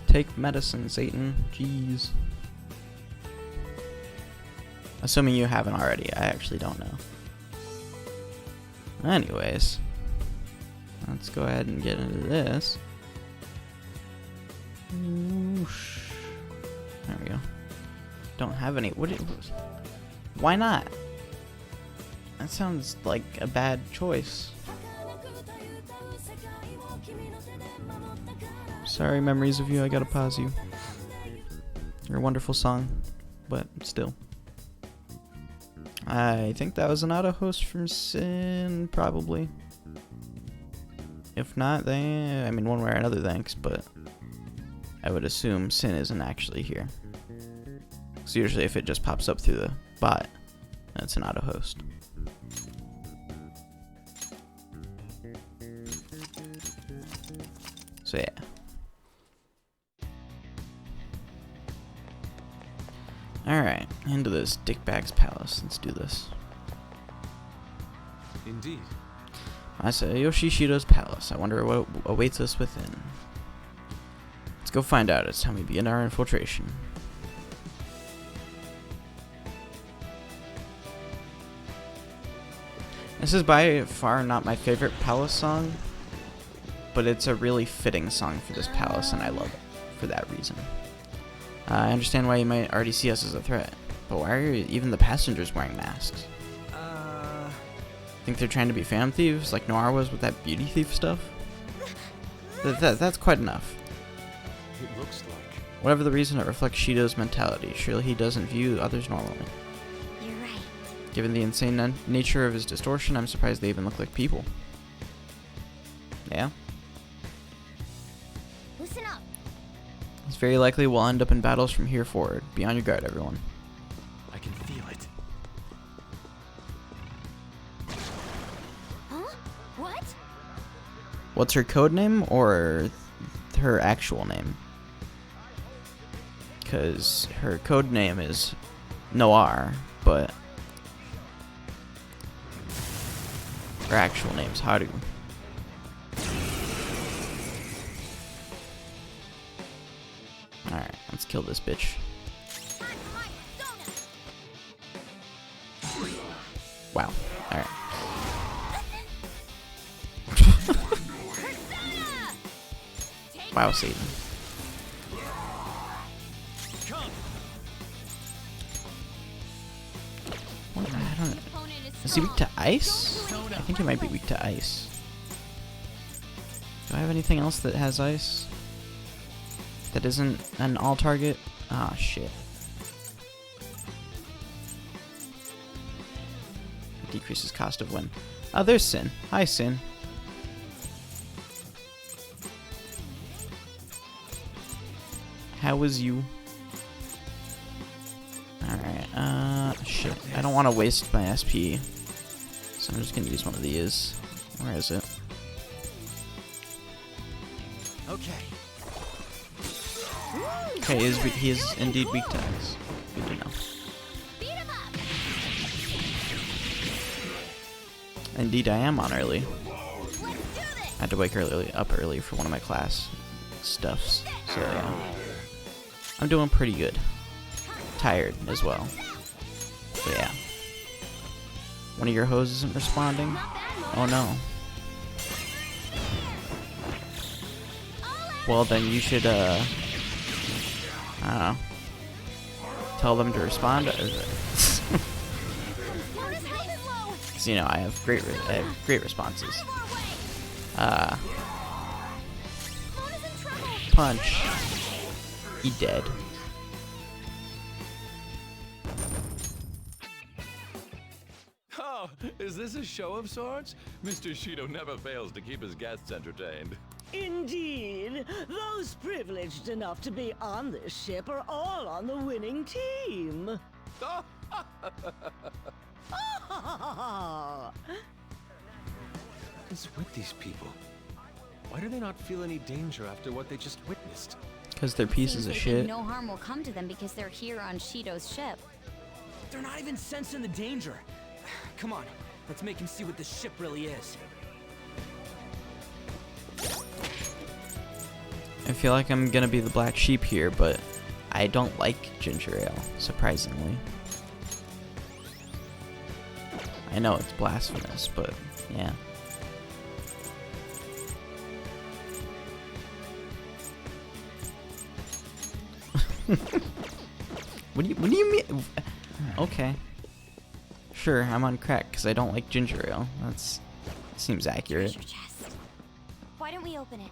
Take medicine, Satan. Jeez. Assuming you haven't already, I actually don't know. Anyways, let's go ahead and get into this. Whoosh. There we go. Don't have any. Why not? That sounds like a bad choice. Sorry, memories of you, I gotta pause you. You're a wonderful song, but still. I think that was an auto host from Sin, probably. If not, then, I mean, one way or another, thanks, but I would assume Sin isn't actually here. So usually if it just pops up through the bot, that's an auto host. So yeah. Alright, into this Dickbag's Palace. Let's do this. Indeed. Masayoshi Shido's palace. I wonder what awaits us within. Let's go find out. It's time we begin our infiltration. This is by far not my favorite palace song, but it's a really fitting song for this palace, and I love it for that reason. I understand why you might already see us as a threat, but why are even the passengers wearing masks? Think they're trying to be fan thieves, like Noir was with that beauty thief stuff? That's quite enough. It looks like Whatever the reason, it reflects Shido's mentality. Surely he doesn't view others normally. You're right. Given the insane nature of his distortion, I'm surprised they even look like people. Yeah. Listen up. It's very likely we'll end up in battles from here forward. Be on your guard, everyone. I can feel it. Huh? What? What's her code name or her actual name? Because her code name is Noir, but her actual name's Haru. Alright, let's kill this bitch. Wow. Alright. Wow, Satan. What? I don't know. Is he weak to ice? I think he might be weak to ice. Do I have anything else that has ice? That isn't an all target? Ah, shit. Decreases cost of win. Oh, there's Sin. Hi, Sin. How was you? Alright, shit. I don't want to waste my SP. So I'm just gonna use one of these. Where is it? Okay. Okay, he is indeed weak to ice. Good to know. Indeed, I am on early. I had to wake up early for one of my class stuffs. So yeah, I'm doing pretty good. Tired as well. So yeah. One of your hoes isn't responding? Oh no. Well then you should I don't know. Tell them to respond. Because you know I have great responses. Punch. He dead. Oh, is this a show of sorts? Mr. Shido never fails to keep his guests entertained. Indeed. Those privileged enough to be on this ship are all on the winning team. What is with these people? Why do they not feel any danger after what they just witnessed? Because they're pieces of Seems shit. no harm will come to them because they're here on Shido's ship. They're not even sensing the danger. Come on, let's make him see what this ship really is. I feel like I'm gonna be the black sheep here, but I don't like ginger ale, surprisingly. I know it's blasphemous, but yeah. What do you mean? Okay. Sure, I'm on crack because I don't like ginger ale. Seems accurate. Treasure chest. Why don't we open it?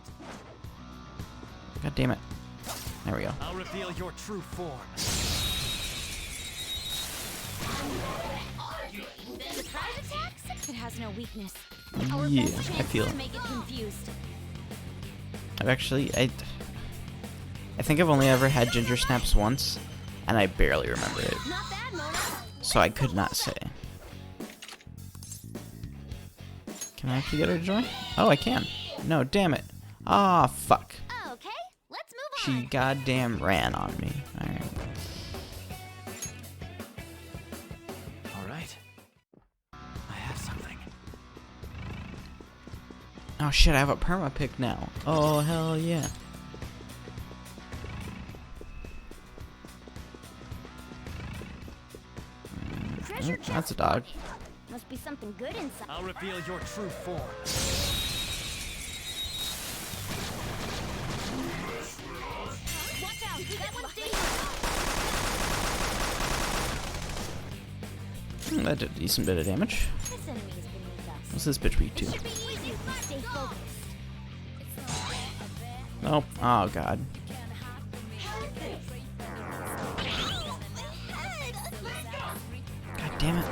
God damn it. There we go. I'll reveal your true form. Surprise attacks? It has no weakness. Yeah, I feel to it. make it confused. I've actually, I think I've only ever had ginger snaps once, and I barely remember it. Not bad, Mona. So I could not say. Can I actually get her to join? Oh, I can. No, damn it. Ah, fuck. Okay, let's move She on. goddamn ran on me. Alright. All right. I have something. Oh shit, I have a perma pick now. Oh, hell yeah. Treasure Oh, that's a chest. dog. Must be something good inside. I'll reveal your true form. Watch out, that one's dangerous. That did a decent bit of damage. This enemy is beneath us. What's this bitch weak to? Should be easy if we stay focused. Nope. Oh god. damn it.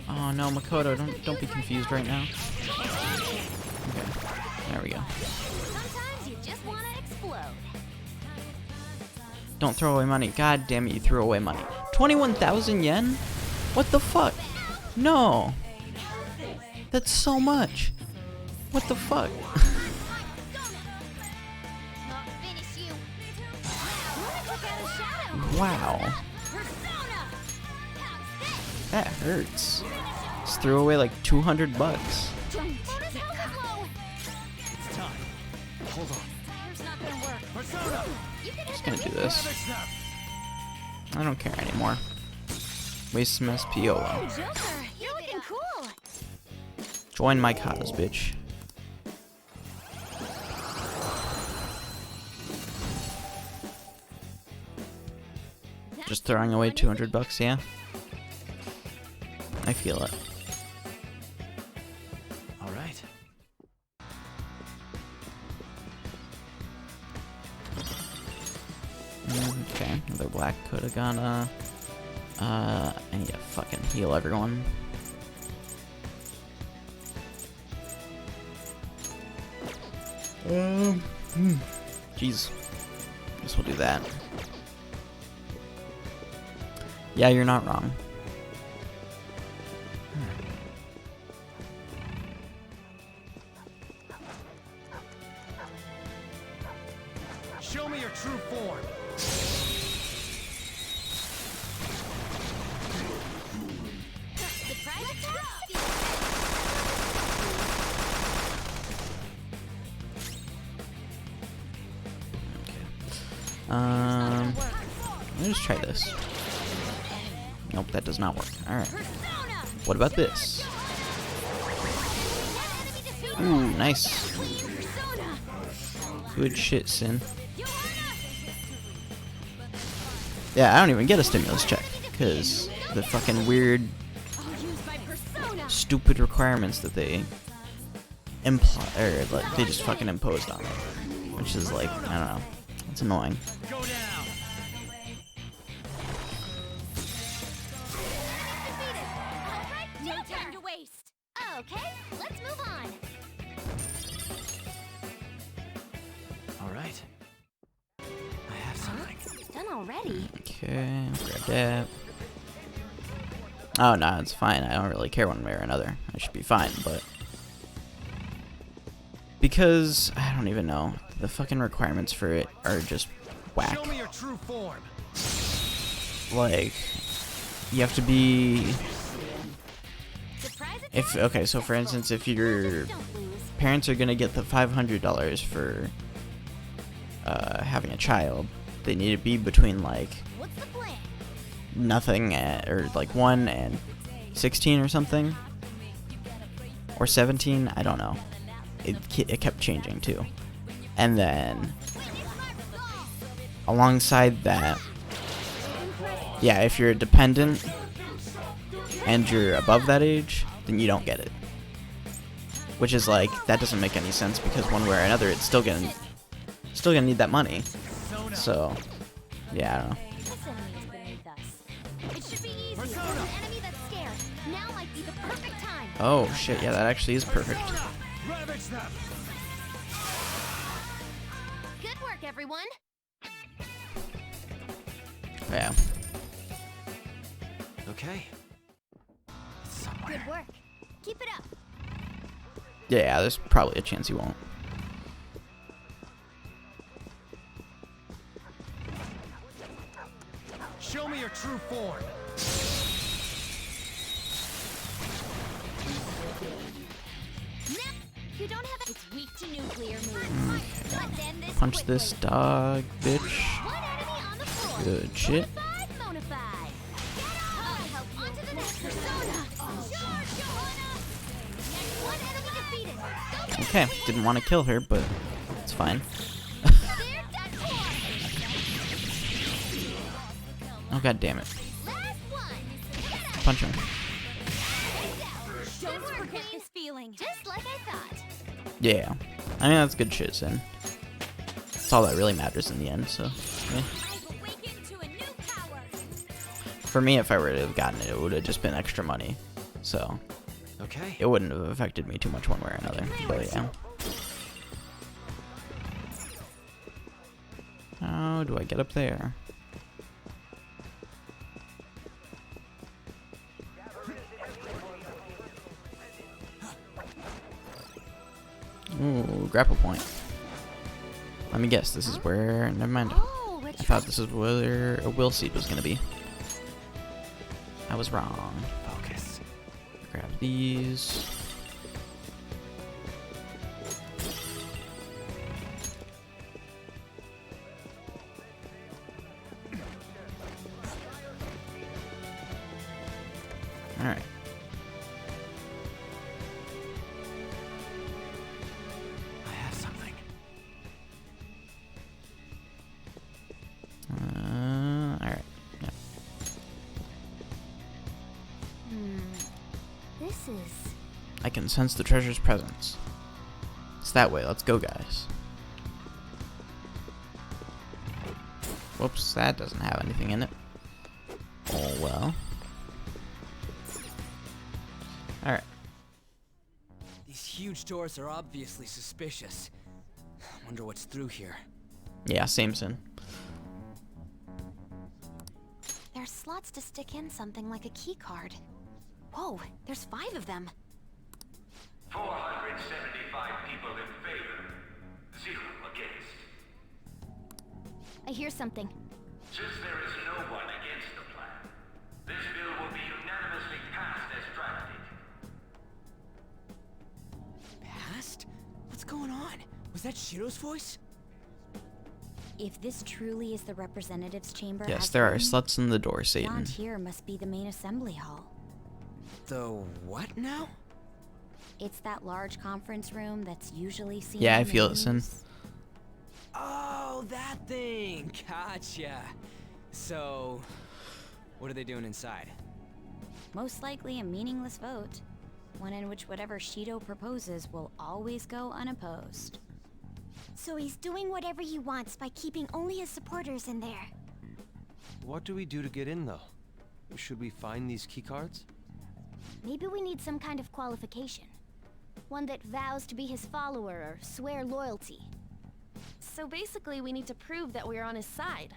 Oh no, Makoto, don't be confused right now. Okay, there we go. Sometimes you just want to explode. Don't throw away money. God damn it, you threw away money. 21,000 yen? What the fuck? No. That's so much. What the fuck? Not finish you. Wanna check out a shadow? Wow. Persona. How's That hurts. Just threw away like 200 bucks. this? Bonus helmet blow. It's time. Hold on. Fire's not gonna work. Persona! You can Just hit gonna the do this. Havoc Snap! I don't care anymore. Waste some SPO. Oh, Joker, you're looking cool. Join my cause, bitch. Just throwing away 200 bucks, yeah? I feel it. All right. Okay, another black Kodagana. I need to fucking heal everyone. Jeez. Guess we'll do that. Yeah, you're not wrong. Show me your true form. Surprise attack. Let me just try this. Nope, that does not work. Alright. Persona. What about this? Ooh, nice. Persona. Good shit, Sin. Yeah, I don't even get a stimulus check, because the fucking weird, I'll use my persona. stupid requirements that they imply, or like, they just fucking imposed on me. Which is like, I don't know. It's annoying. Go down. No time to waste. Okay, let's move on. All right. I have something. Done already. Okay, grab that. Oh, no, it's fine. I don't really care one way or another. I should be fine, but... Because, I don't even know. The fucking requirements for it are just whack. Show me your true form. Like, you have to be... Surprise If, okay, so for instance, if your Don't lose. parents are gonna get the $500 for having a child, they need to be between like What's the plan? nothing or like 1 and 16 or something, or 17. I don't know. It kept changing too, and then alongside that, yeah, if you're a dependent and you're above that age, then you don't get it. Which is like, that doesn't make any sense, because one way or another, it's still gonna need that money. So, yeah, I don't know. This enemy is beneath us. It should be easy. There's an enemy that's scared. Now might be the perfect time. Oh shit, yeah, that actually is perfect. Rabbit Snap. Good work, everyone. Yeah. Okay. It's somewhere. Good work. Keep it up. Yeah, there's probably a chance he won't. Show me your true form. You don't have it's weak to nuclear moves. Let's end this Punch quickly. this dog, bitch. One enemy on the floor. Good shit. Bonafide. I'll help you. On to the next persona. Charge, Johanna. Next one enemy defeated. Go Okay, didn't want to kill her, but it's fine. there, that's it. Oh god damn it. Last one. Punch him. Don't forget this feeling. Just like I thought. Yeah. I mean, that's good shit, Sin. That's all that really matters in the end, so. Yeah. I've awakened to a new power. For me, if I were to have gotten it, it would have just been extra money. So Okay. it wouldn't have affected me too much one way or another. But yeah. How do I get up there? Ooh, grapple point. Let me guess, this is where... Never mind. Oh, I thought this is where a will seed was gonna be. I was wrong. Focus. Grab these. Alright. I have something. Alright. Yeah. This is... I can sense the treasure's presence. It's that way. Let's go, guys. Whoops, that doesn't have anything in it. Oh, well. Alright. These huge doors are obviously suspicious. Wonder what's through here. Yeah, same sin. There's slots to stick in something like a key card. Whoa, there's 5 of them. 475 people in favor, 0 against. I hear something. Since there is no one against the plan, this bill will be unanimously passed as drafted. Past? What's going on? Was that Shiro's voice? If this truly is the representatives' chamber, Yes, as there are written, sluts in the door, Satan. beyond here must be the main assembly hall. The what now? It's that large conference room that's usually seen. Yeah, I in the feel it, Sin. news. Oh, that thing! Gotcha. So, what are they doing inside? Most likely a meaningless vote. One in which whatever Shido proposes will always go unopposed. So he's doing whatever he wants by keeping only his supporters in there. What do we do to get in, though? Should we find these keycards? Maybe we need some kind of qualification. One that vows to be his follower or swear loyalty. So basically, we need to prove that we're on his side.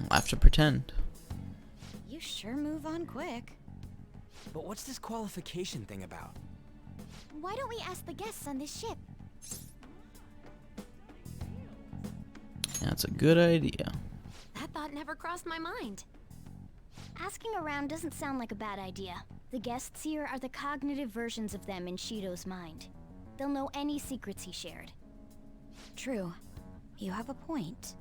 I'll have to pretend. You sure move on quick. But what's this qualification thing about? Why don't we ask the guests on this ship? That's a good idea. That thought never crossed my mind. Asking around doesn't sound like a bad idea. The guests here are the cognitive versions of them in Shido's mind. They'll know any secrets he shared. True. You have a point.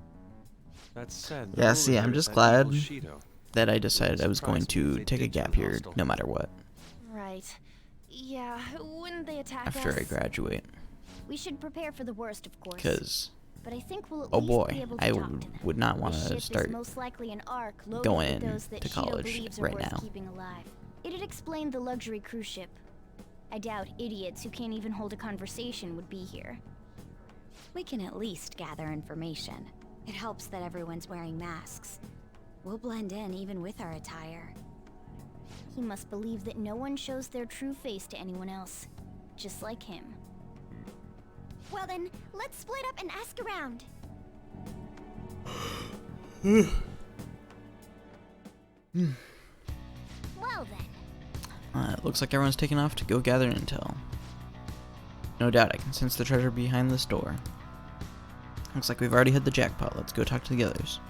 That said, Yeah, the see, ruler I'm is just that glad evil Shido. that I decided I was going Surprised me if to they take a did gap turn year hostile. no matter what Right. Yeah, wouldn't they attack after us? I graduate. We should prepare for the worst, of course. Because, But I think we'll at oh least boy, be able to I talk to them. would not want This to ship start is most likely an ark loaded going with those that to Shido college believes are right worth now. keeping alive. It'd explain the luxury cruise ship. I doubt idiots who can't even hold a conversation would be here. We can at least gather information. It helps that everyone's wearing masks. We'll blend in even with our attire. He must believe that no one shows their true face to anyone else, just like him. Well then, let's split up and ask around. Well then. It looks like everyone's taken off to go gather intel. No doubt I can sense the treasure behind this door. Looks like we've already hit the jackpot. Let's go talk to the others.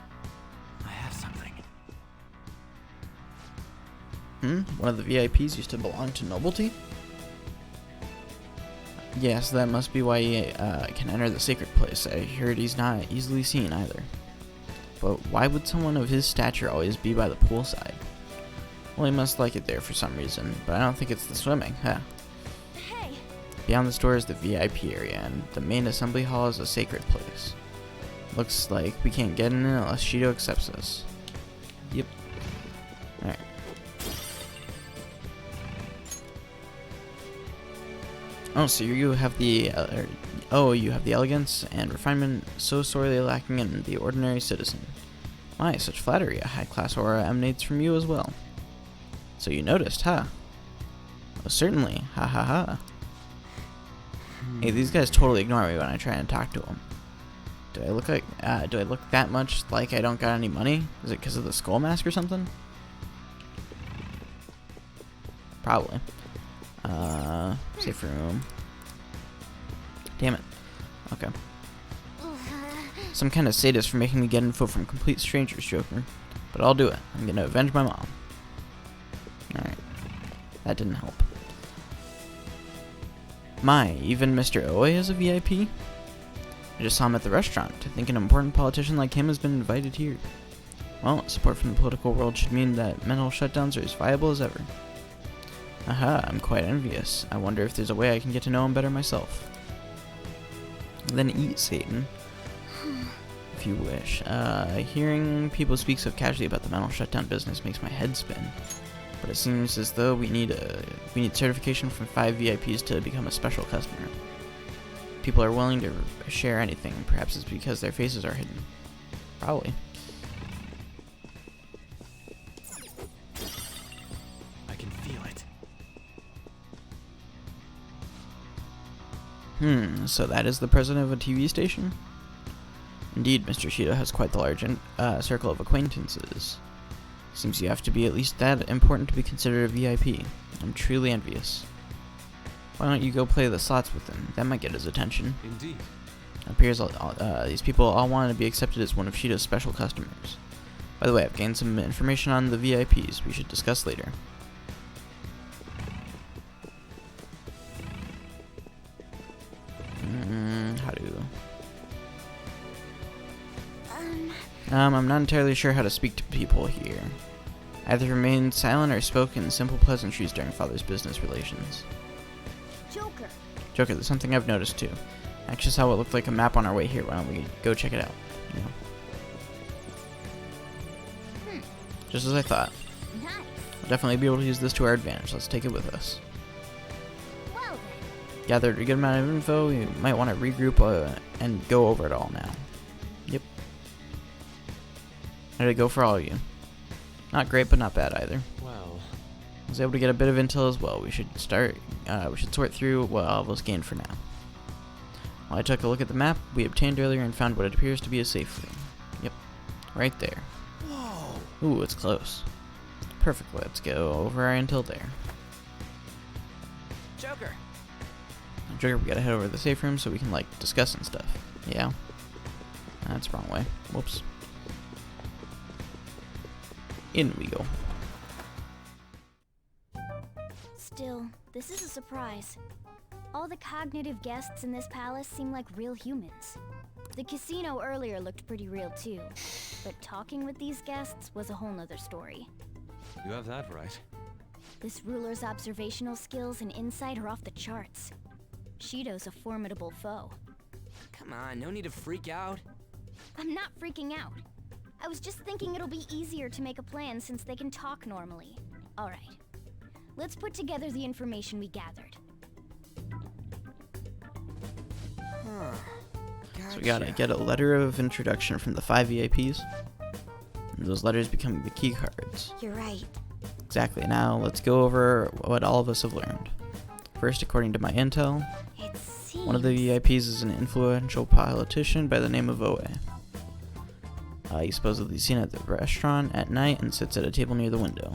I have something. One of the VIPs used to belong to Nobility? Yes, that must be why he can enter the sacred place. I heard he's not easily seen either. But why would someone of his stature always be by the poolside? Well, he must like it there for some reason, but I don't think it's the swimming, huh? Hey, Beyond this door is the VIP area, and the main assembly hall is a sacred place. Looks like we can't get in unless Shido accepts us. Yep. Alright. Oh, so you have the you have the elegance and refinement so sorely lacking in the ordinary citizen. My, such flattery. A high-class aura emanates from you as well. So you noticed, huh? Oh, certainly. Ha ha ha. Hey, these guys totally ignore me when I try and talk to them. Do I look that much like I don't got any money? Is it because of the skull mask or something? Probably. Safe room. Damn it. Okay. Some kind of sadist for making me get info from complete strangers, Joker. But I'll do it. I'm gonna avenge my mom. Alright. That didn't help. My, even Mr. Oe is a VIP? I just saw him at the restaurant. To think an important politician like him has been invited here. Well, support from the political world should mean that mental shutdowns are as viable as ever. Aha, I'm quite envious. I wonder if there's a way I can get to know him better myself. Then eat, Satan. If you wish. Hearing people speak so casually about the mental shutdown business makes my head spin. But it seems as though we need certification from 5 VIPs to become a special customer. People are willing to share anything. Perhaps it's because their faces are hidden. Probably. I can feel it. So that is the president of a TV station? Indeed, Mr. Shido has quite the large circle of acquaintances. Seems you have to be at least that important to be considered a VIP. I'm truly envious. Why don't you go play the slots with him? That might get his attention. Indeed. It appears these people all want to be accepted as one of Shido's special customers. By the way, I've gained some information on the VIPs we should discuss later. I'm not entirely sure how to speak to people here. Either remain silent or spoke in simple pleasantries during Father's business relations. Joker. Joker, there's something I've noticed too. I actually saw what looked like a map on our way here. Why don't we go check it out? You know? Just as I thought. Nice. We'll definitely be able to use this to our advantage. Let's take it with us. Well then. Gathered a good amount of info. We might want to regroup and go over it all now. Yep. How did it go for all of you? Not great, but not bad either. Well, I was able to get a bit of intel as well. We should sort through what all of us gained for now. While I took a look at the map we obtained earlier and found what appears to be a safe room. Yep. Right there. whoa. Ooh, it's close. Perfect. Let's go over our intel there. Joker! Joker, we gotta head over to the safe room so we can, like, discuss and stuff. Yeah? That's the wrong way. Whoops. In we go. Still, this is a surprise. All the cognitive guests in this palace seem like real humans. The casino earlier looked pretty real too, but talking with these guests was a whole nother story. You have that right. This ruler's observational skills and insight are off the charts. Shido's a formidable foe. Come on, no need to freak out. I'm not freaking out. I was just thinking it'll be easier to make a plan since they can talk normally. Alright. Let's put together the information we gathered. So we gotta get a letter of introduction from the 5 VIPs. And those letters become the key cards. You're right. Exactly. Now let's go over what all of us have learned. First, according to my intel, It seems... one of the VIPs is an influential politician by the name of Oe. He's supposedly seen at the restaurant at night and sits at a table near the window.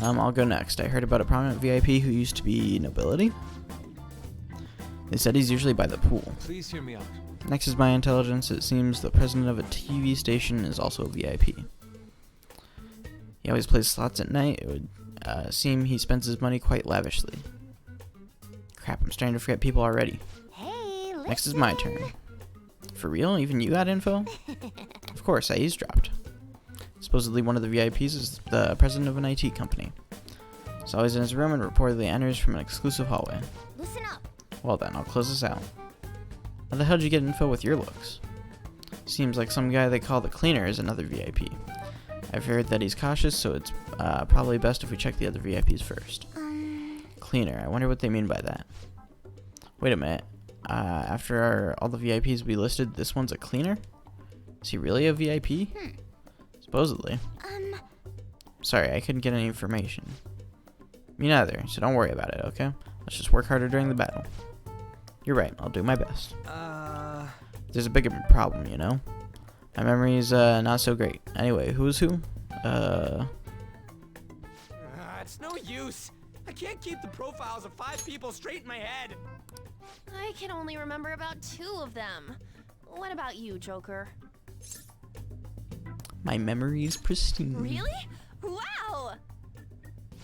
I'll go next. I heard about a prominent VIP who used to be nobility. They said he's usually by the pool. Please hear me out. Next is my intelligence. It seems the president of a TV station is also a VIP. He always plays slots at night. It would seem he spends his money quite lavishly. Crap, I'm starting to forget people already. Hey, Next is my turn. For real? Even you got info? Of course, I eavesdropped. Supposedly one of the VIPs is the president of an IT company. He's always in his room and reportedly enters from an exclusive hallway. Listen up. Well then, I'll close this out. How the hell did you get info with your looks? Seems like some guy they call the Cleaner is another VIP. I've heard that he's cautious, so it's probably best if we check the other VIPs first. Cleaner, I wonder what they mean by that. Wait a minute. After all the VIPs we listed, this one's a cleaner? Is he really a VIP? Supposedly. Sorry, I couldn't get any information. Me neither, so don't worry about it, okay? Let's just work harder during the battle. You're right, I'll do my best. There's a bigger problem, you know? My memory's not so great. Anyway, who's who? It's no use. I can't keep the profiles of 5 people straight in my head. I can only remember about 2 of them. What about you, Joker? My memory's pristine. Really? Wow!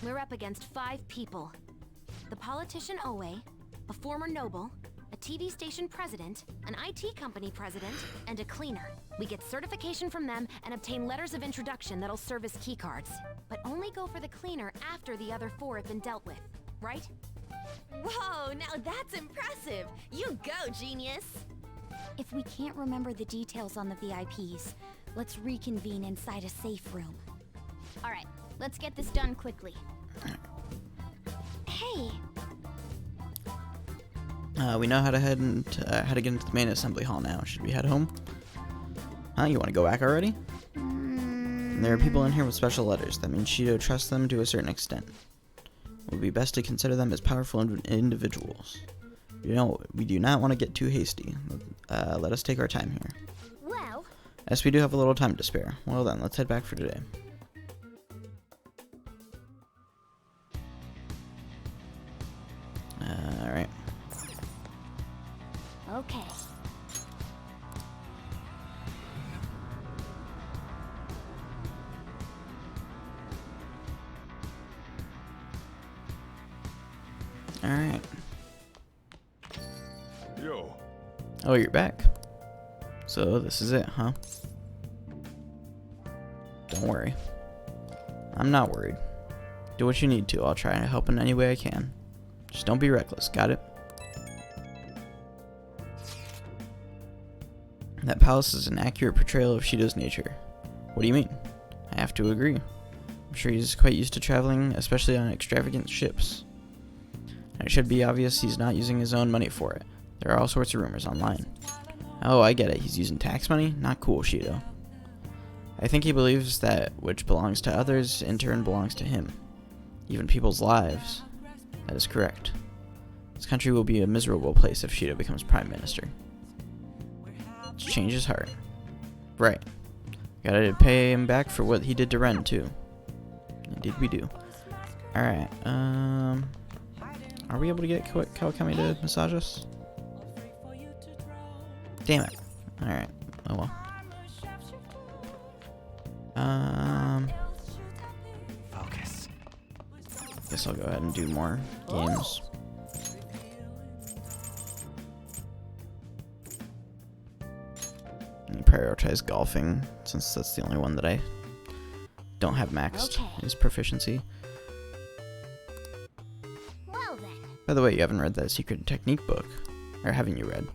We're up against 5 people. The politician Owe, a former noble, a TV station president, an IT company president, and a cleaner. We get certification from them and obtain letters of introduction that'll serve as keycards. But only go for the cleaner after the other 4 have been dealt with, right? Whoa, now that's impressive! You go, genius! If we can't remember the details on the VIPs, let's reconvene inside a safe room. Alright, let's get this done quickly. Hey! We know how to head and how to get into the main assembly hall now. Should we head home? Huh? You want to go back already? There are people in here with special letters. That means Shido trusts them to a certain extent. It would be best to consider them as powerful individuals. You know, we do not want to get too hasty. Let us take our time here. Well... Yes, we do have a little time to spare. Well then, let's head back for today. Alright. Okay. Alright. Yo. Oh, you're back. So, this is it, huh? Don't worry. I'm not worried. Do what you need to. I'll try to help in any way I can. Just don't be reckless, got it? That palace is an accurate portrayal of Shido's nature. What do you mean? I have to agree. I'm sure he's quite used to traveling, especially on extravagant ships. And it should be obvious he's not using his own money for it. There are all sorts of rumors online. Oh, I get it. He's using tax money? Not cool, Shido. I think he believes that which belongs to others, in turn, belongs to him. Even people's lives. That is correct. This country will be a miserable place if Shido becomes Prime Minister. Let's change his heart. Right. Gotta pay him back for what he did to Ren, too. Indeed we do. Alright, are we able to get Kawakami to massage us? Damn it. Alright. Oh well. Focus. Guess I'll go ahead and do more games. And prioritize golfing, since that's the only one that I don't have maxed is proficiency. Well then. By the way, you haven't read that secret technique book. Or haven't you read?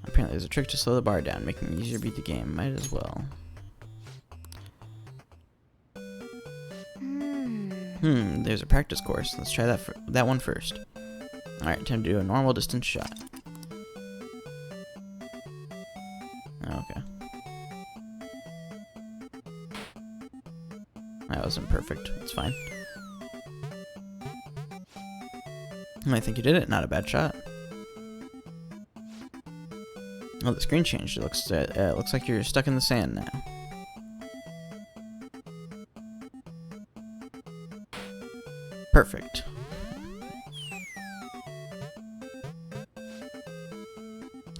Apparently there's a trick to slow the bar down, making it easier to beat the game. Might as well. There's a practice course. Let's try that one first. Alright, time to do a normal distance shot. Okay. That wasn't perfect. It's fine. I think you did it. Not a bad shot. Oh, the screen changed. It looks like you're stuck in the sand now. Perfect.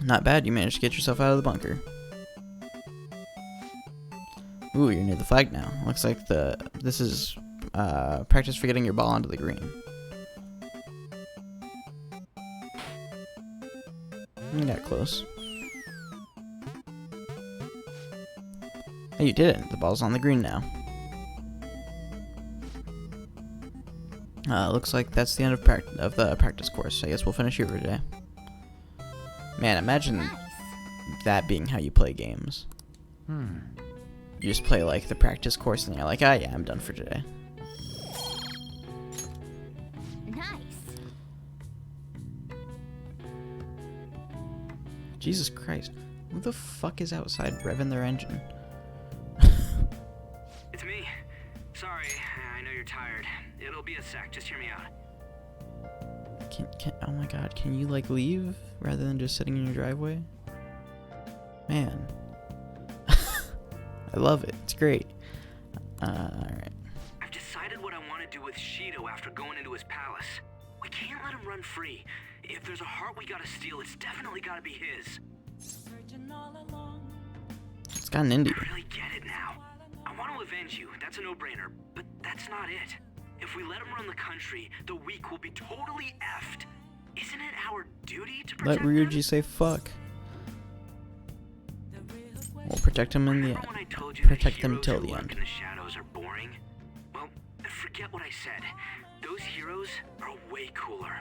Not bad. You managed to get yourself out of the bunker. Ooh, you're near the flag now. Looks like this is practice for getting your ball onto the green. You got close. Hey, you did it. The ball's on the green now. Looks like that's the end of the practice course. I guess we'll finish here for today. Man, imagine that being how you play games. You just play like the practice course and you're like, ah, yeah, I'm done for today. Nice. Jesus Christ. Who the fuck is outside revving their engine? It's me. Sorry, I know you're tired. It'll be a sec, just hear me out. Oh my god, can you like leave rather than just sitting in your driveway? Man. I love it. It's great. Alright. I've decided what I want to do with Shido after going into his palace. We can't let him run free. If there's a heart we gotta steal, it's definitely gotta be his. It's got an indie. I really get it now. I want to avenge you, that's a no-brainer, but that's not it. If we let him run the country, the weak will be totally effed. Isn't it our duty to Let protect Ryuji them? say fuck. We'll protect him in the Remember end. when I told you Protect that them heroes till who the lurk end. in the shadows are boring? Well, forget what I said. Those heroes are way cooler.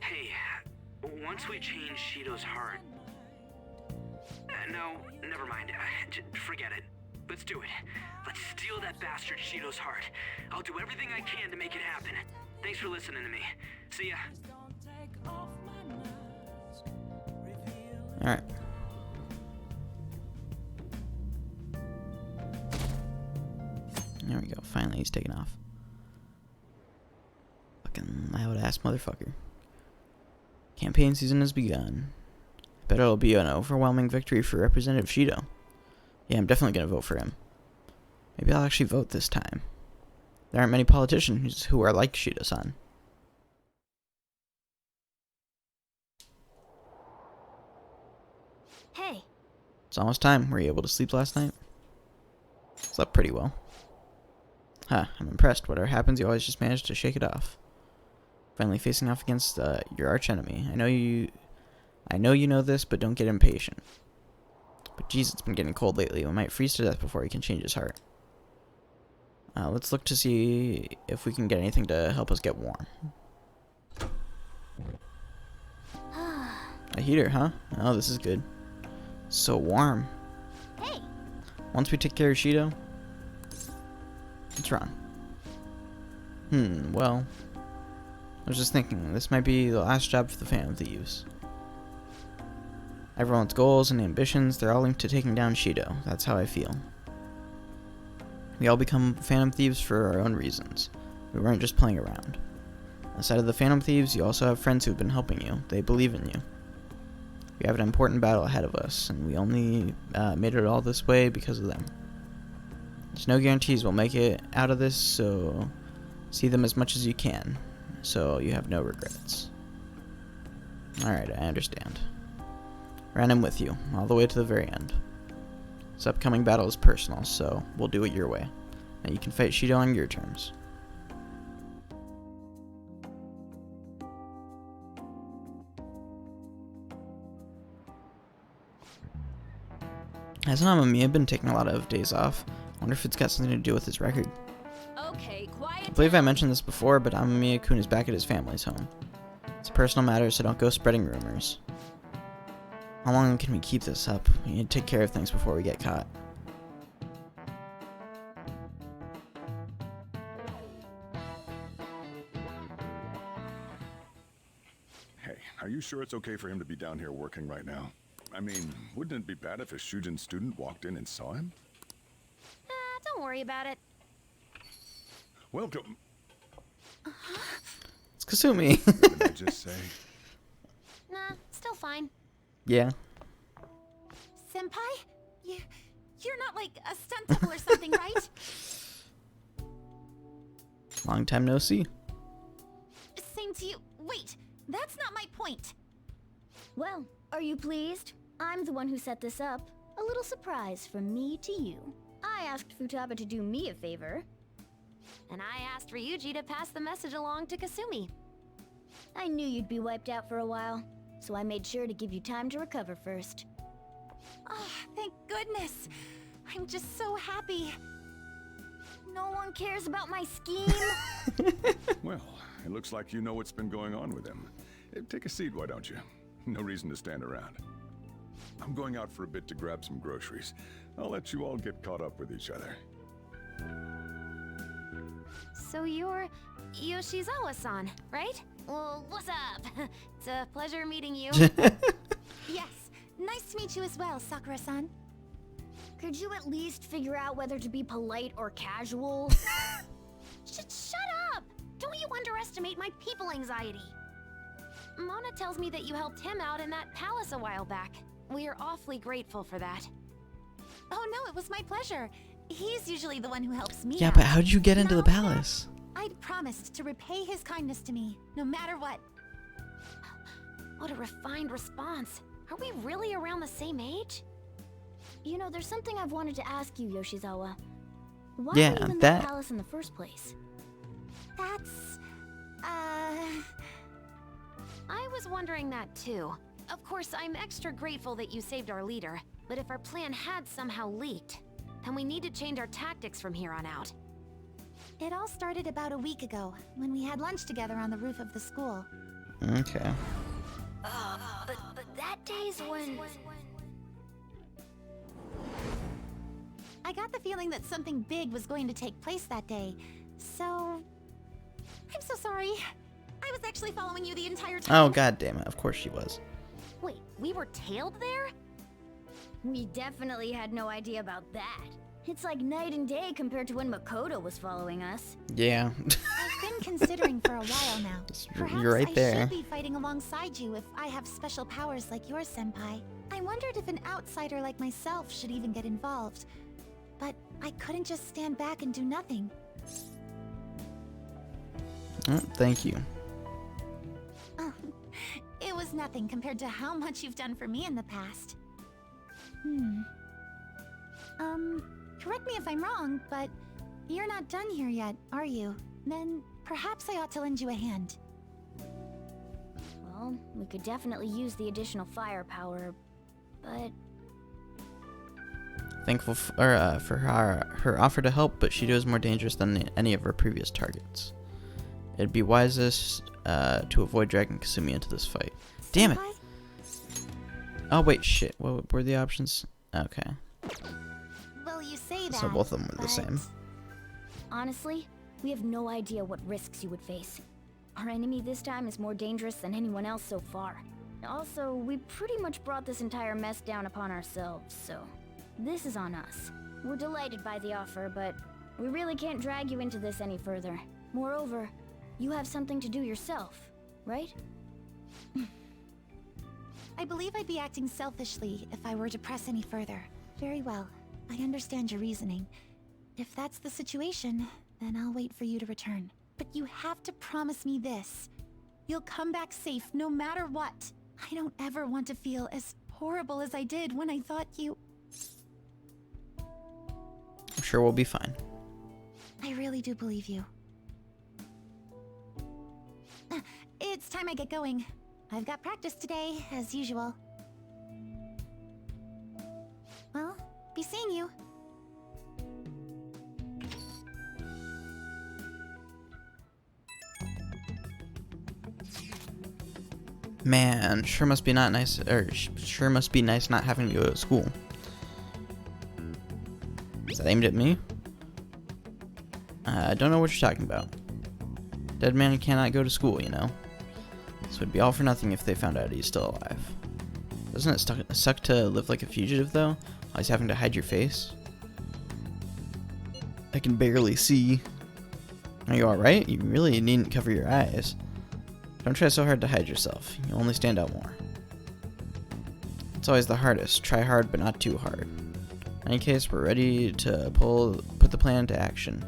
Hey, once we change Shido's heart... no, never mind. Forget it. Let's do it. Let's steal that bastard Shido's heart. I'll do everything I can to make it happen. Thanks for listening to me. See ya. Alright. There we go. Finally, he's taken off. Fucking loud ass motherfucker. Campaign season has begun. Bet it'll be an overwhelming victory for Representative Shido. Yeah, I'm definitely gonna vote for him. Maybe I'll actually vote this time. There aren't many politicians who are like Shido-san. Hey, It's almost time. Were you able to sleep last night? Slept pretty well. Huh, I'm impressed. Whatever happens, you always just manage to shake it off. Finally facing off against your archenemy. I know you know this, but don't get impatient. But geez, it's been getting cold lately. We might freeze to death before he can change his heart. Let's look to see if we can get anything to help us get warm. A heater, huh? Oh, this is good. So warm. hey, Once we take care of Shido, it's Ron. Well, I was just thinking, this might be the last job for the Phantom Thieves. Everyone's goals and ambitions, they're all linked to taking down Shido. That's how I feel. We all become Phantom Thieves for our own reasons. We weren't just playing around. Aside of the Phantom Thieves, you also have friends who've been helping you. They believe in you. We have an important battle ahead of us, and we only made it all this way because of them. There's no guarantees we'll make it out of this, so see them as much as you can, so you have no regrets. Alright, I understand. Ran in with you, all the way to the very end. This upcoming battle is personal, so we'll do it your way. And you can fight Shido on your terms. Hasn't Amamiya been taking a lot of days off? I wonder if it's got something to do with his record. Okay, quiet. I believe I mentioned this before, but Amamiya-kun is back at his family's home. It's a personal matter, so don't go spreading rumors. How long can we keep this up? We need to take care of things before we get caught. Hey, are you sure it's okay for him to be down here working right now? I mean, wouldn't it be bad if a Shujin student walked in and saw him? Don't worry about it. Welcome. It's Kasumi. What did I just say? Nah, still fine. Yeah. Senpai? You're not like a stunt double or something, right? Long time no see. Same to you. Wait, that's not my point. well, are you pleased? I'm the one who set this up. A little surprise from me to you. I asked Futaba to do me a favor. And I asked Ryuji to pass the message along to Kasumi. I knew you'd be wiped out for a while, so I made sure to give you time to recover first. Oh, thank goodness. I'm just so happy. No one cares about my scheme. Well, it looks like you know what's been going on with him. Take a seat, why don't you? No reason to stand around. I'm going out for a bit to grab some groceries. I'll let you all get caught up with each other. So you're Yoshizawa-san, right? Well, what's up? It's a pleasure meeting you. Yes. Nice to meet you as well, Sakura-san. Could you at least figure out whether to be polite or casual? Shut up! Don't you underestimate my people anxiety. Mona tells me that you helped him out in that palace a while back. We are awfully grateful for that. Oh no, it was my pleasure. He's usually the one who helps me Yeah, out. but how'd you get into the palace? I'd promised to repay his kindness to me, no matter what. What a refined response. Are we really around the same age? You know, there's something I've wanted to ask you, Yoshizawa. Why Yeah, are you in that- the palace in the first place? That's... I was wondering that too. Of course, I'm extra grateful that you saved our leader, but if our plan had somehow leaked, then we need to change our tactics from here on out. It all started about a week ago, when we had lunch together on the roof of the school. Okay. But that day's when... I got the feeling that something big was going to take place that day, so... I'm so sorry. I was actually following you the entire time. Oh, god damn it. Of course she was. Wait, we were tailed there? We definitely had no idea about that. It's like night and day compared to when Makoto was following us. Yeah. I've been considering for a while now. Perhaps You're right I there. should be fighting alongside you if I have special powers like yours, Senpai. I wondered if an outsider like myself should even get involved. But I couldn't just stand back and do nothing. Oh, thank you. Oh, it was nothing compared to how much you've done for me in the past. Correct me if I'm wrong, but you're not done here yet, are you? Then perhaps I ought to lend you a hand. Well, we could definitely use the additional firepower, but... Thankful for her offer to help, but Shido is more dangerous than any of her previous targets. It'd be wisest to avoid dragging Kasumi into this fight. Damn it! Oh wait, shit. What were the options? Okay. Well, you say that. So both of them were the same. Honestly, we have no idea what risks you would face. Our enemy this time is more dangerous than anyone else so far. Also, we pretty much brought this entire mess down upon ourselves, so... This is on us. We're delighted by the offer, but we really can't drag you into this any further. Moreover, you have something to do yourself, right? I believe I'd be acting selfishly if I were to press any further. Very well. I understand your reasoning. If that's the situation, then I'll wait for you to return. But you have to promise me this. You'll come back safe no matter what. I don't ever want to feel as horrible as I did when I thought you... I'm sure we'll be fine. I really do believe you. It's time I get going. I've got practice today, as usual. Well, be seeing you. Man, sure must be not nice, or sure must be nice not having to go to school. Is that aimed at me? I don't know what you're talking about. Dead man cannot go to school, you know. This would be all for nothing if they found out he's still alive. Doesn't it suck to live like a fugitive, though? Always having to hide your face? I can barely see. Are you alright? You really needn't cover your eyes. Don't try so hard to hide yourself. You'll only stand out more. It's always the hardest. Try hard, but not too hard. In any case, we're ready to put the plan into action.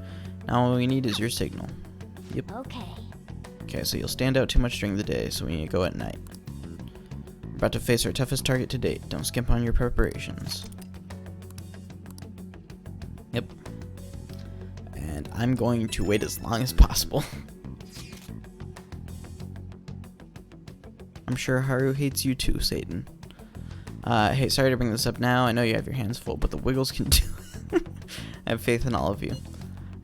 Now all we need is your signal. Yep. Okay, so you'll stand out too much during the day, so we need to go at night. We're about to face our toughest target to date. Don't skimp on your preparations. Yep. And I'm going to wait as long as possible. I'm sure Haru hates you too, Satan. Hey, sorry to bring this up now. I know you have your hands full, but the Wiggles can do it. I have faith in all of you.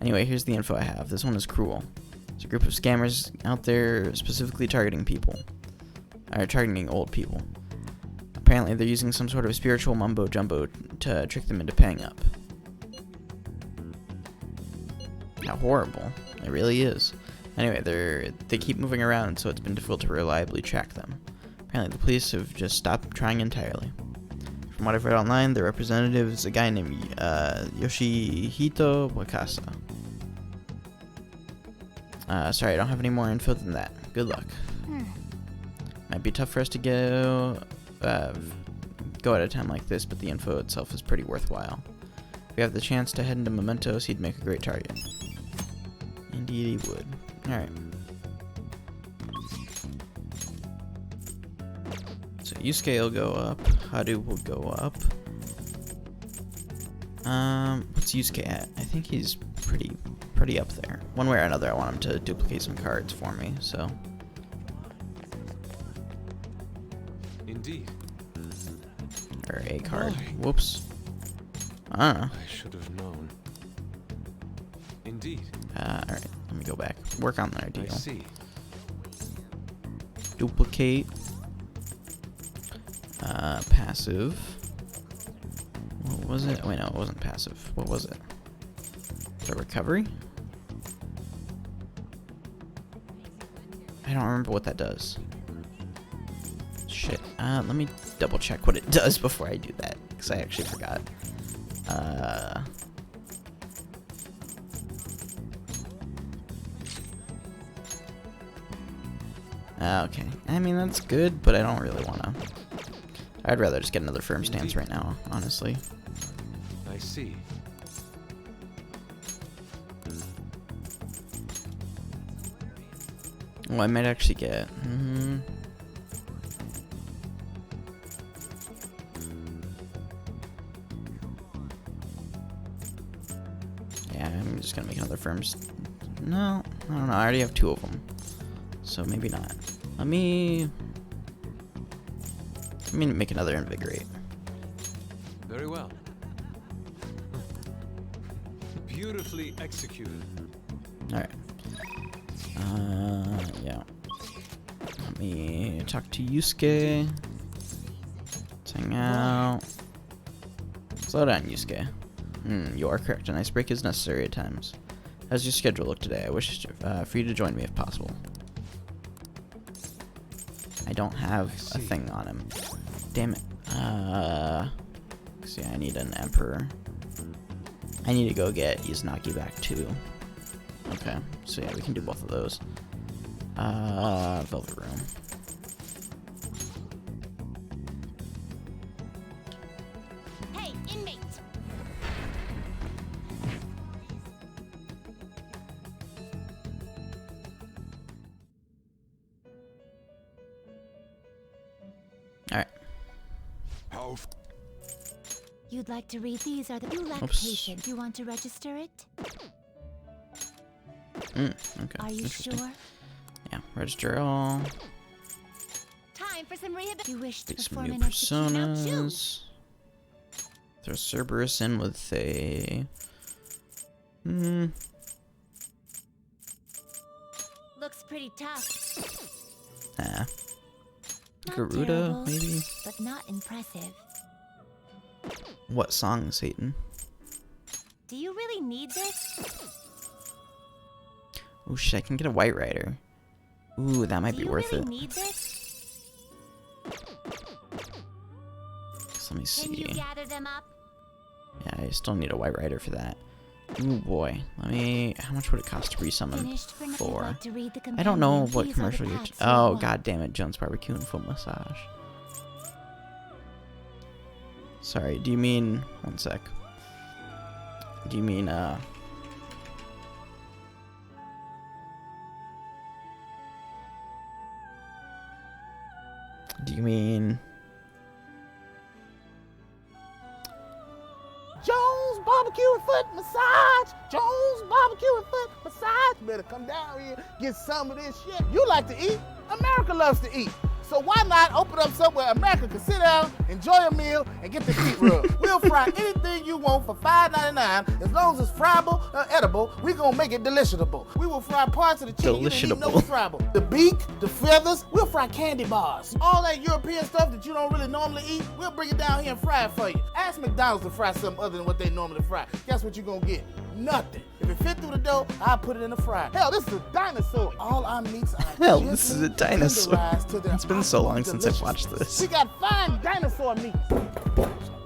Anyway, here's the info I have. This one is cruel. There's a group of scammers out there specifically targeting old people. Apparently, they're using some sort of spiritual mumbo-jumbo to trick them into paying up. How horrible. It really is. Anyway, they keep moving around, so it's been difficult to reliably track them. Apparently the police have just stopped trying entirely. From what I've read online, the representative is a guy named Yoshihito Wakasa. Sorry, I don't have any more info than that. Good luck. Might be tough for us to go at a time like this, but the info itself is pretty worthwhile. If we have the chance to head into Mementos, he'd make a great target. Indeed he would. Alright. So Yusuke will go up. Haru will go up. What's Yusuke at? I think he's pretty up there. One way or another, I want him to duplicate some cards for me, so. Indeed. Or a card. Why? Whoops. I don't know. I should have known. Indeed. Alright, let me go back. Work on their deal. I see. Duplicate. Passive. What was it? Wait, no, it wasn't passive. What was it? The recovery? I don't remember what that does. Shit. Let me double check what it does before I do that, because I actually forgot. Okay. I mean, that's good, but I don't really want to. I'd rather just get another firm stance right now, honestly. I see. Well, I might actually get. Yeah, I'm just gonna make another firm. No, I don't know. I already have 2 of them, so maybe not. Let me make another invigorate. Very well. Beautifully executed. Alright. Yeah. Let me talk to Yusuke. Let's hang out. Slow down, Yusuke. You are correct. An icebreak is necessary at times. How's your schedule look today? I wish for you to join me if possible. I don't have a thing on him. Damn it. See, I need an Emperor. I need to go get Izanagi back too. Okay, so yeah, we can do both of those. Velvet Room. Hey, inmate! Alright. You'd like to read these? Are the you lack Oops. patience? You want to register it? Okay. Are you Interesting. sure? Yeah, register all. Time for some rehab. You wish to Get some perform new an execution? Now personas. Throw Cerberus in with a. Looks pretty tough. Not Not Garuda, terrible, maybe? but not impressive. What song, Satan? Do you really need this? Oh shit, I can get a White Rider. Ooh, that might be worth it. Need this? So let me see. Can you gather them up? Yeah, I still need a White Rider for that. Ooh boy, let me. How much would it cost to resummon for? Like to read the I don't know companion. what These are the commercial you're. packs you Oh want. god damn it, Jones Barbecue and Foot Massage. Sorry, do you mean one sec? Do you mean Do you mean Jones Barbecue and Foot Massage. Jones Barbecue and Foot Massage. You better come down here, get some of this shit. You like to eat? America loves to eat. So why not open up somewhere America can sit down, enjoy a meal, and get their feet rubbed? We'll fry anything you want for $5.99. As long as it's friable or edible, we gonna make it deliciable. We will fry parts of the chicken you didn't even know was friable. The beak, the feathers, we'll fry candy bars. All that European stuff that you don't really normally eat, we'll bring it down here and fry it for you. Ask McDonald's to fry something other than what they normally fry. Guess what you're gonna get? Nothing. If it fit through the dough, I'll put it in the fryer. Hell, this is a dinosaur. All our meats are Hell, this is a dinosaur. tenderized to their It's been been so long since I've watched this. We got fine dinosaur meat.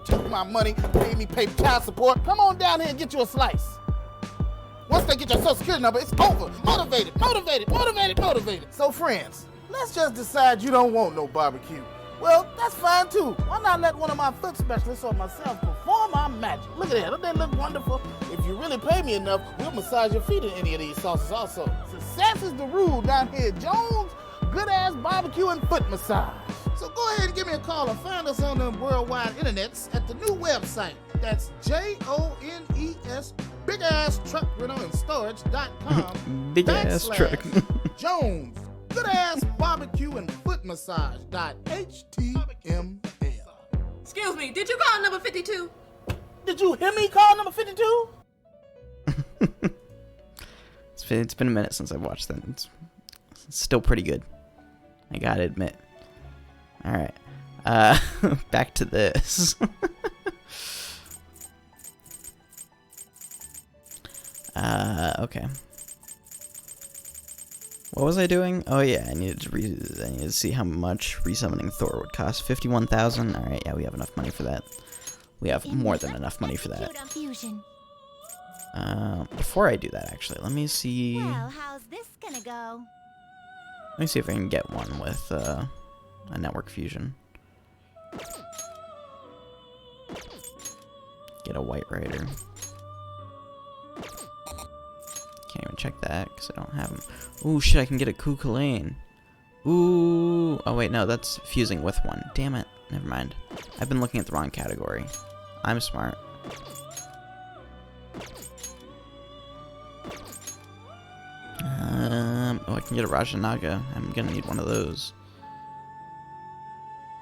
Took my money, made me pay child support. Come on down here and get you a slice. Once they get your social security number, it's over. Motivated, motivated, motivated, motivated. So friends, let's just decide you don't want no barbecue. Well, that's fine too. Why not let one of my foot specialists or myself perform our magic? Look at that, don't they look wonderful? If you really pay me enough, we'll massage your feet in any of these sauces also. Success is the rule down here at Jones. Good ass barbecue and foot massage. So go ahead and give me a call or find us on the worldwide internets at the new website. That's JONES Big Ass Truck Rental and Storage.com. Big ass truck. Jones Good Ass Barbecue and Foot Massage.html. Excuse me, did you call number 52? Did you hear me call number 52? It's been a minute since I've watched that. It's still pretty good, I gotta admit. Alright. Back to this. Okay. What was I doing? Oh yeah, I needed to see how much resummoning Thor would cost. 51,000. All right, yeah, we have enough money for that. We have more than enough money for that. Before I do that, actually, let me see. Well, how's this gonna go? Let me see if I can get one with a network fusion. Get a White Rider. Can't even check that because I don't have them. Ooh, shit, I can get a Ku Kulane. Ooh. Oh, wait, no, that's fusing with one. Damn it. Never mind. I've been looking at the wrong category. I'm smart. Oh, I can get a Rajanaga. I'm gonna need one of those.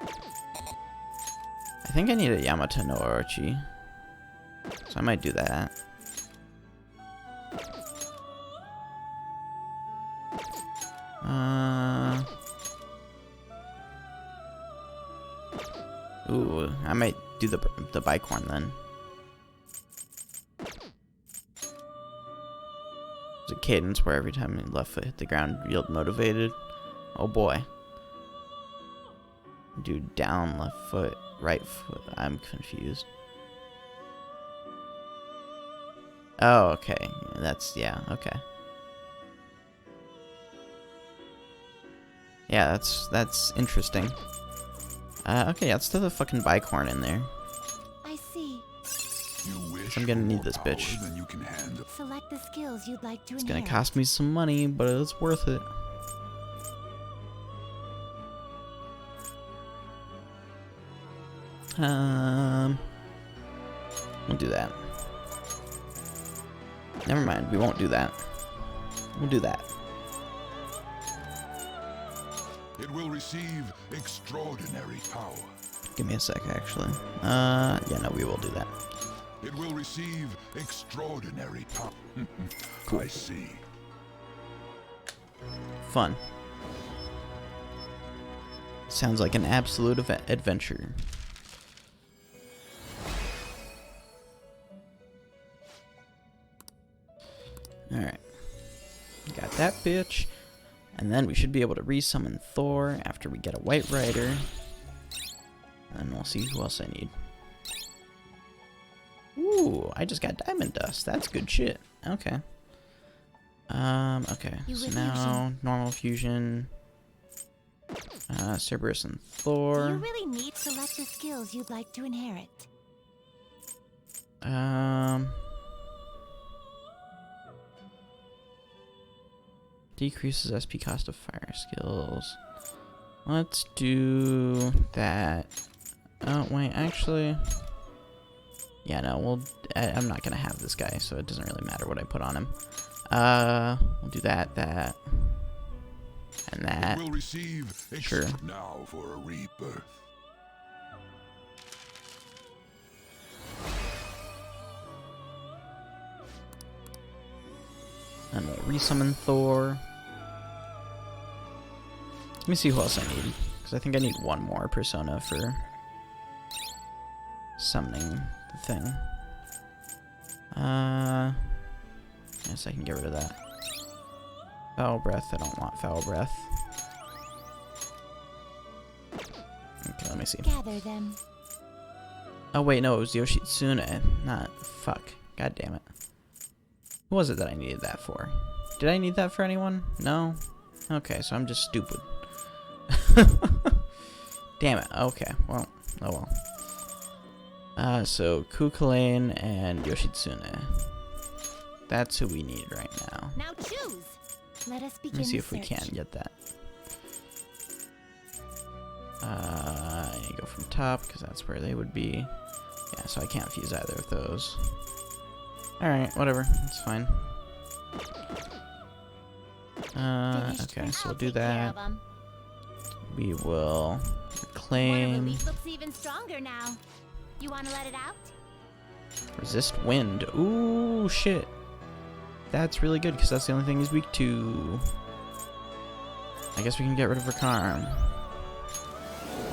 I think I need a Yamato no Orochi. So I might do that. Ooh, I might do the Bicorn then. There's a cadence where every time your left foot hit the ground, yield motivated. Oh boy. Do down, left foot, right foot. I'm confused. Oh, okay. Yeah, okay. Yeah, that's interesting. Okay, let's throw the fucking Bicorn in there. I see. I'm gonna need this bitch. Select the skills you'd like to It's gonna cost me some money, but it's worth it. We'll do that. Never mind, we won't do that. We'll do that. It will receive extraordinary power. Give me a sec, actually. Yeah, no, we will do that. It will receive extraordinary power. Cool. I see. Fun. Sounds like an absolute adventure. Alright. Got that bitch. And then we should be able to resummon Thor after we get a White Rider. And we'll see who else I need. Ooh, I just got Diamond Dust. That's good shit. Okay. Okay. So now, normal fusion. Cerberus and Thor. Do you really need to select the skills you'd like to inherit? Decreases SP cost of fire skills. Let's do that. Oh, wait, actually... Yeah, no, I'm not gonna have this guy, so it doesn't really matter what I put on him. We'll do that, and that. It will receive sure. Now for a rebirth. And we'll resummon Thor. Let me see who else I need, because I think I need one more persona for summoning the thing. Yes, I can get rid of that. Foul Breath, I don't want Foul Breath. Let me see. Gather them. Oh wait, no, it was Yoshitsune. Not fuck. God damn it. Who was it that I needed that for? Did I need that for anyone? No? Okay, so I'm just stupid. Damn it. Okay, well, oh well. So Kukulane and Yoshitsune. That's who we need right now. Now choose. Let us begin. Let me see the if we search. can get that. I need to go from top because that's where they would be. Yeah, so I can't fuse either of those. Alright, whatever. It's fine. Okay, so we'll do that. We will reclaim. Release looks even stronger now. You want to let it out? Resist wind. Ooh, shit. That's really good because that's the only thing he's weak to. I guess we can get rid of Rakaran.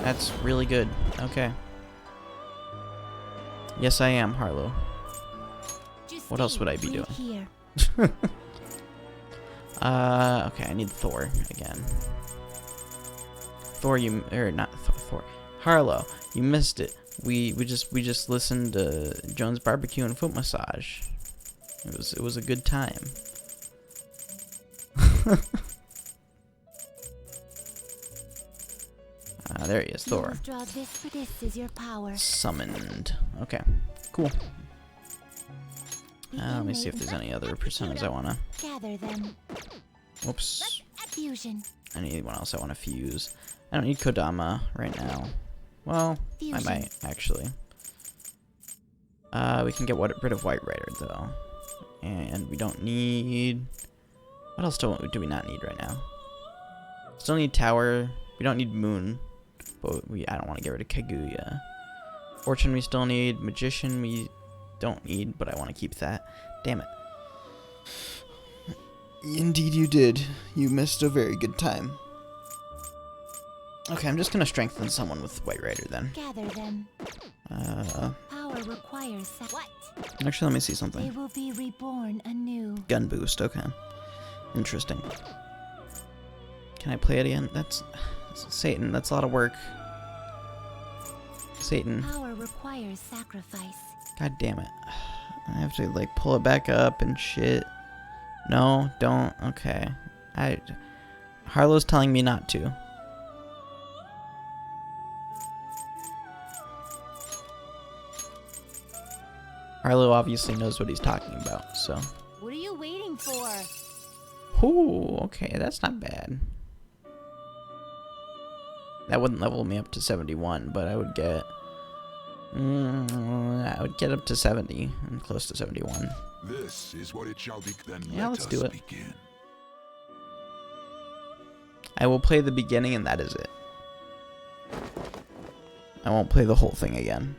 That's really good. Okay. Yes, I am, Harlow. What else would I be doing? Here. Okay, I need Thor again. Thor, not Thor. Harlow, you missed it. We just listened to Jones Barbecue and Foot Massage. It was a good time. There he is, Thor. This is your power. Summoned. Okay, cool. Let me see if there's any other personas I wanna. Gather them. Whoops. Fusion. Anyone else I want to fuse? I don't need Kodama right now. Well, I might actually. We can get rid of White Rider though, and we don't need. What else do we not need right now? Still need Tower. We don't need Moon, but I don't want to get rid of Kaguya. Fortune we still need. Magician we don't need, but I want to keep that. Damn it. Indeed you did. You missed a very good time. Okay, I'm just gonna strengthen someone with White Rider then. Gather them. Power requires what? Actually, let me see something. They will be reborn anew. Gun boost, okay. Interesting. Can I play it again? That's Satan, that's a lot of work. Satan. Power requires sacrifice. God damn it. I have to like pull it back up and shit. No, don't. Okay. Harlow's telling me not to. Harlow obviously knows what he's talking about, so. What are you waiting for? Ooh, okay, that's not bad. That wouldn't level me up to 71, but I would get up to 70 and close to 71. This is what it shall be. Then yeah, let's do it. Begin. I will play the beginning and that is it. I won't play the whole thing again.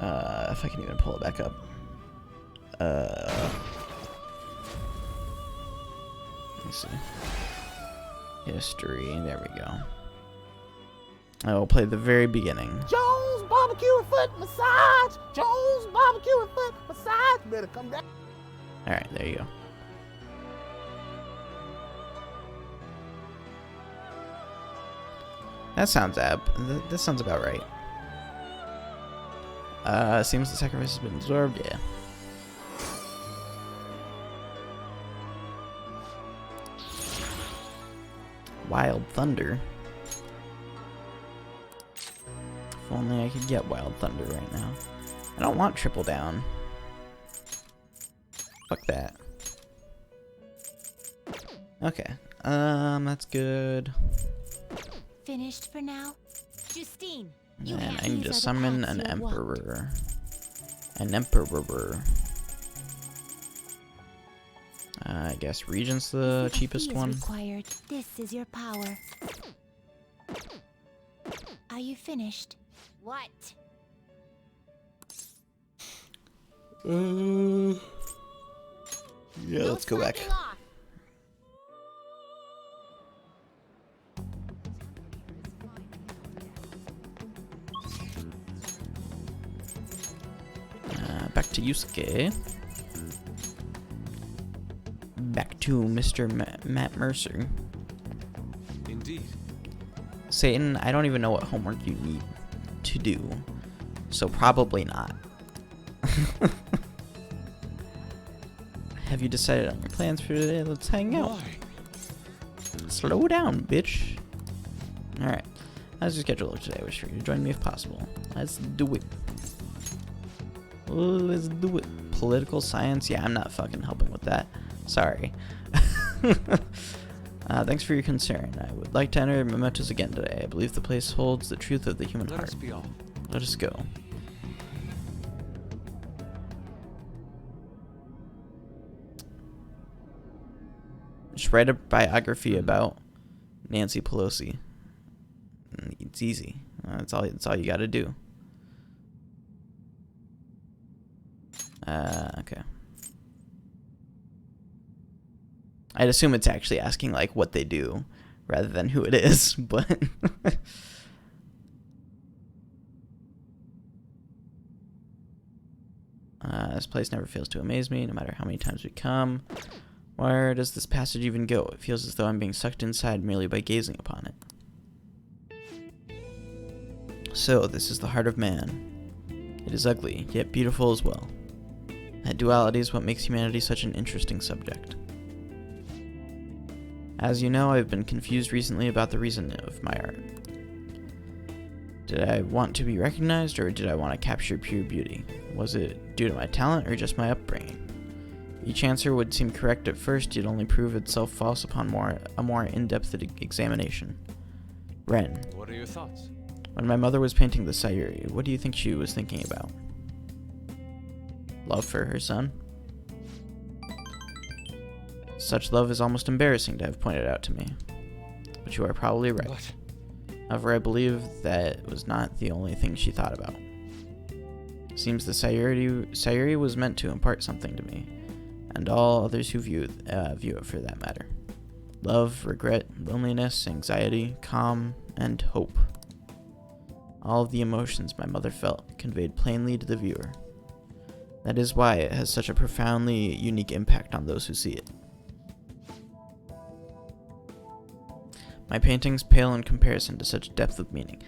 If I can even pull it back up. Let me see. History, there we go. I will play the very beginning. Jones Barbecue and Foot Massage. Jones Barbecue and Foot Massage. Better come down. All right, there you go. That sounds that sounds about right. Seems the sacrifice has been absorbed. Yeah. Wild Thunder. If only I could get Wild Thunder right now. I don't want Triple Down. Fuck that. Okay. That's good. Finished for now? Justine. And I need to summon an Emperor. An Emperor. I guess Regent's the cheapest one. Required. This is your power. Are you finished? What? Yeah, let's go back. Back to Yusuke. Back to Mr. Matt Mercer. Indeed. Satan, I don't even know what homework you need to do, so probably not. Have you decided on your plans for today? Let's hang out. Why? Slow down, bitch. Alright. How's your schedule look today? Wish for you to join me if possible. Let's do it. Let's do it. Political science? Yeah, I'm not fucking helping with that. Sorry. Thanks for your concern. I would like to enter Mementos again today. I believe the place holds the truth of the human Let heart. us be all. Let us go. Just write a biography about Nancy Pelosi. It's easy. That's all you got to do. Okay. I'd assume it's actually asking like what they do rather than who it is, but this place never fails to amaze me, no matter how many times we come. Where does this passage even go? It feels as though I'm being sucked inside merely by gazing upon it. So, this is the heart of man. It is ugly, yet beautiful as well. That duality is what makes humanity such an interesting subject. As you know, I've been confused recently about the reason of my art. Did I want to be recognized, or did I want to capture pure beauty? Was it due to my talent, or just my upbringing? Each answer would seem correct at first, yet only prove itself false upon a more in-depth examination. Ren. What are your thoughts? When my mother was painting the Sayuri, what do you think she was thinking about? Love for her son? Such love is almost embarrassing to have pointed out to me. But you are probably right. What? However, I believe that was not the only thing she thought about. Seems the Sayuri was meant to impart something to me, and all others who view it for that matter. Love, regret, loneliness, anxiety, calm, and hope. All of the emotions my mother felt conveyed plainly to the viewer. That is why it has such a profoundly unique impact on those who see it. My paintings pale in comparison to such depth of meaning.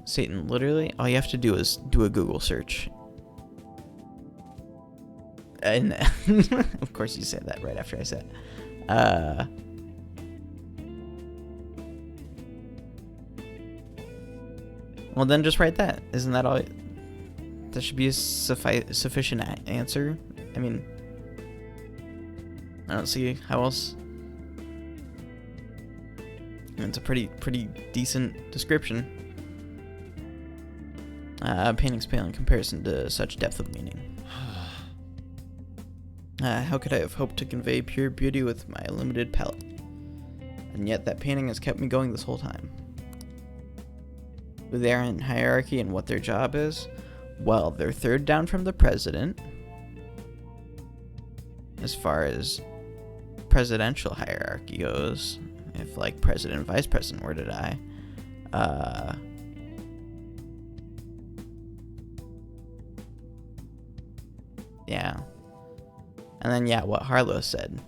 Satan, literally, all you have to do is do a Google search. And of course you said that right after I said. Well, then just write that. Isn't that all? That should be a sufficient answer. I mean, I don't see how else. I mean, it's a pretty decent description. Paintings pale in comparison to such depth of meaning. How could I have hoped to convey pure beauty with my limited palette? And yet that painting has kept me going this whole time. Who they are in hierarchy and what their job is? Well, they're third down from the president. As far as presidential hierarchy goes, if like president and vice president were to die, yeah. And then yeah, what Harlow said.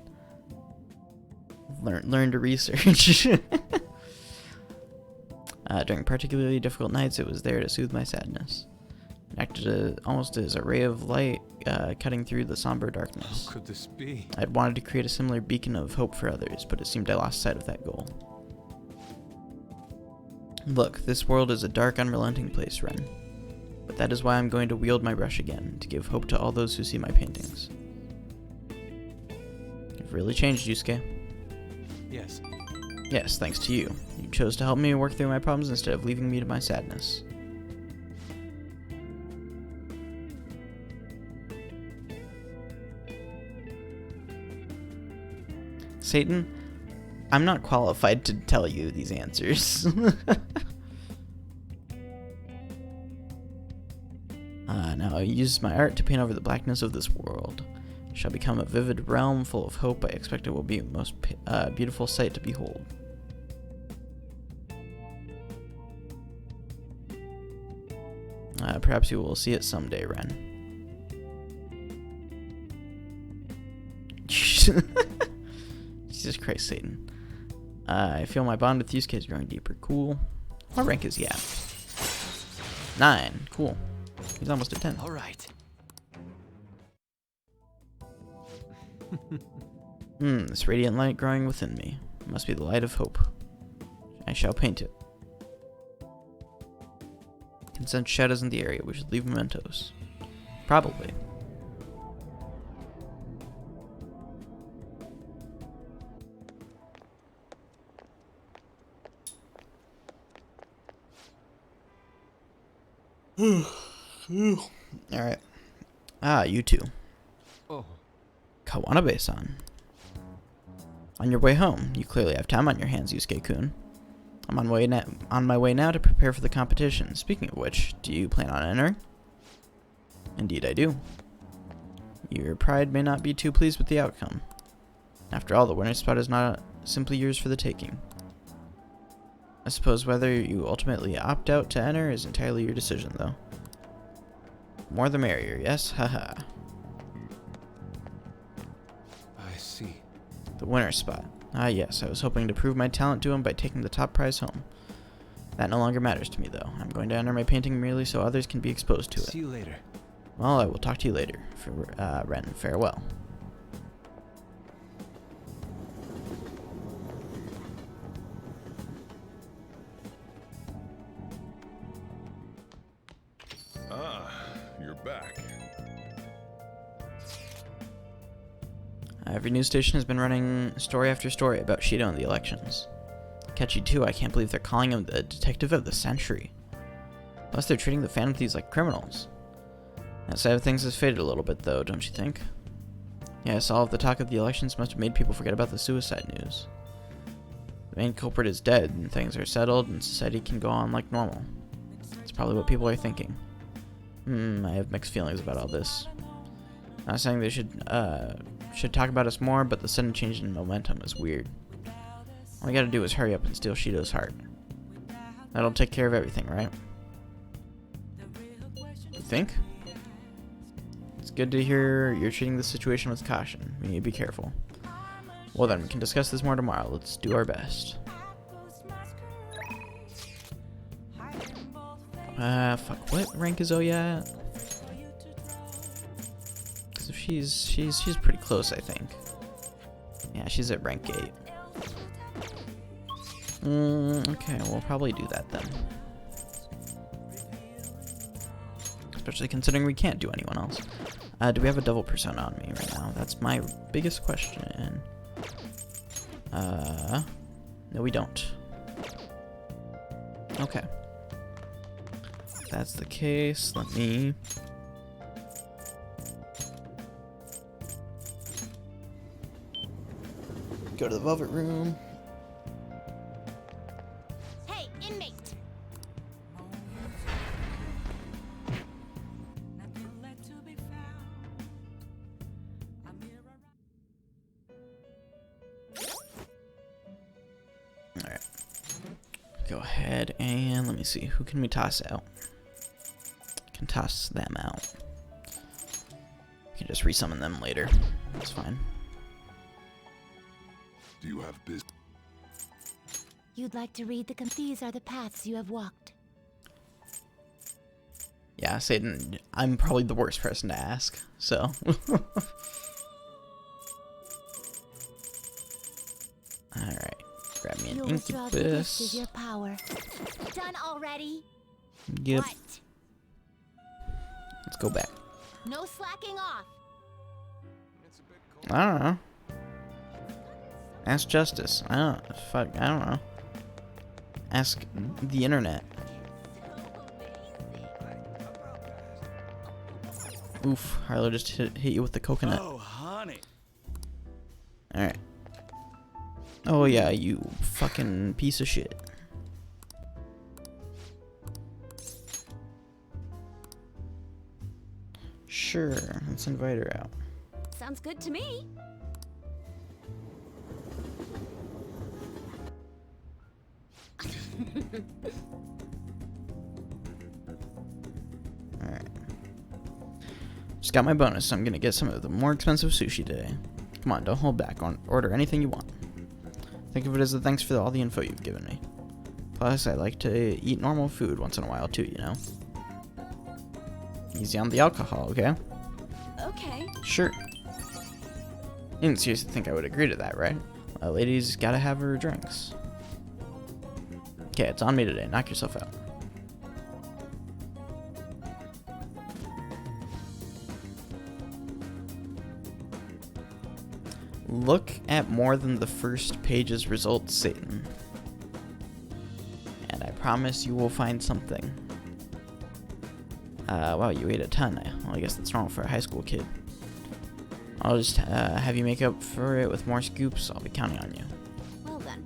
Learn to research. During particularly difficult nights, it was there to soothe my sadness. It acted almost as a ray of light cutting through the somber darkness. How could this be? I'd wanted to create a similar beacon of hope for others, but it seemed I lost sight of that goal. Look, this world is a dark, unrelenting place, Ren. But that is why I'm going to wield my brush again, to give hope to all those who see my paintings. You've really changed, Yusuke. Yes. Yes, thanks to you. You chose to help me work through my problems instead of leaving me to my sadness. Satan, I'm not qualified to tell you these answers. Now I use my art to paint over the blackness of this world. It shall become a vivid realm full of hope. I expect it will be a most beautiful sight to behold. Perhaps you will see it someday, Ren. Jesus Christ, Satan. I feel my bond with Yusuke is growing deeper. Cool. What rank is he at? 9. Cool. He's almost at 10. All right. This radiant light growing within me. It must be the light of hope. I shall paint it. Can sense shadows in the area, which should leave mementos. Probably. Alright. Ah, you two. Oh. Kawanabe-san. On your way home, you clearly have time on your hands, Yusuke-kun. I'm on my way now to prepare for the competition. Speaking of which, do you plan on entering? Indeed I do. Your pride may not be too pleased with the outcome. After all, the winner's spot is not simply yours for the taking. I suppose whether you ultimately opt out to enter is entirely your decision, though. More the merrier, yes? Haha. I see. The winner's spot. Ah yes, I was hoping to prove my talent to him by taking the top prize home. That no longer matters to me, though. I'm going to enter my painting merely so others can be exposed to it. See you later. Well, I will talk to you later. Ren, farewell. Ah, you're back. Every news station has been running story after story about Shido and the elections. Catchy too, I can't believe they're calling him the detective of the century. Plus they're treating the Phantom-Thieves like criminals. That side of things has faded a little bit though, don't you think? Yes, all of the talk of the elections must have made people forget about the suicide news. The main culprit is dead, and things are settled, and society can go on like normal. That's probably what people are thinking. I have mixed feelings about all this. Not saying they should talk about us more, but the sudden change in momentum is weird. All we gotta do is hurry up and steal Shido's heart. That'll take care of everything, right? You think? It's good to hear you're treating the situation with caution. We need to be careful. Well then, we can discuss this more tomorrow. Let's do our best. Fuck, what rank is Oya at? Because if she's pretty close, I think. Yeah, she's at rank 8. Okay, we'll probably do that then. Especially considering we can't do anyone else. Do we have a double persona on me right now? That's my biggest question. No we don't. Okay. If that's the case, let me... go to the Velvet Room. Hey, inmate! Alright. Go ahead and let me see. Who can we toss out? Can toss them out. We can just resummon them later. That's fine. Do you have business? You'd like to read these are the paths you have walked. Yeah, Satan, I'm probably the worst person to ask, so. Alright, grab me an You'll withdraw the gift of your incubus. power. Done already? Yep, What? let's go back. No slacking off. I don't know. Ask Justice. I don't know. Ask the internet. Oof, Harlow just hit you with the coconut. Oh, honey. Alright. Oh yeah, you fucking piece of shit. Sure, let's invite her out. Sounds good to me. Alright. Just got my bonus, so I'm gonna get some of the more expensive sushi today. Come on, don't hold back. Order anything you want. Think of it as a thanks for all the info you've given me. Plus, I like to eat normal food once in a while too, you know? Easy on the alcohol, okay? Okay. Sure. You didn't seriously think I would agree to that, right? A lady's gotta have her drinks. Okay, it's on me today. Knock yourself out. Look at more than the first page's results, Satan. And I promise you will find something. Wow, you ate a ton. Well, I guess that's normal for a high school kid. I'll just have you make up for it with more scoops. I'll be counting on you. Well then.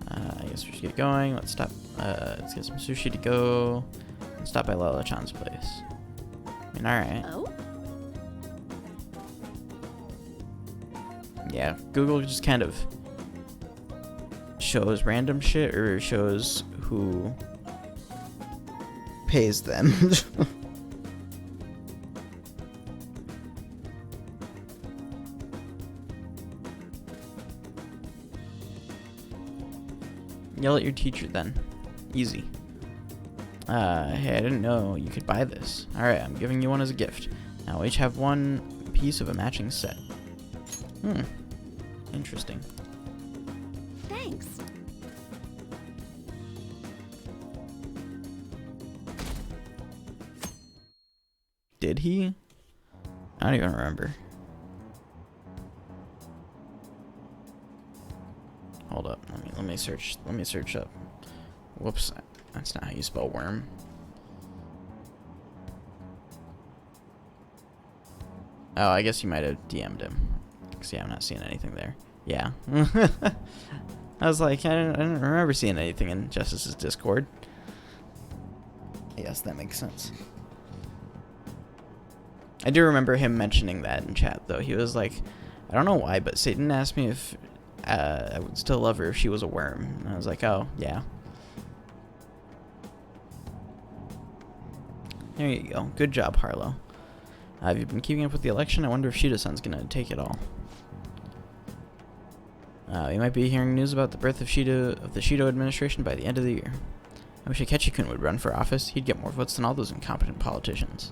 I guess we should get going. Let's stop. Let's get some sushi to go. Let's stop by Lala-chan's place. I mean, alright. Oh? Yeah, Google just kind of shows random shit or shows who pays them. Yell at your teacher then. Easy. Hey, I didn't know you could buy this. Alright, I'm giving you one as a gift. Now each have one piece of a matching set. Interesting. Thanks. Did he? I don't even remember. Hold up. Let me search up. Whoops. That's not how you spell worm. Oh, I guess you might have DM'd him. Because yeah, I'm not seeing anything there. Yeah. I was like, I don't remember seeing anything in Justice's Discord. Yes, that makes sense. I do remember him mentioning that in chat, though. He was like, I don't know why, but Satan asked me if I would still love her if she was a worm. And I was like, oh, yeah. There you go. Good job, Harlow. Have you been keeping up with the election? I wonder if Shida-san's gonna take it all. We might be hearing news about the birth of the Shido administration by the end of the year. I wish Akechi-kun would run for office. He'd get more votes than all those incompetent politicians.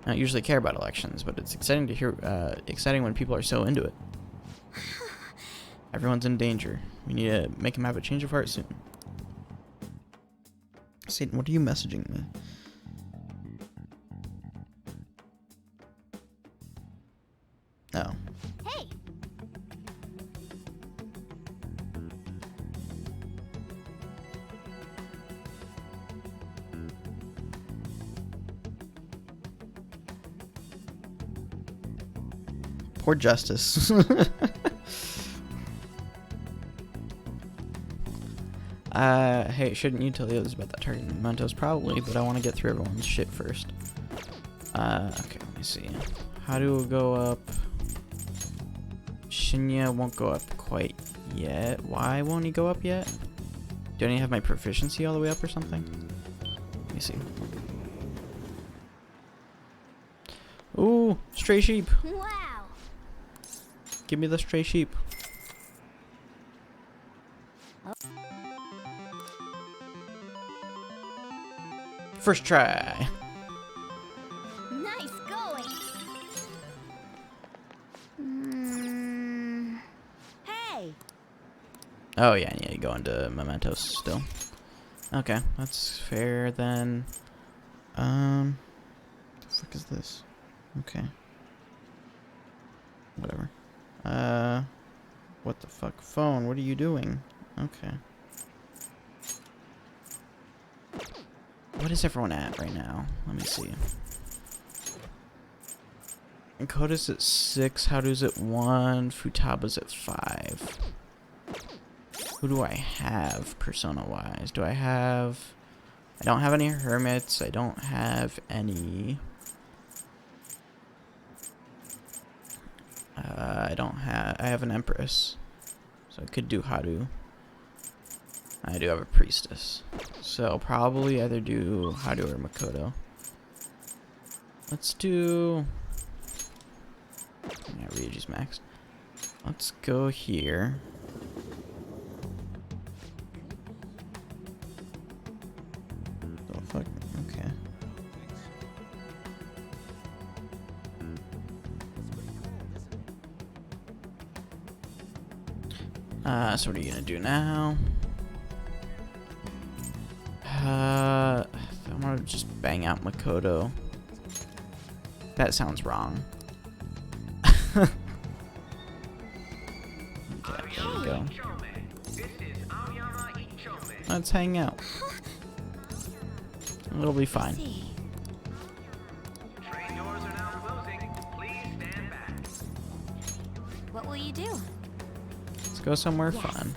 I don't usually care about elections, but it's exciting to hear. Exciting when people are so into it. Everyone's in danger. We need to make him have a change of heart soon. Satan, what are you messaging me? Oh. Hey! Poor Justice. Hey, shouldn't you tell the others about that target mementos? Probably, but I want to get through everyone's shit first. Okay, let me see. How do we go up? Shinya won't go up quite yet. Why won't he go up yet? Do I need to have my proficiency all the way up or something? Let me see. Ooh, stray sheep. Wow. Give me the stray sheep. First try. Nice going. Hey! Oh yeah, you go into mementos still. Okay, that's fair then. The fuck is this? Okay. Whatever. What the fuck? Phone, what are you doing? Okay. What is everyone at right now? Let me see. Koda's at 6, Haru's at 1, Futaba's at 5. Who do I have persona-wise? Do I have... I don't have any hermits. I don't have any... I don't have... I have an empress. So I could do Haru. I do have a priestess. So probably either do Hado or Makoto. Let's do... Yeah, Ryuji's maxed. Let's go here. Oh fuck, okay. So what are you gonna do now? I want to just bang out Makoto. That sounds wrong. Okay, there we go. Let's hang out. It'll be fine. What will you do? Let's go somewhere fun.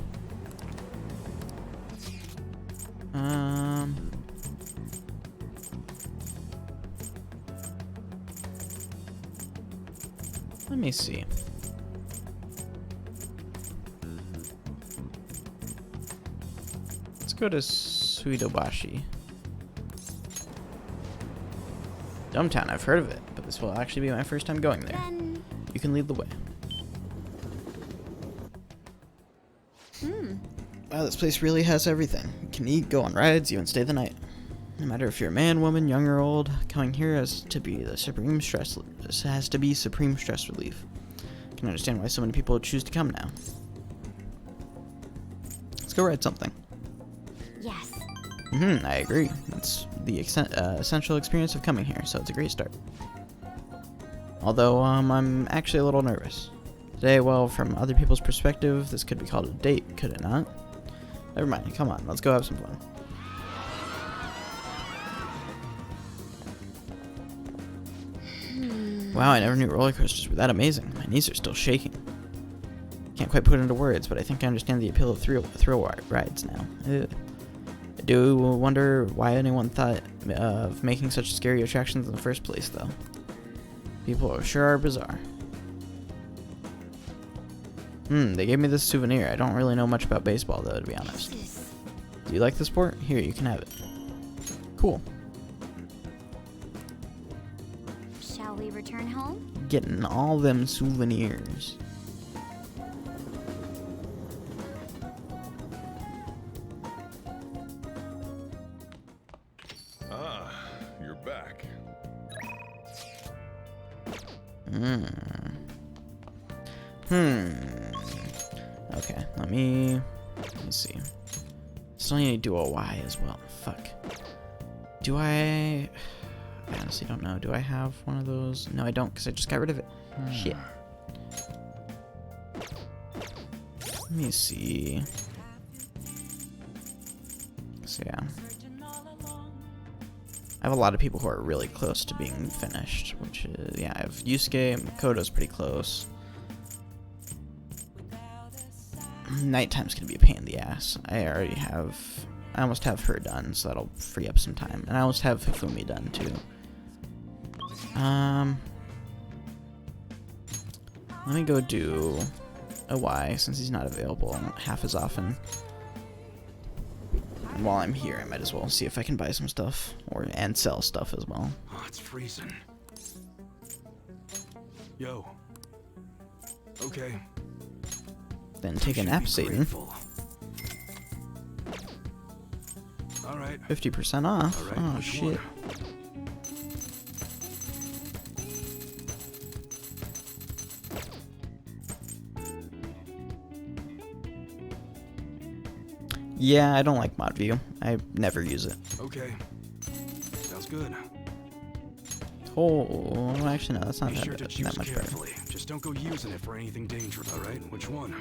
Let me see. Let's go to Suidobashi. Dumbtown, I've heard of it, but this will actually be my first time going there. You can lead the way. Wow, this place really has everything. You can eat, go on rides, even stay the night. No matter if you're a man, woman, young or old, coming here has to be supreme stress relief. I can understand why so many people choose to come now. Let's go ride something. Yes. I agree. That's the essential experience of coming here, so it's a great start. Although, I'm actually a little nervous. Today, well, from other people's perspective, this could be called a date, could it not? Never mind, come on, let's go have some fun. Wow, I never knew roller coasters were that amazing. My knees are still shaking. Can't quite put it into words, but I think I understand the appeal of thrill rides now. Ugh. I do wonder why anyone thought of making such scary attractions in the first place, though. People sure are bizarre. They gave me this souvenir. I don't really know much about baseball, though, to be honest. Do you like the sport? Here, you can have it. Cool. Shall we return home? Getting all them souvenirs. Ah, you're back. Okay, let me see. Still need to do a Y as well. Fuck. Do I honestly don't know. Do I have one of those? No, I don't, because I just got rid of it. Shit. Let me see. So yeah. I have a lot of people who are really close to being finished, which is, yeah, I have Yusuke, Makoto's pretty close. Nighttime's gonna be a pain in the ass. I almost have her done, so that'll free up some time. And I almost have Hifumi done too. Let me go do a Y since he's not available half as often. And while I'm here, I might as well see if I can buy some stuff and sell stuff as well. Oh, it's freezing. Yo. Okay. Then take a nap, Satan. All right. 50% off. All right, Oh shit. Yeah, I don't like mod view. I never use it. Okay. Sounds good. Oh, actually no, that's not Be sure to that choose much carefully. Just don't go using it for anything dangerous. All right, which one?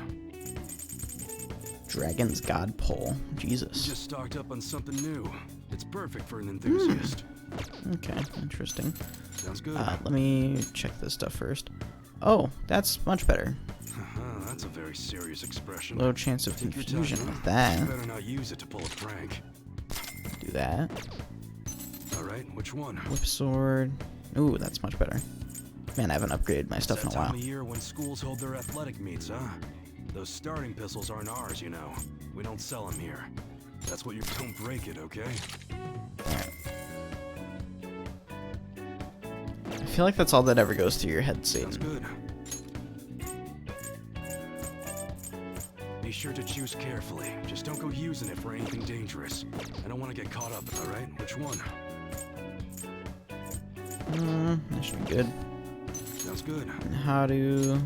Dragon's God Pole. Jesus. Just stocked up on something new. It's perfect for an enthusiast. Okay, interesting. Sounds good. Let me check this stuff first. Oh, that's much better. That's a very serious expression. Low chance of Take your confusion time, with huh? that. You better not use it to pull a prank. Do that. All right, which one? Whip sword. Ooh, that's much better. Man, I haven't upgraded my stuff in a That time while. of year when schools hold their athletic meets, huh? Those starting pistols aren't ours, you know. We don't sell them here. That's what you don't break it, okay? I feel like that's all that ever goes through your head, Satan. Sounds good. Be sure to choose carefully. Just don't go using it for anything dangerous. I don't want to get caught up, alright? Which one? That should be good. Sounds good. And how to...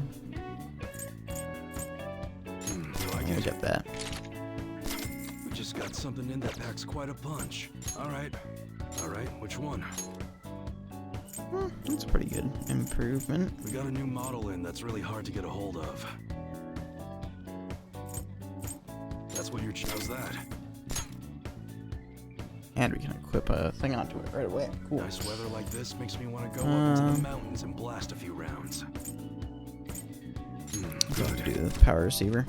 Do I get that? We just got something in that packs quite a punch. Alright. Alright, which one? That's a pretty good improvement. We got a new model in that's really hard to get a hold of. That's what you chose that. And we can equip a thing onto it right away. Cool. Nice weather like this makes me want to go up into the mountains and blast a few rounds. Good. Do the power receiver.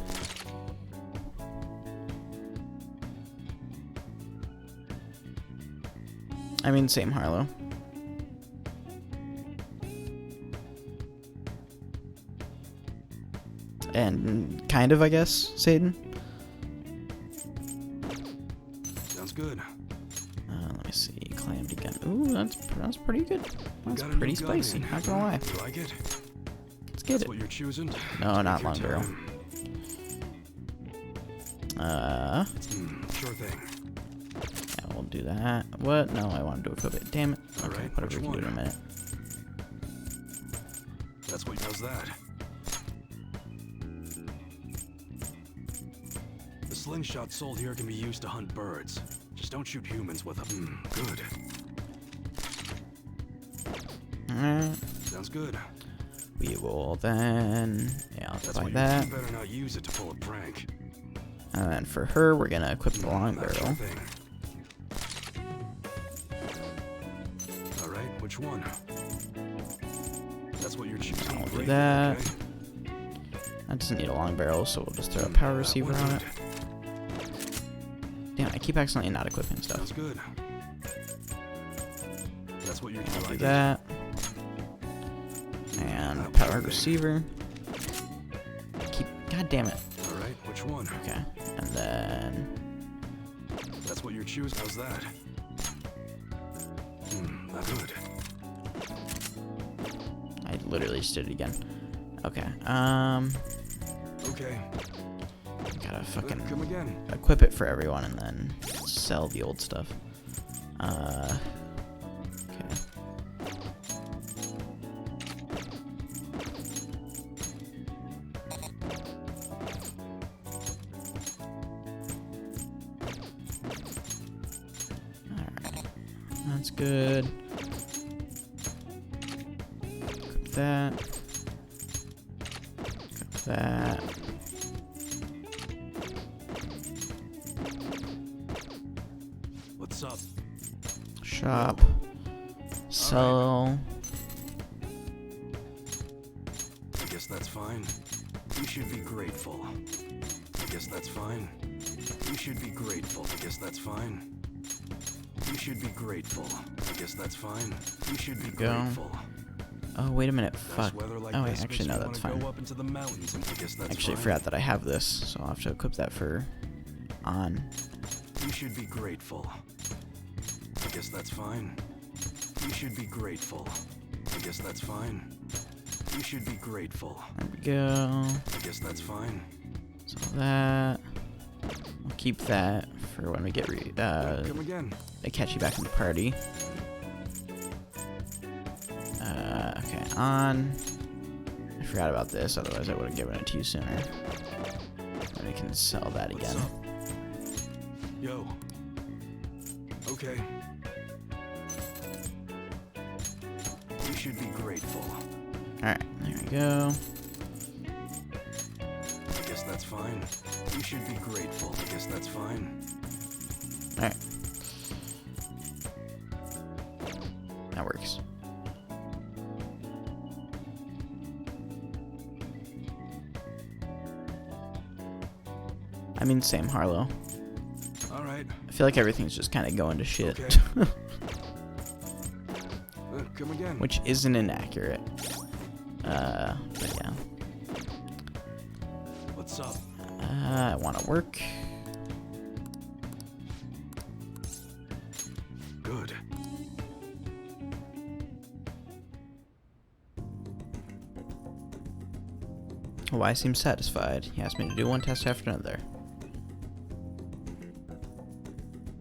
I mean, same Harlow. And kind of, I guess, Satan. Sounds good. Let me see. Calamity gun. Ooh, that's pretty good. That's pretty spicy. Not gonna lie. You like it? Let's get That's it. what you're choosing? No, not long barrel. Sure thing. Yeah, we'll do that. What? No, I wanted to equip it. Damn it. Okay, Alright, whatever. We which can do it in a one? minute. That's what does that. The slingshot sold here can be used to hunt birds. Just don't shoot humans with them. Good. Alright. Sounds good. We will then... Yeah, I'll That's buy what that. you better not use it to pull a prank. And then for her, we're gonna equip the long That sure barrel. thing. Alright, which one? That's what you're choosing. I'll do Great, that. okay. That doesn't need a long barrel, so we'll just throw a power receiver on it. Damn, I keep accidentally not equipping stuff. Sounds good. That's what you're I'll do like that. And power receiver. God damn it. Alright, which one? Okay. And then... That's what you're choosing. How's that? Not good. I literally just did it again. Okay. Okay. Gotta fucking Come again. equip it for everyone and then sell the old stuff. Okay. Alright. That's good. Equip that. Equip that. What's up? Shop. Sell. I guess that's fine. You should be grateful. I guess that's fine. You should be grateful. I guess that's fine. You should be grateful. I guess that's fine. You should be grateful. Oh, wait a minute. Nice Fuck. weather like Oh, this actually, makes no, you that's wanna fine. go up into the mountains, and I guess that's Actually, I fine. forgot that I have this, so I'll have to equip that for on. You should be grateful. I guess that's fine. You should be grateful. I guess that's fine. You should be grateful. There we go. I guess that's fine. So that. We'll keep that for when we get Come again. they catch you back in the party. Okay, on. I forgot about this, otherwise I would have given it to you sooner. And we can sell that again. What's up? Yo. Okay. You should be grateful. Alright, there we go. I guess that's fine. You should be grateful. I guess that's fine. Alright. That works. I mean, same Harlow. Alright. I feel like everything's just kind of going to shit. Okay. Come again. Which isn't inaccurate. But yeah. What's up? I want to work. Y seems satisfied. He asked me to do one test after another.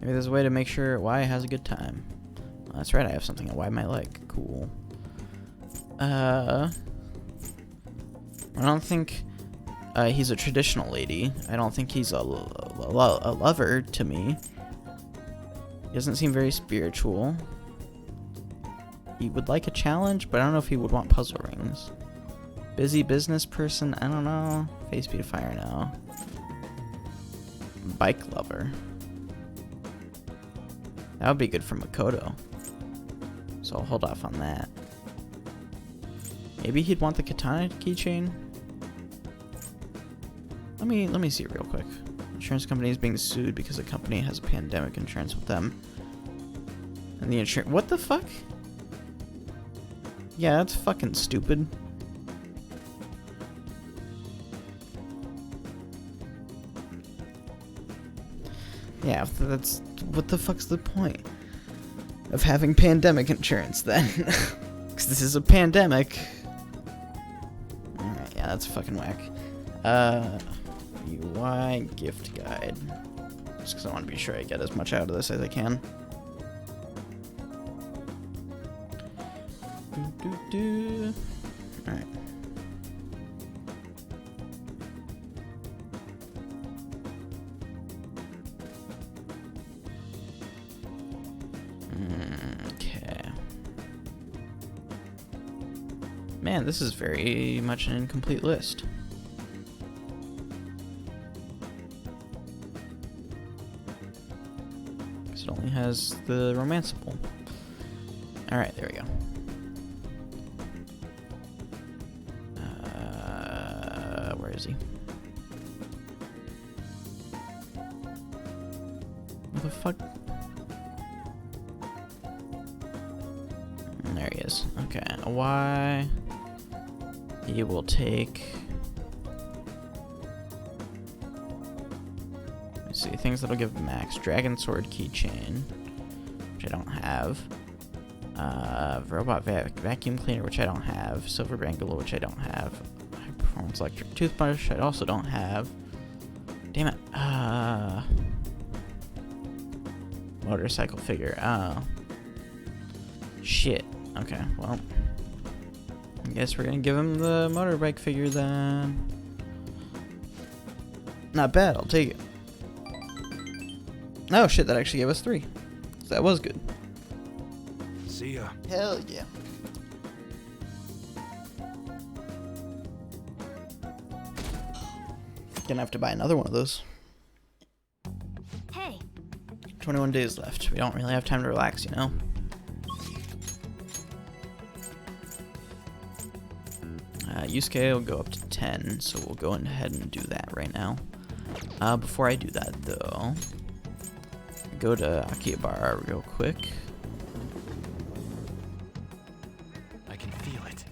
Maybe there's a way to make sure Y has a good time. Well, that's right, I have something that Y might like. Cool. I don't think he's a traditional lady. I don't think he's a lover to me. He doesn't seem very spiritual. He would like a challenge, but I don't know if he would want puzzle rings. Busy business person? I don't know. Face speed of fire now. Bike lover. That would be good for Makoto. So I'll hold off on that. Maybe he'd want the katana keychain? Let me see real quick. Insurance company is being sued because the company has a pandemic insurance with them. And the insurance... What the fuck? Yeah, that's fucking stupid. Yeah, that's... What the fuck's the point of having pandemic insurance then? Because this is a pandemic. Alright, yeah, that's fucking whack. UI gift guide. Just because I want to be sure I get as much out of this as I can. Alright. Okay. Man, this is very much an incomplete list. Because it only has the romanceable. Alright, there we go. Where is he? What the fuck? There he is. Okay, a Y. He will take... Let's see, things that'll give max. Dragon Sword keychain, which I don't have. Robot vacuum cleaner, which I don't have. Silver bangle, which I don't have. High performance electric toothbrush, I also don't have. Damn it. Motorcycle figure. Oh. Shit. Okay, well. I guess we're gonna give him the motorbike figure then. Not bad, I'll take it. Oh shit, that actually gave us 3. So that was good. See ya. Hell yeah. Gonna have to buy another one of those. Hey. 21 days left. We don't really have time to relax, you know? Yusuke will go up to 10, so we'll go ahead and do that right now. Before I do that, though, go to Akihabara real quick. I can feel it.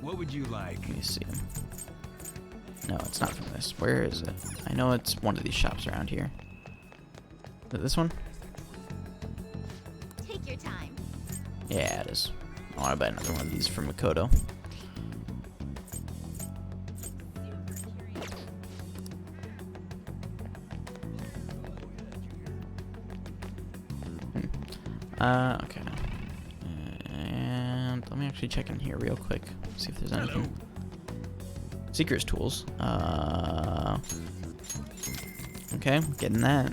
What would you like? Let me see. No, it's not from this. Where is it? I know it's one of these shops around here. Is it this one? Take your time. Yeah, it is. I want to buy another one of these from Makoto. Okay. And let me actually check in here real quick. See if there's anything. Seeker's tools. Okay, getting that.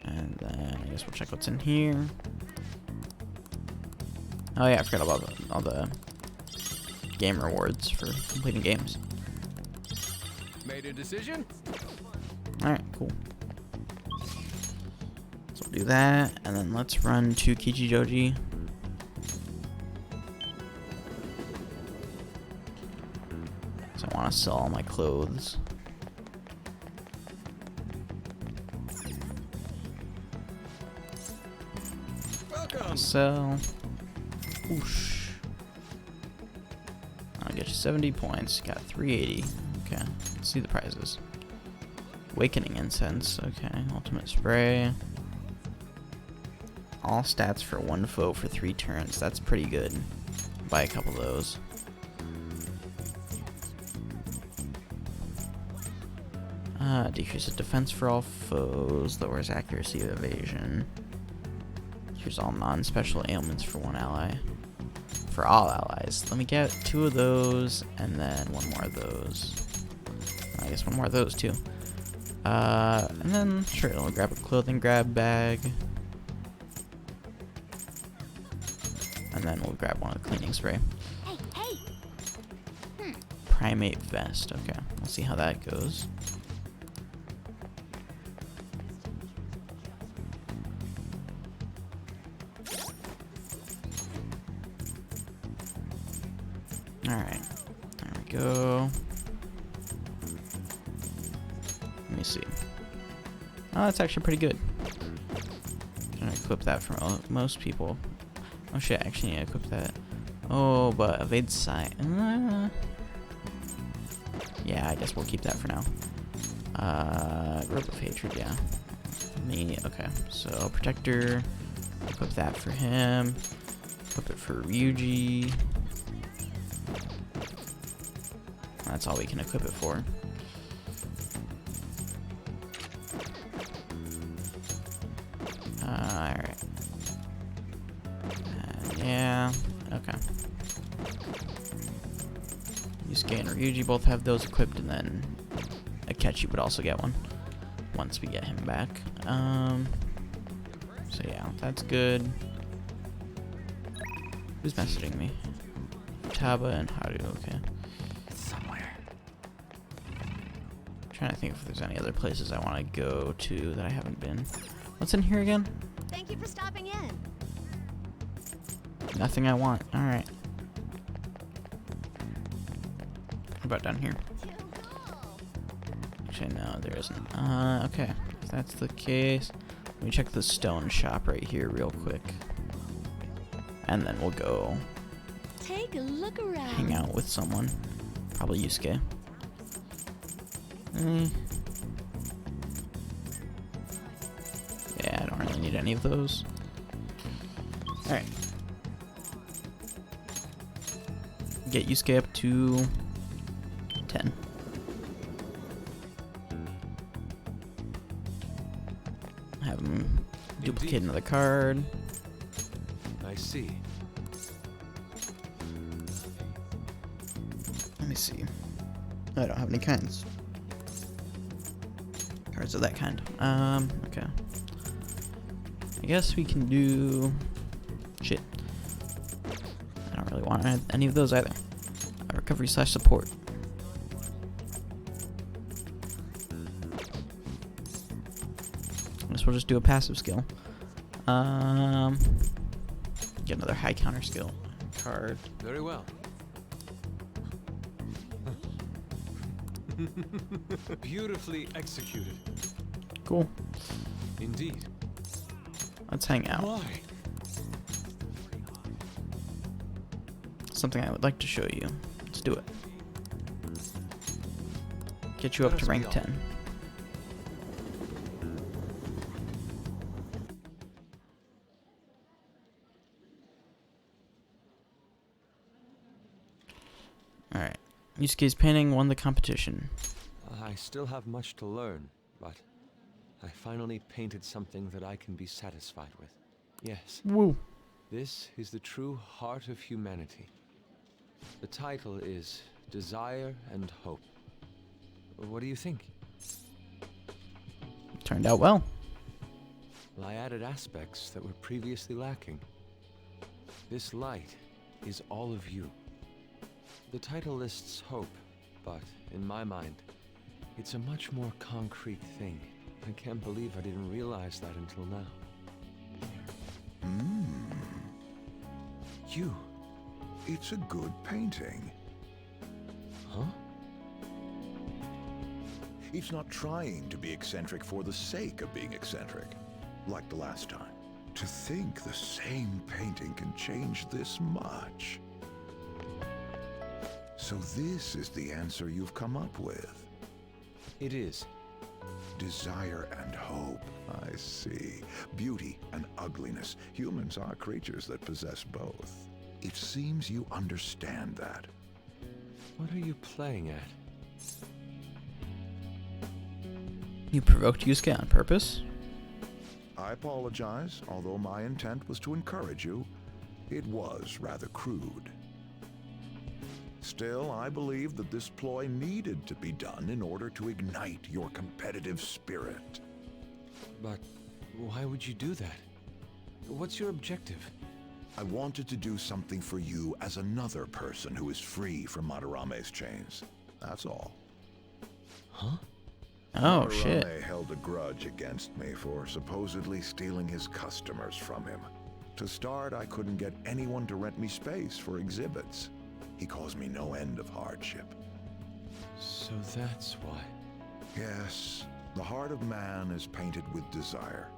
And then I guess we'll check what's in here. Oh yeah, I forgot about all the game rewards for completing games. Made a decision? Alright, cool. So we'll do that, and then let's run to Kichijoji. So I want to sell all my clothes. Welcome. Sell. Whoosh. I'll get you 70 points. Got 380. Okay, let's see the prizes. Awakening incense. Okay, ultimate spray. all stats for one foe for 3 turns. That's pretty good. Buy a couple of those. Decreases defense for all foes, lowers accuracy of evasion. Cures all non-special ailments for one ally. For all allies. Let me get 2 of those, and then 1 more of those. I guess 1 more of those too. And then, sure, we'll grab a clothing grab bag. And then we'll grab one of the cleaning spray. Hey, hey! Primate vest, okay. We'll see how that goes. Alright, there we go. Let me see. Oh, that's actually pretty good. I'm gonna equip that for most people. Oh shit, I actually need to equip that. Oh, but evade sight. Yeah, I guess we'll keep that for now. Rope of Hatred, yeah. Me, okay. So, Protector. Equip that for him. Equip it for Ryuji. That's all we can equip it for. Alright. Yeah, okay. Yusuke and Ryuji both have those equipped, and then Akechi would also get one once we get him back. So yeah, that's good. Who's messaging me? Taba and Haru, okay. Trying to think if there's any other places I want to go to that I haven't been. What's in here again? Thank you for stopping in. Nothing I want. Alright. What about down here? Actually, no, there isn't. Okay. If that's the case, let me check the stone shop right here real quick. And then we'll go Take a look around. hang out with someone. Probably Yusuke. Yeah, I don't really need any of those. Alright. Get Yusuke up to 10. Have him duplicate another card. I see. Let me see. I don't have any kinds. Cards of that kind. Okay. I guess we can do... Shit. I don't really want any of those either. Recovery / support. I guess we'll just do a passive skill. Get another high counter skill card. Very well. Beautifully executed. Cool. Indeed. Let's hang out. Why? Something I would like to show you. Let's do it. Get you up to rank 10. Alright. Yusuke's painting won the competition. I still have much to learn, but I finally painted something that I can be satisfied with. Yes. Woo. This is the true heart of humanity. The title is Desire and Hope. What do you think? Turned out well. Well, I added aspects that were previously lacking. This light is all of you. The title lists hope, but in my mind, it's a much more concrete thing. I can't believe I didn't realize that until now. You. It's a good painting. Huh? It's not trying to be eccentric for the sake of being eccentric, like the last time. To think the same painting can change this much. So this is the answer you've come up with. It is. Desire and hope. I see. Beauty and ugliness. Humans are creatures that possess both. It seems you understand that. What are you playing at? You provoked Yusuke on purpose? I apologize, although my intent was to encourage you. It was rather crude. Still, I believe that this ploy needed to be done in order to ignite your competitive spirit. But why would you do that? What's your objective? I wanted to do something for you as another person who is free from Madarame's chains. That's all. Huh? Oh, shit. Madarame held a grudge against me for supposedly stealing his customers from him. To start, I couldn't get anyone to rent me space for exhibits. He caused me no end of hardship. So that's why. Yes, the heart of man is painted with desire,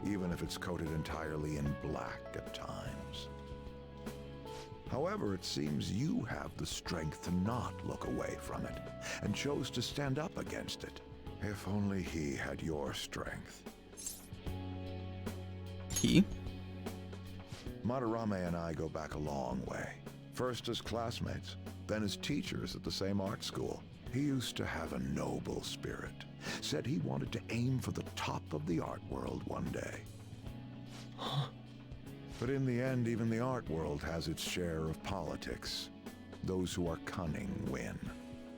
even if it's coated entirely in black at times. However, it seems you have the strength to not look away from it, and chose to stand up against it. If only he had your strength. He? Madarame and I go back a long way. First as classmates, then as teachers at the same art school. He used to have a noble spirit. Said he wanted to aim for the top of the art world one day. But in the end, even the art world has its share of politics. Those who are cunning win.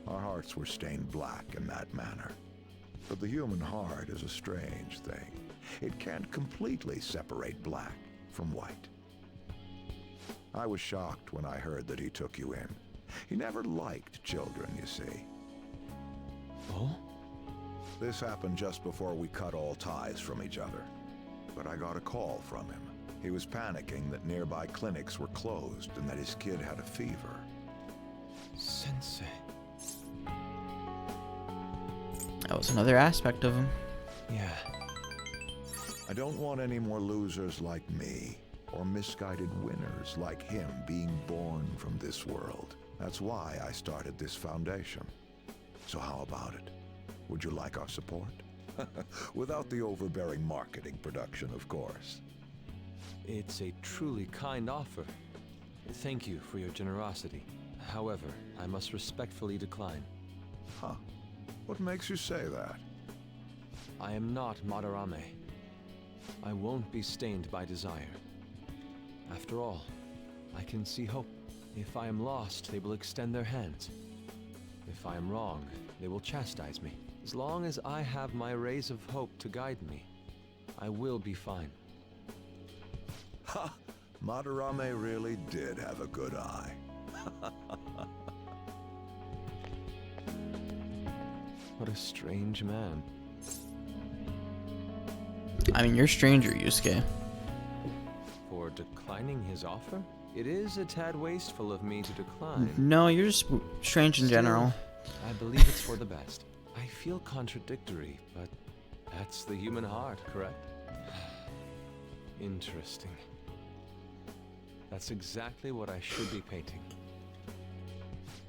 Our hearts were stained black in that manner. But the human heart is a strange thing. It can't completely separate black from white. I was shocked when I heard that he took you in. He never liked children, you see. Oh? This happened just before we cut all ties from each other. But I got a call from him. He was panicking that nearby clinics were closed and that his kid had a fever. Sensei. That was another aspect of him. Yeah. I don't want any more losers like me, or misguided winners like him being born from this world. That's why I started this foundation. So how about it? Would you like our support? Without the overbearing marketing production, of course. It's a truly kind offer. Thank you for your generosity. However, I must respectfully decline. Huh. What makes you say that? I am not Madarame. I won't be stained by desire. After all, I can see hope. If I am lost, they will extend their hands. If I am wrong, they will chastise me. As long as I have my rays of hope to guide me, I will be fine. Ha! Madarame really did have a good eye. What a strange man. I mean, you're stranger, Yusuke. For declining his offer? It is a tad wasteful of me to decline. No, you're just strange in general. I believe it's for the best. I feel contradictory, but that's the human heart, correct? Interesting. That's exactly what I should be painting.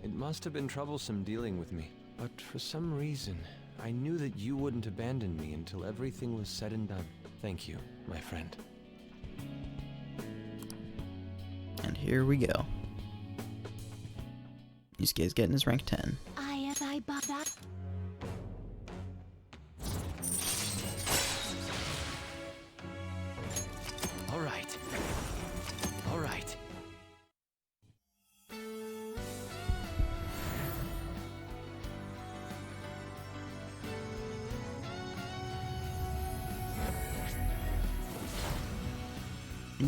It must have been troublesome dealing with me, but for some reason, I knew that you wouldn't abandon me until everything was said and done. Thank you, my friend. And here we go. Yusuke's getting his rank 10. All right. All right.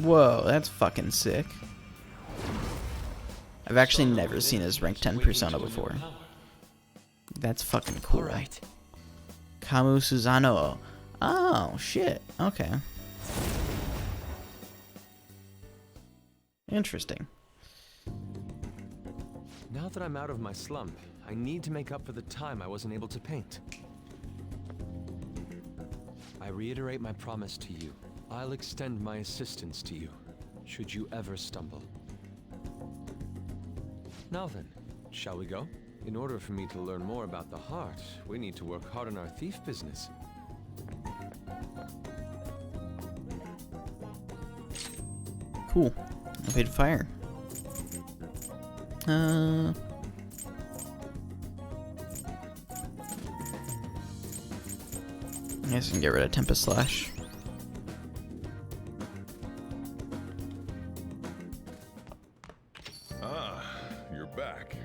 Whoa, that's fucking sick. I've actually never seen his rank 10 persona before. That's fucking cool. Alright. Kamu Suzano. Oh, shit. Okay. Interesting. Now that I'm out of my slump, I need to make up for the time I wasn't able to paint. I reiterate my promise to you. I'll extend my assistance to you, should you ever stumble. Now then, shall we go? In order for me to learn more about the heart, we need to work hard on our thief business. Cool. I paid fire. I guess I can get rid of Tempest Slash. Ah, you're back.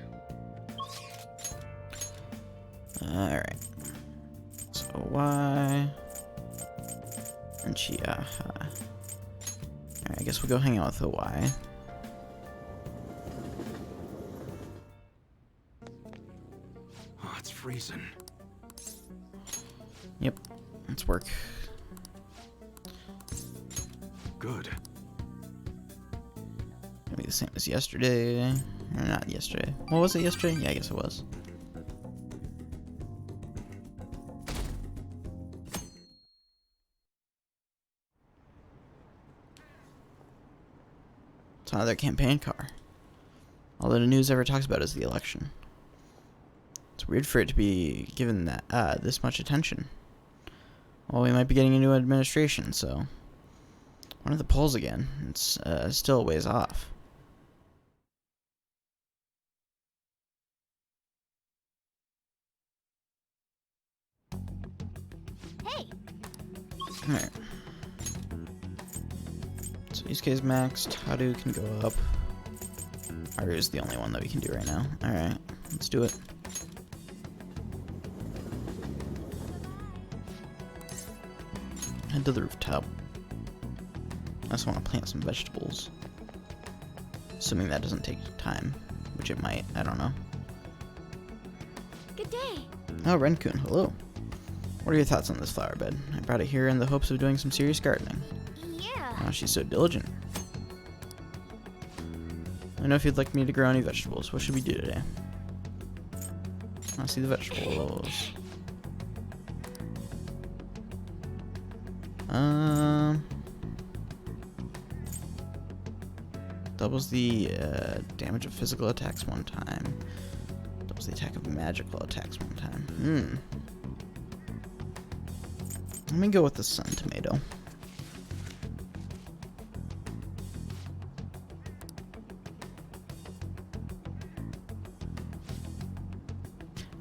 Alright. So Y and Chiaha. Alright, I guess we'll go hang out with the Y. Oh, it's freezing. Yep. Let's work. Good. Gonna be the same as yesterday. Or not yesterday. What was it yesterday? Yeah, I guess it was. It's another campaign car. All the news ever talks about is the election. It's weird for it to be given that this much attention. Well, we might be getting a new administration, so one of the polls again. It's still a ways off. Hey. Alright. So use case maxed. Hadu can go up. Aru is the only one that we can do right now. Alright, let's do it. Head to the rooftop. I also want to plant some vegetables. Assuming that doesn't take time, which it might. I don't know. Good day. Oh, Renkun, hello. What are your thoughts on this flower bed? I brought it here in the hopes of doing some serious gardening. Yeah. Oh, she's so diligent. I know if you'd like me to grow any vegetables. What should we do today? I see the vegetables. Doubles the damage of physical attacks one time. Doubles the attack of magical attacks one time. Let me go with the sun tomato.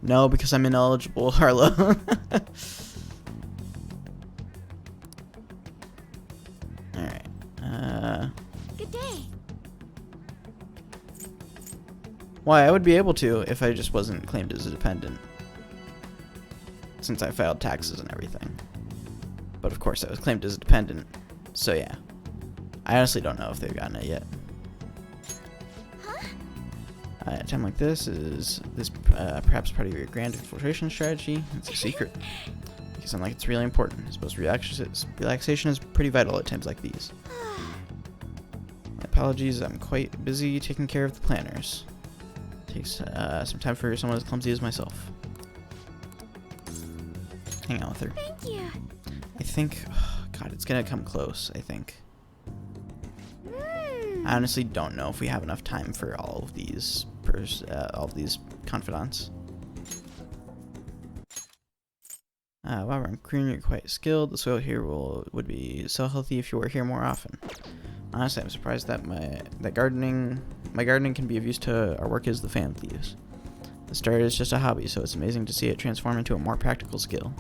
No, because I'm ineligible, Harlow. Alright. Good day. Why, I would be able to if I just wasn't claimed as a dependent. Since I filed taxes and everything. But of course I was claimed as a dependent. So yeah. I honestly don't know if they've gotten it yet. A time like this is perhaps part of your grand infiltration strategy? It's a secret. Because unlike it's really important. I suppose relaxation is pretty vital at times like these. My apologies, I'm quite busy taking care of the planners. Takes some time for someone as clumsy as myself. Hang out with her. Thank you. I think, oh God, it's gonna come close, I think. I honestly don't know if we have enough time for all of these confidants. Wow, I'm Recruiting, you're quite skilled. The soil here would be so healthy if you were here more often. Honestly, I'm surprised that my gardening can be of use to our work as the fan thieves. The start is just a hobby, so it's amazing to see it transform into a more practical skill.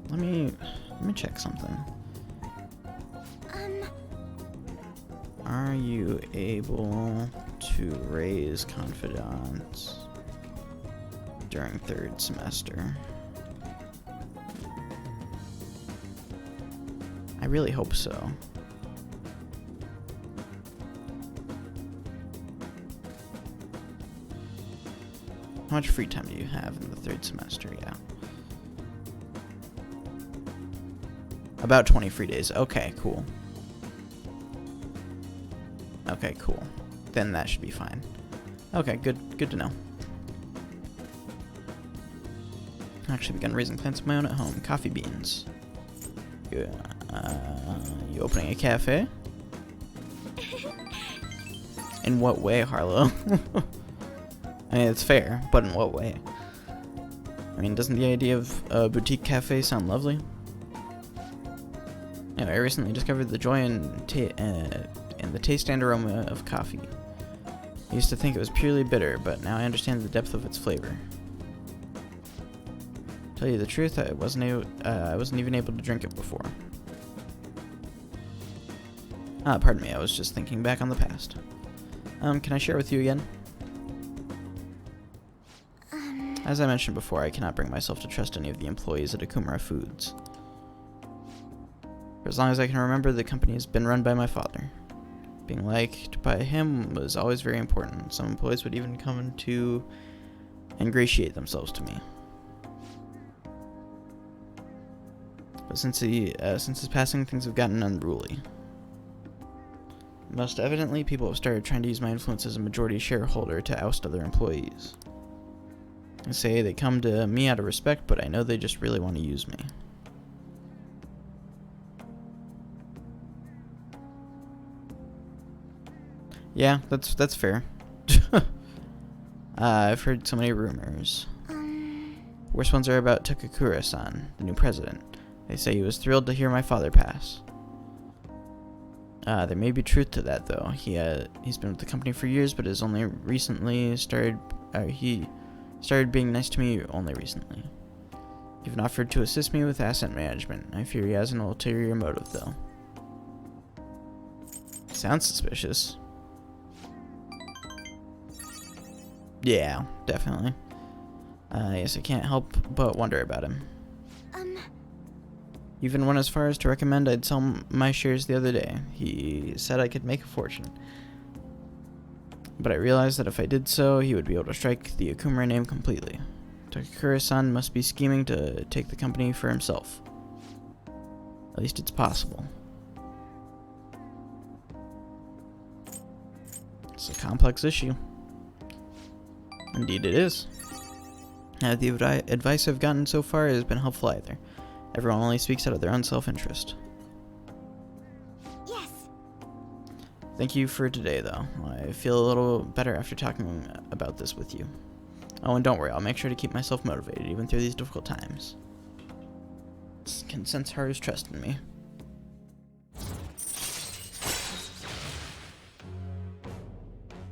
Let me check something. Are you able to raise confidants during third semester? I really hope so. How much free time do you have in the third semester? Yeah. About 20 free days. Okay, cool. Okay, cool. Then that should be fine. Okay, good to know. I actually begun raising plants of my own at home. Coffee beans. You opening a cafe? In what way, Harlow? I mean, it's fair, but in what way? I mean, doesn't the idea of a boutique cafe sound lovely? Anyway, I recently discovered the joy in the taste and aroma of coffee. I used to think it was purely bitter, but now I understand the depth of its flavor. To tell you the truth, I wasn't even able to drink it before. Pardon me, I was just thinking back on the past. Can I share with you again? As I mentioned before, I cannot bring myself to trust any of the employees at Akumara Foods. For as long as I can remember, the company has been run by my father. Being liked by him was always very important. Some employees would even come to ingratiate themselves to me. But since his passing, things have gotten unruly. Most evidently, people have started trying to use my influence as a majority shareholder to oust other employees. They say they come to me out of respect, but I know they just really want to use me. Yeah, that's fair. I've heard so many rumors. Worst ones are about Takakura-san, the new president. They say he was thrilled to hear my father pass. There may be truth to that, though. He's been with the company for years, but has only recently he started being nice to me only recently. He even offered to assist me with asset management. I fear he has an ulterior motive, though. Sounds suspicious. Yeah, definitely. Yes, I can't help but wonder about him. Even went as far as to recommend I'd sell my shares the other day. He said I could make a fortune. But I realized that if I did so, he would be able to strike the Akumara name completely. Takakura-san must be scheming to take the company for himself. At least it's possible. It's a complex issue. Indeed it is. The advice I've gotten so far has been helpful either. Everyone only speaks out of their own self-interest. Yes. Thank you for today, though. I feel a little better after talking about this with you. Oh, and don't worry, I'll make sure to keep myself motivated, even through these difficult times. I can sense Haru's trust in me.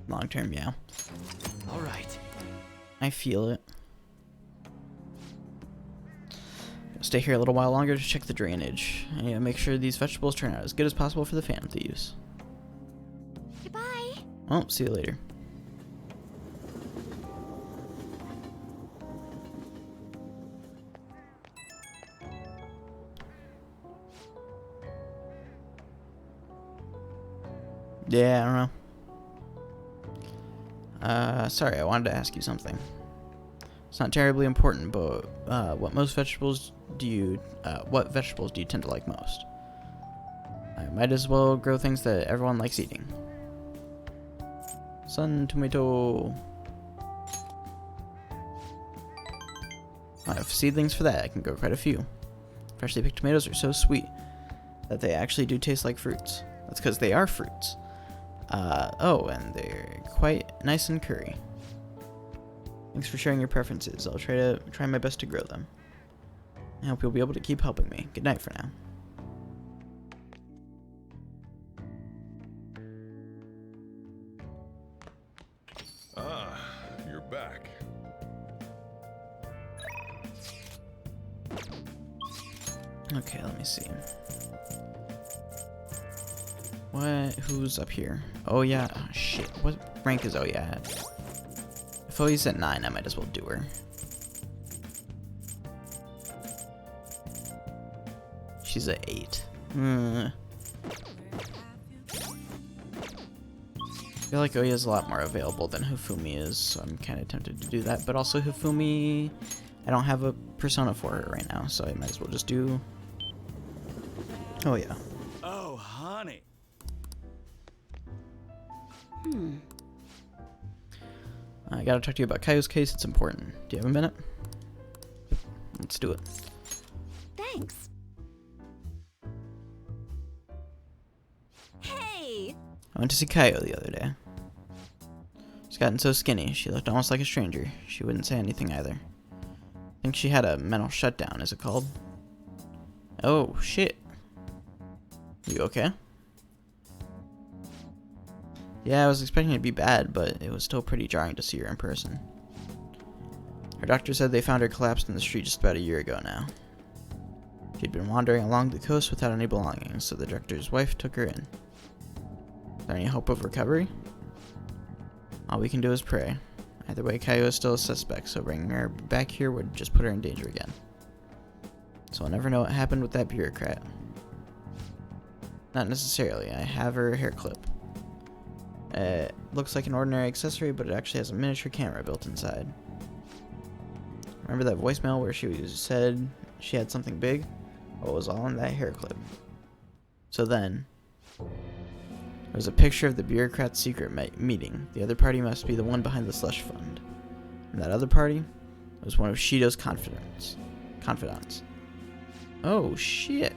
Long term, yeah. Alright. I feel it. I'll stay here a little while longer to check the drainage. And make sure these vegetables turn out as good as possible for the Phantom to use. Goodbye. Well, see you later. Yeah, I don't know. Sorry, I wanted to ask you something. It's not terribly important, but what vegetables do you tend to like most? I might as well grow things that everyone likes eating. Sun tomato. I have seedlings for that. I can grow quite a few. Freshly picked tomatoes are so sweet that they actually do taste like fruits. That's because they are fruits. Oh, and they're quite nice and curry. Thanks for sharing your preferences. I'll try my best to grow them. I hope you'll be able to keep helping me. Good night for now. Ah, you're back. Okay, let me see. Who's up here? Oh yeah, oh, shit. What rank is Oya at? If Oya's at 9, I might as well do her. She's at 8. I feel like Oya's a lot more available than Hifumi is, so I'm kind of tempted to do that. But also Hifumi, I don't have a persona for her right now, so I might as well just do Oya. Oh, honey. I gotta talk to you about Kaio's case. It's important. Do you have a minute? Let's do it. Thanks. Hey! I went to see Kaio the other day. She's gotten so skinny, she looked almost like a stranger. She wouldn't say anything either. I think she had a mental shutdown, is it called? Oh, shit. You okay? Yeah, I was expecting it to be bad, but it was still pretty jarring to see her in person. Her doctor said they found her collapsed in the street just about a year ago now. She'd been wandering along the coast without any belongings, so the director's wife took her in. Is there any hope of recovery? All we can do is pray. Either way, Caio is still a suspect, so bringing her back here would just put her in danger again. So I'll never know what happened with that bureaucrat. Not necessarily. I have her hair clip. It looks like an ordinary accessory, but it actually has a miniature camera built inside. Remember that voicemail where she said she had something big? Well, it was all in that hair clip. So then, there was a picture of the bureaucrat's secret meeting. The other party must be the one behind the slush fund. And that other party was one of Shido's confidants. Oh, shit.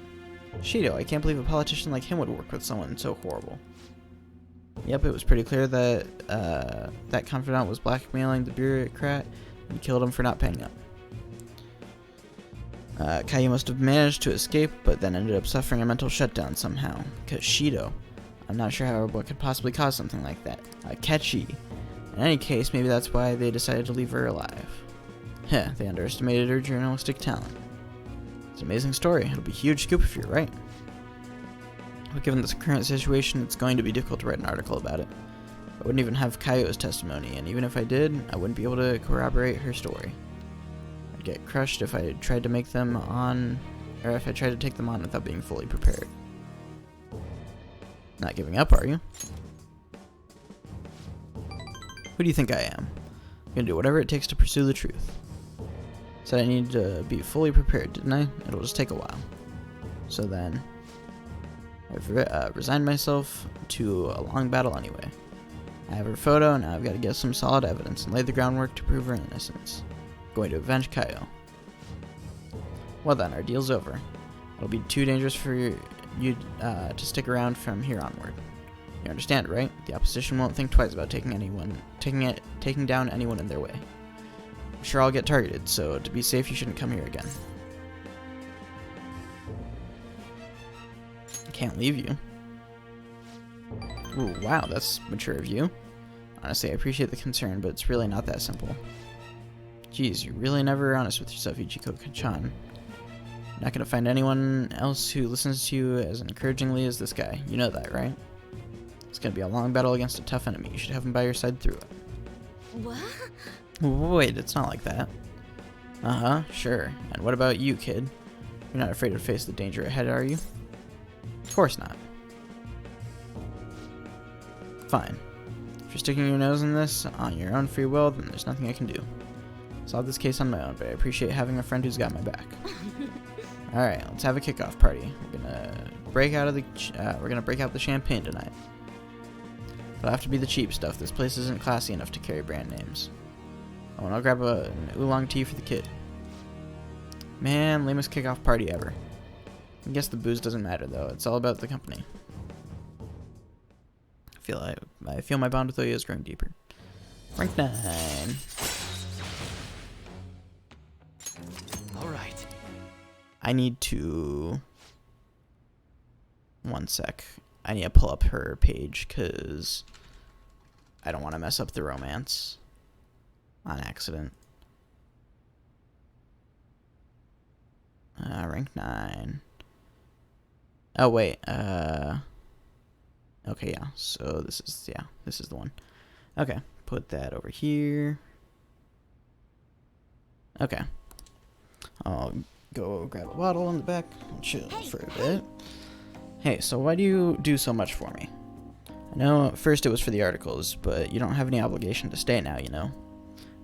Shido, I can't believe a politician like him would work with someone so horrible. Yep, it was pretty clear that that confidant was blackmailing the bureaucrat and killed him for not paying up. Caio must have managed to escape, but then ended up suffering a mental shutdown somehow. Because Shido, I'm not sure what could possibly cause something like that. Catchy. In any case, maybe that's why they decided to leave her alive. Heh, they underestimated her journalistic talent. It's an amazing story. It'll be a huge scoop if you're right. But given the current situation, it's going to be difficult to write an article about it. I wouldn't even have Caio's testimony, and even if I did, I wouldn't be able to corroborate her story. I'd get crushed if I tried to make them on, or if I tried to take them on without being fully prepared. Not giving up, are you? Who do you think I am? I'm gonna do whatever it takes to pursue the truth. Said I need to be fully prepared, didn't I? It'll just take a while. So then, I've resigned myself to a long battle anyway. I have her photo, now I've got to get some solid evidence and lay the groundwork to prove her innocence. I'm going to avenge Caio. Well then, our deal's over. It'll be too dangerous for you to stick around from here onward. You understand, right? The opposition won't think twice about taking down anyone in their way. I'm sure I'll get targeted, so to be safe, you shouldn't come here again. I can't leave you. Ooh, wow, that's mature of you. Honestly, I appreciate the concern, but it's really not that simple. Geez, you're really never honest with yourself, Ichiko-chan. You're not gonna find anyone else who listens to you as encouragingly as this guy. You know that, right? It's gonna be a long battle against a tough enemy. You should have him by your side through it. What? Wait, it's not like that. Uh-huh, sure. And what about you, kid? You're not afraid to face the danger ahead, are you? Of course not. Fine. If you're sticking your nose in this on your own free will, then there's nothing I can do. Solve this case on my own, but I appreciate having a friend who's got my back. Alright, let's have a kickoff party. We're gonna break out the champagne tonight. It'll have to be the cheap stuff. This place isn't classy enough to carry brand names. Oh, and I'll grab an oolong tea for the kid. Man, lamest kickoff party ever. I guess the booze doesn't matter though. It's all about the company. I feel my bond with Oya is growing deeper. Rank 9. Alright. I need to... One sec. I need to pull up her page, because I don't want to mess up the romance on accident. Rank 9. Oh, wait. Okay, yeah. So this is the one. Okay, put that over here. Okay. I'll go grab a bottle in the back and chill for a bit. Hey, so why do you do so much for me? I know at first it was for the articles, but you don't have any obligation to stay now, you know?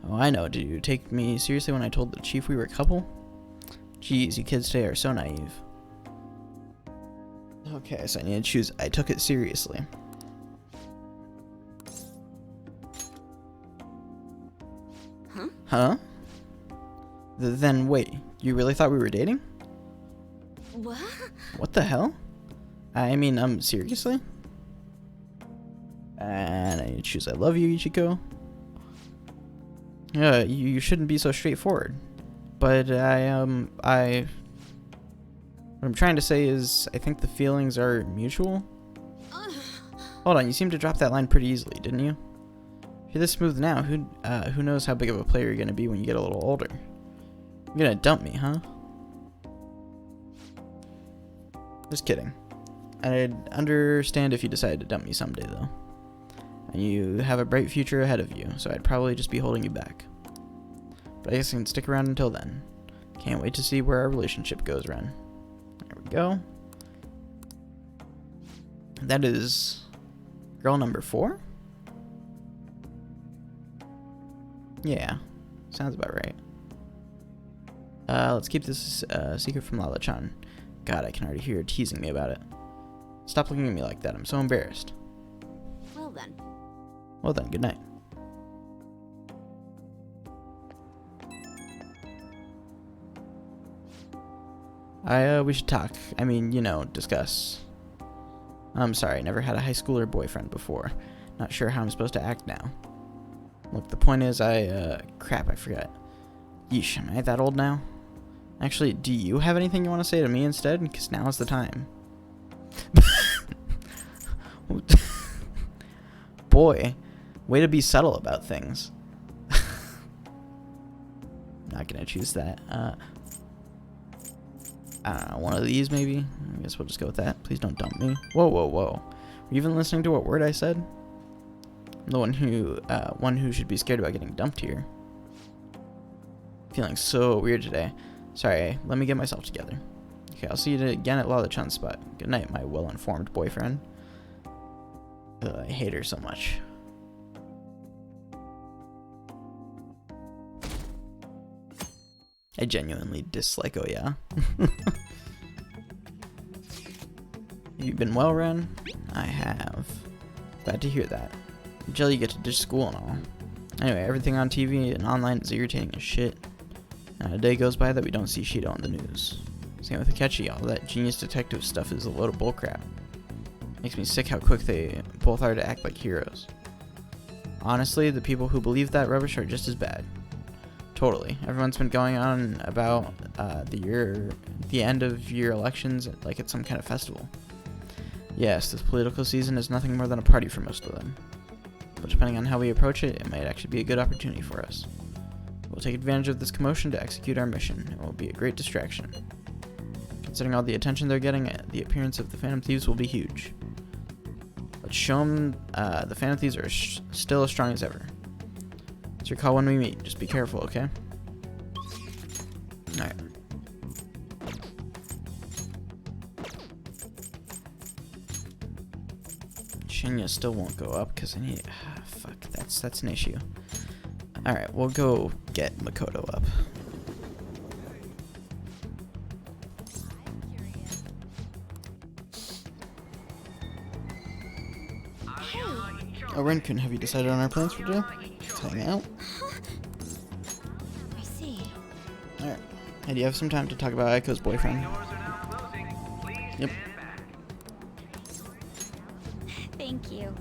Oh, I know. Did you take me seriously when I told the chief we were a couple? Jeez, you kids today are so naive. Okay, so I need to choose. I took it seriously. Huh? Huh? Then wait, you really thought we were dating? What? What the hell? I mean, seriously? And I need to choose I love you, Ichiko. You shouldn't be so straightforward. But what I'm trying to say is, I think the feelings are mutual. Hold on, you seemed to drop that line pretty easily, didn't you? If you're this smooth now, who knows how big of a player you're gonna be when you get a little older? You're gonna dump me, huh? Just kidding. I'd understand if you decided to dump me someday, though. And you have a bright future ahead of you, so I'd probably just be holding you back. But I guess I can stick around until then. Can't wait to see where our relationship goes, Ren. There we go. That is girl number 4? Yeah, sounds about right. Let's keep this secret from Lala-chan. God, I can already hear her teasing me about it. Stop looking at me like that, I'm so embarrassed. Well then. Well then, good night. We should talk. I mean, you know, discuss. I'm sorry, never had a high schooler boyfriend before. Not sure how I'm supposed to act now. Look, the point is crap, I forgot. Yeesh, am I that old now? Actually, do you have anything you want to say to me instead? Because now is the time. Boy, way to be subtle about things. Not gonna choose that. I don't know, one of these maybe? I guess we'll just go with that. Please don't dump me. Whoa, whoa, whoa. Were you even listening to what word I said? I'm the one who should be scared about getting dumped here. Feeling so weird today. Sorry, let me get myself together. Okay, I'll see you again at Lala-chan's spot. Good night, my well-informed boyfriend. Ugh, I hate her so much. I genuinely dislike Oya. You've been well, Ren? I have. Glad to hear that. Jelly, you get to ditch school and all. Anyway, everything on TV and online is irritating as shit. Not a day goes by that we don't see Shido on the news. Same with Akechi, all that genius detective stuff is a load of bullcrap. Makes me sick how quick they both are to act like heroes. Honestly, the people who believe that rubbish are just as bad. Totally. Everyone's been going on about the end of year elections like it's some kind of festival. Yes, this political season is nothing more than a party for most of them. But depending on how we approach it, it might actually be a good opportunity for us. We'll take advantage of this commotion to execute our mission. It will be a great distraction. Considering all the attention they're getting, the appearance of the Phantom Thieves will be huge. Let's show them the Phantom Thieves are still as strong as ever. It's your call when we meet. Just be careful, okay? Alright. Shinya still won't go up because I need... fuck, that's an issue. Alright, we'll go get Makoto up. Oh, Ren-kun, have you decided on our plans for today? Let's hang out. I see. Alright. Hey, do you have some time to talk about Aiko's boyfriend? Yep. Thank you.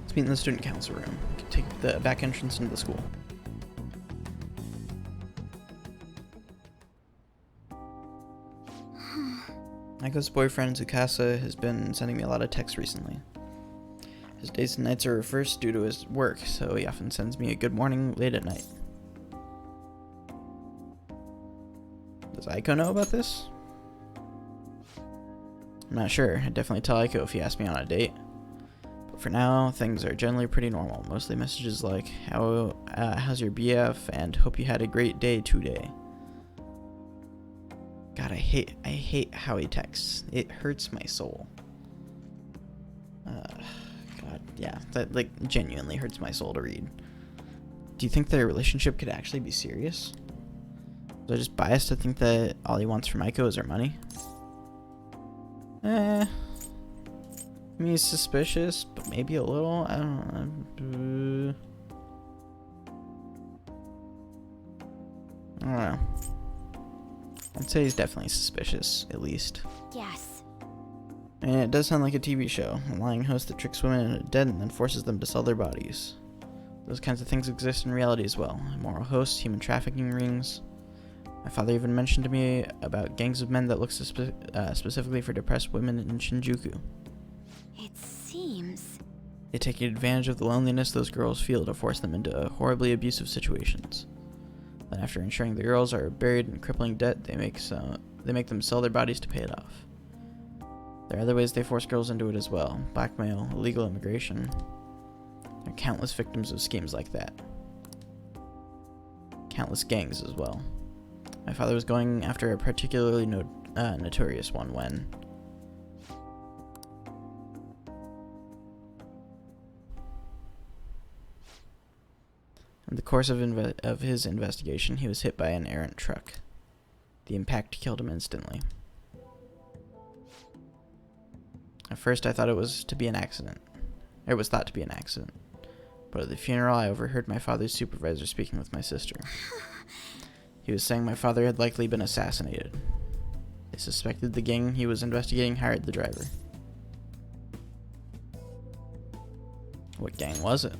Let's meet in the student council room. We can take the back entrance into the school. Aiko's boyfriend, Tsukasa, has been sending me a lot of texts recently. His days and nights are reversed due to his work, so he often sends me a good morning late at night. Does Aiko know about this? I'm not sure. I'd definitely tell Aiko if he asked me on a date. But for now, things are generally pretty normal. Mostly messages like, how's your BF, and hope you had a great day today. God, I hate how he texts. It hurts my soul. God, yeah, that like genuinely hurts my soul to read. Do you think their relationship could actually be serious? Was I just biased to think that all he wants from Aiko is her money? I mean, he's suspicious, but maybe a little. I don't know. I don't know. I'd say he's definitely suspicious, at least. Yes. And it does sound like a TV show. A lying host that tricks women into debt and then forces them to sell their bodies. Those kinds of things exist in reality as well. Immoral hosts, human trafficking rings. My father even mentioned to me about gangs of men that look specifically for depressed women in Shinjuku. It seems... They take advantage of the loneliness those girls feel to force them into horribly abusive situations. Then after ensuring the girls are buried in crippling debt, they make them sell their bodies to pay it off. There are other ways they force girls into it as well. Blackmail, illegal immigration. There are countless victims of schemes like that. Countless gangs as well. My father was going after a particularly notorious one when... In the course of his investigation, he was hit by an errant truck. The impact killed him instantly. At first, I thought it was to be an accident. It was thought to be an accident. But at the funeral, I overheard my father's supervisor speaking with my sister. He was saying my father had likely been assassinated. They suspected the gang he was investigating hired the driver. What gang was it?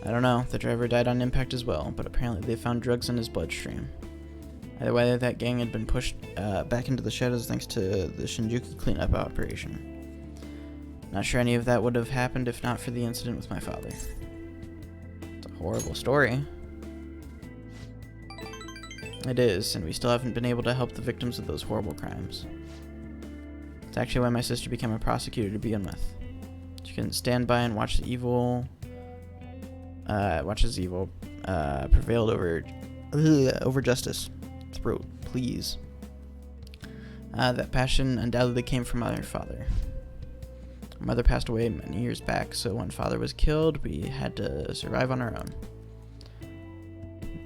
I don't know. The driver died on impact as well, but apparently they found drugs in his bloodstream. Either way, that gang had been pushed back into the shadows thanks to the Shinjuku cleanup operation. Not sure any of that would have happened if not for the incident with my father. It's a horrible story. It is, and we still haven't been able to help the victims of those horrible crimes. It's actually why my sister became a prosecutor to begin with. She couldn't stand by and watch the evil... prevailed over justice. Throat, please. That passion undoubtedly came from my father. My mother passed away many years back, so when father was killed, we had to survive on our own.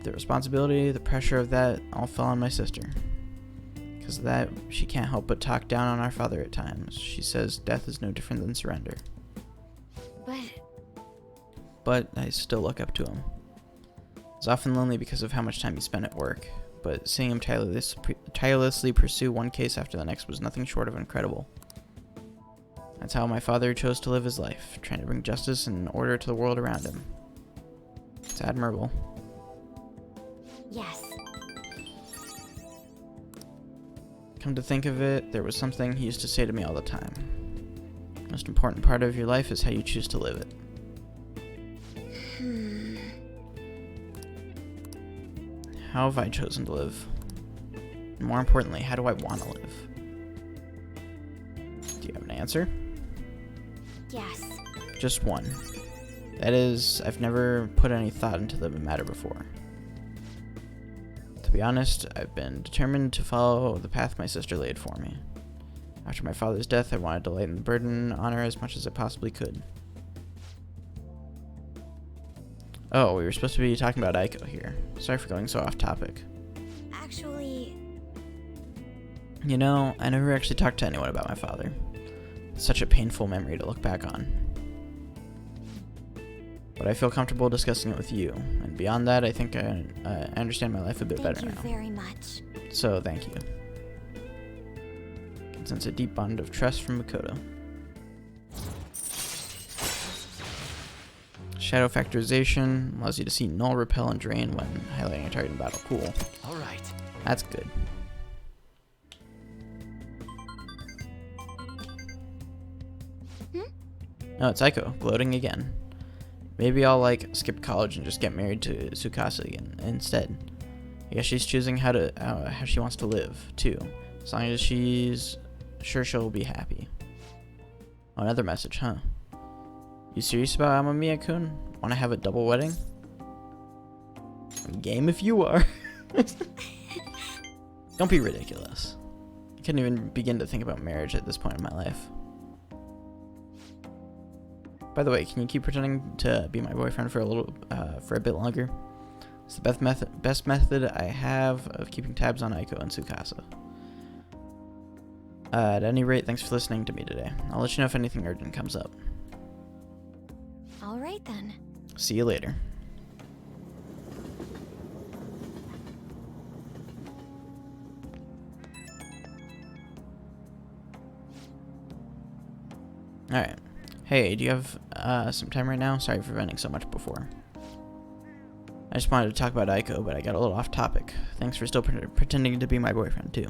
The responsibility, the pressure of that all fell on my sister. Because of that, she can't help but talk down on our father at times. She says death is no different than surrender. But I still look up to him. I was often lonely because of how much time he spent at work, but seeing him tirelessly pursue one case after the next was nothing short of incredible. That's how my father chose to live his life, trying to bring justice and order to the world around him. It's admirable. Yes. Come to think of it, there was something he used to say to me all the time. The most important part of your life is how you choose to live it. How have I chosen to live? And more importantly, how do I want to live? Do you have an answer? Yes. Just one. That is, I've never put any thought into the matter before. To be honest, I've been determined to follow the path my sister laid for me. After my father's death, I wanted to lighten the burden on her as much as I possibly could. Oh, we were supposed to be talking about Aiko here. Sorry for going so off topic. Actually... You know, I never actually talked to anyone about my father. It's such a painful memory to look back on. But I feel comfortable discussing it with you, and beyond that, I think I understand my life a bit better now. Thank you very much. So, thank you. I can sense a deep bond of trust from Makoto. Shadow factorization allows you to see null, repel, and drain when highlighting a target in battle. Cool. Alright. That's good. No, it's Aiko, gloating again. Maybe I'll, skip college and just get married to Tsukasa again instead. I guess she's choosing how she wants to live, too. As long as she's sure she'll be happy. Oh, another message, huh? You serious about Amamiya-kun? Want to have a double wedding? Game if you are. Don't be ridiculous. I couldn't even begin to think about marriage at this point in my life. By the way, can you keep pretending to be my boyfriend for a bit longer? It's the best method I have of keeping tabs on Aiko and Tsukasa. At any rate, thanks for listening to me today. I'll let you know if anything urgent comes up. All right then. See you later. Alright. Hey, do you have some time right now? Sorry for venting so much before. I just wanted to talk about Aiko, but I got a little off topic. Thanks for still pretending to be my boyfriend, too.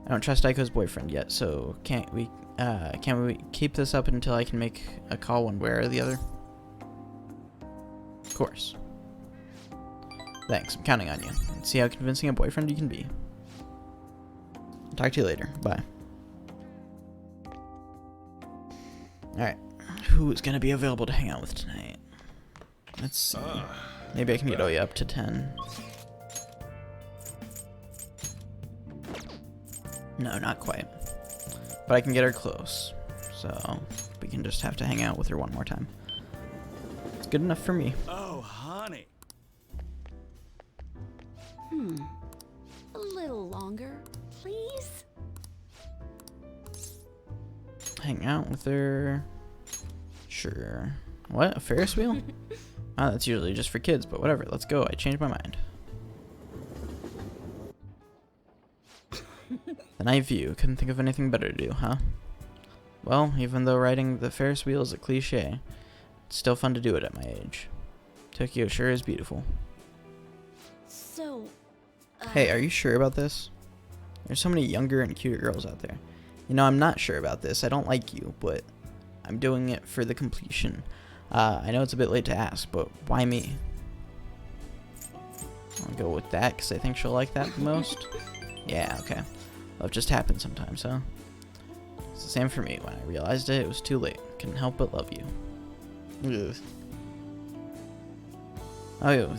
I don't trust Aiko's boyfriend yet, so can't we keep this up until I can make a call one way or the other? Of course. Thanks, I'm counting on you. Let's see how convincing a boyfriend you can be. Talk to you later. Bye. Alright, who is going to be available to hang out with tonight? Let's see. Maybe I can get Oya up to 10. No, not quite. But I can get her close. So, we can just have to hang out with her one more time. It's good enough for me. Oh, honey. A little longer, please? Hang out with her. Sure. What? A Ferris wheel? Wow, that's usually just for kids, but whatever. Let's go. I changed my mind. The night view. Couldn't think of anything better to do, huh? Well, even though riding the Ferris wheel is a cliche, it's still fun to do it at my age. Tokyo sure is beautiful. So, Hey, are you sure about this? There's so many younger and cuter girls out there. You know, I'm not sure about this. I don't like you, but I'm doing it for the completion. I know it's a bit late to ask, but why me? I'll go with that, because I think she'll like that the most. Yeah, okay. Love just happens sometimes, huh? It's the same for me. When I realized it, it was too late. Couldn't help but love you. Ugh. Oh,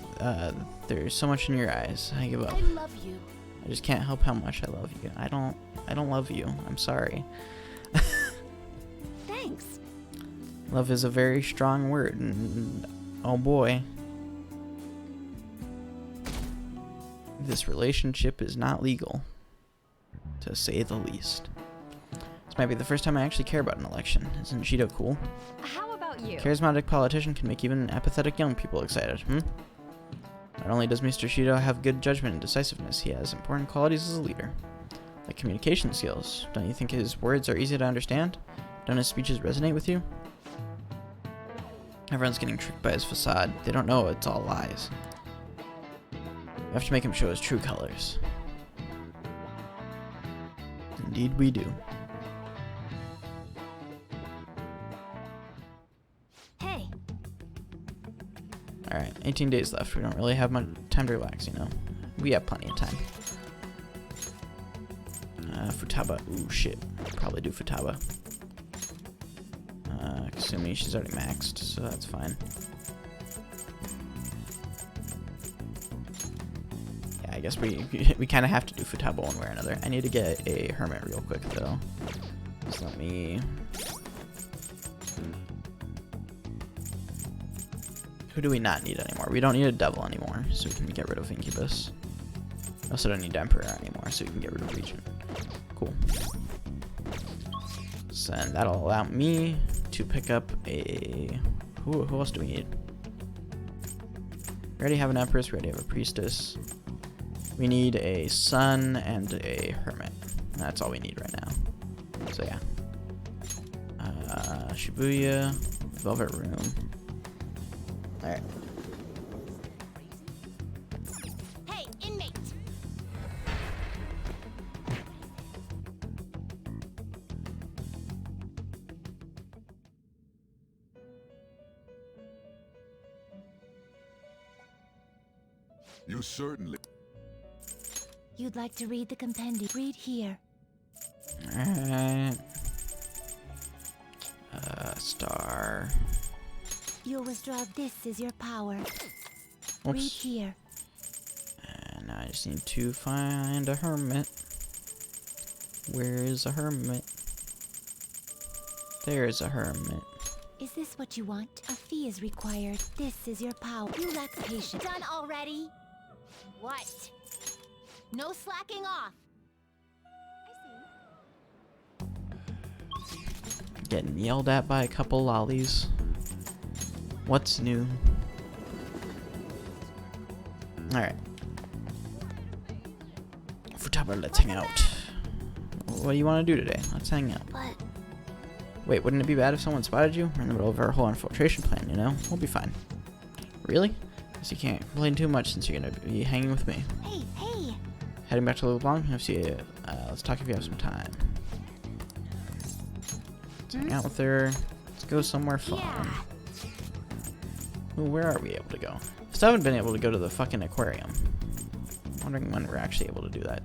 there's so much in your eyes. I give up. I love you. I just can't help how much I love you. I don't love you. I'm sorry. Thanks. Love is a very strong word, and oh boy. This relationship is not legal, to say the least. This might be the first time I actually care about an election. Isn't Shido cool? How about you? Charismatic politician can make even apathetic young people excited, Not only does Mr. Shido have good judgment and decisiveness, he has important qualities as a leader. Like communication skills. Don't you think his words are easy to understand? Don't his speeches resonate with you? Everyone's getting tricked by his facade. They don't know it's all lies. We have to make him show his true colors. Indeed we do. Hey. Alright, 18 days left. We don't really have much time to relax, you know. We have plenty of time. Futaba. Ooh, shit. Probably do Futaba. Assuming she's already maxed, so that's fine. Yeah, I guess we kind of have to do Futaba one way or another. I need to get a hermit real quick, though. Just let me... Who do we not need anymore? We don't need a devil anymore, so we can get rid of Incubus. We also don't need Emperor anymore, so we can get rid of Regent. Cool. So then that'll allow me to pick up a... Who else do we need? We already have an Empress, we already have a Priestess. We need a Sun and a Hermit. That's all we need right now. So yeah. Shibuya, Velvet Room. Alright. Hey, inmate. You certainly... You'd like to read the compendium? Read here. Alright. Star. You'll withdraw. This is your power. Oops. Read here. And now I just need to find a hermit. Where is a hermit? There's a hermit. Is this what you want? A fee is required. This is your power. You lack patience. Done already? What? No slacking off. Getting yelled at by a couple lollies. What's new? Alright. Futaba, let's hang out. What do you want to do today? Let's hang out. But Wait, wouldn't it be bad if someone spotted you? We're in the middle of our whole infiltration plan, you know? We'll be fine. Really? Guess you can't complain too much since you're gonna be hanging with me. Hey! Heading back to LeBlanc? Let's talk if you have some time. Let's hang out with her. Let's go somewhere fun. Yeah. Ooh, where are we able to go? Still haven't been able to go to the fucking aquarium. Wondering when we're actually able to do that.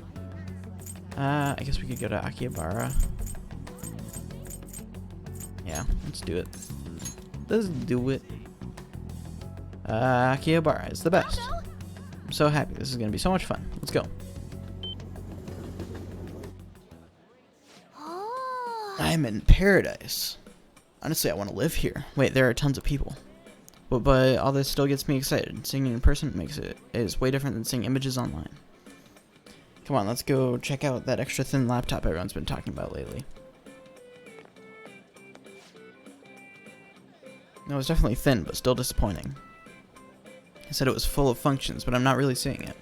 I guess we could go to Akihabara. Yeah, let's do it. Let's do it. Akihabara is the best. I'm so happy. This is gonna be so much fun. Let's go. I'm in paradise. Honestly, I want to live here. Wait, there are tons of people. But all this still gets me excited. Seeing it in person is way different than seeing images online. Come on, let's go check out that extra thin laptop everyone's been talking about lately. No, it was definitely thin, but still disappointing. I said it was full of functions, but I'm not really seeing it.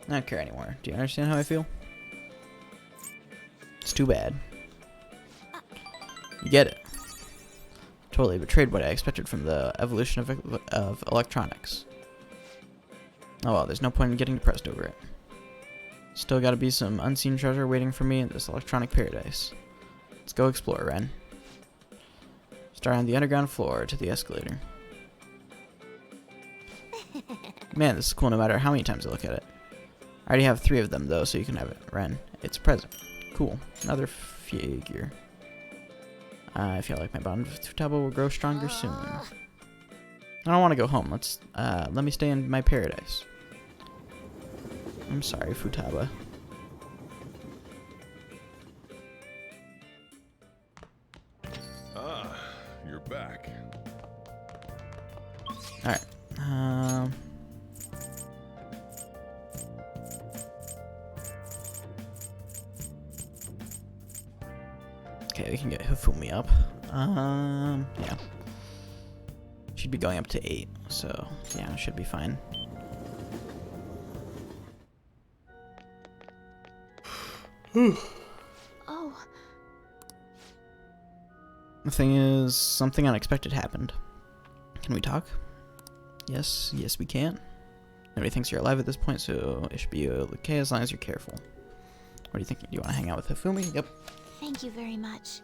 I don't care anymore. Do you understand how I feel? It's too bad. You get it. Totally betrayed what I expected from the evolution of electronics. Oh well, there's no point in getting depressed over it. Still gotta be some unseen treasure waiting for me in this electronic paradise. Let's go explore, Ren. Start on the underground floor to the escalator. Man, this is cool no matter how many times I look at it. I already have 3 of them though, so you can have it, Ren. It's a present. Cool. Another figure. I feel like my bond with Futaba will grow stronger soon. I don't want to go home. Let me stay in my paradise. I'm sorry, Futaba. Ah, you're back. Alright. Okay, we can get Hifumi up. Yeah. She'd be going up to 8, so yeah, it should be fine. Oh. The thing is, something unexpected happened. Can we talk? Yes, we can. Nobody thinks you're alive at this point, so it should be okay as long as you're careful. What are you thinking? Do you want to hang out with Hifumi? Yep. Thank you very much.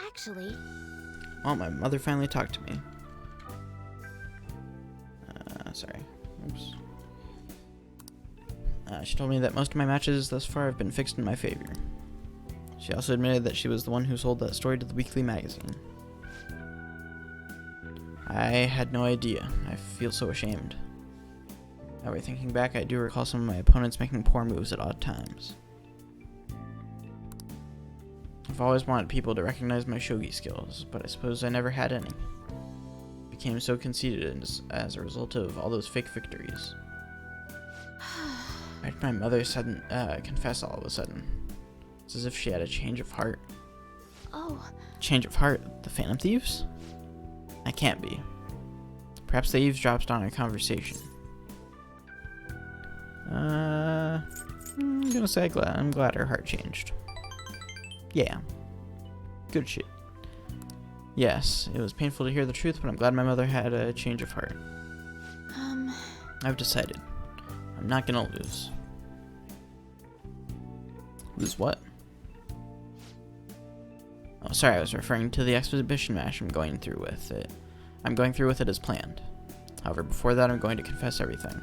Actually... Well, my mother finally talked to me. Sorry. Oops. She told me that most of my matches thus far have been fixed in my favor. She also admitted that she was the one who sold that story to the weekly magazine. I had no idea. I feel so ashamed. However, thinking back, I do recall some of my opponents making poor moves at odd times. I've always wanted people to recognize my shogi skills, but I suppose I never had any. I became so conceited as a result of all those fake victories. Why did my mother confess all of a sudden? It's as if she had a change of heart. Oh. Change of heart? The Phantom Thieves? I can't be. Perhaps they eavesdropped on our conversation. I'm gonna say I'm glad her heart changed. Yeah. Good shit. Yes, it was painful to hear the truth, but I'm glad my mother had a change of heart. I've decided. I'm not gonna lose. Lose what? Oh, sorry, I was referring to the exhibition match I'm going through with it. I'm going through with it as planned. However, before that, I'm going to confess everything.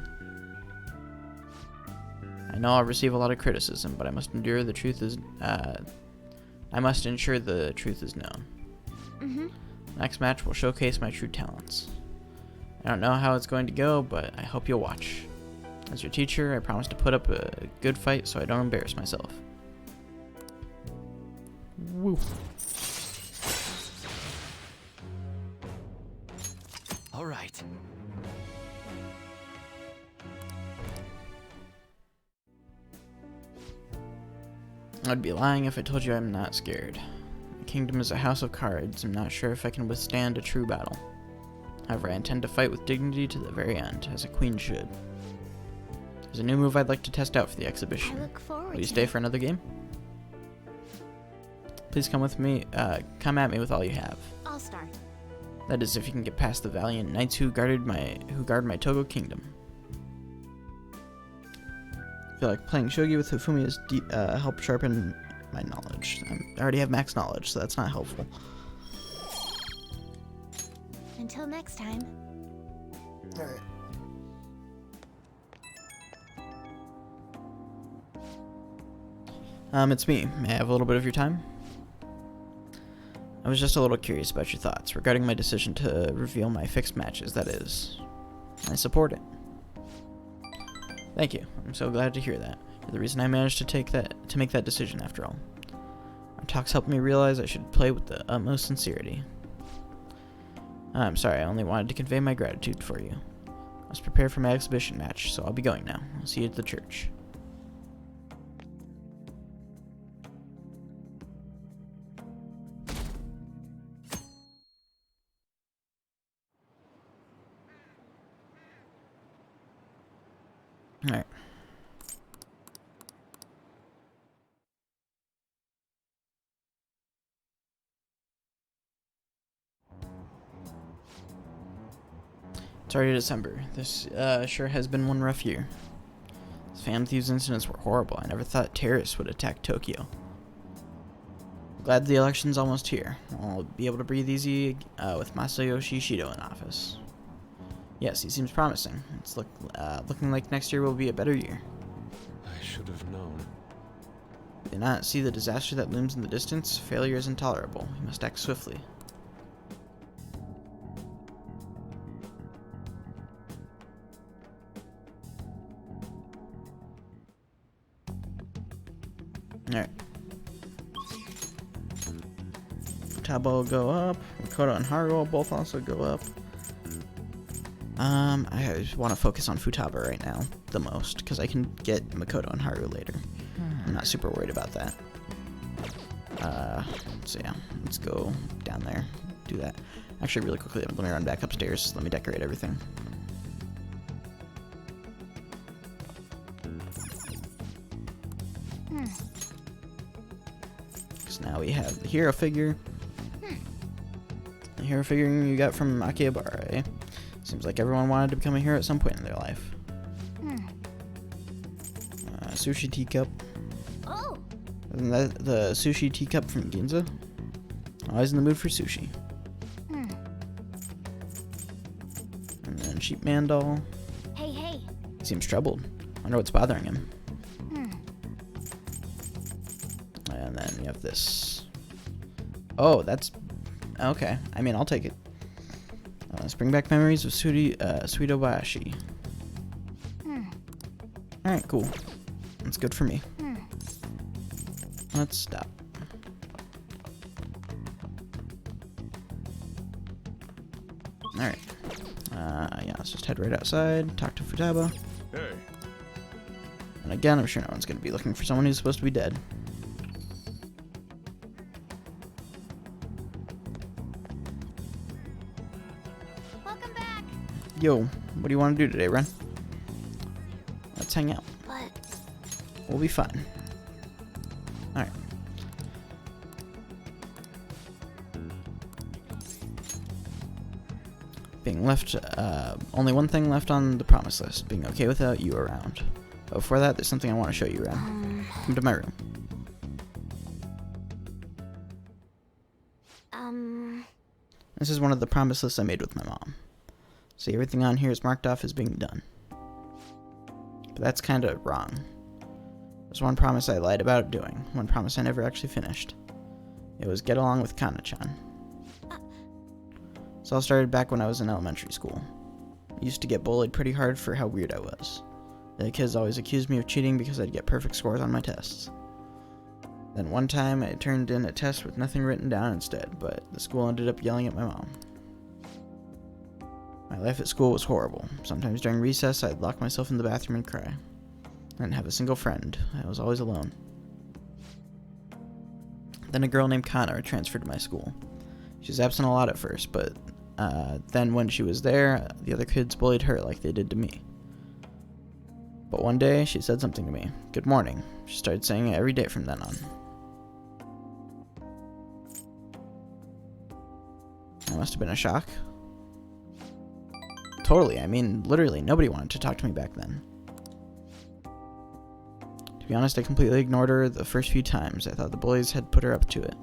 I know I'll receive a lot of criticism, but I must ensure the truth is known. Next match will showcase my true talents. I don't know how it's going to go, but I hope you'll watch. As your teacher, I promise to put up a good fight so I don't embarrass myself. Woo. All right. I'd be lying if I told you I'm not scared. My kingdom is a house of cards. I'm not sure if I can withstand a true battle. However, I intend to fight with dignity to the very end, as a queen should. There's a new move I'd like to test out for the exhibition. I look forward Will you stay for another game? Please come with me. Come at me with all you have. I'll start. That is, if you can get past the valiant knights who guard my Togo kingdom. I feel like playing shogi with Hifumi has helped sharpen my knowledge. I already have max knowledge, so that's not helpful. Until next time. Alright. It's me. May I have a little bit of your time? I was just a little curious about your thoughts regarding my decision to reveal my fixed matches, that is. I support it. Thank you. I'm so glad to hear that. You're the reason I managed to make that decision after all. Our talks helped me realize I should play with the utmost sincerity. I'm sorry, I only wanted to convey my gratitude for you. I was prepared for my exhibition match, so I'll be going now. I'll see you at the church. Alright. It's already December. This sure has been one rough year. These Fan Thieves incidents were horrible. I never thought terrorists would attack Tokyo. Glad the election's almost here. I'll be able to breathe easy with Masayoshi Shido in office. Yes, he seems promising. It's looking like next year will be a better year. I should have known. Do not see the disaster that looms in the distance? Failure is intolerable. We must act swiftly. Alright. Futaba will go up. Makoto and Haru will both also go up. I just want to focus on Futaba right now the most, because I can get Makoto and Haru later. I'm not super worried about that. So yeah, let's go down there, do that. Actually, really quickly, let me run back upstairs. Let me decorate everything. So now we have the hero figure. The hero figure you got from Akihabara, eh? Seems like everyone wanted to become a hero at some point in their life. Sushi teacup. Oh! Isn't that the sushi teacup from Ginza? Always in the mood for sushi. And then Sheepman doll. Hey, hey. He seems troubled. Wonder what's bothering him. And then you have this. Oh, that's okay. I mean, I'll take it. Let's bring back memories of Suidobayashi. Alright, cool. That's good for me. Let's stop. Alright. Yeah, let's just head right outside, talk to Futaba. Hey. And again, I'm sure no one's going to be looking for someone who's supposed to be dead. Welcome back. Yo, what do you want to do today, Ren? Let's hang out. But We'll be fine. Alright. Being left, only one thing left on the promise list. Being okay without you around. But before that, there's something I want to show you, Ren. Come to my room. This is one of the promise lists I made with my mom. See, everything on here is marked off as being done. But that's kind of wrong. There's one promise I lied about doing. One promise I never actually finished. It was get along with Kana-chan. This all started back when I was in elementary school. I used to get bullied pretty hard for how weird I was. The kids always accused me of cheating because I'd get perfect scores on my tests. Then one time I turned in a test with nothing written down instead, but the school ended up yelling at my mom. My life at school was horrible. Sometimes during recess I'd lock myself in the bathroom and cry. I didn't have a single friend. I was always alone. Then a girl named Kana transferred to my school. She was absent a lot at first, but then when she was there, the other kids bullied her like they did to me. But one day, she said something to me. Good morning. She started saying it every day from then on. That must have been a shock. Totally, I mean, literally, nobody wanted to talk to me back then. To be honest, I completely ignored her the first few times. I thought the bullies had put her up to it.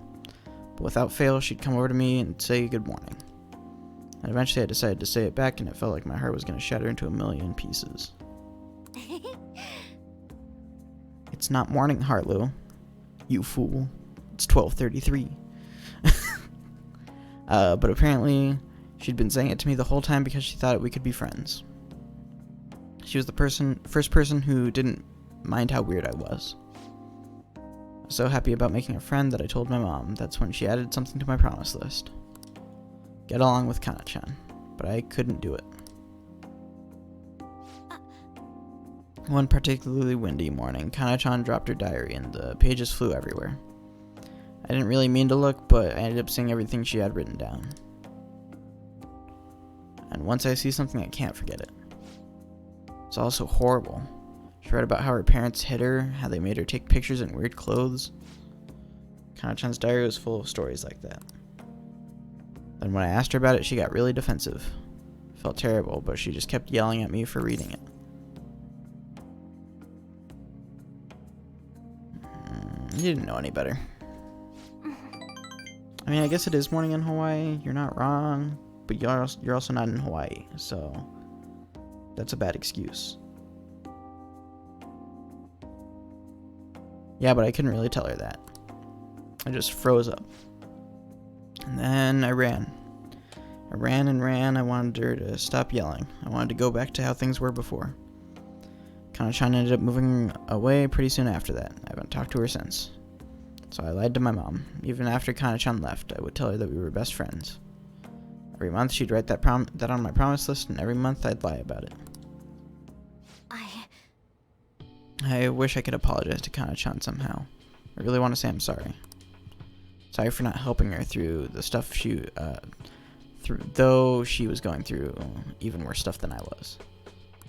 But without fail, she'd come over to me and say good morning. And eventually I decided to say it back, and it felt like my heart was going to shatter into a million pieces. It's not morning, Harlow. You fool. It's 12:33. But apparently, she'd been saying it to me the whole time because she thought we could be friends. She was the first person who didn't mind how weird I was. I was so happy about making a friend that I told my mom. That's when she added something to my promise list. Get along with Kana-chan. But I couldn't do it. One particularly windy morning, Kana-chan dropped her diary and the pages flew everywhere. I didn't really mean to look, but I ended up seeing everything she had written down. And once I see something, I can't forget it. It's all so horrible. She read about how her parents hit her, how they made her take pictures in weird clothes. Kana-chan's diary was full of stories like that. Then when I asked her about it, she got really defensive. Felt terrible, but she just kept yelling at me for reading it. You didn't know any better. I mean, I guess it is morning in Hawaii. You're not wrong, but you're also not in Hawaii, so that's a bad excuse. Yeah, but I couldn't really tell her that. I just froze up. And then I ran. I ran and ran. I wanted her to stop yelling. I wanted to go back to how things were before. Kana-chan ended up moving away pretty soon after that. I haven't talked to her since. So I lied to my mom. Even after Kana-chan left, I would tell her that we were best friends. Every month she'd write that on my promise list, and every month I'd lie about it. I wish I could apologize to Kana-chan somehow. I really want to say I'm sorry. Sorry for not helping her through the stuff though she was going through even worse stuff than I was.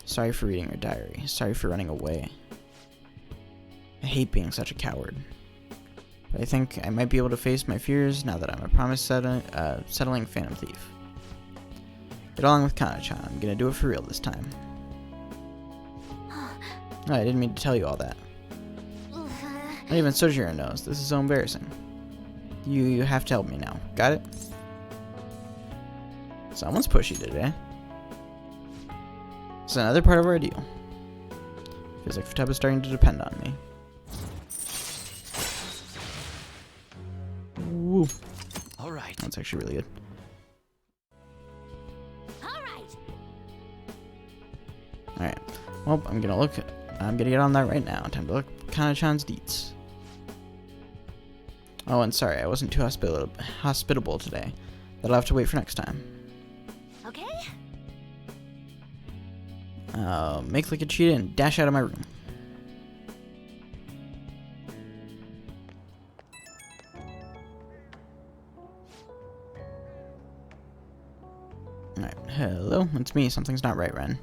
Sorry for reading her diary. Sorry for running away. I hate being such a coward. But I think I might be able to face my fears now that I'm a promise-settling Phantom Thief. Get along with Kana-chan. I'm gonna do it for real this time. Oh, I didn't mean to tell you all that. Not even Sojiro knows. This is so embarrassing. You have to help me now. Got it? Someone's pushy today. It's another part of our deal. Feels like Futaba is starting to depend on me. Woo. All right. That's actually really good. Alright. Well, I'm gonna get on that right now. Time to look at Kana-chan's deets. Oh, and sorry, I wasn't too hospitable today. That'll have to wait for next time. Okay. Make like a cheetah and dash out of my room. Alright, hello, it's me. Something's not right, Ren.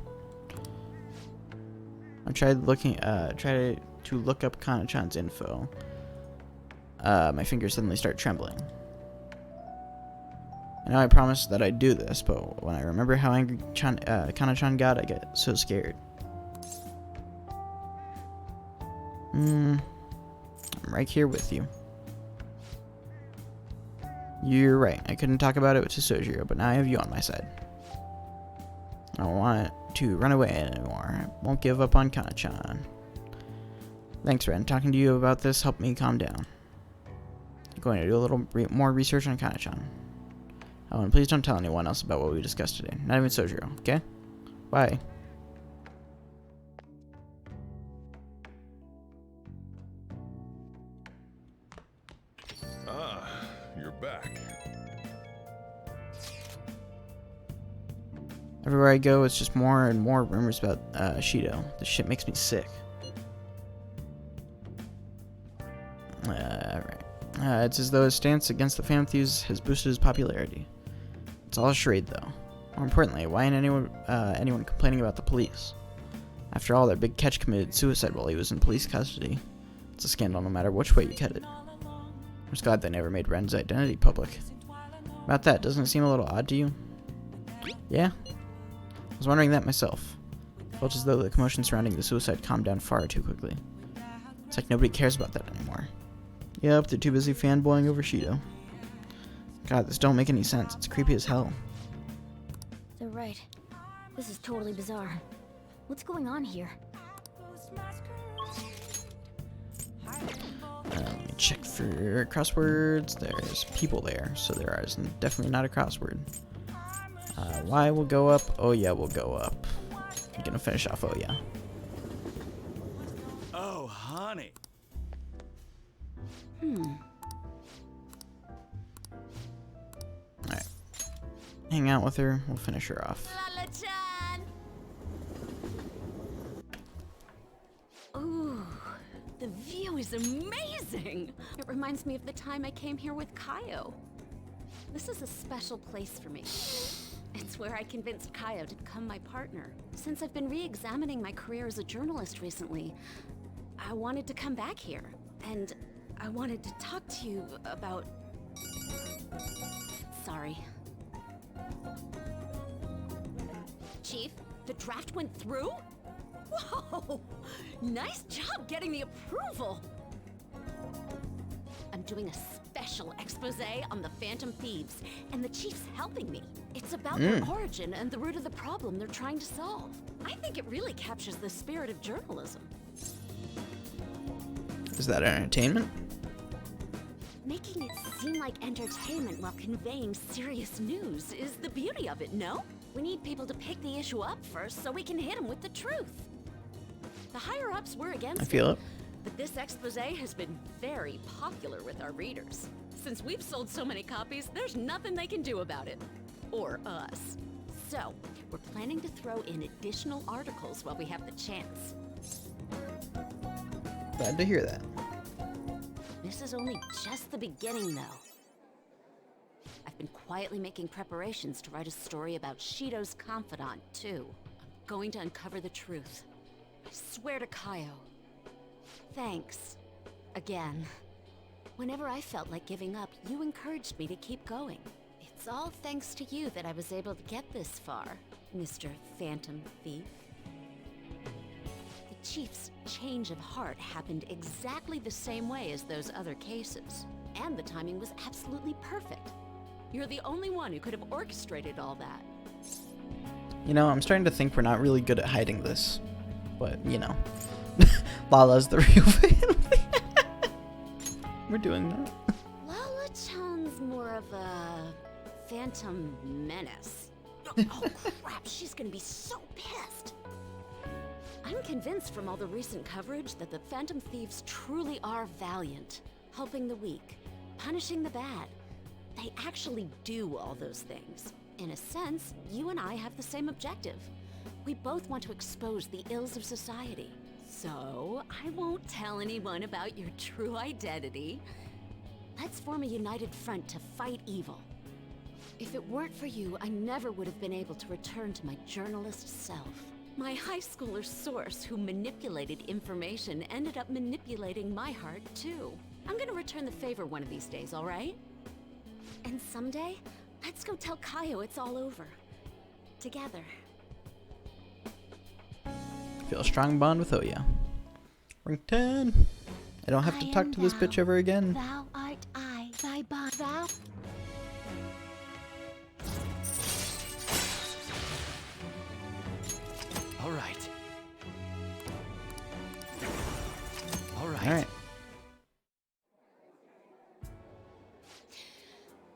I tried to look up Kana-chan's info. My fingers suddenly start trembling. I know I promised that I'd do this, but when I remember how angry Kana-chan got, I get so scared. I'm right here with you. You're right, I couldn't talk about it to Sojiro, but now I have you on my side. I don't want to run away anymore. I won't give up on Kana-chan. Thanks, Ren. Talking to you about this helped me calm down. I'm going to do a little more research on Kana-chan. Oh, and please don't tell anyone else about what we discussed today. Not even Sojiro, okay? Bye. Ah, you're back. Everywhere I go, it's just more and more rumors about Shido. This shit makes me sick. Alright. It's as though his stance against the Phantom Thieves has boosted his popularity. It's all a charade, though. More importantly, why ain't anyone complaining about the police? After all, their big catch committed suicide while he was in police custody. It's a scandal no matter which way you cut it. I'm just glad they never made Ren's identity public. About that, doesn't it seem a little odd to you? Yeah? I was wondering that myself. Felt as though the commotion surrounding the suicide calmed down far too quickly. It's like nobody cares about that anymore. Yep, they're too busy fanboying over Shido. God, this don't make any sense. It's creepy as hell. They're right. This is totally bizarre. What's going on here? Let me check for crosswords. There's people there, so there is definitely not a crossword. Y will go up. Oh yeah, will go up. I'm gonna finish off. Oh yeah. Oh, honey. Alright. Hang out with her. We'll finish her off. Lala-chan! Ooh, the view is amazing! It reminds me of the time I came here with Kaio. This is a special place for me. It's where I convinced Kaio to become my partner. Since I've been re-examining my career as a journalist recently, I wanted to come back here. And I wanted to talk to you about... Sorry. Chief, the draft went through? Whoa! Nice job getting the approval! I'm doing a special expose on the Phantom Thieves, and the Chief's helping me. It's about their origin and the root of the problem they're trying to solve. I think it really captures the spirit of journalism. Is that entertainment? Making it seem like entertainment while conveying serious news is the beauty of it, no? We need people to pick the issue up first so we can hit them with the truth. The higher-ups were against I feel it. But this expose has been very popular with our readers. Since we've sold so many copies, there's nothing they can do about it. Or us. So, we're planning to throw in additional articles while we have the chance. Glad to hear that. This is only just the beginning, though. I've been quietly making preparations to write a story about Shido's confidant, too. I'm going to uncover the truth. I swear to Kaio. Thanks. Again. Whenever I felt like giving up, you encouraged me to keep going. It's all thanks to you that I was able to get this far, Mr. Phantom Thief. The Chief's change of heart happened exactly the same way as those other cases. And the timing was absolutely perfect. You're the only one who could have orchestrated all that. You know, I'm starting to think we're not really good at hiding this. But, you know. Lala's the real family. We're doing that. Lala-chan's more of a phantom menace. Oh crap, she's gonna be so pissed. I'm convinced from all the recent coverage that the Phantom Thieves truly are valiant, helping the weak, punishing the bad. They actually do all those things. In a sense, you and I have the same objective. We both want to expose the ills of society. So, I won't tell anyone about your true identity. Let's form a united front to fight evil. If it weren't for you, I never would have been able to return to my journalist self. My high schooler source who manipulated information ended up manipulating my heart, too. I'm gonna return the favor one of these days, all right? And someday, let's go tell Kaio it's all over. Together. Feel a strong bond with Oya. Rank 10. I don't have to talk to this bitch ever again. Thou art I, thy bond, thou. All right. All right. All right.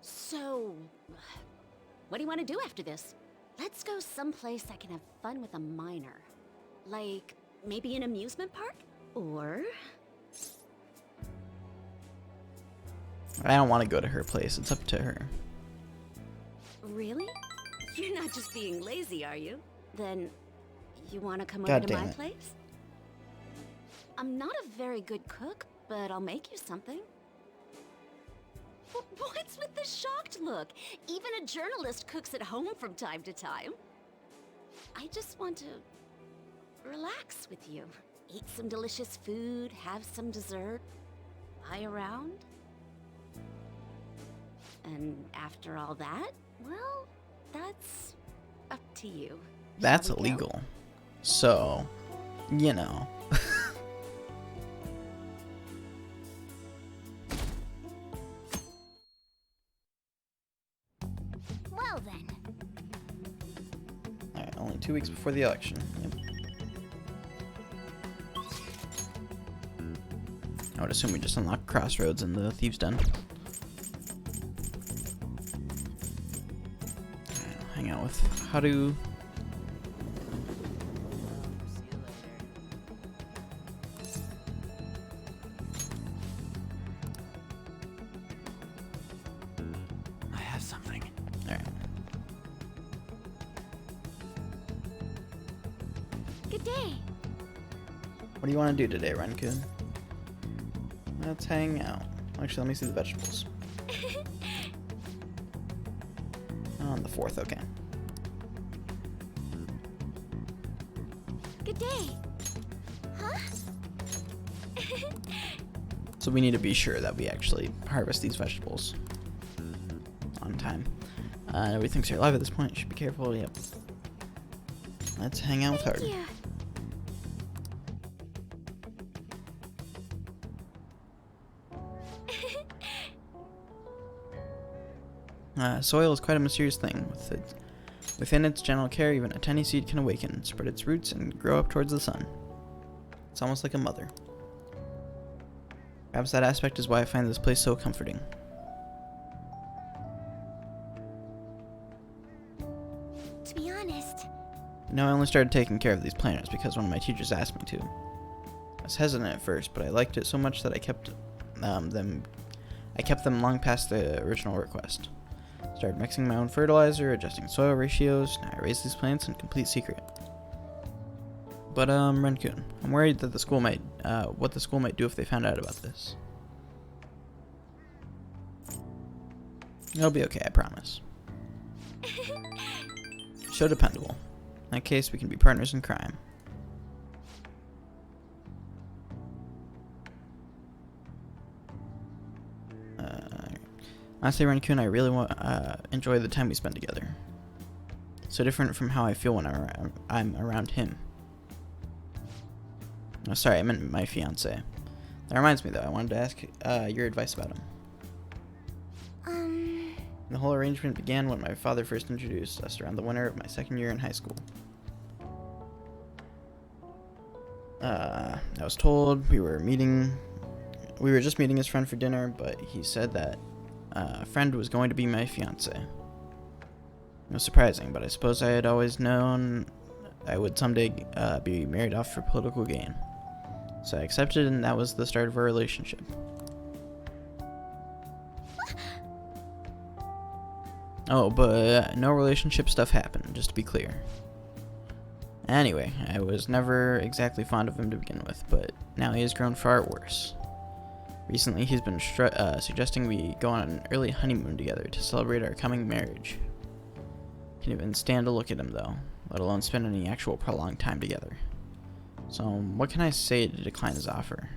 So, what do you want to do after this? Let's go someplace I can have fun with a minor. Like, maybe an amusement park? Or... I don't want to go to her place. It's up to her. Really? You're not just being lazy, are you? Then, you want to come God over to damn my it. place? I'm not a very good cook, but I'll make you something. What's with the shocked look? Even a journalist cooks at home from time to time. I just want to relax with you. Eat some delicious food, have some dessert, lie around. And after all that, well, that's up to you. That's Shall we go? illegal. So, you know. Well then. Alright, only 2 weeks before the election. Yep. I would assume we just unlock Crossroads and the Thieves' Den. I'll hang out with Haru. I have something. Alright. Good day. What do you want to do today, Renkun? Let's hang out. Actually, let me see the vegetables. On the 4th, okay. Good day. Huh? So we need to be sure that we actually harvest these vegetables on time. Nobody thinks you're alive at this point. Should be careful. Yep. Let's hang out with her. Yeah. Soil is quite a mysterious thing. Within its gentle care, even a tiny seed can awaken, spread its roots, and grow up towards the sun. It's almost like a mother. Perhaps that aspect is why I find this place so comforting. To be honest, You know, I only started taking care of these planters because one of my teachers asked me to. I was hesitant at first, but I liked it so much that I kept them long past the original request. Started mixing my own fertilizer, adjusting soil ratios. Now I raise these plants in complete secret. But Renkun, I'm worried that the school might, what the school might do if they found out about this. It'll be okay, I promise. So dependable. In that case, we can be partners in crime. Honestly, Renkun, I really enjoy the time we spend together. So different from how I feel when I'm around him. Oh, sorry, I meant my fiance. That reminds me, though, I wanted to ask your advice about him. The whole arrangement began when my father first introduced us around the winter of my second year in high school. I was told we were just meeting his friend for dinner, but he said that a friend was going to be my fiance. It was surprising, but I suppose I had always known I would someday be married off for political gain. So I accepted, and that was the start of our relationship. Oh, but no relationship stuff happened, just to be clear. Anyway, I was never exactly fond of him to begin with, but now he has grown far worse. Recently, he's been suggesting we go on an early honeymoon together to celebrate our coming marriage. Can't even stand to look at him, though, let alone spend any actual prolonged time together. So, what can I say to decline his offer?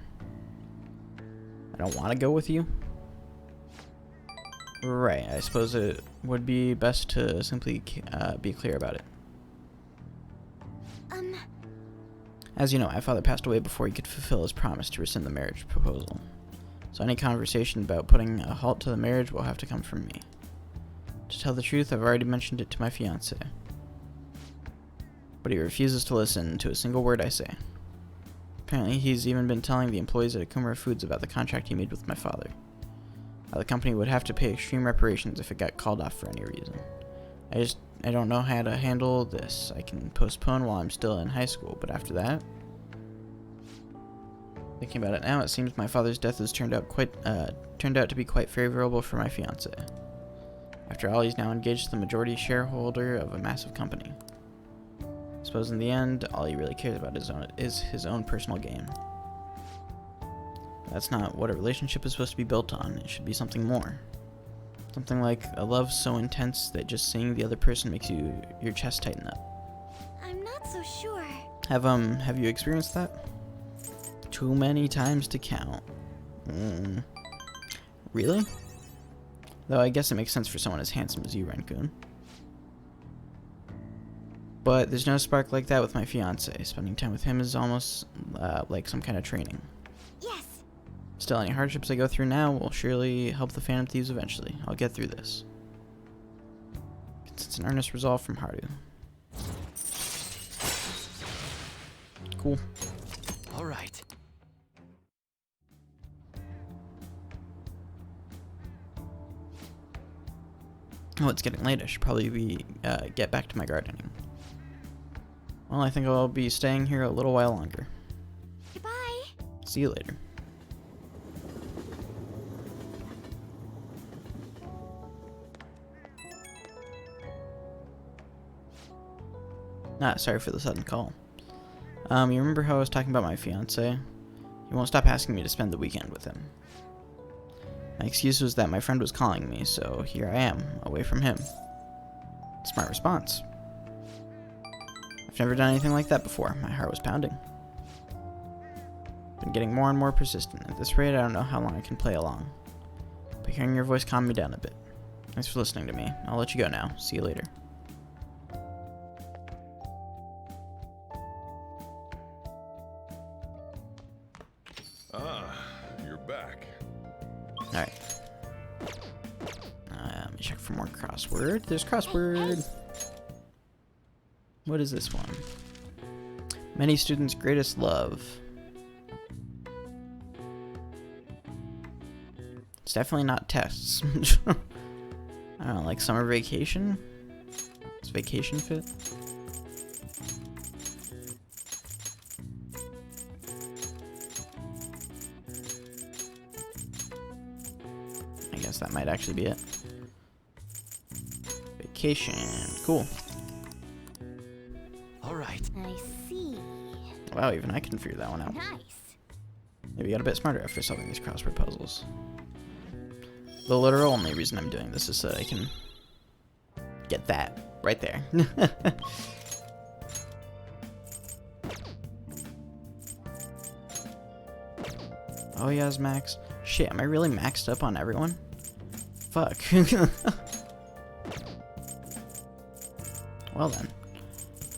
I don't want to go with you? Right, I suppose it would be best to simply be clear about it. As you know, my father passed away before he could fulfill his promise to rescind the marriage proposal. So any conversation about putting a halt to the marriage will have to come from me. To tell the truth, I've already mentioned it to my fiancé. But he refuses to listen to a single word I say. Apparently, he's even been telling the employees at Akumura Foods about the contract he made with my father. How the company would have to pay extreme reparations if it got called off for any reason. I don't know how to handle this. I can postpone while I'm still in high school, but after that... Thinking about it now, it seems my father's death has turned out to be quite favorable for my fiancé. After all, he's now engaged as the majority shareholder of a massive company. I suppose in the end, all he really cares about is his own personal gain. That's not what a relationship is supposed to be built on. It should be something more. Something like a love so intense that just seeing the other person makes your chest tighten up. I'm not so sure. Have you experienced that? Too many times to count. Really? Though I guess it makes sense for someone as handsome as you, Rengoon. But there's no spark like that with my fiance. Spending time with him is almost like some kind of training. Yes. Still, any hardships I go through now will surely help the Phantom Thieves eventually. I'll get through this. It's an earnest resolve from Haru. Cool. All right. Oh, it's getting late. I should probably get back to my gardening. Well, I think I'll be staying here a little while longer. Goodbye. See you later. Sorry for the sudden call. You remember how I was talking about my fiance? He won't stop asking me to spend the weekend with him. My excuse was that my friend was calling me, so here I am, away from him. Smart response. I've never done anything like that before. My heart was pounding. Been getting more and more persistent. At this rate, I don't know how long I can play along. But hearing your voice calmed me down a bit. Thanks for listening to me. I'll let you go now. See you later. You're back. Alright. Let me check for more crossword. There's crossword. What is this one? Many students' greatest love. It's definitely not tests. I don't know, like summer vacation? Does vacation fit? I guess that might actually be it. Vacation. Cool. All right. I see. Wow, even I can figure that one out. Nice. Maybe got a bit smarter after solving these crossword puzzles. The literal only reason I'm doing this is so that I can get that right there. Oh yes, max. Shit, am I really maxed up on everyone? Fuck. Well then.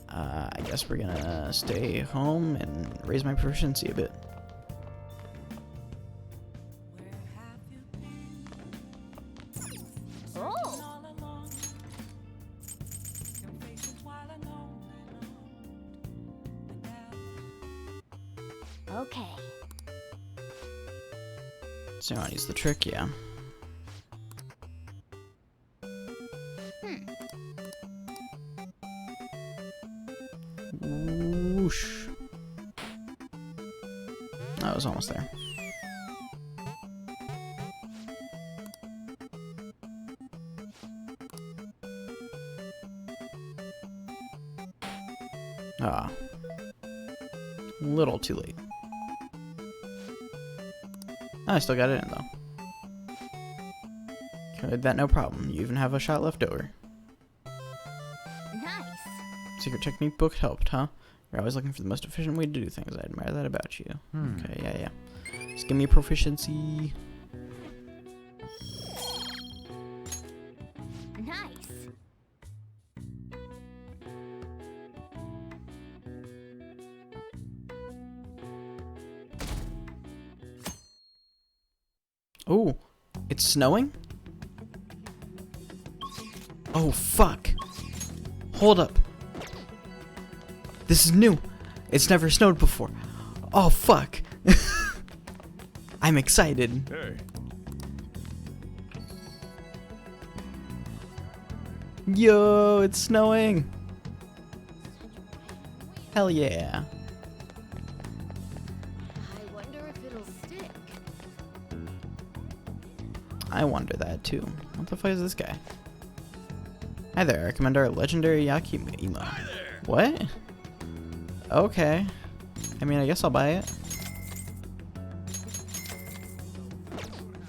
I guess we're gonna stay home and raise my proficiency a bit. Oh. Okay. Ceremony's the trick, yeah. Whoosh. I was almost there. Ah. A little too late. I still got it in, though. Could that no problem. You even have a shot left over. Nice. Secret technique book helped, huh? You're always looking for the most efficient way to do things. I admire that about you. Okay, yeah. Just give me proficiency. Nice. Oh, it's snowing? Oh, fuck. Hold up. This is new. It's never snowed before. Oh, fuck. I'm excited. Hey. Yo, it's snowing. Hell yeah. I wonder if it'll stick. I wonder that too. What the fuck is this guy? Hi there, I recommend our legendary Yakimo. Hi there. What? Okay. I mean, I guess I'll buy it.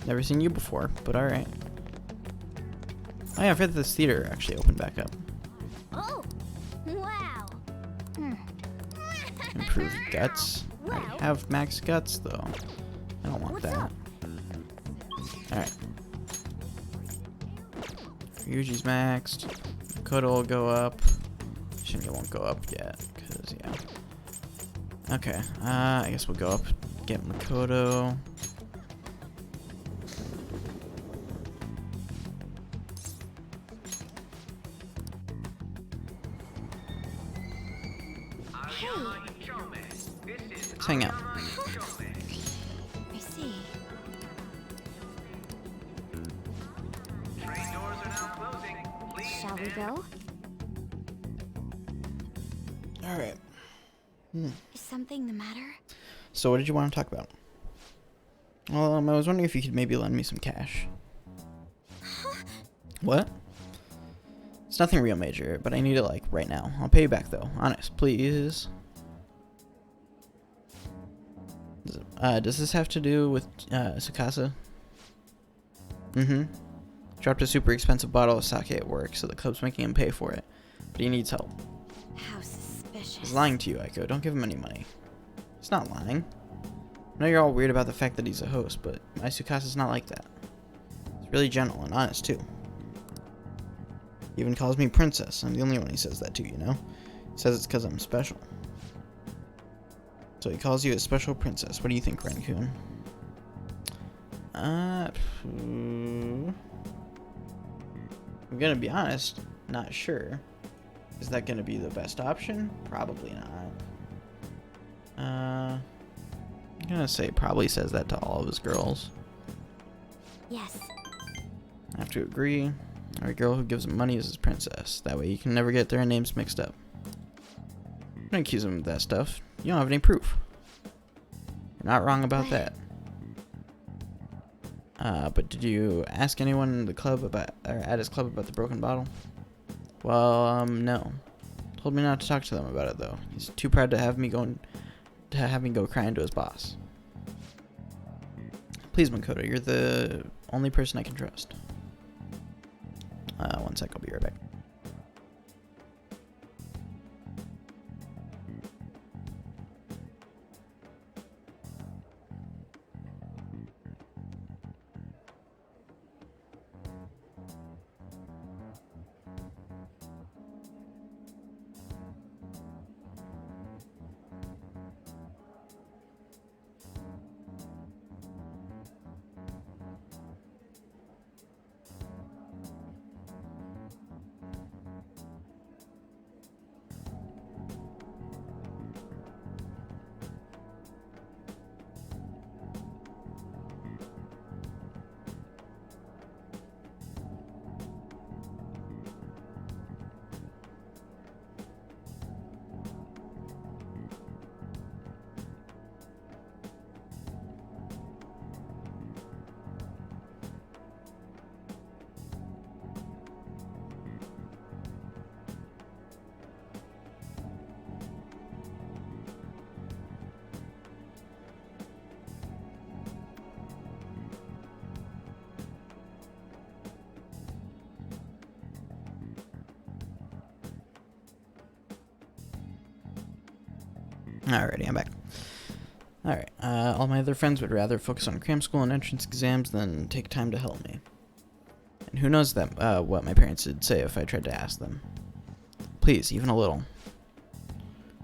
Never seen you before, but alright. Oh yeah, I forgot that this theater actually opened back up. Oh. Wow. Improved guts. I already have max guts though. I don't want that. Alright. Ryuji's maxed. Makoto will go up. Shinya won't go up yet, because, yeah. Okay, I guess we'll go up, get Makoto. Let's hang out. I see. Shall we go? Alright. Is something the matter? So what did you want to talk about? I was wondering if you could maybe lend me some cash. What? It's nothing real major, but I need it like right now. I'll pay you back though. Honest, please. Does this have to do with Tsukasa? Mm-hmm. Dropped a super expensive bottle of sake at work, so the club's making him pay for it. But he needs help. How suspicious. He's lying to you, Aiko. Don't give him any money. He's not lying. I know you're all weird about the fact that he's a host, but my Tsukasa's not like that. He's really gentle and honest, too. He even calls me princess. I'm the only one he says that to, you know? He says it's because I'm special. So he calls you a special princess. What do you think, Ren-kun? I'm gonna be honest, not sure. Is that gonna be the best option? Probably not. I'm gonna say probably says that to all of his girls. Yes. I have to agree. Every girl who gives him money is his princess. That way you can never get their names mixed up. Don't accuse him of that stuff. You don't have any proof. You're not wrong about that. But did you ask anyone in the club about, or at his club about the broken bottle? Well, no. Told me not to talk to them about it though. He's too proud to have me go crying to his boss. Please, Makoto, you're the only person I can trust. One sec, I'll be right back. Alrighty, I'm back. Alright, all my other friends would rather focus on cram school and entrance exams than take time to help me. And who knows that what my parents would say if I tried to ask them. Please, even a little.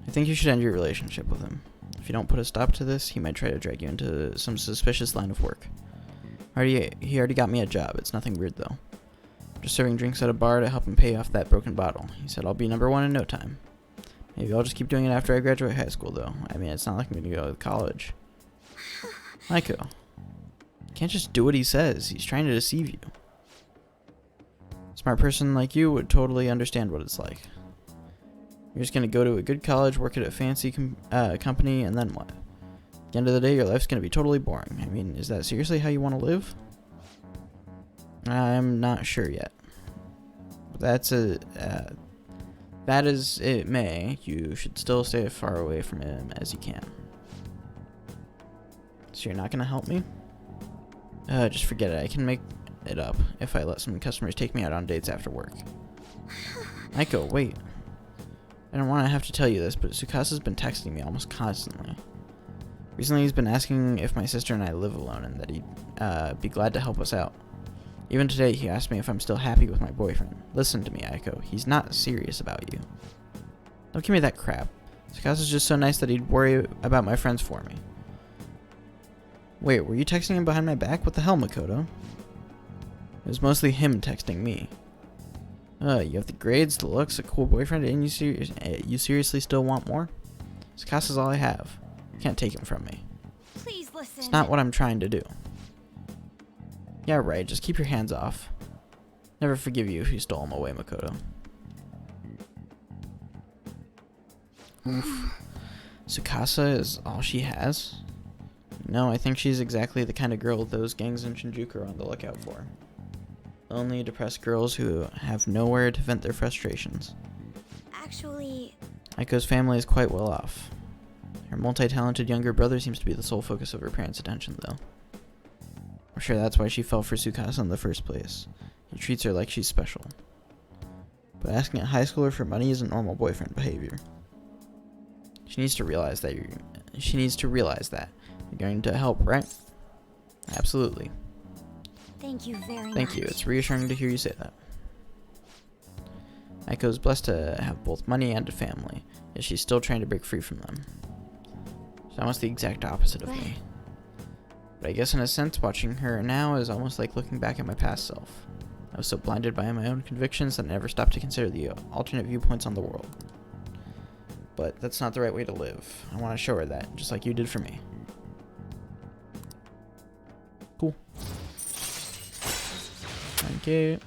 I think you should end your relationship with him. If you don't put a stop to this, he might try to drag you into some suspicious line of work. He already got me a job. It's nothing weird, though. Just serving drinks at a bar to help him pay off that broken bottle. He said I'll be #1 in no time. Maybe I'll just keep doing it after I graduate high school, though. I mean, it's not like I'm going to go to college. Maiko, you can't just do what he says. He's trying to deceive you. A smart person like you would totally understand what it's like. You're just going to go to a good college, work at a fancy company, and then what? At the end of the day, your life's going to be totally boring. I mean, is that seriously how you want to live? I'm not sure yet. That is it may. You should still stay as far away from him as you can. So you're not going to help me? Just forget it. I can make it up if I let some customers take me out on dates after work. Maiko, wait. I don't want to have to tell you this, but Tsukasa's been texting me almost constantly. Recently he's been asking if my sister and I live alone and that he'd be glad to help us out. Even today, he asked me if I'm still happy with my boyfriend. Listen to me, Aiko. He's not serious about you. Don't give me that crap. Tsukasa's just so nice that he'd worry about my friends for me. Wait, were you texting him behind my back? What the hell, Makoto? It was mostly him texting me. You have the grades, the looks, a cool boyfriend, and you seriously still want more? Tsukasa's all I have. You can't take him from me. Please listen. It's not what I'm trying to do. Yeah, right. Just keep your hands off. Never forgive you if you stole him away, Makoto. Oof. Tsukasa is all she has? No, I think she's exactly the kind of girl those gangs in Shinjuku are on the lookout for. Lonely, depressed girls who have nowhere to vent their frustrations. Actually... Aiko's family is quite well off. Her multi-talented younger brother seems to be the sole focus of her parents' attention, though. I'm sure that's why she fell for Tsukasa in the first place. He treats her like she's special. But asking a high schooler for money isn't normal boyfriend behavior. She needs to realize that you're going to help, right? Absolutely. Thank you very much. Thank you. It's reassuring to hear you say that. Aiko is blessed to have both money and a family, yet she's still trying to break free from them. She's almost the exact opposite of me. But I guess in a sense, watching her now is almost like looking back at my past self. I was so blinded by my own convictions that I never stopped to consider the alternate viewpoints on the world. But that's not the right way to live. I want to show her that, just like you did for me. Cool. Thank you.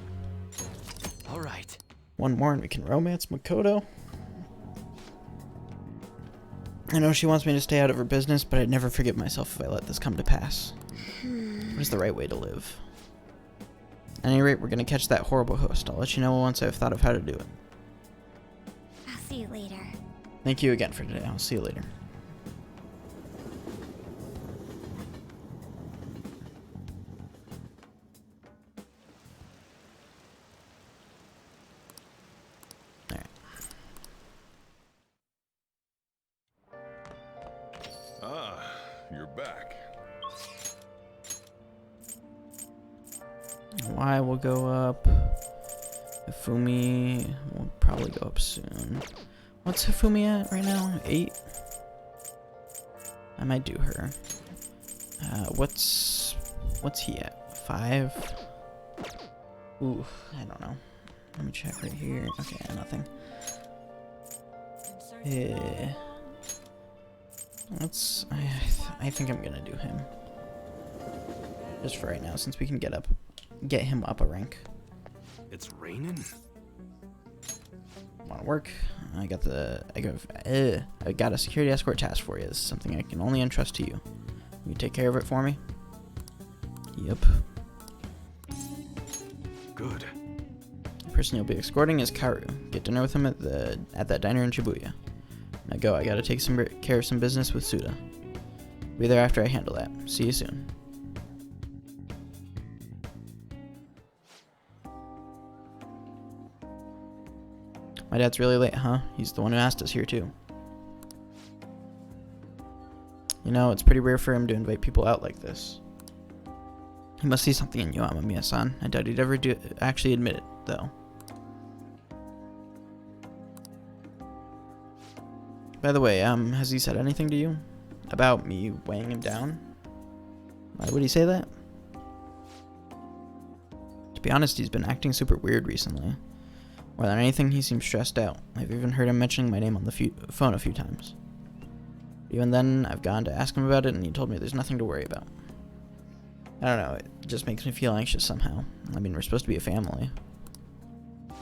All right. One more and we can romance Makoto. I know she wants me to stay out of her business, but I'd never forgive myself if I let this come to pass. What is the right way to live? At any rate, we're going to catch that horrible host. I'll let you know once I've thought of how to do it. I'll see you later. Thank you again for today. I'll see you later. You're back. Y will go up. Hifumi will probably go up soon. What's Hifumi at right now? 8? I might do her. What's he at? 5? Ooh, I don't know. Let me check right here. Okay, nothing. Yeah. I think I'm gonna do him. Just for right now, since we can get him up a rank. It's raining? Want to work? I got a security escort task for you. This is something I can only entrust to you. You take care of it for me? Yep. Good. The person you'll be escorting is Karu. Get dinner with him at that diner in Shibuya. Now go, I gotta take care of some business with Suda. Be there after I handle that. See you soon. My dad's really late, huh? He's the one who asked us here too. You know, it's pretty rare for him to invite people out like this. He must see something in you, Amamiya-san. I doubt he'd ever actually admit it, though. By the way, has he said anything to you? About me weighing him down? Why would he say that? To be honest, he's been acting super weird recently. More than anything, he seems stressed out. I've even heard him mentioning my name on the phone a few times. Even then, I've gone to ask him about it, and he told me there's nothing to worry about. I don't know, it just makes me feel anxious somehow. I mean, we're supposed to be a family. I'm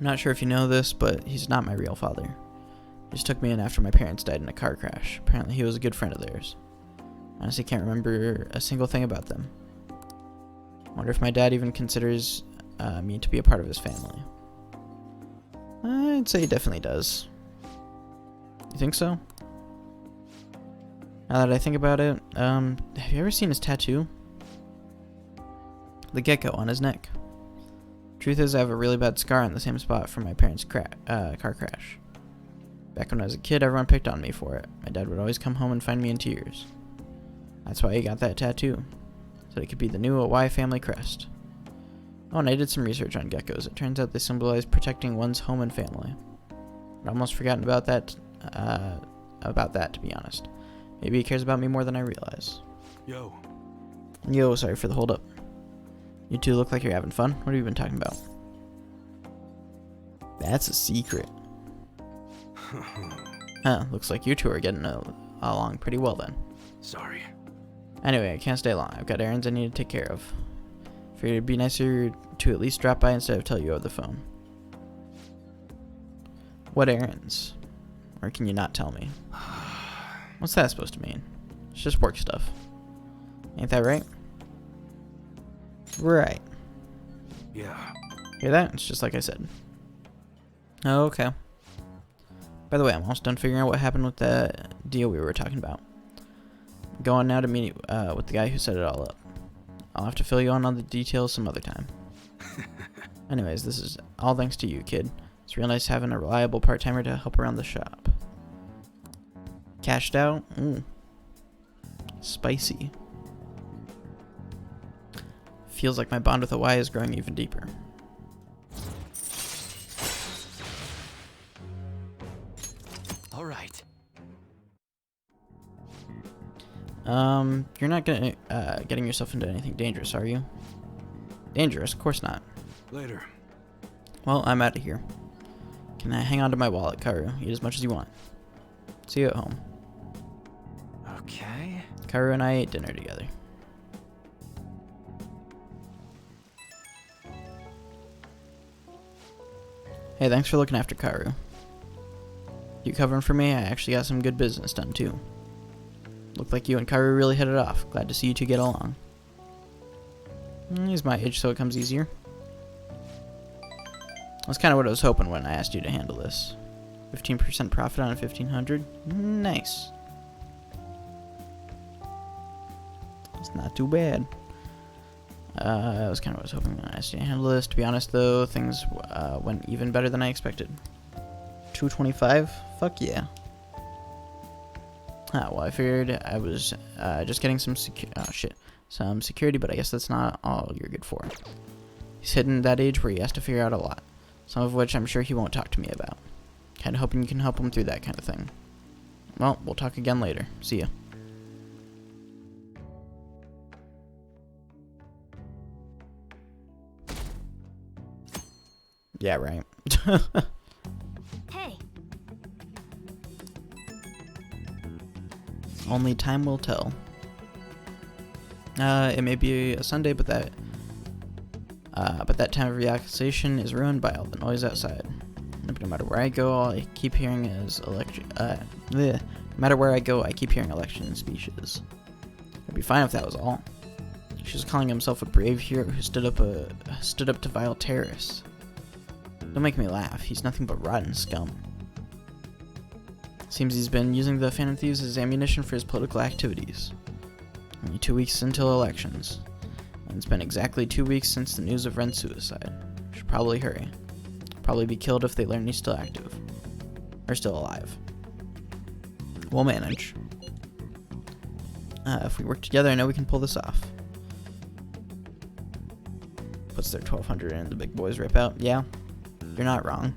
not sure if you know this, but he's not my real father. He just took me in after my parents died in a car crash. Apparently he was a good friend of theirs. I honestly can't remember a single thing about them. I wonder if my dad even considers me to be a part of his family. I'd say he definitely does. You think so? Now that I think about it, have you ever seen his tattoo? The gecko on his neck. Truth is, I have a really bad scar on the same spot from my parents' car crash. Back when I was a kid, everyone picked on me for it. My dad would always come home and find me in tears. That's why he got that tattoo. so it could be the new Owai family crest. Oh, and I did some research on geckos. It turns out they symbolize protecting one's home and family. I'd almost forgotten about that, to be honest. Maybe he cares about me more than I realize. Yo. Yo, sorry for the hold up. You two look like you're having fun. What have you been talking about? That's a secret. Huh, looks like you two are getting along pretty well then. Sorry. Anyway, I can't stay long. I've got errands I need to take care of. Figured it'd be nicer to at least drop by instead of tell you over the phone. What errands? Or can you not tell me? What's that supposed to mean? It's just work stuff. Ain't that right? Right. Yeah. Hear that? It's just like I said. Okay. By the way, I'm almost done figuring out what happened with the deal we were talking about. I'm going now to meet with the guy who set it all up. I'll have to fill you in on the details some other time. Anyways, this is all thanks to you, kid. It's real nice having a reliable part-timer to help around the shop. Cashed out? Ooh. Spicy. Feels like my bond with Owai is growing even deeper. All right. You're not getting yourself into anything dangerous, are you? Dangerous? Of course not. Later. Well, I'm out of here. Can I hang on to my wallet, Karu? Eat as much as you want. See you at home. Okay. Karu and I ate dinner together. Hey, thanks for looking after Karu. You covering for me? I actually got some good business done, too. Looked like you and Karu really hit it off. Glad to see you two get along. He's my age, so it comes easier. That's kind of what I was hoping when I asked you to handle this. 15% profit on 1,500? Nice. It's not too bad. That was kind of what I was hoping when I asked you to handle this. To be honest, though, things went even better than I expected. 225? Fuck yeah. Well, I figured I was just getting some security, but I guess that's not all you're good for. He's hitting that age where he has to figure out a lot, some of which I'm sure he won't talk to me about. Kinda hoping you can help him through that kind of thing. Well, we'll talk again later. See ya. Yeah, right. Hey. Only time will tell. It may be a Sunday, but that time of relaxation is ruined by all the noise outside. No matter where I go, all I keep hearing is no matter where I go, I keep hearing election speeches. I'd be fine if that was all. She's calling himself a brave hero who stood up to vile terrorists. Don't make me laugh. He's nothing but rotten scum. Seems he's been using the Phantom Thieves as ammunition for his political activities. Only 2 weeks until elections. And it's been exactly 2 weeks since the news of Ren's suicide. Should probably hurry. Probably be killed if they learn he's still active. Or still alive. We'll manage. If we work together, I know we can pull this off. Puts their 1,200 in, the big boys rip out. Yeah, you're not wrong.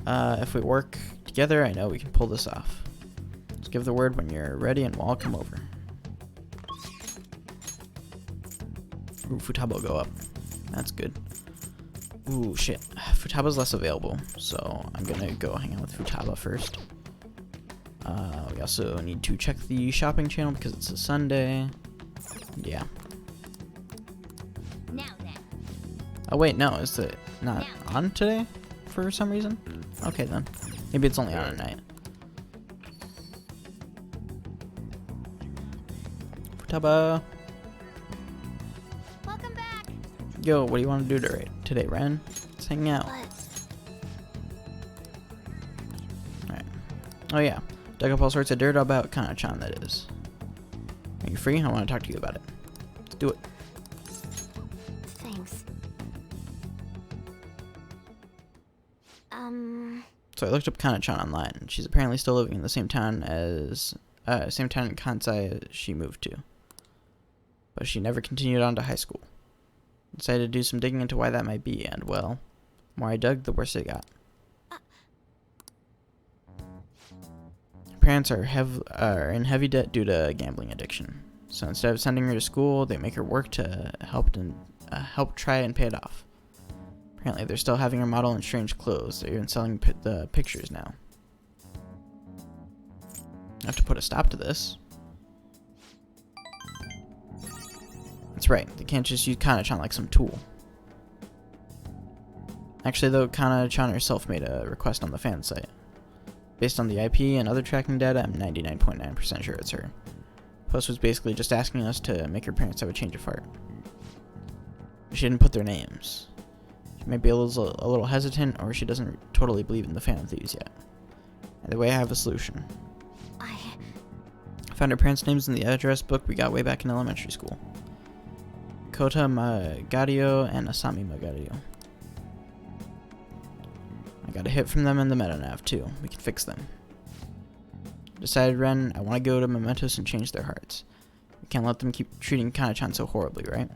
If we work together, I know we can pull this off. Just give the word when you're ready and we'll all come over. Ooh, Futaba will go up. That's good. Ooh, shit. Futaba's less available, so I'm gonna go hang out with Futaba first. We also need to check the shopping channel because it's a Sunday. Yeah. Now then. Oh wait, no, is it not on today for some reason? Okay then. Maybe it's only on at night. Futaba. Welcome back. Yo, what do you want to do today, Ren? Let's hang out. Alright. Oh yeah. Dug up all sorts of dirt about Kana-chan, that is. Are you free? I want to talk to you about it. Let's do it. Thanks. So I looked up Kana-chan online. She's apparently still living in the same town in Kansai as she moved to. but she never continued on to high school. I decided to do some digging into why that might be, and well, the more I dug, the worse it got. Her parents are in heavy debt due to gambling addiction, so instead of sending her to school, they make her work to help try and pay it off. Apparently, they're still having her model in strange clothes. They're even selling the pictures now. I have to put a stop to this. That's right, they can't just use Kana-chan like some tool. Actually though, Kana-chan herself made a request on the fan site. Based on the IP and other tracking data, I'm 99.9% sure it's her. The post was basically just asking us to make her parents have a change of heart. She didn't put their names. She might be a little hesitant, or she doesn't totally believe in the Phantom Thieves yet. Either way, I have a solution. I found her parents' names in the address book we got way back in elementary school. Kota Magadio and Asami Magadio. I got a hit from them in the metanav too. We can fix them. Decided, Ren, I want to go to Mementos and change their hearts. We can't let them keep treating Kana-chan so horribly, right?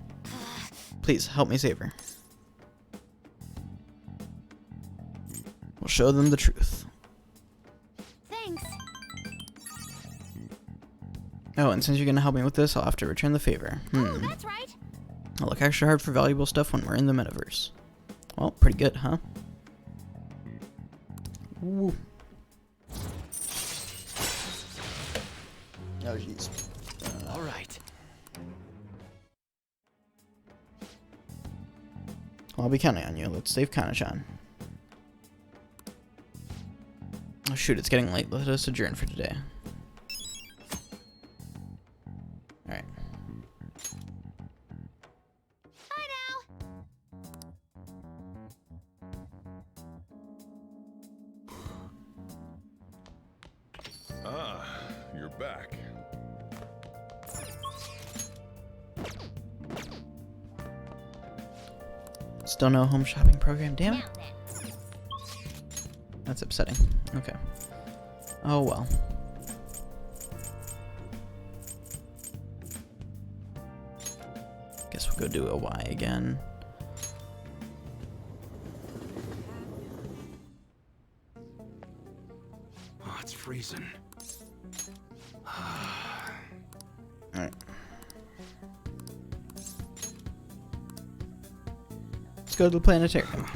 Please, help me save her. We'll show them the truth. Thanks. Oh, and since you're gonna help me with this, I'll have to return the favor. Oh, that's right. I'll look extra hard for valuable stuff when we're in the metaverse. Well, pretty good, huh? Ooh. Oh, jeez. All right. Well, I'll be counting on you. Let's save Kana-chan. Oh shoot, it's getting late. Let us adjourn for today. Alright. Ah, you're back. Still no home shopping program, damn it. That's upsetting. Okay. Oh well. Guess we'll go do a Y again. Oh, it's freezing. Alright. Let's go to the planetarium.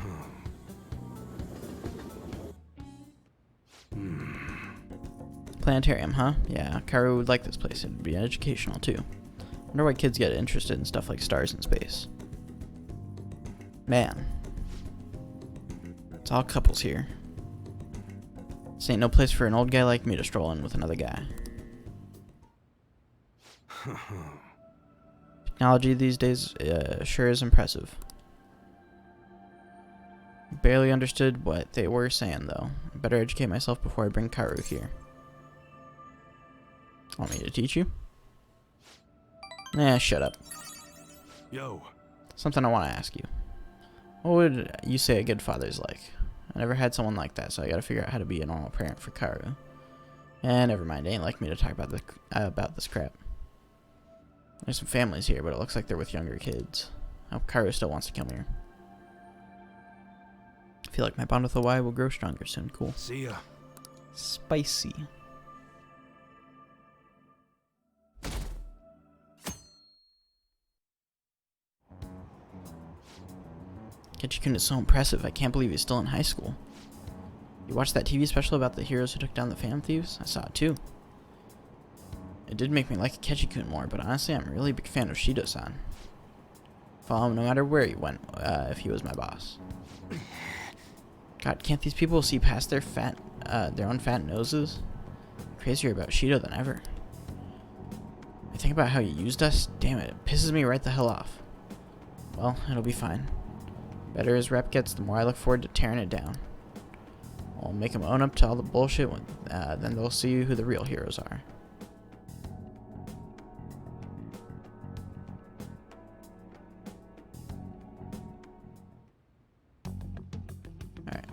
Planetarium, huh? Yeah, Karu would like this place. It'd be educational too. Wonder why kids get interested in stuff like stars and space. Man. It's all couples here. This ain't no place for an old guy like me to stroll in with another guy. Technology these days sure is impressive. Barely understood what they were saying though. I better educate myself before I bring Karu here. Want me to teach you? Nah, shut up. Yo. Something I want to ask you. What would you say a good father's like? I never had someone like that, so I gotta figure out how to be a normal parent for Karu. Never mind, it ain't like me to talk about this crap. There's some families here, but it looks like they're with younger kids. I hope Karu still wants to come here. I feel like my bond with the Y will grow stronger soon. Cool. See ya. Spicy. Ketchikun is so impressive. I can't believe he's still in high school. You watched that TV special about the heroes who took down the Phantom Thieves? I saw it too. It did make me like Ketchikun more, but honestly, I'm a really big fan of Shido-san. Follow him no matter where he went, if he was my boss. God, can't these people see past their own fat noses? Crazier about Shido than ever. I think about how he used us. Damn it, it pisses me right the hell off. Well, it'll be fine. Better his rep gets, the more I look forward to tearing it down. I'll make him own up to all the bullshit, then they'll see who the real heroes are. Alright.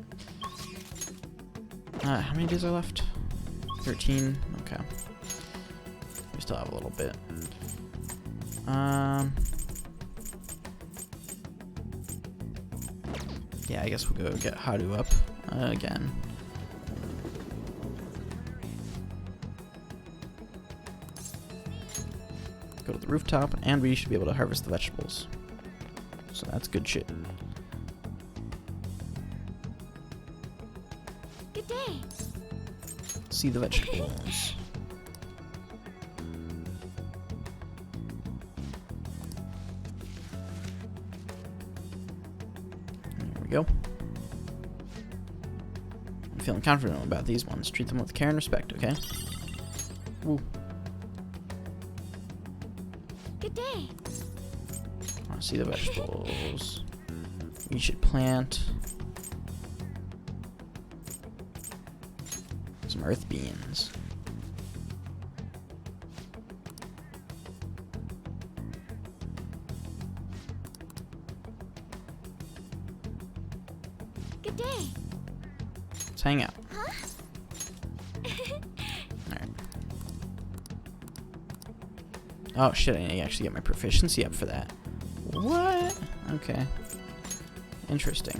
How many days are left? 13? Okay. We still have a little bit. Yeah, I guess we'll go get Haru up again. Go to the rooftop, and we should be able to harvest the vegetables. So that's good shit. Good day. See the vegetables. There we go. I'm feeling confident about these ones. Treat them with care and respect, okay? Woo. Good day. I want to see the vegetables. We should plant some earth beans. Good day. Let's hang out. Huh? Alright. Oh shit, I need to actually get my proficiency up for that. What? Okay. Interesting.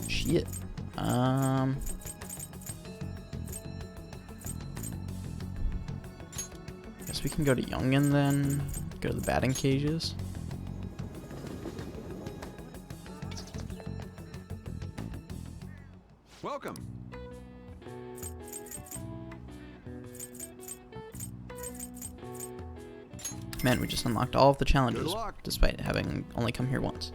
Shit. Guess we can go to Youngin then. Go to the batting cages. Welcome. Man, we just unlocked all of the challenges, Good luck. despite having only come here once.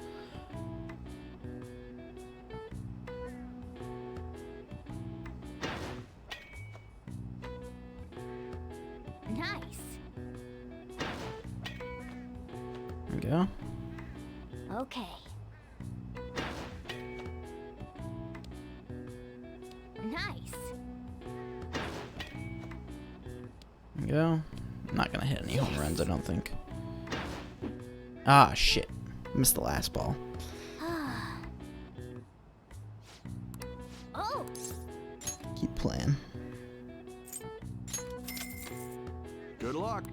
Nice. There we go. Okay. Nice. There we go. I'm not gonna hit any home runs, I don't think. Ah, shit. Missed the last ball. Oh. Keep playing. Good luck.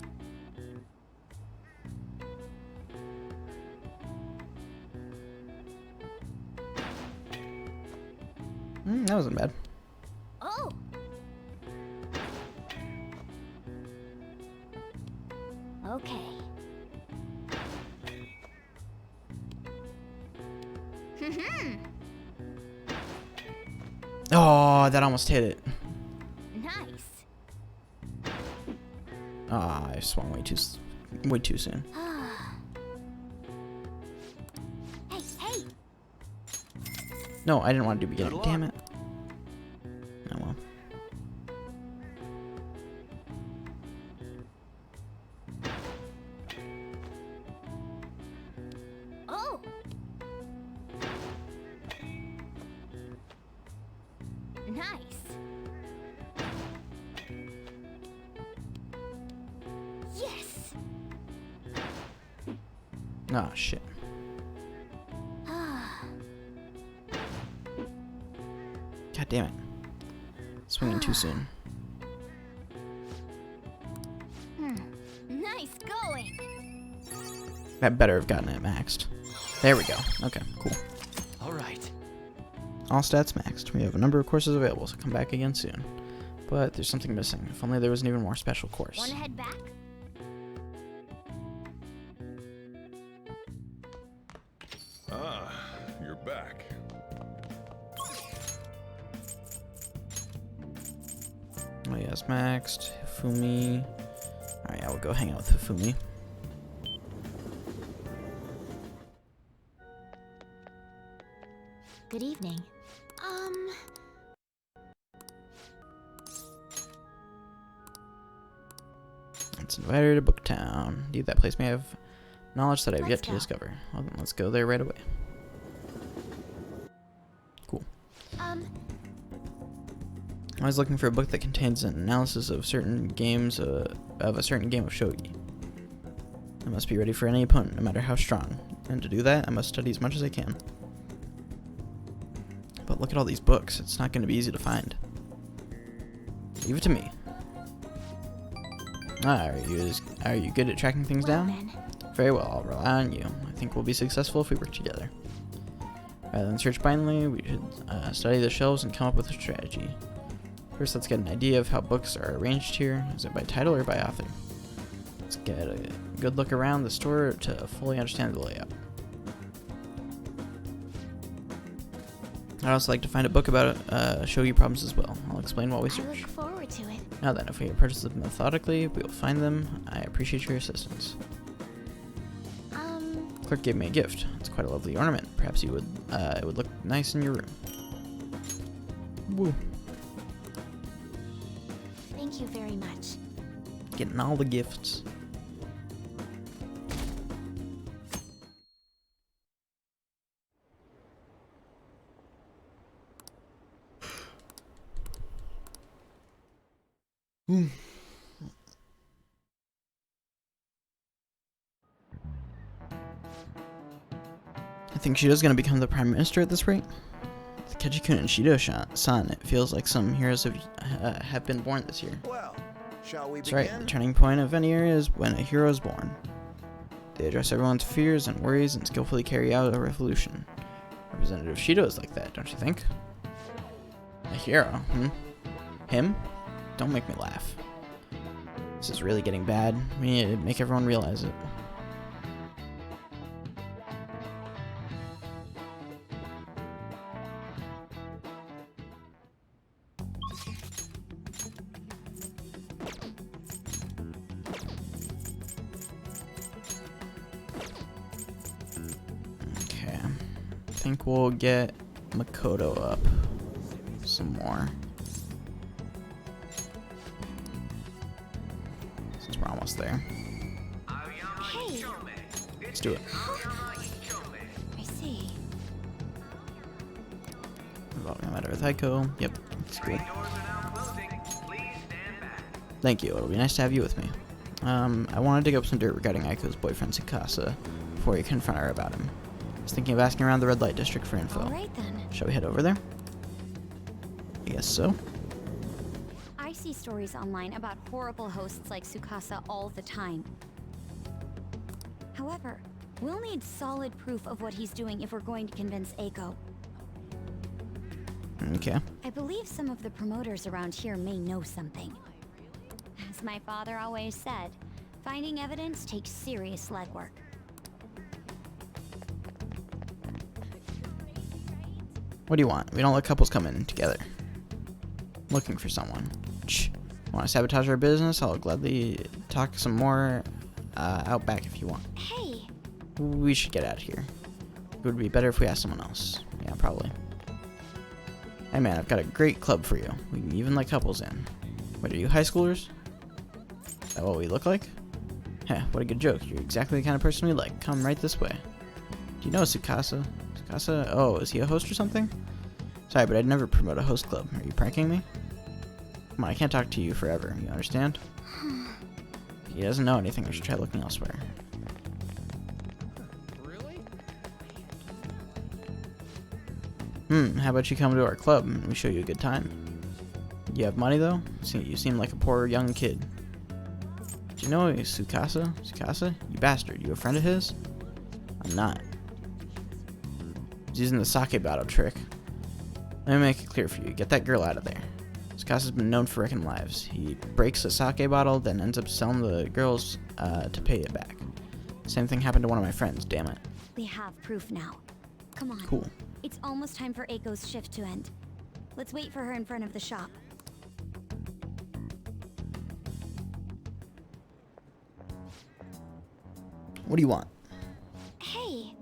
That wasn't bad. Oh. Okay. Oh, that almost hit it. Nice. Ah, I swung way too soon. Hey, hey. No, I didn't want to do beginning. Good Damn luck. it. Oh well. Oh. Nice. Yes. Ah, shit. God damn it. Swinging too soon. Nice going. I better have gotten it maxed. There we go. Okay, cool. All right. All stats maxed. We have a number of courses available, so come back again soon. But there's something missing. If only there was an even more special course. Want to head back? Ah, you're back. Oh yes, maxed. Hifumi. Alright, I will go hang out with Hifumi. Good evening. Let's invite her to Booktown. Indeed, that place may have knowledge that I've yet to go. discover. Well, then let's go there right away. Cool. I was looking for a book that contains an analysis of certain games, of a certain game of shogi. I must be ready for any opponent, no matter how strong. And to do that, I must study as much as I can. look at all these books. It's not going to be easy to find. Leave it to me. Are you good at tracking things down? Very well, I'll rely on you. I think we'll be successful if we work together. Rather than search blindly, we should study the shelves and come up with a strategy. First, let's get an idea of how books are arranged here. Is it by title or by author? Let's get a good look around the store to fully understand the layout. I'd also like to find a book about shogi problems as well. I'll explain while we search. I look forward to it. Now then, if we approach them methodically, we will find them. I appreciate your assistance. Clerk gave me a gift. It's quite a lovely ornament. Perhaps you would it would look nice in your room. Woo. Thank you very much. Getting all the gifts. I think Shido's gonna become the prime minister at this rate. With Keiji-kun and Shido-san, it feels like some heroes have been born this year. Well, shall we That's begin? right, the turning point of any era is when a hero is born. They address everyone's fears and worries and skillfully carry out a revolution. Representative Shido is like that, don't you think? A hero, Him? Don't make me laugh. This is really getting bad. We need to make everyone realize it. Okay. I think we'll get Makoto up some more. Since we're almost there. Hey. Let's do it. I see. Involving a matter with Aiko. Yep, that's good. Thank you. It'll be nice to have you with me. I want to dig up some dirt regarding Aiko's boyfriend Tsukasa before you confront her about him. I was thinking of asking around the red light district for info. Alright then. Shall we head over there? I guess so. I see stories online about horrible hosts like Tsukasa all the time. However, we'll need solid proof of what he's doing if we're going to convince Eiko. Okay. I believe some of the promoters around here may know something. As my father always said, finding evidence takes serious legwork. What do you want? We don't let couples come in together. Looking for someone. Shh. Want to sabotage our business? I'll gladly talk some more out back if you want. Hey! We should get out of here. It would be better if we asked someone else. Yeah, probably. Hey man, I've got a great club for you. We can even let couples in. Wait, are you high schoolers? Is that what we look like? Heh, what a good joke. You're exactly the kind of person we like. Come right this way. Do you know Tsukasa? Tsukasa? Oh, is he a host or something? Sorry, but I'd never promote a host club. Are you pranking me? Come on, I can't talk to you forever. You understand? If he doesn't know anything, we should try looking elsewhere. How about you come to our club and we show you a good time? You have money though? You seem like a poor young kid. Do you know Tsukasa? Tsukasa? You bastard, you a friend of his? I'm not. He's using the sake bottle trick. Let me make it clear for you. Get that girl out of there. Tsukasa's been known for wrecking lives. He breaks a sake bottle, then ends up selling the girls to pay it back. Same thing happened to one of my friends, damn it. We have proof now. Come on. Cool. It's almost time for Eiko's shift to end. Let's wait for her in front of the shop. What do you want? Hey!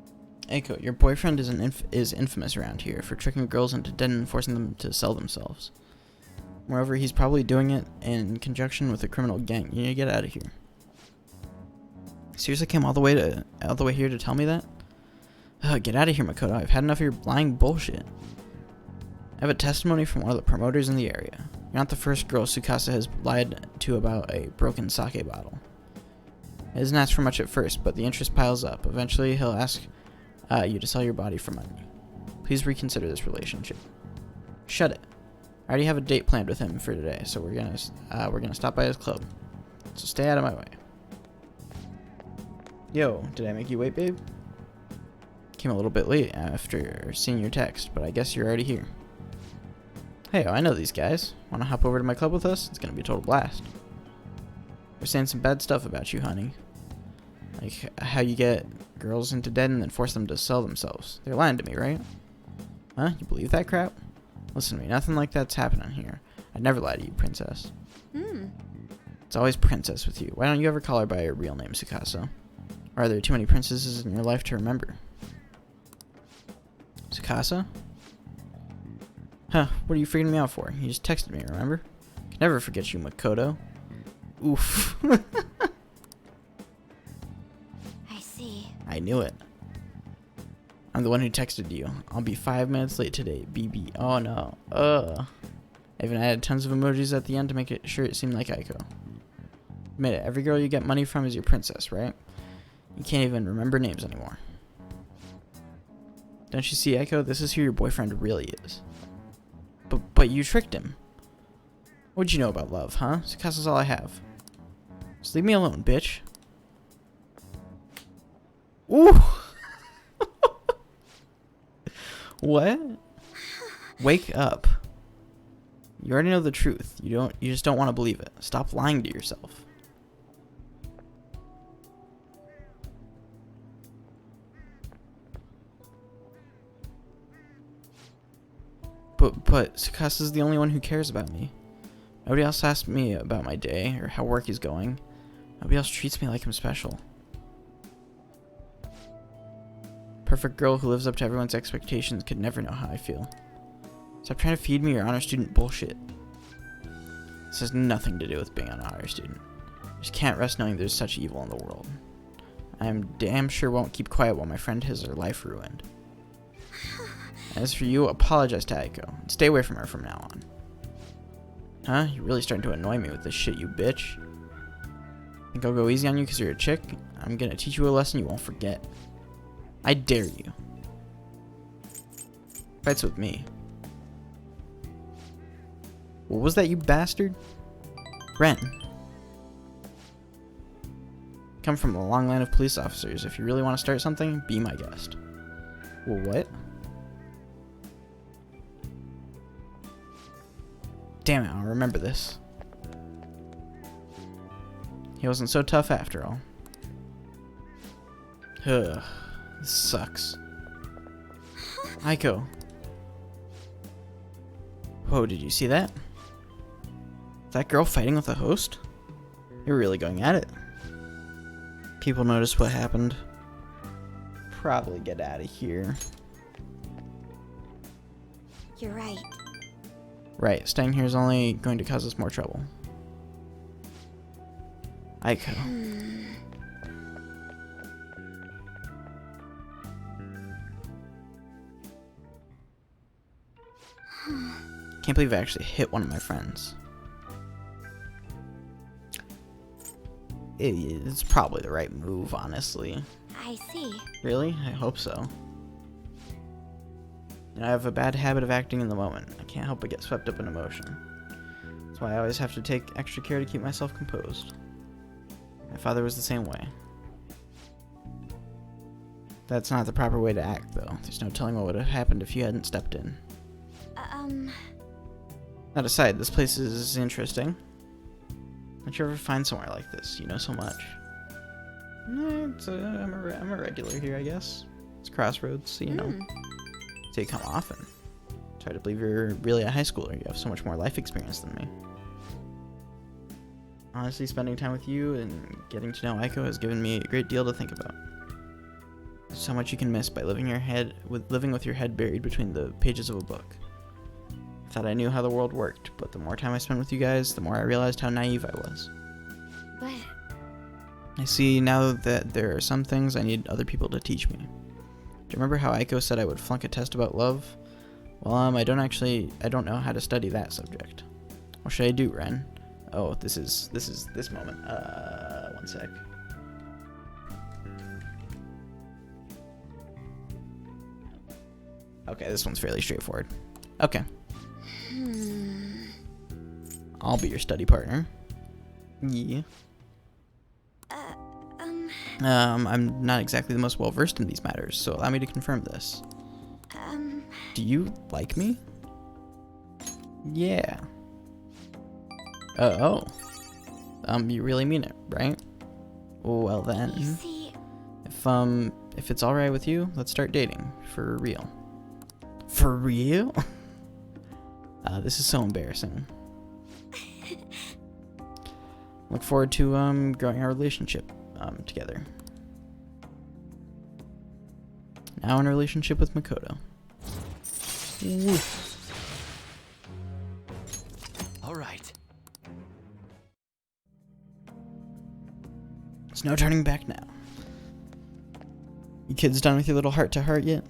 Eiko, your boyfriend is infamous around here for tricking girls into debt and forcing them to sell themselves. Moreover, he's probably doing it in conjunction with a criminal gang. You need to get out of here. Seriously came all the way here to tell me that? Get out of here, Makoto. I've had enough of your lying bullshit. I have a testimony from one of the promoters in the area. You're not the first girl Tsukasa has lied to about a broken sake bottle. He doesn't ask for much at first, but the interest piles up. Eventually, he'll ask you to sell your body for money. Please reconsider this relationship. Shut it. I already have a date planned with him for today, so we're gonna stop by his club. So stay out of my way. Yo, did I make you wait, babe? Came a little bit late after seeing your text, but I guess you're already here. Hey, I know these guys. Wanna hop over to my club with us? It's gonna be a total blast. They're saying some bad stuff about you, honey. Like how you get girls into debt and then force them to sell themselves. They're lying to me, right? Huh? You believe that crap? Listen to me, nothing like that's happening here. I'd never lie to you, princess. It's always princess with you. Why don't you ever call her by her real name, Tsukasa? Or are there too many princesses in your life to remember? Tsukasa? Huh, what are you freaking me out for? You just texted me, remember? Can never forget you, Makoto. Oof. I see. I knew it. I'm the one who texted you. I'll be 5 minutes late today, BB. Oh no. I even added tons of emojis at the end to make it sure it seemed like Aiko. Admit it, every girl you get money from is your princess, right? You can't even remember names anymore. Don't you see, Aiko? This is who your boyfriend really is. But you tricked him. What'd you know about love, huh? Tsukasa's all I have. Just leave me alone, bitch. Ooh! What? Wake up. You already know the truth. You just don't want to believe it. Stop lying to yourself. But Tsukasa's the only one who cares about me. Nobody else asks me about my day or how work is going. Nobody else treats me like I'm special. Perfect girl who lives up to everyone's expectations could never know how I feel. Stop trying to feed me your honor student bullshit. This has nothing to do with being an honor student. I just can't rest knowing there's such evil in the world. I am damn sure won't keep quiet while my friend has her life ruined. As for you, apologize to Aiko and stay away from her from now on. Huh? You're really starting to annoy me with this shit, you bitch. Think I'll go easy on you because you're a chick? I'm gonna teach you a lesson you won't forget. I dare you. Fights with me. What was that, you bastard? Ren. Come from a long line of police officers. If you really want to start something, be my guest. Well, what? Damn it, I'll remember this. He wasn't so tough after all. Ugh, this sucks. Aiko. Whoa, did you see that? That girl fighting with the host? You're really going at it. People noticed what happened. Probably get out of here. You're right. Right, staying here is only going to cause us more trouble. Aiko. Can't believe I actually hit one of my friends. It's probably the right move, honestly. I see. Really? I hope so. I have a bad habit of acting in the moment. I can't help but get swept up in emotion. That's why I always have to take extra care to keep myself composed. My father was the same way. That's not the proper way to act, though. There's no telling what would have happened if you hadn't stepped in. That aside, this place is interesting. Don't you ever find somewhere like this? You know so much. I'm a regular here, I guess. It's Crossroads, so you know. So you come often. It's hard to believe you're really a high schooler. You have so much more life experience than me. Honestly, spending time with you and getting to know Aiko has given me a great deal to think about. There's so much you can miss by living with your head buried between the pages of a book. I thought I knew how the world worked, but the more time I spent with you guys, the more I realized how naive I was. But I see now that there are some things I need other people to teach me. Do you remember how Aiko said I would flunk a test about love? Well, I don't know how to study that subject. What should I do, Ren? Oh, this moment. One sec. Okay, this one's fairly straightforward. Okay. I'll be your study partner. Yeah. I'm not exactly the most well-versed in these matters, so allow me to confirm this. Do you like me? Yeah. Oh. You really mean it, right? Well then. You see... If it's alright with you, let's start dating. For real. For real? This is so embarrassing. Look forward to, growing our relationship, together. Now in a relationship with Makoto. Woo. All right. There's no turning back now. You kids done with your little heart-to-heart yet?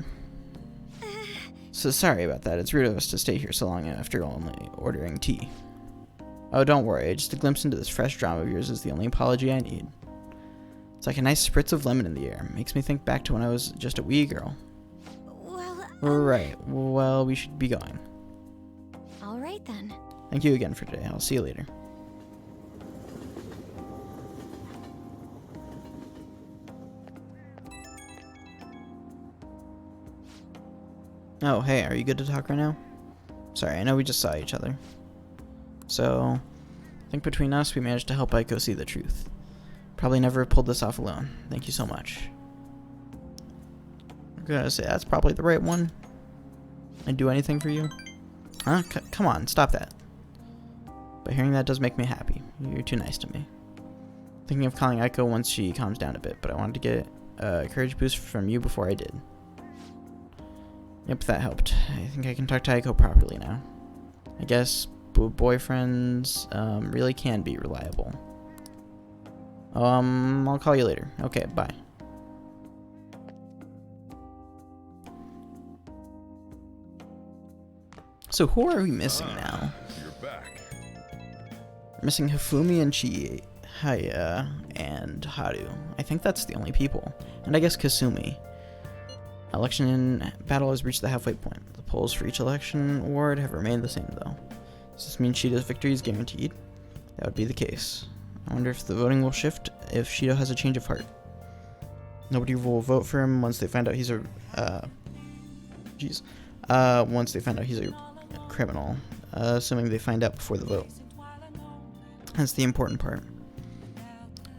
So sorry about that. It's rude of us to stay here so long after only ordering tea. Oh, don't worry. Just a glimpse into this fresh drama of yours is the only apology I need. It's like a nice spritz of lemon in the air. Makes me think back to when I was just a wee girl. Well, Right. Well, we should be going. all right then. Thank you again for today. I'll see you later. Oh, hey, are you good to talk right now? Sorry, I know we just saw each other. So, I think between us, we managed to help Aiko see the truth. Probably never have pulled this off alone. Thank you so much. I'm gonna say that's probably the right one. I'd do anything for you. Huh? Come on, stop that. But hearing that does make me happy. You're too nice to me. Thinking of calling Aiko once she calms down a bit, but I wanted to get a courage boost from you before I did. Yep, that helped. I think I can talk to Aiko properly now. I guess boyfriends really can be reliable. I'll call you later. Okay, bye. So who are we missing now? You're back. We're missing Hifumi and Chihaya and Haru. I think that's the only people. And I guess Kasumi. Election in battle has reached the halfway point. The polls for each election award have remained the same though. Does this mean Shido's victory is guaranteed? That would be the case. I wonder if the voting will shift if Shido has a change of heart. Nobody will vote for him once they find out he's a once they find out he's a criminal, assuming they find out before the vote. That's the important part.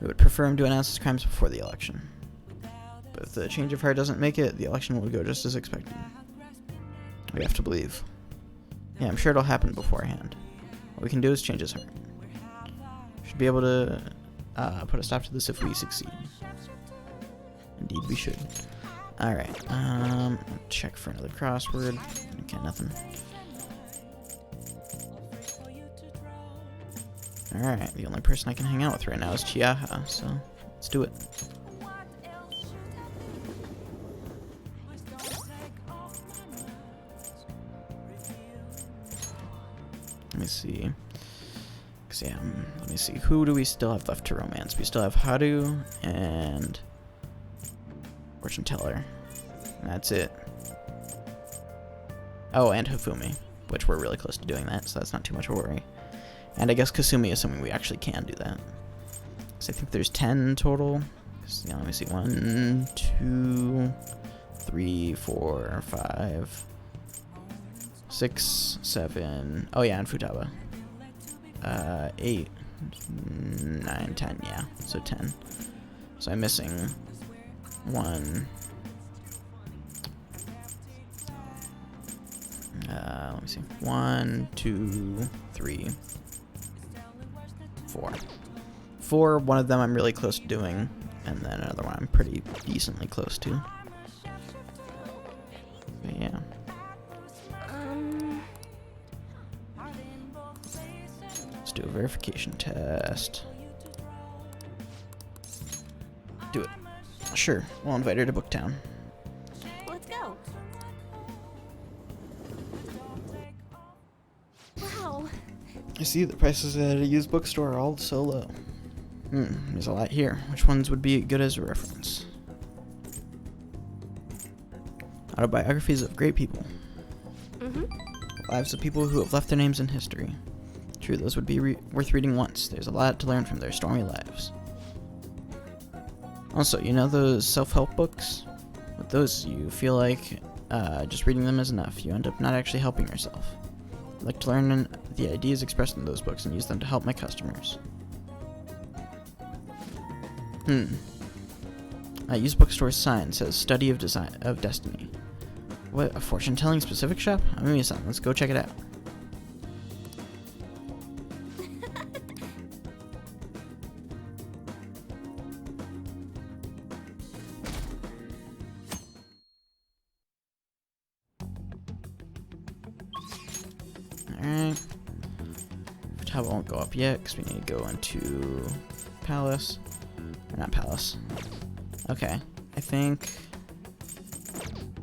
We would prefer him to announce his crimes before the election. But if the change of heart doesn't make it, the election will go just as expected. We have to believe. Yeah, I'm sure it'll happen beforehand. What we can do is change his heart. Should be able to put a stop to this if we succeed. Indeed we should. Alright, check for another crossword. Okay, nothing. Alright, the only person I can hang out with right now is Chihaya, so let's do it. Let me see. Let me see. Who do we still have left to romance? We still have Haru and Fortune Teller. That's it. Oh, and Hifumi, which we're really close to doing that, so that's not too much of a worry. And I guess Kasumi, assuming we actually can do that. So I think there's 10 total. So, yeah, let me see. 1, 2, 3, 4, 5, 6, 7. Oh yeah, and Futaba. 8, 9, 10. Yeah, so 10. So I'm missing 1. Let me see. 1, 2, 3, 4. 4. One of them I'm really close to doing, and then another one I'm pretty decently close to. But yeah. Let's do a verification test. Do it. Sure, we'll invite her to Booktown. Let's go. Wow. I see the prices at a used bookstore are all so low. There's a lot here. Which ones would be good as a reference? Autobiographies of great people. Lives of people who have left their names in history. True, those would be worth reading once. There's a lot to learn from their stormy lives. Also, you know those self-help books? With those, you feel like just reading them is enough. You end up not actually helping yourself. I like to learn the ideas expressed in those books and use them to help my customers. Use bookstore's sign says Study of Destiny. What, a fortune-telling specific shop? I'll give you something. Let's go check it out. Alright. Futaba won't go up yet because we need to go into Palace. Or not Palace. Okay. I think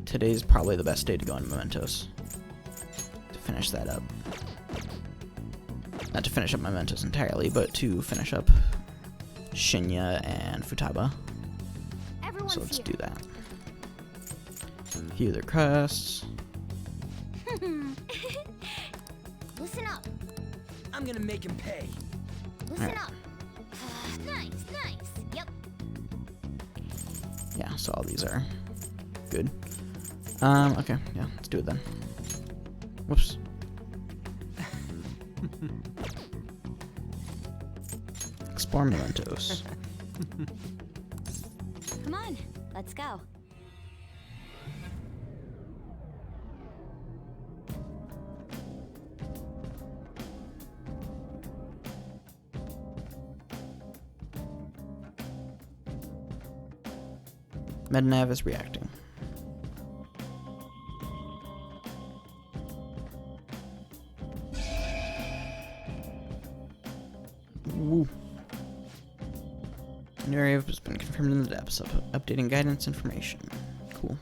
today's probably the best day to go into Mementos. To finish that up. Not to finish up Mementos entirely, but to finish up Shinya and Futaba. So let's do that. View their quests. Listen up. I'm gonna make him pay. Listen up. Nice. Yep. Yeah, so all these are good. Okay, yeah, let's do it then. Whoops. Explore Mementos. Come on, let's go. MetaNav is reacting. Woo. New area has been confirmed in the depths of updating guidance information. Cool.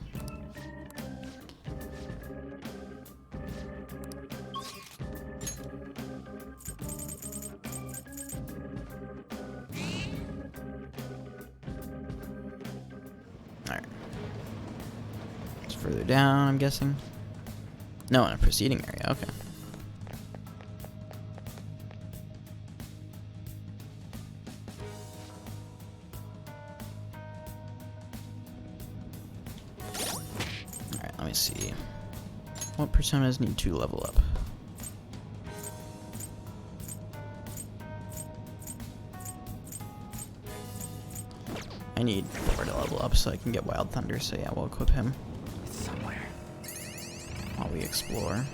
Alright. It's further down, I'm guessing. No, in a preceding area, okay. Alright, let me see. What personas need to level up? I need 4 to level up so I can get Wild Thunder, so yeah, we'll equip him. It's somewhere. While we explore.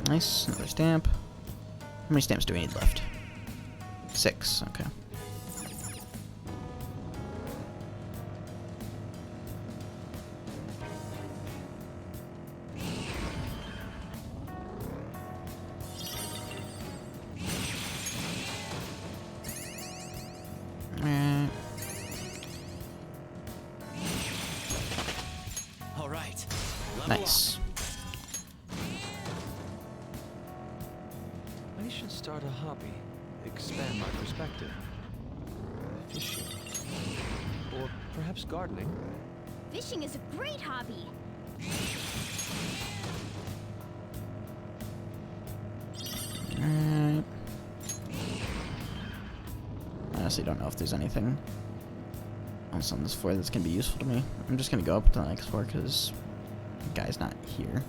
Nice, another stamp. How many stamps do we need left? 6, okay. All right. Nice. I should start a hobby. Expand my perspective. Fishing. Or perhaps gardening. Fishing is a great hobby. Alright. Honestly, don't know if there's anything else on this floor that's gonna be useful to me. I'm just gonna go up to the next floor because the guy's not here.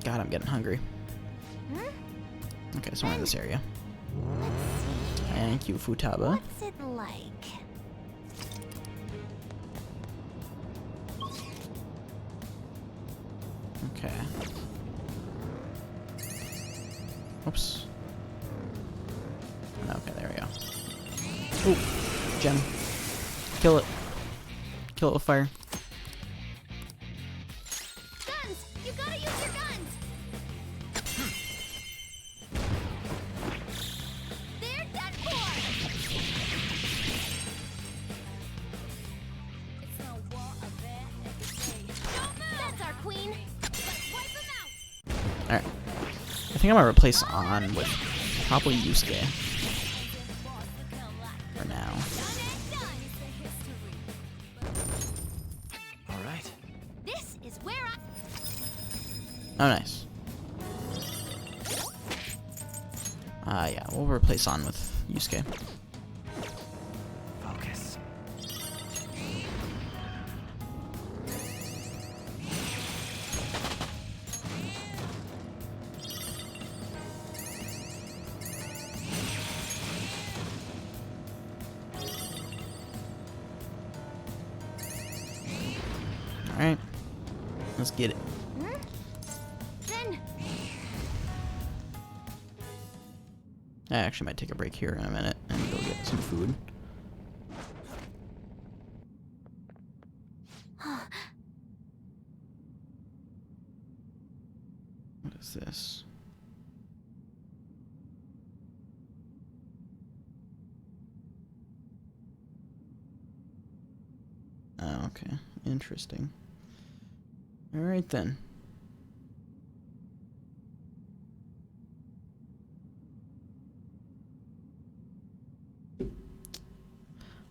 God, I'm getting hungry. Okay, so we're in this area. Thank you, Futaba. What's it like? Okay. Oops. Okay, there we go. Ooh, gem. Kill it. Kill it with fire. Guns! You gotta use your guns! They're done for! It's no war of that. Don't move! That's our queen! Let's wipe them out! Alright. I think I'm gonna replace On with probably Yusuke for now. All right. This is where I... Oh, nice. Yeah, we'll replace On with Yusuke. Focus. Alright. Let's get it. Then... I actually might take a break here in a minute and go get some food. What is this? Oh, okay. Interesting. Alright then.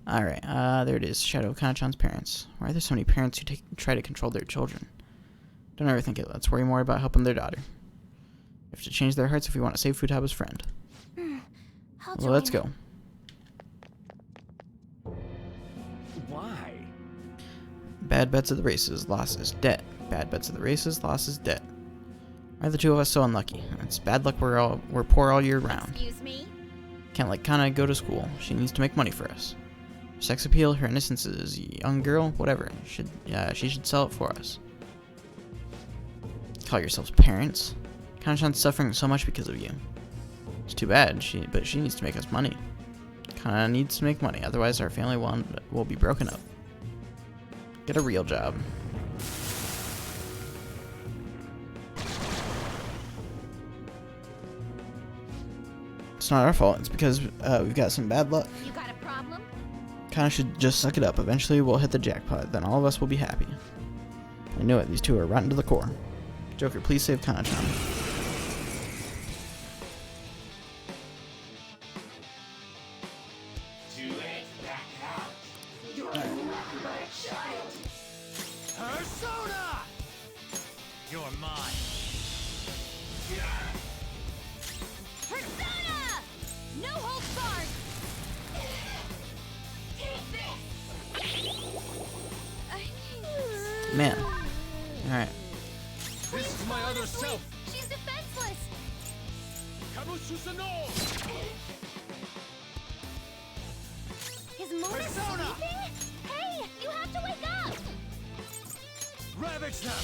Alright, there it is. Shadow of Kana-chan's parents. Why are there so many parents who try to control their children? Don't ever think it. Let's worry more about helping their daughter. We have to change their hearts if we want to save Futaba's friend. Well, let's go. Why? Bad bets at the races, loss is debt. Bad bets at the races, loss is debt. Why are the two of us so unlucky? It's bad luck we're poor all year round. Excuse me? Can't let Kana go to school. She needs to make money for us. Her sex appeal, her innocence as a young girl, whatever. She should sell it for us. Call yourselves parents? Kana-chan's suffering so much because of you. It's too bad, but she needs to make us money. Kana needs to make money, otherwise our family will be broken up. Get a real job. It's not our fault, it's because we've got some bad luck. You got a problem? Kana should just suck it up. Eventually we'll hit the jackpot, then all of us will be happy. I knew it, these two are rotten to the core. Joker, please save Kana-chan. Persona! You're mine. Persona! No holds barred! Take this! Man. Alright. This is my other self. She's defenseless! Is Mona sleeping? Hey, you have to wake up! Ravage them!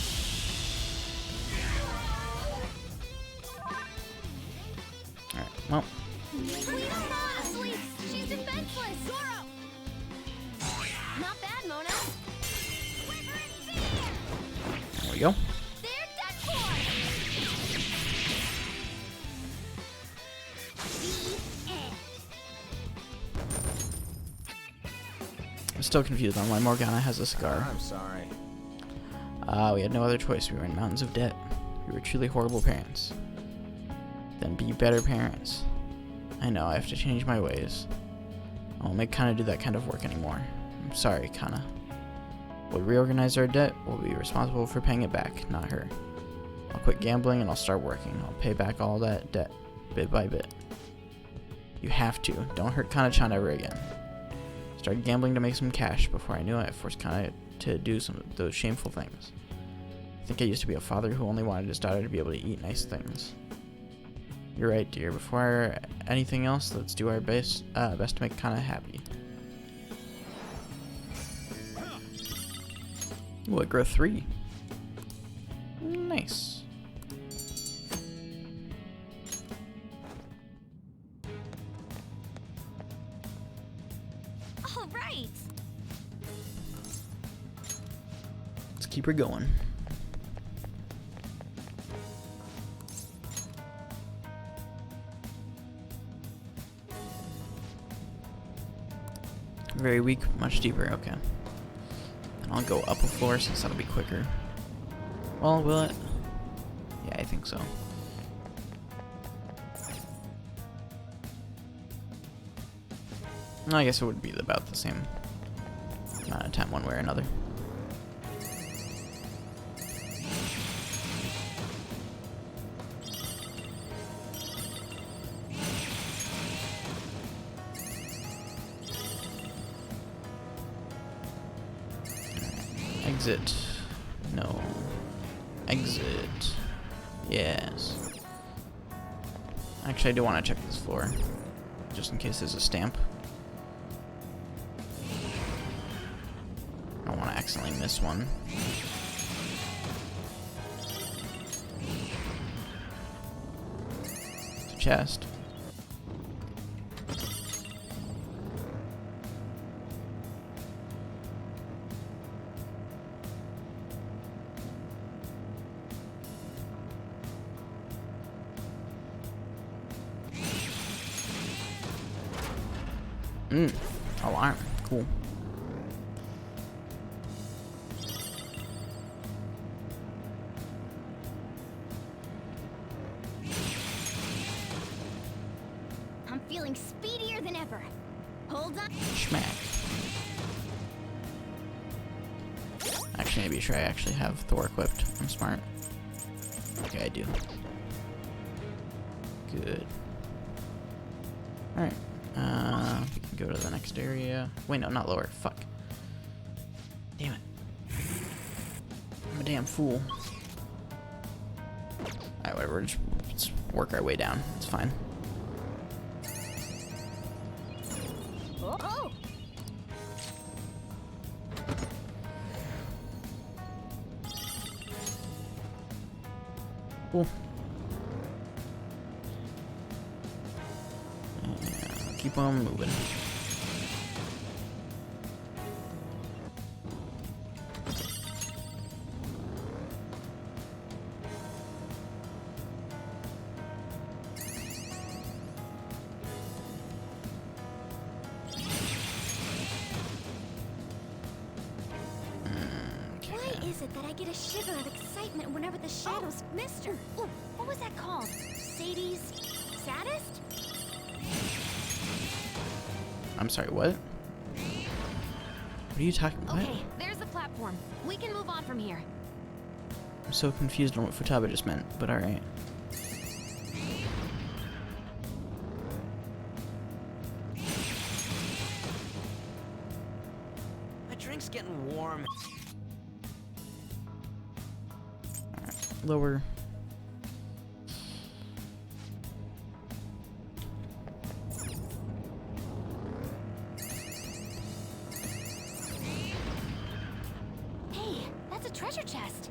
Alright, well. Leave Mona asleep! She's defenseless! Zoro! Not bad, Mona. There we go. They're done for! I'm still confused on why Morgana has a scar. I'm sorry. We had no other choice. We were in mountains of debt. We were truly horrible parents. Then be better parents. I know, I have to change my ways. I won't make Kana do that kind of work anymore. I'm sorry, Kana. We'll reorganize our debt. We'll be responsible for paying it back, not her. I'll quit gambling and I'll start working. I'll pay back all that debt, bit by bit. You have to. Don't hurt Kana-chan ever again. Started gambling to make some cash. Before I knew it, I forced Kana to do some of those shameful things. I think I used to be a father who only wanted his daughter to be able to eat nice things. You're right, dear. Before anything else, let's do our best to make Kana happy. Ooh, I grow 3. Nice. All right. Let's keep her going. Very weak, much deeper, okay. And I'll go up a floor since that'll be quicker. Well, will it? Yeah, I think so. I guess it would be about the same amount of time one way or another. Exit. No. Exit. Yes. Actually, I do want to check this floor, just in case there's a stamp. I don't want to accidentally miss one. It's a chest. Alarm. Cool. I'm feeling speedier than ever. Hold on. Schmack. Actually, maybe sure I actually have Thor equipped. I'm smart. Okay, I do. Good. Alright. We can go to the next area. Wait, no, not lower. Fuck. Damn it. I'm a damn fool. Alright, whatever. Let's work our way down. It's fine. Oh. Cool. Keep on moving. Why is it that I get a shiver of excitement whenever the shadows... Mister! Oh, what was that called? Sadie's... Saddest? I'm sorry, what? What are you talking about? Okay, there's the platform. We can move on from here. I'm so confused on what Futaba just meant, but alright. My drink's getting warm. Lower. Hey, that's a treasure chest.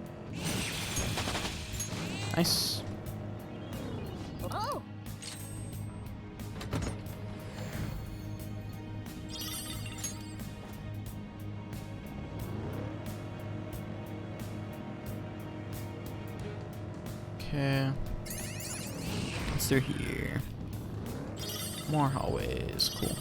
Nice. Oh! Okay. What's through here? More hallways. Cool.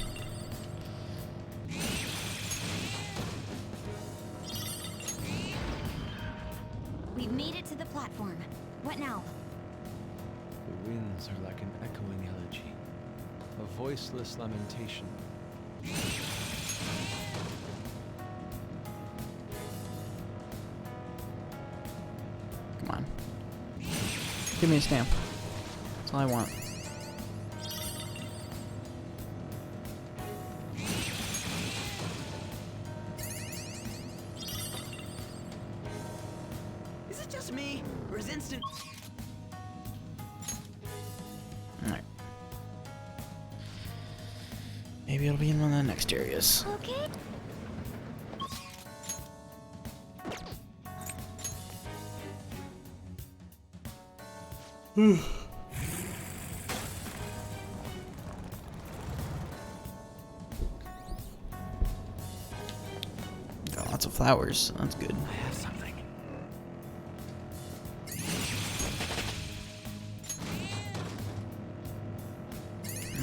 We've made it to the platform. What now? The winds are like an echoing elegy, a voiceless lamentation. Come on. Give me a stamp. That's all I want. Is it just me, or is instant... Alright. Maybe it'll be in one of the next areas. Okay. Got lots of flowers. That's good. I have something.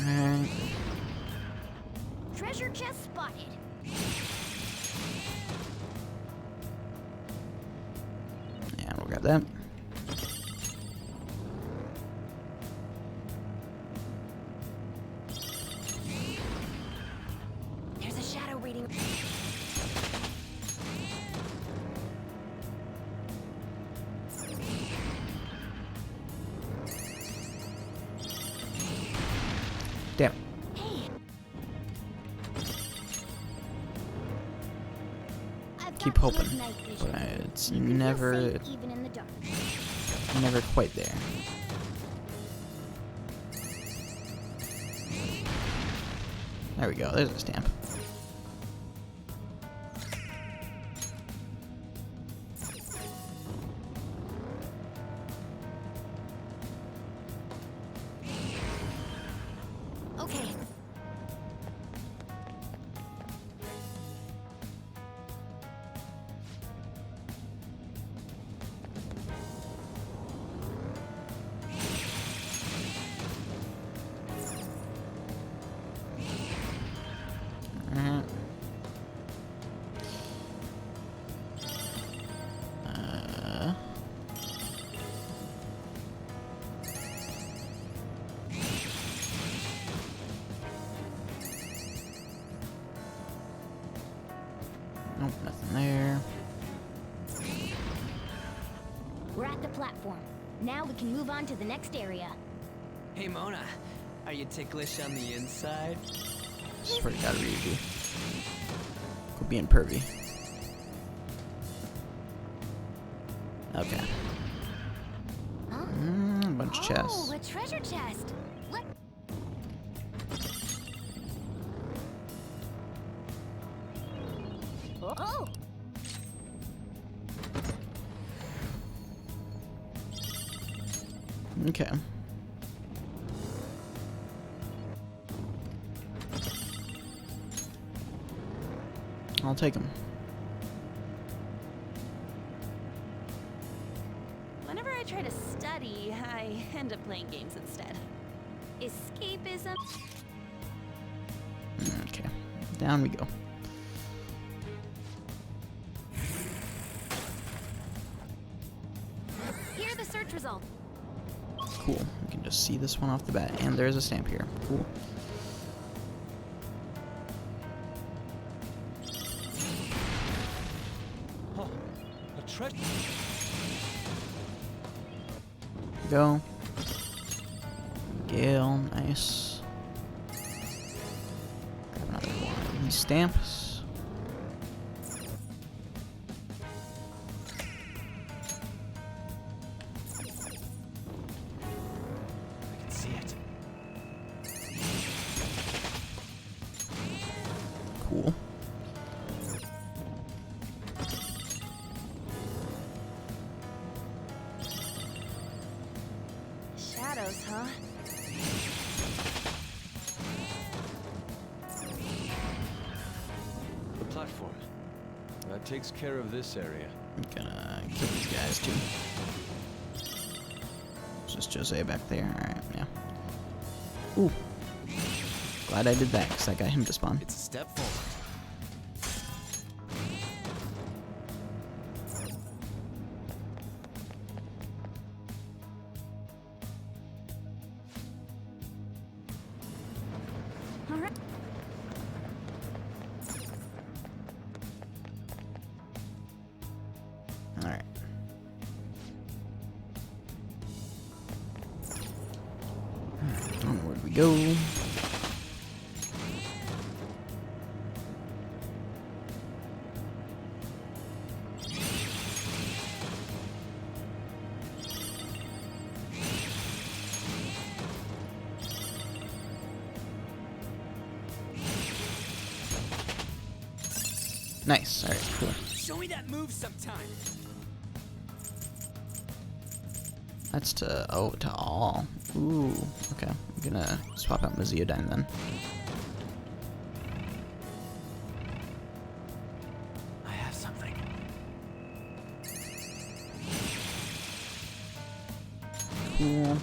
Alright. Treasure chest spotted. Yeah, we'll grab that. keep hoping, but it's never quite there. There we go. There's a stamp. Okay. Nope, nothing there. We're at the platform. Now we can move on to the next area. Hey Mona, are you ticklish on the inside? Swear to God, Ryuji. Quit being pervy. Okay. Huh? A bunch of chests. Oh, a treasure chest. Let Oh! Okay. I'll take them. Whenever I try to study, I end up playing games instead. Escapism. Okay. Down we go. Here are the search results. Cool. We can just see this one off the bat. And there's a stamp here. Cool. Oh, a treasure. Go. Gale, nice. Grab another one of these stamps. I can see it. Cool. Shadows, huh? The platform. That takes care of this area. I'm gonna kill these guys too. Is this Jose back there? Alright, yeah. Ooh. Glad I did that, because that got him to spawn. It's a step forward. All right. Alright. Onward we go. Nice. Alright, cool. Show me that move sometime. That's to all. Ooh, okay. I'm gonna swap out Maziodyne then. I have something. Cool.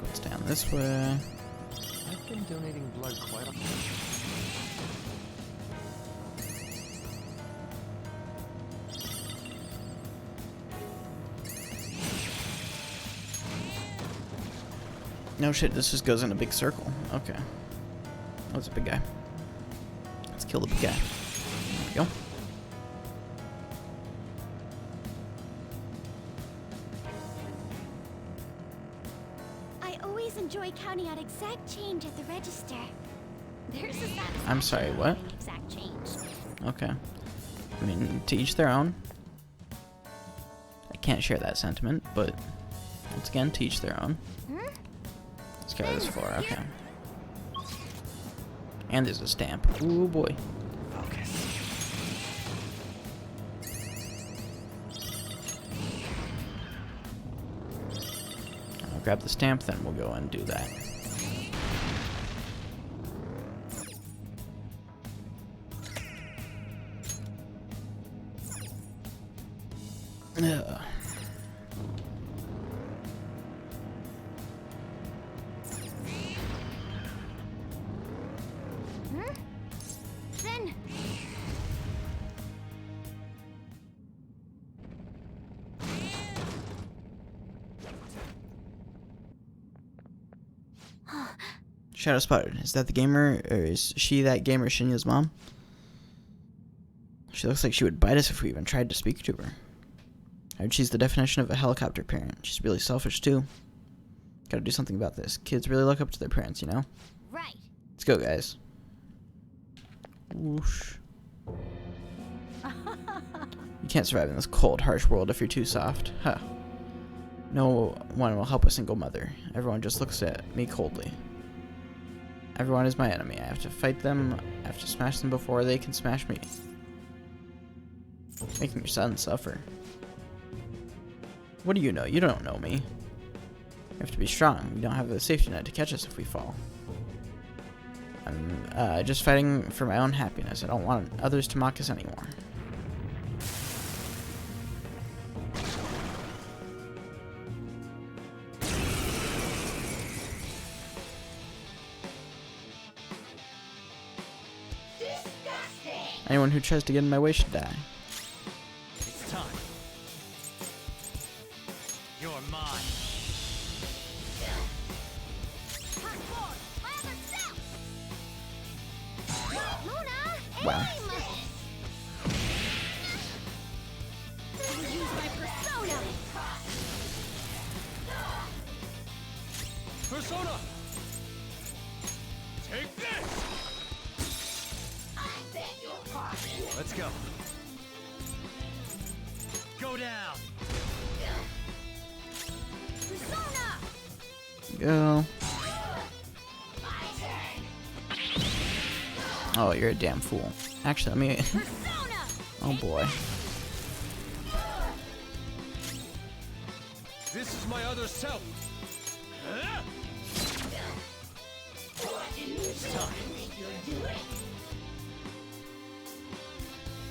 Let's down this way. I've been donating blood quite often. No shit, this just goes in a big circle. Okay. Oh, it's a big guy. Let's kill the big guy. There we go. I always enjoy counting out exact change at the register. There's a satisfaction I'm sorry, what? in exact change. Okay. I mean, to each their own. I can't share that sentiment, but once again, to each their own. Let's carry this floor, okay. And there's a stamp. Ooh boy. Focus. I'll grab the stamp, then we'll go and do that. Ugh. Then. Shadow spotted. Is that the gamer, or is she that gamer Shinya's mom? She looks like she would bite us if we even tried to speak to her. I heard she's the definition of a helicopter parent. She's really selfish too. Gotta do something about this. Kids really look up to their parents, you know? Right. Let's go, guys. Whoosh. You can't survive in this cold, harsh world if you're too soft. Huh. No one will help a single mother. Everyone just looks at me coldly. Everyone is my enemy. I have to fight them. I have to smash them before they can smash me. Making your son suffer. What do you know? You don't know me. You have to be strong. We don't have the safety net to catch us if we fall. I'm just fighting for my own happiness. I don't want others to mock us anymore. Anyone who tries to get in my way should die. It's time. You're mine. Luna, wow. Use my persona. Persona! Take this! Let's go. Go down. Persona. Go. Oh, you're a damn fool. Actually, let me. Oh boy. This is my other self. It's time.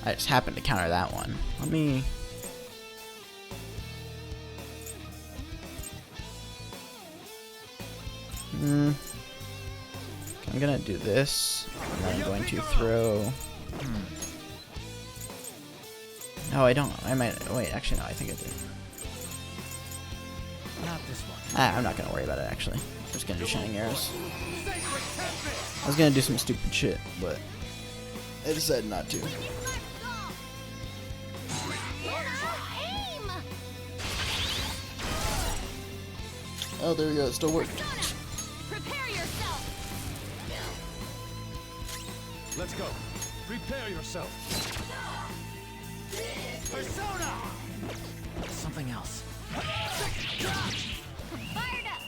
I just happened to counter that one. Let me. I'm gonna do this, and then I'm going to throw. Oh, I don't. I might. Wait, actually, no. I think I did. Not this one. I'm not gonna worry about it. Actually, I'm just gonna do shining arrows. I was gonna do some stupid shit, but I decided not to. Oh, there we go. It still worked. Prepare yourself. Let's go. Prepare yourself. Persona! Something else. Fired up.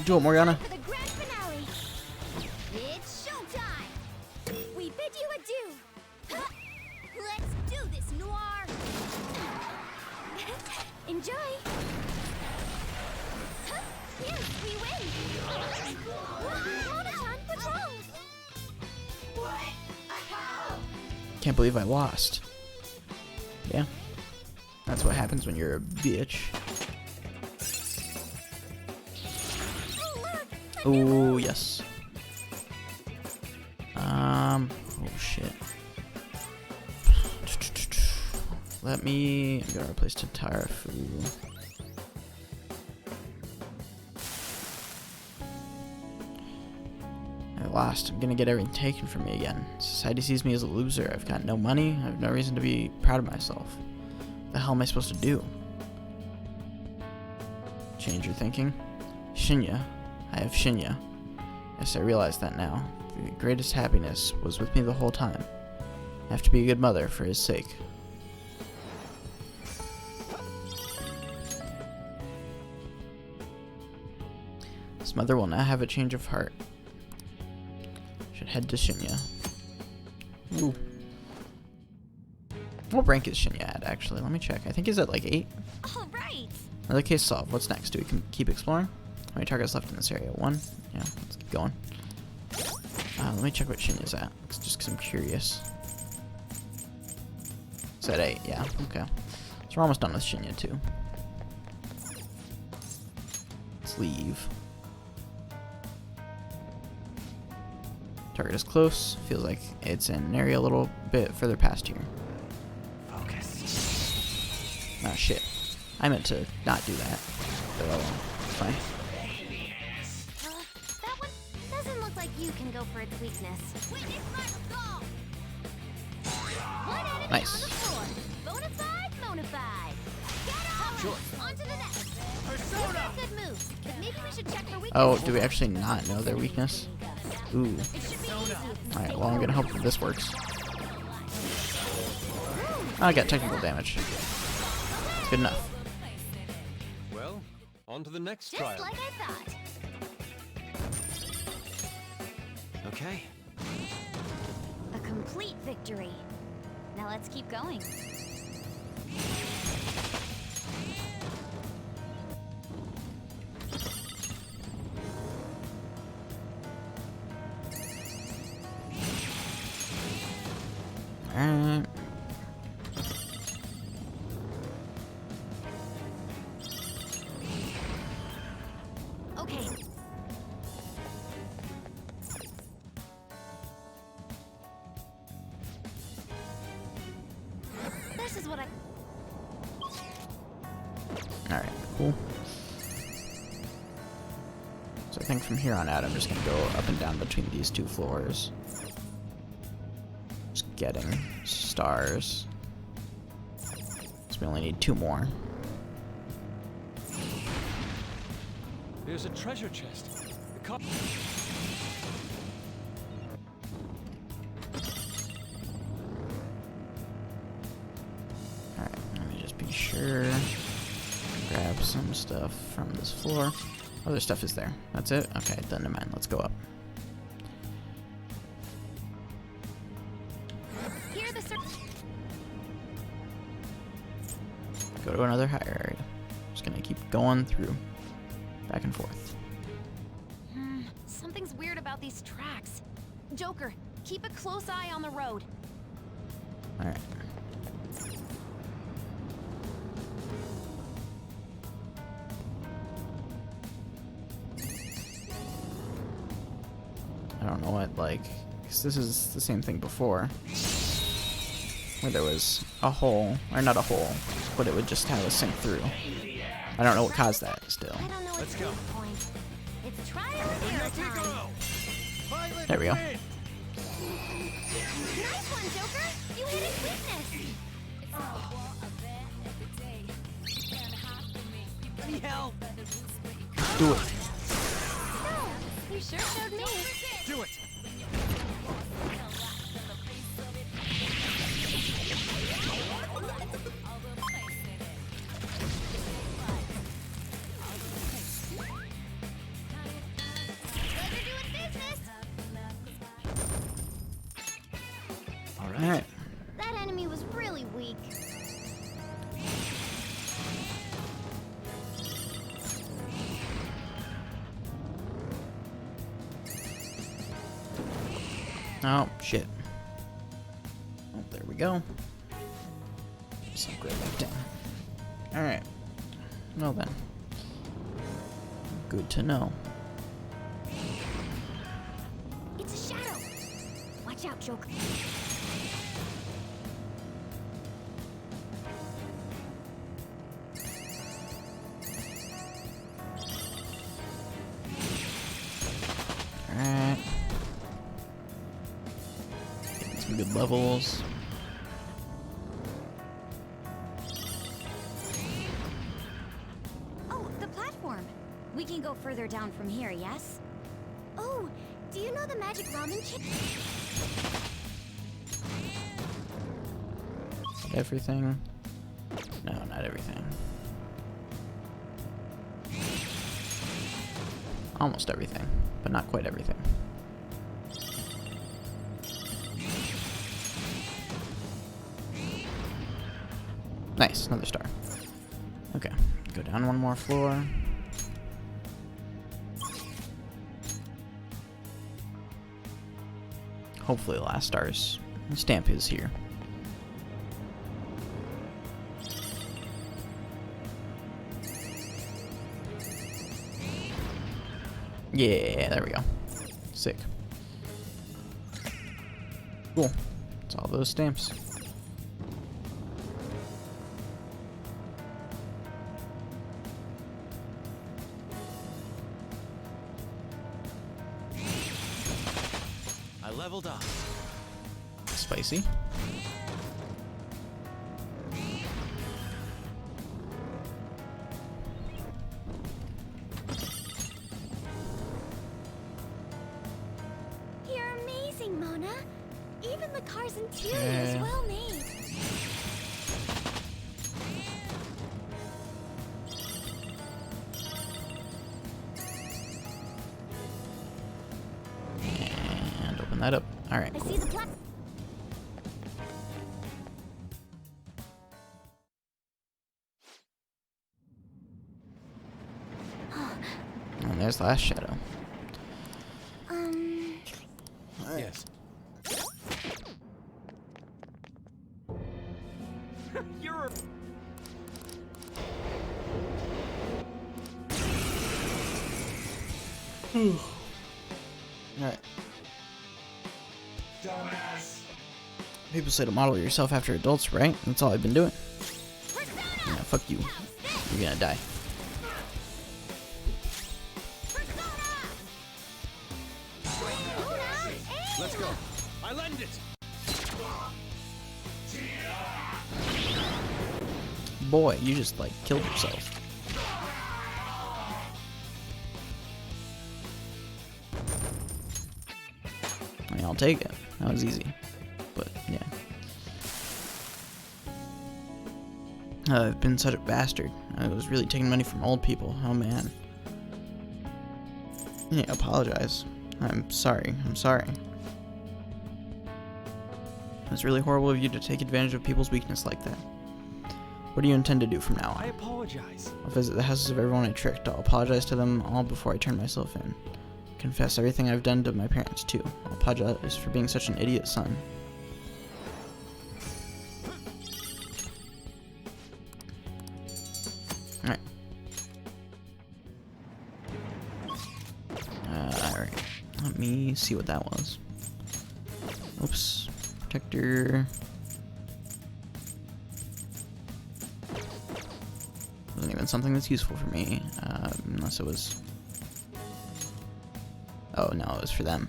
Do it, Morgana. For the grand finale. It's showtime. We bid you adieu. Let's do this, Noir. Enjoy. Yes, we win. Monoton patrols. Can't believe I lost. Yeah. That's what happens when you're a bitch. Oh, yes. Oh, shit. Let me... I'm gonna replace Tatarafu. I lost. I'm gonna get everything taken from me again. Society sees me as a loser. I've got no money. I have no reason to be proud of myself. What the hell am I supposed to do? Change your thinking? Shinya. I have Shinya. Yes, I realize that now. The greatest happiness was with me the whole time. I have to be a good mother for his sake. His mother will not have a change of heart. Should head to Shinya. Ooh. What rank is Shinya at, actually? Let me check. I think he's at like 8. Alright! Another case solved. What's next? Do we keep exploring? How many targets left in this area? 1? Yeah, let's keep going. Let me check what Shinya's at, just because I'm curious. It's at 8, yeah, okay. So we're almost done with Shinya, too. Let's leave. Target is close. Feels like it's in an area a little bit further past here. Focus. Ah, shit. I meant to not do that. But oh well, it's fine. That one doesn't look like you can go for its weakness. One enemy Nice. on the floor. Bonafide, bonafide. Get on! Sure. On to the next. Persona! Good move. But maybe we should check for weakness. Oh, do we actually not know their weakness? Ooh. Alright, well I'm gonna hope that this works. Oh, I got technical damage. It's good enough. Well, on to the next Just trial. like I thought. Okay. A complete victory. Now let's keep going. Alright. Okay. This is what I... Alright, cool. So I think from here on out I'm just gonna go up and down between these 2 floors. Just getting stars. So we only need 2 more. There's a treasure chest. The Alright, let me just be sure. Grab some stuff from this floor. Other stuff is there. That's it? Okay, then never mind. Let's go up. Here the Go to another higher area. Just gonna keep going through. Back and forth. Something's weird about these tracks. Joker, keep a close eye on the road. Alright. I don't know what, like, because this is the same thing before. Where there was a hole, or not a hole, but it would just have a sink through. I don't know what caused that still. I don't know what's the point. It's trial and error time. There we go. Nice one, Joker. You hit his weakness. Let me help. Do it. No, you sure showed me. Do it. Alright. That enemy was really weak. Oh, shit. Oh, there we go. Just upgrade that down. Alright. Well then. Good to know. It's a shadow. Watch out, Joker. Alright. Getting some good levels. Oh, the platform. We can go further down from here, yes? Oh, do you know the magic ramen chick? Everything? No, not everything. Almost everything, but not quite everything. Nice, another star. Okay, go down one more floor. Hopefully the last star's stamp is here. Yeah, there we go. Sick. Cool. It's all those stamps. I leveled up. Spicy. You're amazing, Mona. Even the car's interior is Yeah. well made. And open that up. Alright, I cool. see the plat. And there's the last shadow. Yes. You're. Alright. People say to model yourself after adults, right? That's all I've been doing. Yeah, fuck you. You're gonna die. Let's go. I lend it. Boy, you just like killed yourself. I mean, I'll take it. That was easy. But, yeah. I've been such a bastard. I was really taking money from old people. Oh, man. Yeah, apologize. I'm sorry. I'm sorry. It's really horrible of you to take advantage of people's weakness like that. What do you intend to do from now on? I apologize. I'll visit the houses of everyone I tricked. I'll apologize to them all before I turn myself in. Confess everything I've done to my parents, too. I'll apologize for being such an idiot son. Alright. Alright. Let me see what that was. Oops. Protector. Wasn't even something that's useful for me, unless it was... Oh, no, it was for them.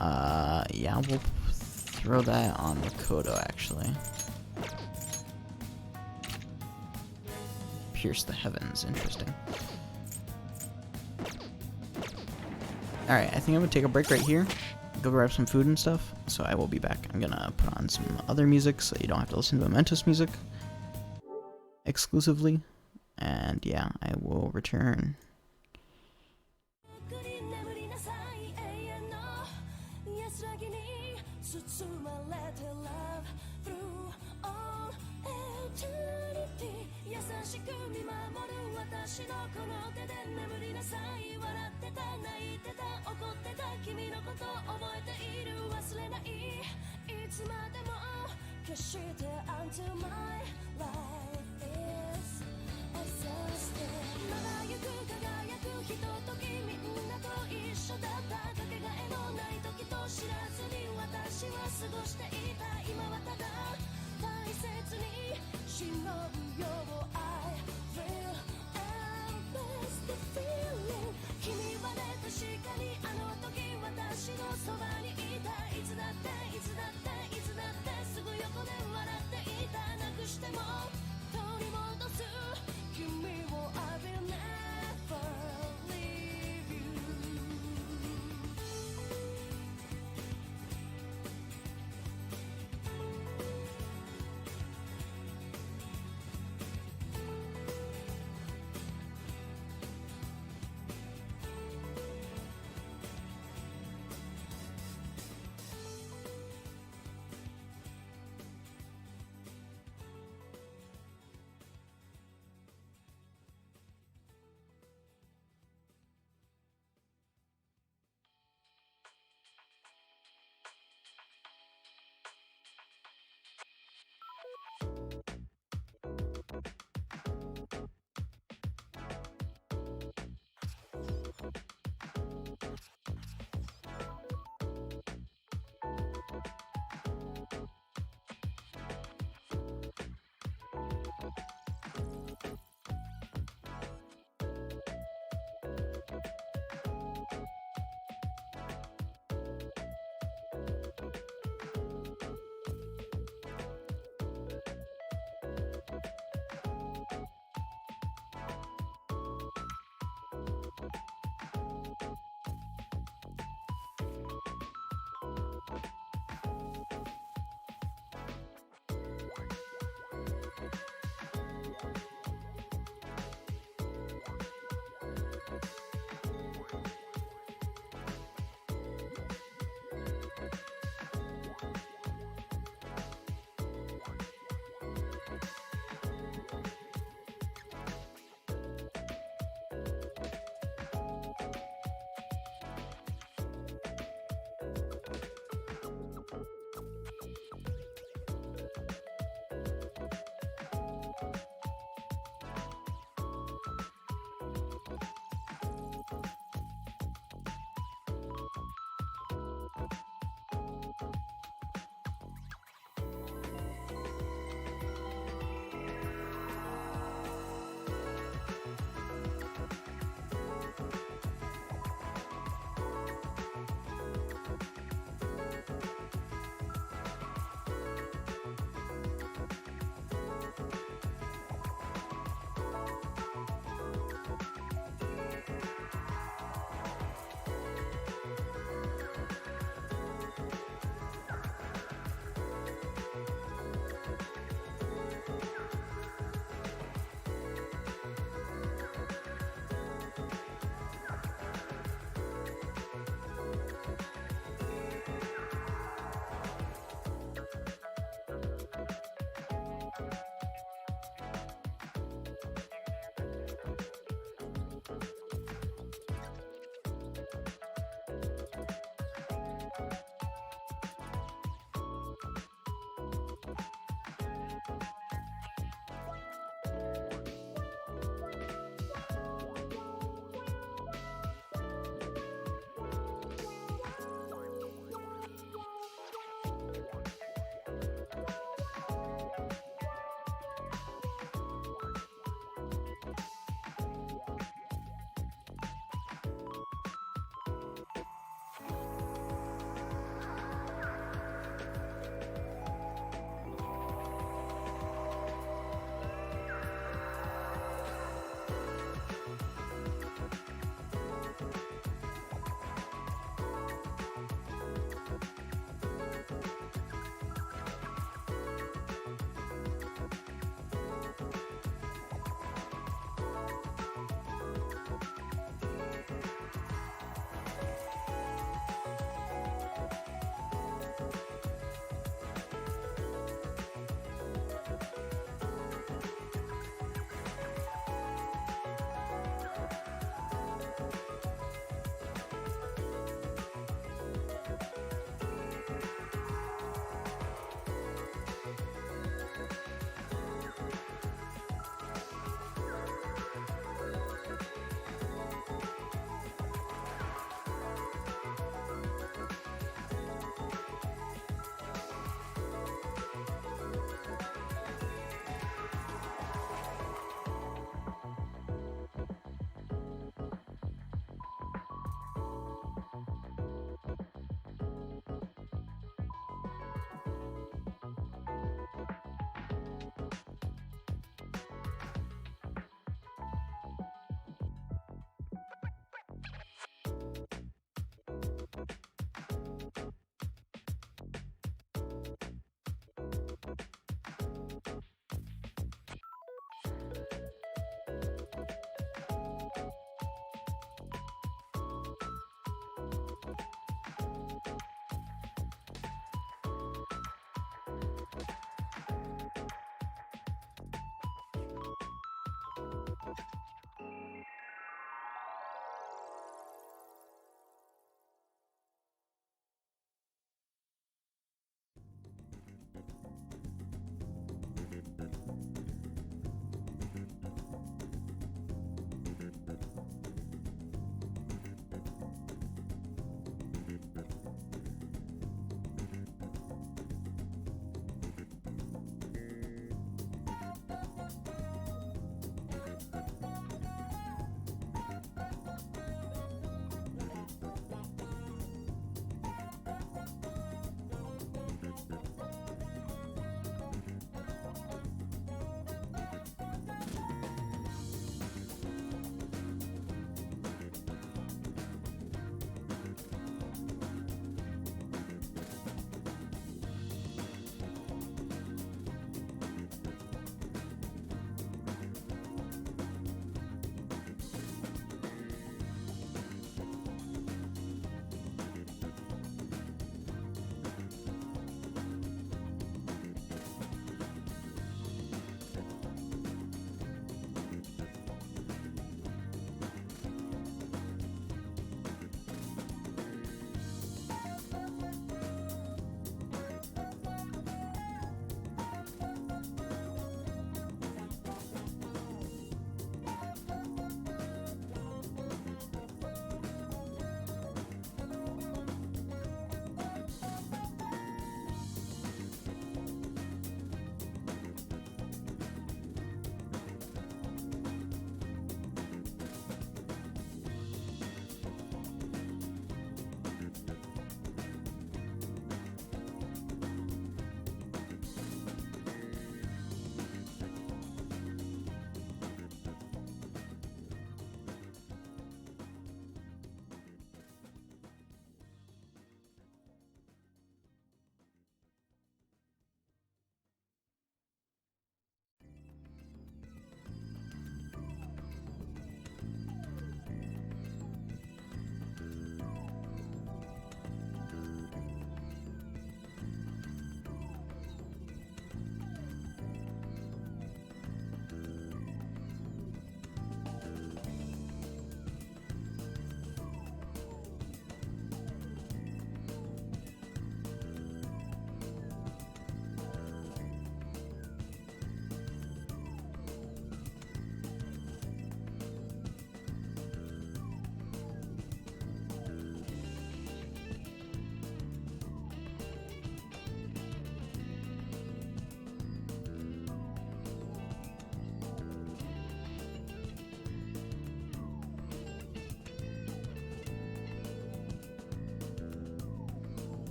Yeah, we'll throw that on Makoto, actually. Pierce the heavens, interesting. Alright, I think I'm gonna take a break right here. Go grab some food and stuff, so I will be back. I'm gonna put on some other music so you don't have to listen to Mementos music exclusively. And yeah, I will return.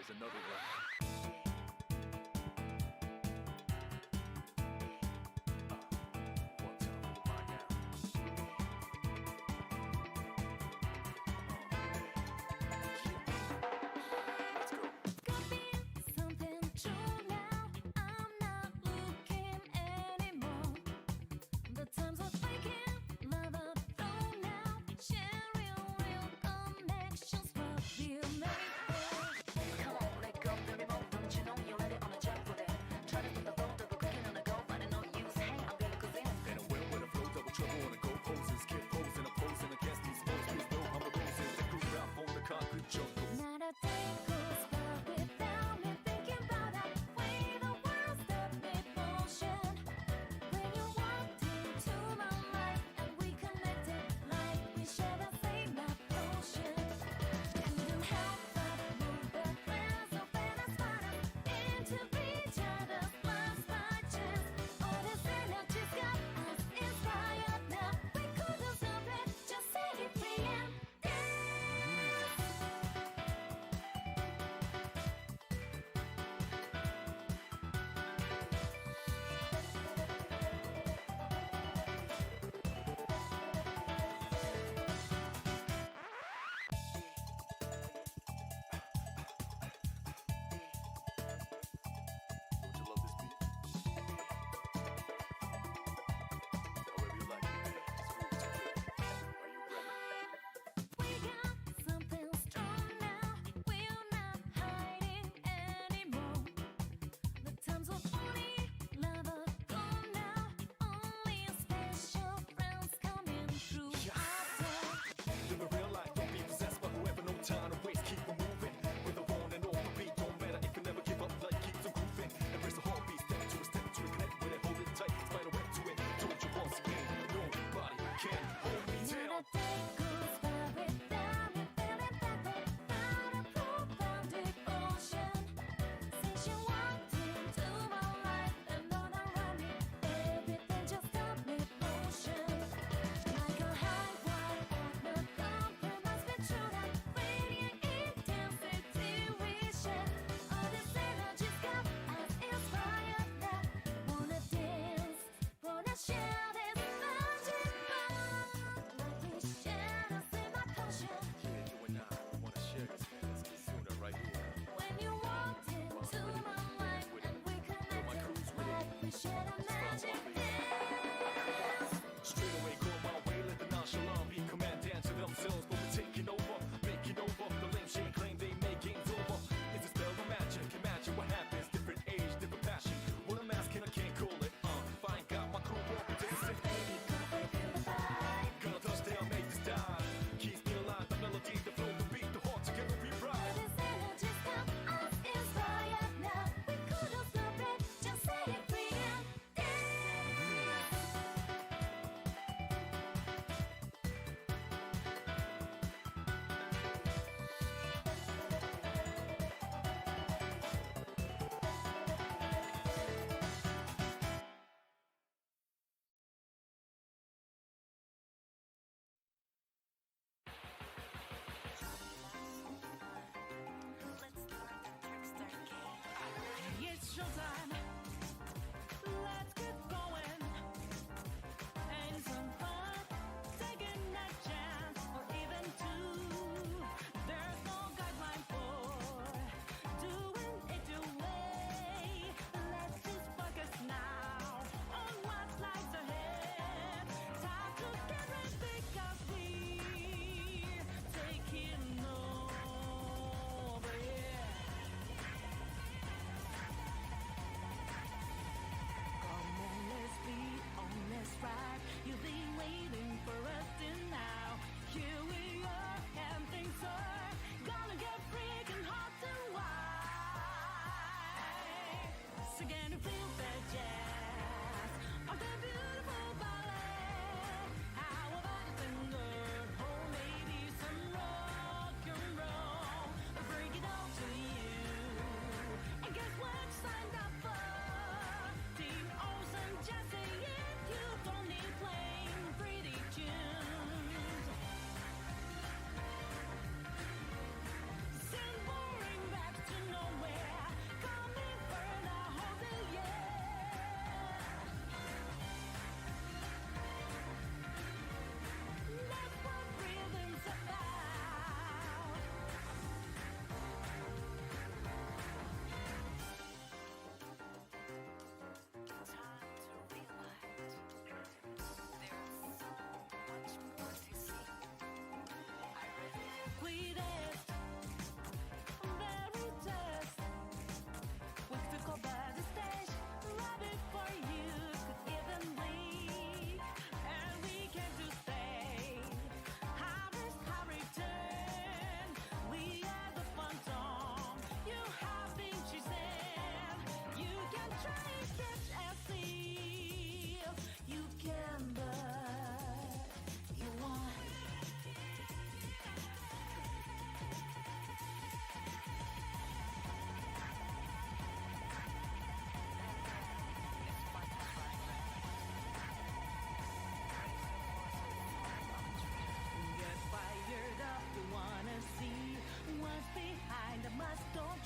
Here's another one. Something true now. I'm not looking anymore. The times are breaking, love are thrown now. Sharing real connections, what we'll make. Come on, let go, baby, more.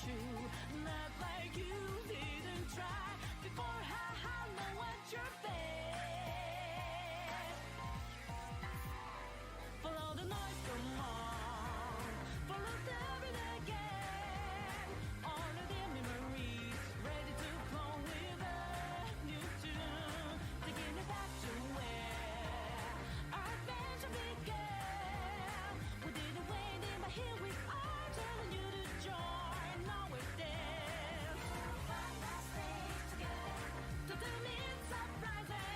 true. Not like you didn't try before. I know what you're fed. Follow the noise, come on. Follow the rhythm again. All of the memories ready to flow with a new tune. Taking it back to where our adventure began. We didn't wait in, but here we are, telling you to join our dance. Find our space together to the midst of rising.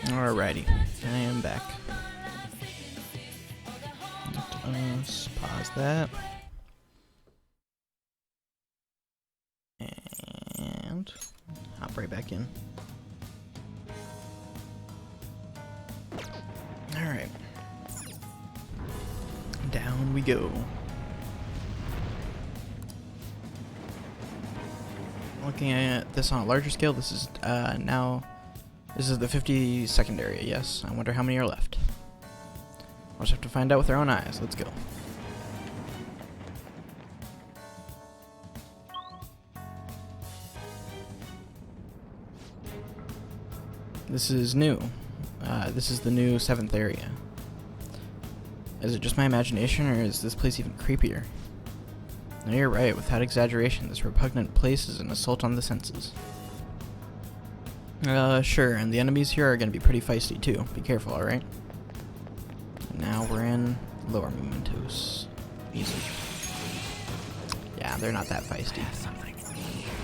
Alrighty, I am back. Let's pause that. And hop right back in. Alright. Down we go. Looking at this on a larger scale, this is this is the 52nd area, yes. I wonder how many are left. We'll just have to find out with our own eyes. Let's go. This is new. This is the new 7th area. Is it just my imagination, or is this place even creepier? No, you're right. Without exaggeration, this repugnant place is an assault on the senses. Sure, and the enemies here are gonna be pretty feisty too. Be careful, alright? Now we're in Lower Mementos. Easy. Yeah, they're not that feisty.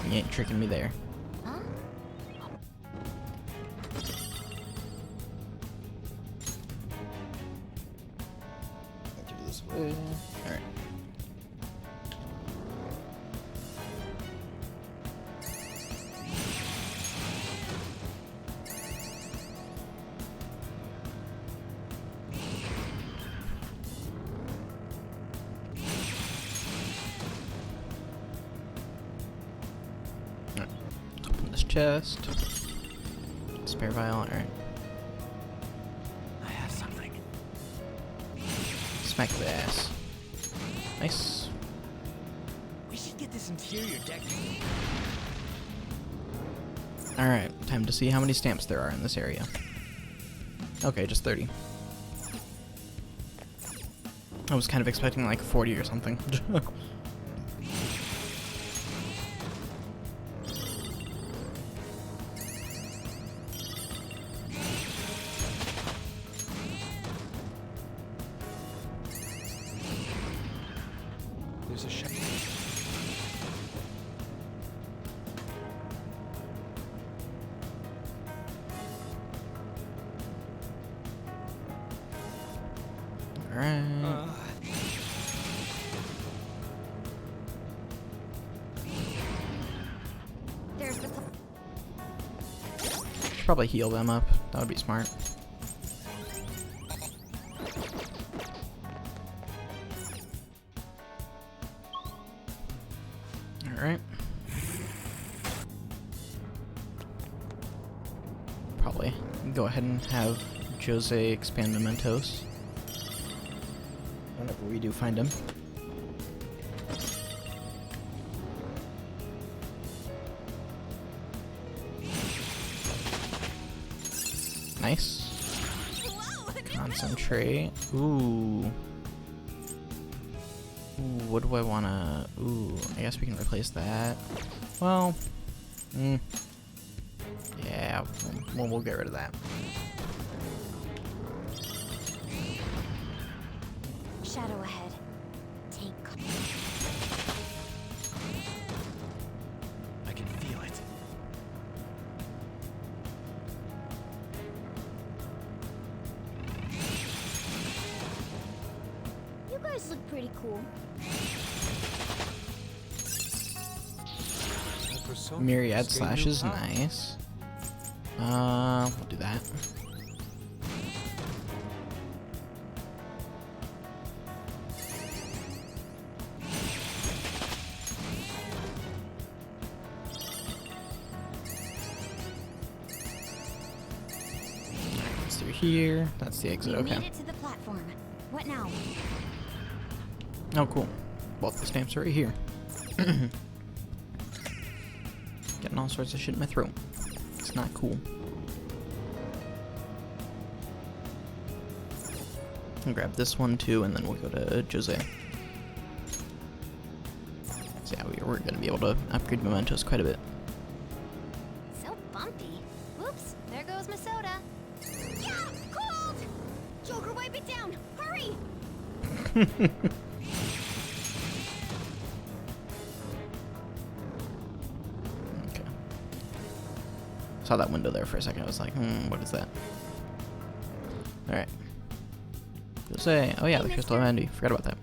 You ain't tricking me there. Do this way. Alright. Open this chest. Spare vial, alright. I have something. Smack the ass. Nice. We should get this interior deck. Alright, time to see how many stamps there are in this area. Okay, just 30. I was kind of expecting like 40 or something. There's a shop. Alright. There's the. Should probably heal them up. That would be smart. Alright. Probably go ahead and have Jose expand Mementos whenever we do find him. Nice. Concentrate. Ooh. Ooh, what do I wanna... Ooh, I guess we can replace that. Well, yeah, we'll get rid of that. Shadow ahead. Take. I can feel it. You guys look pretty cool. Myriad slashes, nice. We'll do that. It's through here. That's the exit. You Okay. made it to the platform. What now? Oh, cool. Both the stamps are right here. Getting all sorts of shit in my throat. It's not cool. I'll grab this one too, and then we'll go to Jose. So yeah, we're gonna be able to upgrade Mementos quite a bit. So bumpy. Oops, there goes my soda. Yeah, cold! Joker, wipe it down! Hurry! Saw that window there for a second. I was like, what is that? Alright. Let's say, oh yeah, the Crystal of Envy. Forgot about that.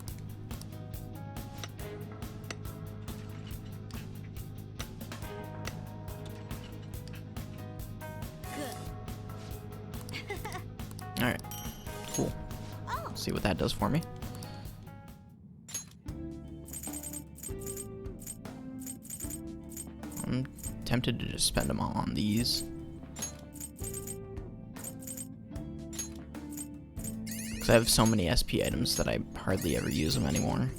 Alright. Cool. See what that does for me. I'm tempted to just spend them all on these. Because I have so many SP items that I hardly ever use them anymore.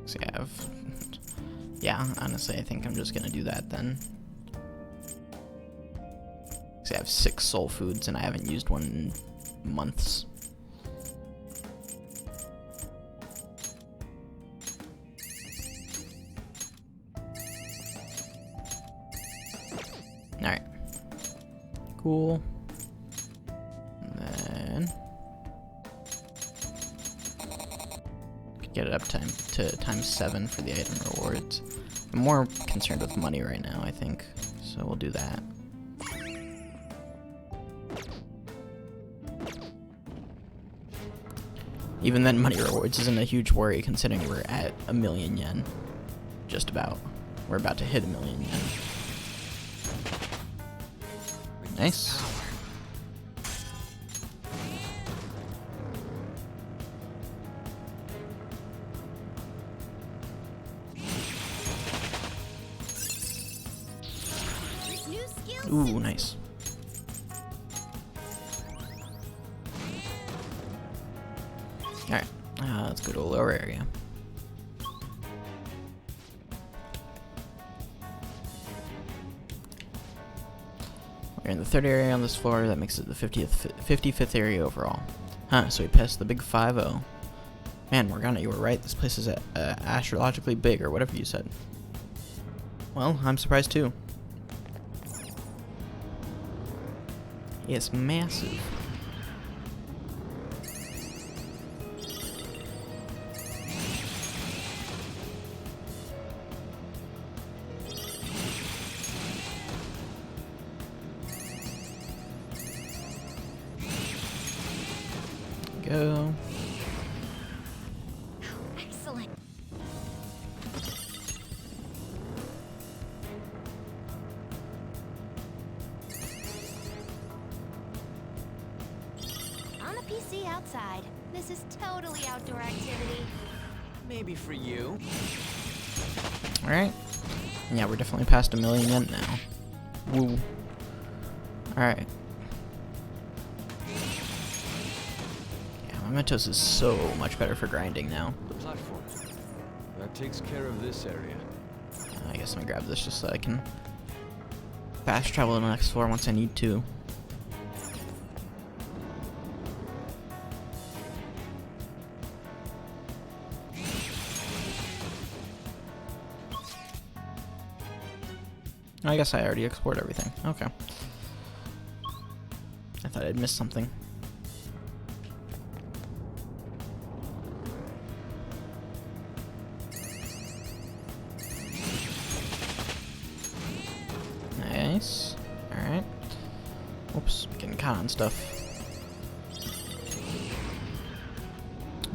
So I have... Yeah, honestly, I think I'm just gonna do that then. I have 6 soul foods and I haven't used one in months. Alright. Cool. And then get it up to ×7 for the item rewards. I'm more concerned with money right now, I think. So we'll do that. Even then, money rewards isn't a huge worry considering we're at 1,000,000 yen. Just about. We're about to hit 1,000,000 yen. Nice. Ooh, nice. Alright, let's go to a lower area. We're in the 3rd area on this floor. That makes it the 55th area overall. Huh, so we passed the big 5-0. Man, Morgana, you were right. This place is astrologically big, or whatever you said. Well, I'm surprised too. It's massive. Go. Excellent. On a PC outside. This is totally outdoor activity. Maybe for you. Alright. Yeah, we're definitely past 1,000,000 yen now. Woo. Alright. Mementos is so much better for grinding now. The platform. That takes care of this area. I guess I'm gonna grab this just so I can fast travel to the next floor once I need to. I guess I already explored everything. Okay. I thought I'd missed something. Nice. Alright. Oops, getting caught on stuff.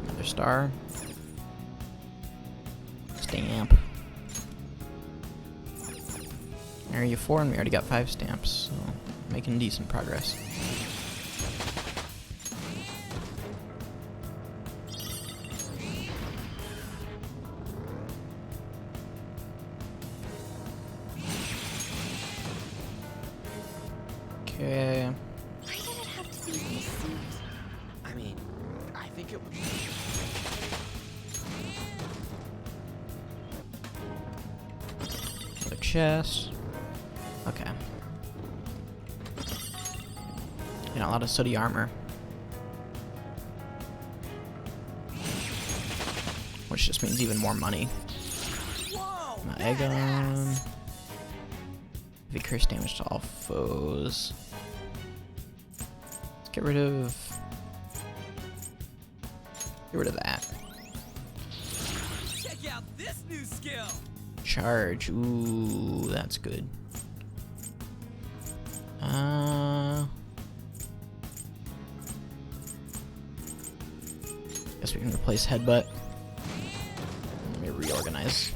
Another star. Stamp. Area 4, and we already got 5 stamps, so making decent progress. Okay. Why did it have to be this suit? I mean, I think it would. Another chest. Okay. You know, a lot of sooty armor. Which just means even more money. Aegon. Increase damage to all foes. Let's get rid of that. Check out this new skill. Charge. Ooh, that's good. we can replace Headbutt. Let me reorganize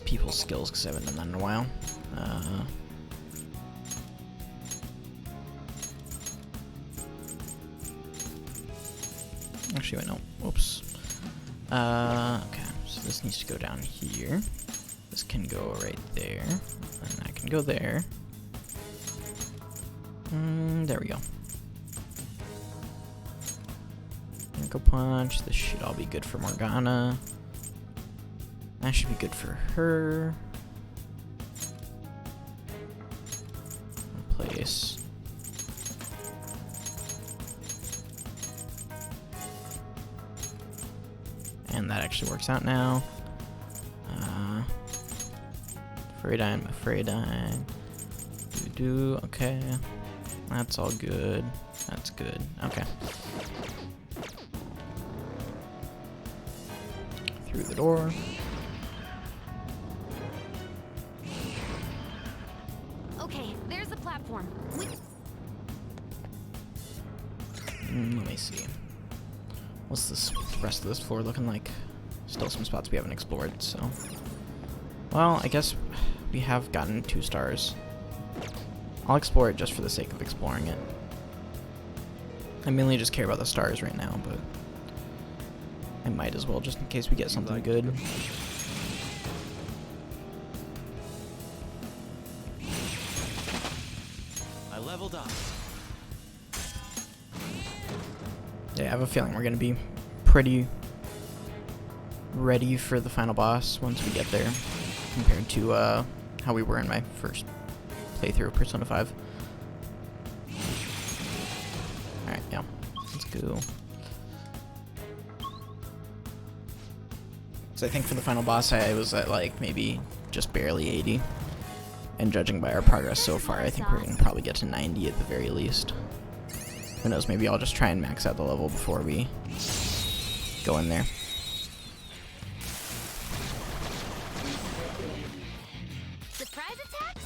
people's skills because I haven't done that in a while. Actually, wait, no. Whoops. Okay, so this needs to go down here. This can go right there. And that can go there. There we go. Go punch. This should all be good for Morgana. That should be good for her. Replace. And that actually works out now. Freydine. Okay. That's all good. That's good. Okay. Through the door. Okay, there's the platform. Let me see. What's this rest of this floor looking like? Still some spots we haven't explored, so. Well, I guess we have gotten 2 stars. I'll explore it just for the sake of exploring it. I mainly just care about the stars right now, but I might as well just in case we get something good. I leveled up. Yeah, I have a feeling we're gonna be pretty ready for the final boss once we get there, compared to how we were in my first playthrough of Persona 5. Alright, yeah. Let's go. So I think for the final boss I was at like maybe just barely 80. And judging by our progress so far, I think we're gonna probably get to 90 at the very least. Who knows, maybe I'll just try and max out the level before we go in there. Surprise attacks?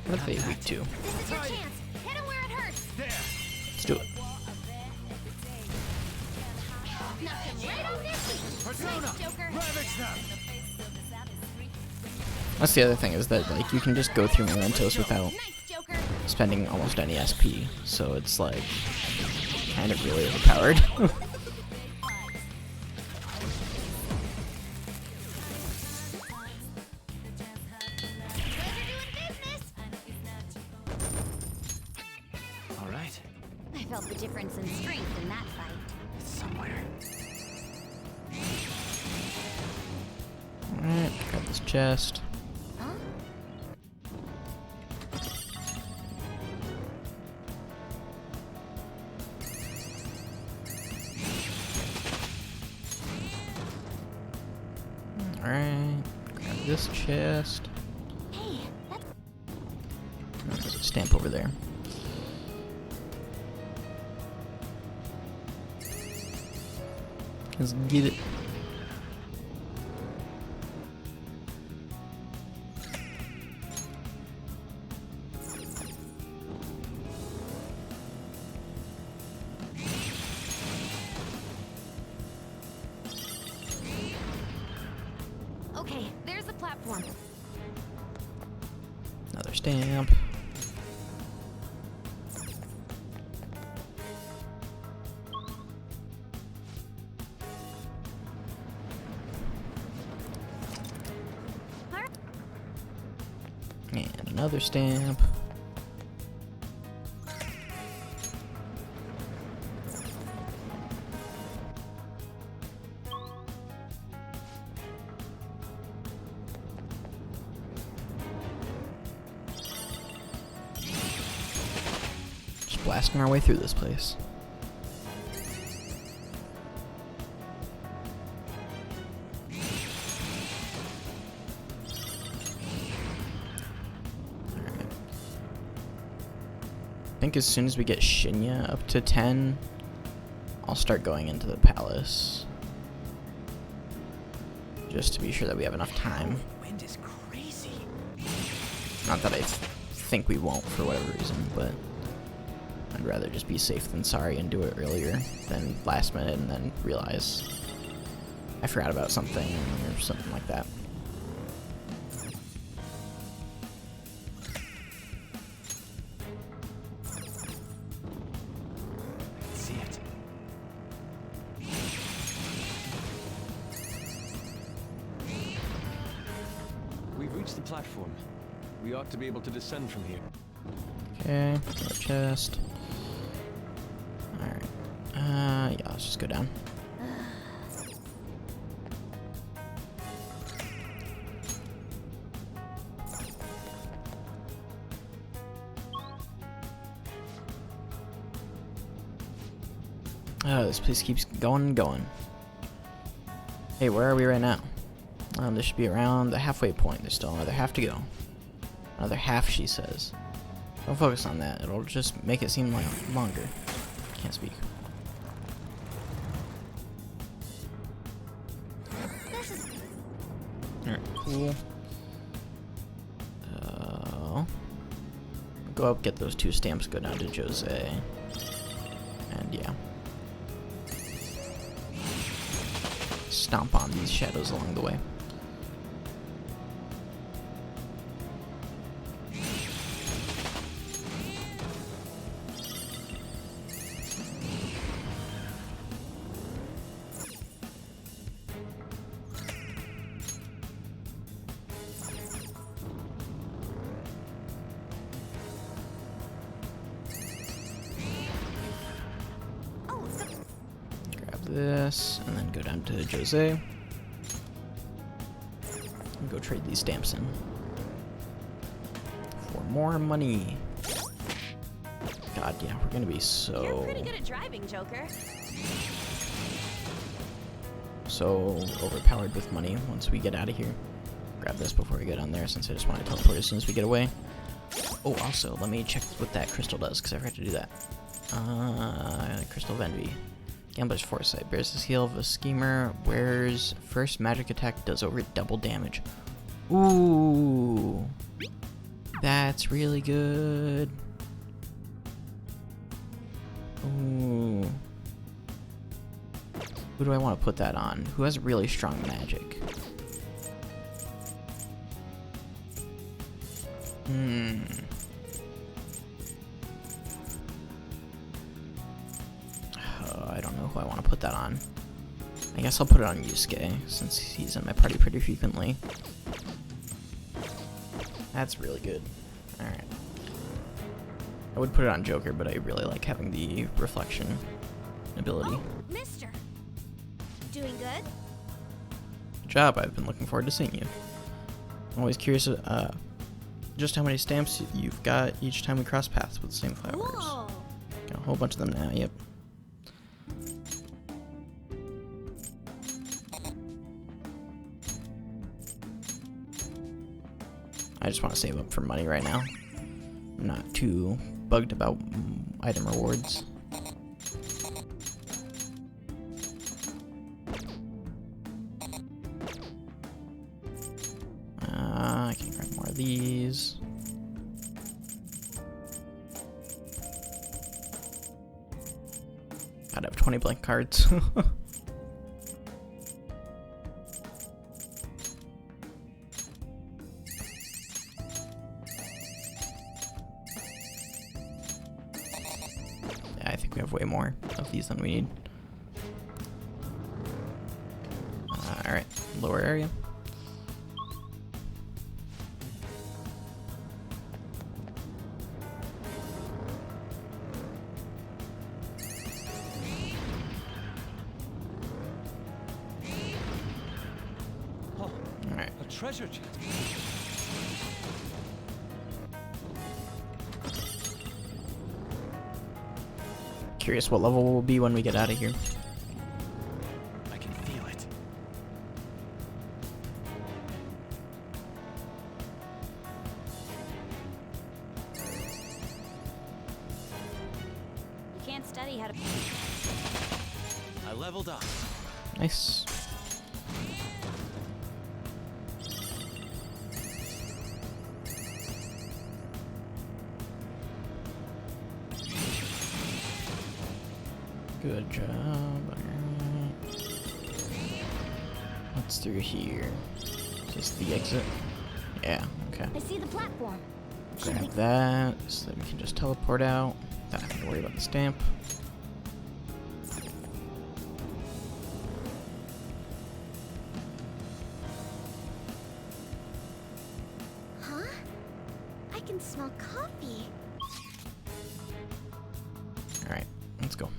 What if they weak too? This is your chance. Hit him where it hurts. Let's do it. Knock him right off their feet. Nice, Joker. That's the other thing, is that like you can just go through Mementos without spending almost any SP, so it's like kind of really overpowered. Alright. I felt the difference in strength in that fight. It's somewhere. Alright, grab this chest. Alright, grab this chest. Hey, There's a stamp over there. Let's get it. Okay, there's the platform. Another stamp. And another stamp. Just blasting our way through this place. I think as soon as we get Shinya up to 10, I'll start going into the palace. Just to be sure that we have enough time. Wind is crazy. Not that I think we won't for whatever reason, but I'd rather just be safe than sorry and do it earlier than last minute and then realize I forgot about something or something like that. See it. We've reached the platform. We ought to be able to descend from here. Okay, got a chest. Alright. Yeah, let's just go down. Oh, this place keeps going and going. Hey, where are we right now? This should be around the halfway point. There's still another half to go. Another half, she says. Don't focus on that. It'll just make it seem like longer. Can't speak. Alright, cool. Go up, get those 2 stamps, go down to Jose. And yeah. Stomp on these shadows along the way. This, and then go down to Jose. And go trade these stamps in. For more money. God, yeah, we're gonna be so... You're pretty good at driving, Joker. So overpowered with money once we get out of here. Grab this before we get on there since I just want to teleport as soon as we get away. Oh, also, let me check what that crystal does, because I forgot to do that. Crystal of Envy. Gambler's Foresight. Bears the seal of a schemer. Wears first magic attack does over double damage. Ooh. That's really good. Ooh. Who do I want to put that on? Who has really strong magic? I don't know who I want to put that on. I guess I'll put it on Yusuke, since he's in my party pretty frequently. That's really good. Alright. I would put it on Joker, but I really like having the reflection ability. Oh, mister. Doing good? Good job, I've been looking forward to seeing you. I'm always curious just how many stamps you've got each time we cross paths with the same flowers. Whoa. Got a whole bunch of them now, yep. I just want to save up for money right now. I'm not too bugged about item rewards. I can grab more of these. I'd have 20 blank cards. I think we have way more of these than we need. Alright, lower area. Alright. A treasure chest. Curious what level we'll be when we get out of here. I can feel it. You can't study how to... I leveled up. Nice. Good job. Alright. What's through here? Is this the exit? Yeah, okay. I see the platform. Grab that so that we can just teleport out. Not have to worry about the stamp. Huh? I can smell coffee. Alright, let's go.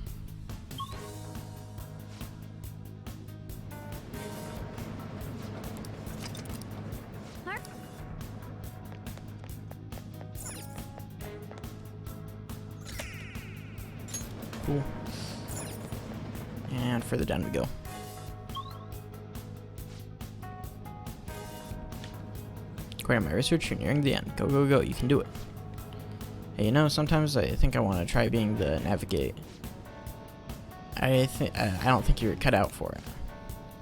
Cool. And further down we go. According to my research, you're nearing the end. Go, go, go. You can do it. Hey, you know, sometimes I think I want to try being the navigate. I don't think you're cut out for it.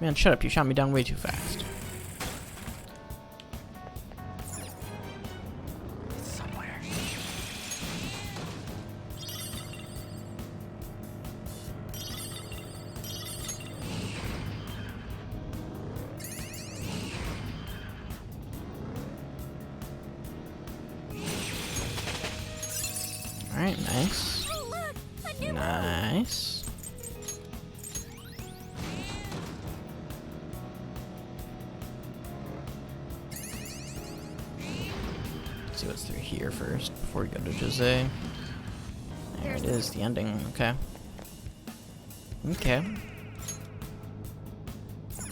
Man, shut up. You shot me down way too fast. Somewhere. Alright, nice. Nice. Let's see what's through here first before we go to Jose. There it is, the ending. Okay. Okay.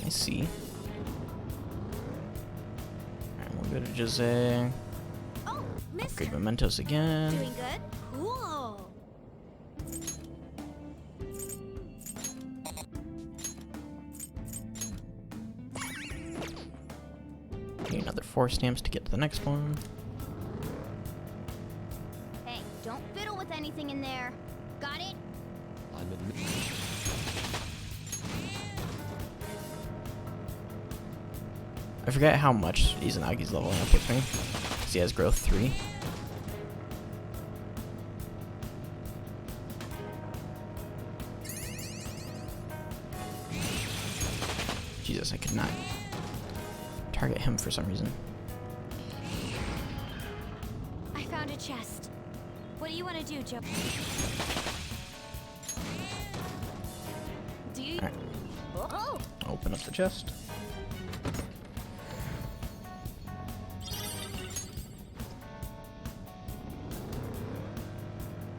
I see. Alright, we'll go to Jose. Oh, Upgrade mementos again. Doing good? Cool. Need another 4 stamps to get to the next one. Hey, don't fiddle with anything in there. Got it? I'm admitting. I forget how much Izanagi's leveling up with me. 'Cause he has growth 3. Jesus, I could not target him for some reason. I found a chest. What do you want to do, Joe? Do you? Alright. Oh! Open up the chest.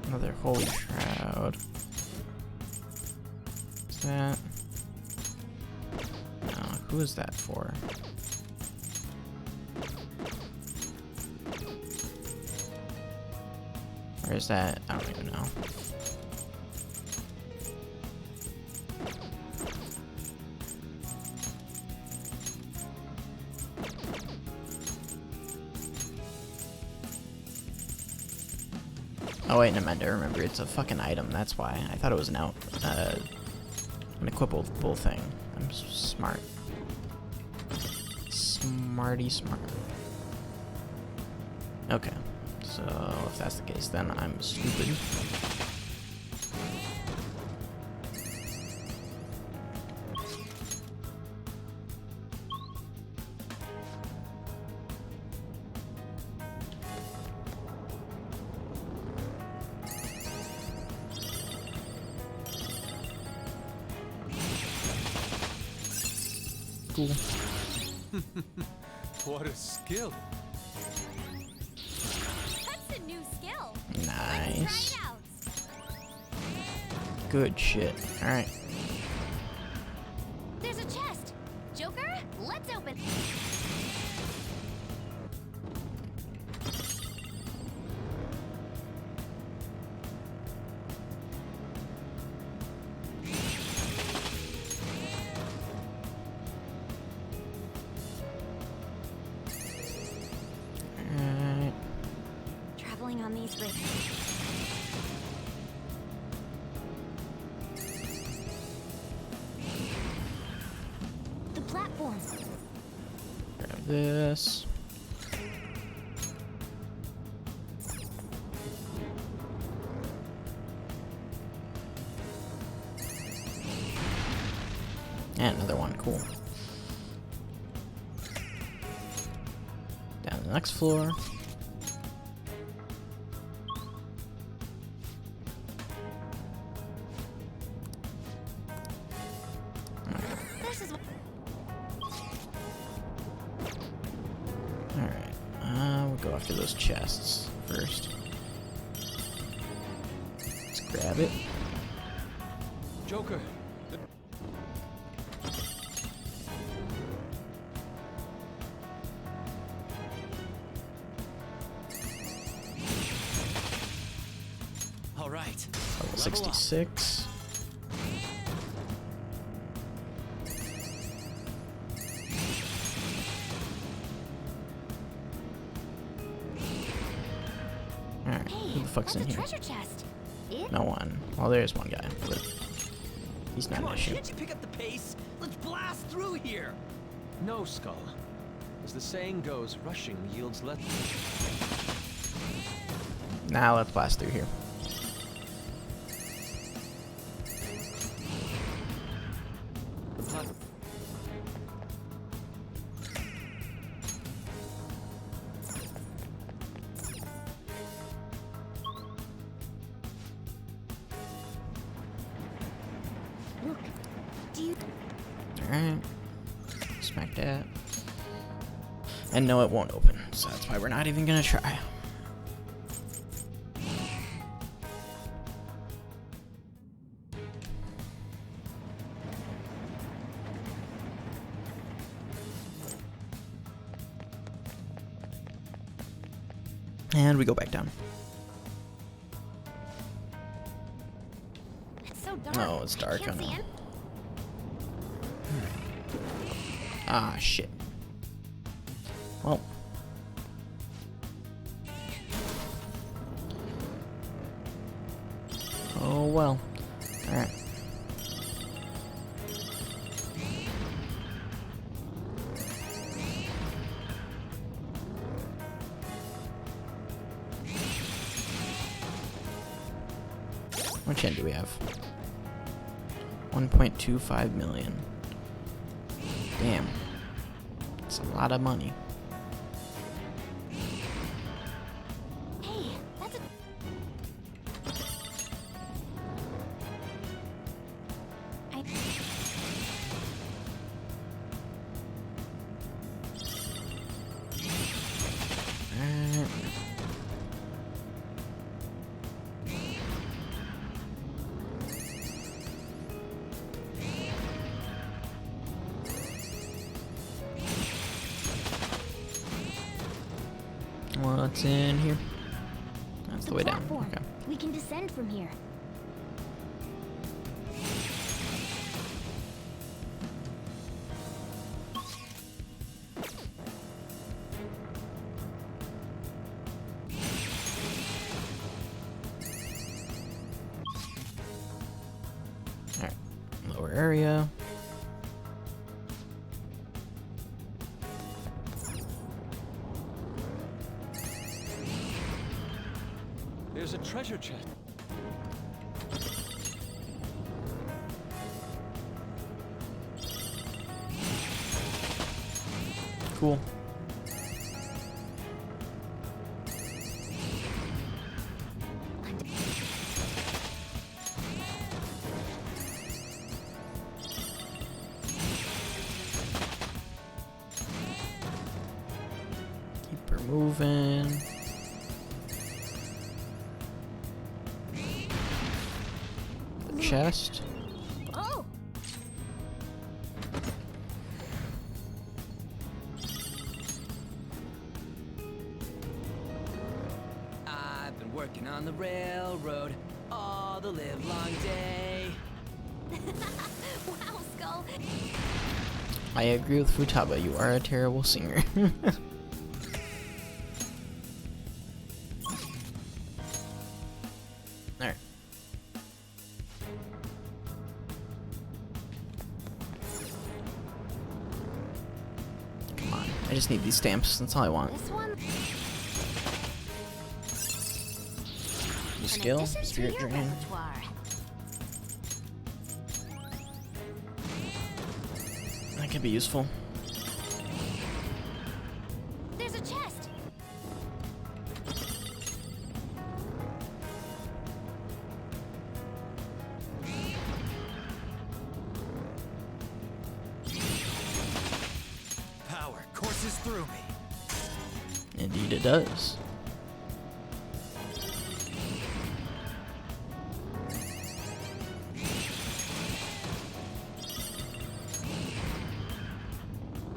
Another holy shroud. What's that? No, who is that for? Where is that? I don't even know. Oh wait, no, I remember. It's a fucking item. That's why. I thought it was an equipable thing. I'm smart. Smarty smart. Okay. So if that's the case, then I'm stupid. Cool. What a skill. That's a new skill. Nice. Good shit. Alright. There's a chest. Joker, let's open. Alright. Traveling on these rigs. The platform. Grab this. Cool. Down to the next floor. Alright, we'll go after those chests first. Let's grab it. Joker. All right. Level 66. Alright, who the fuck's in here? Treasure chest. It? No one. Well, there's one guy, but he's not Come an on, issue. can't you pick up the pace? Let's blast through here. No, Skull. As the saying goes, rushing yields let. Now let's blast through here. Look, do you... Alright. Smack that. And no, it won't open, so that's why we're not even gonna try. And we go back down. It's so dark. Oh, it's dark. Can't I see know. in. Ah, shit. Well. Oh, well. Alright. What chain do we have? 1.25 million. Damn. It's a lot of money. Hey, that's a... I... What's in here? That's the way down. platform. Okay. We can descend from here. Alright. Lower area. There's a treasure chest. Cool. Keep her moving. The chest. Oh! I've been working on the railroad all the livelong day. Wow, Skull. I agree with Futaba, you are a terrible singer. Alright. Come on, I just need these stamps, that's all I want. This one. New skill, addition to Spirit your Drain. repertoire. That could be useful. There's a chest. Power courses through me. Indeed it does.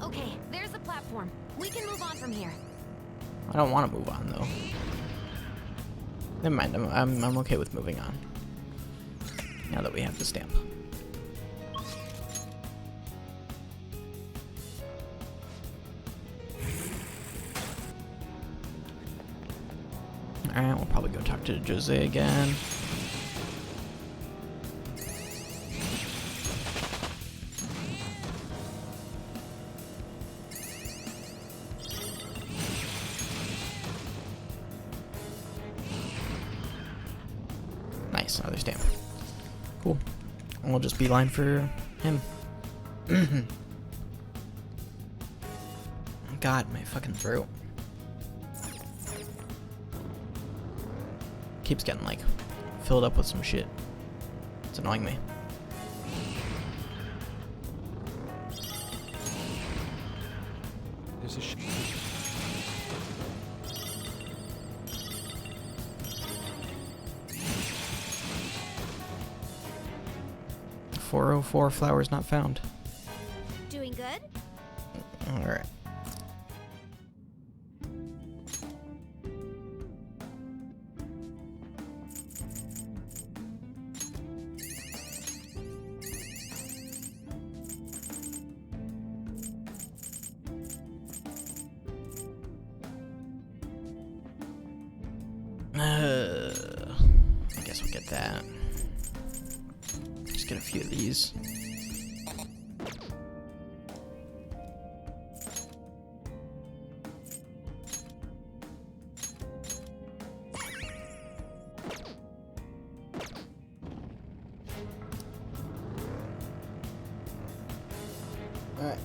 Okay, there's the platform. We can move on from here. I don't want to move on though. Never mind. I'm okay with moving on. Now that we have the stamp. Alright, we'll probably go talk to Jose again. Nice, another stamp. Cool. And we'll just beeline for him. God, my fucking throat. Keeps getting like filled up with some shit. It's annoying me. There's a 404 flowers not found. Doing good? Alright. I guess we'll get that. Just get a few of these. Alright.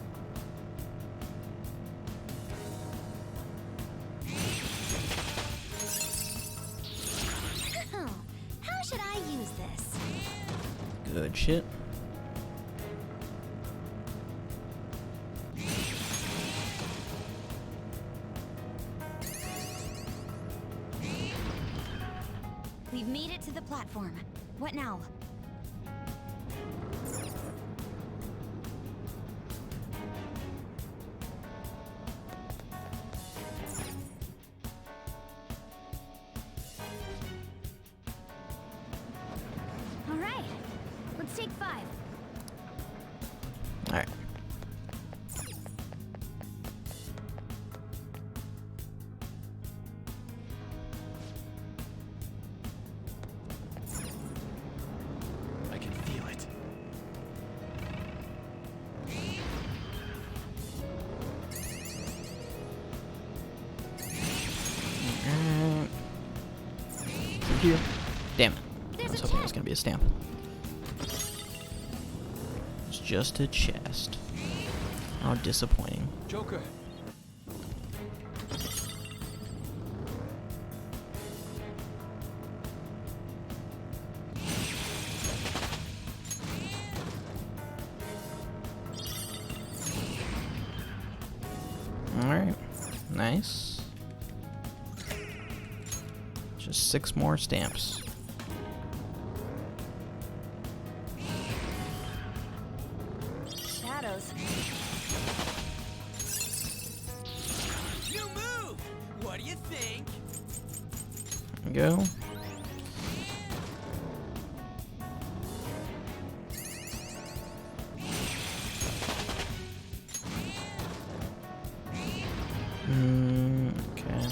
How should I use this? Good shit. We've made it to the platform. What now? All right. Let's take 5. Alright. I can feel it. Here. Damn it. There's I was a hoping it was gonna be a stamp. It's just a chest. How disappointing. Joker. Alright. Nice. Just 6 more stamps. Shadows. New move! What do you think? There we go. Okay.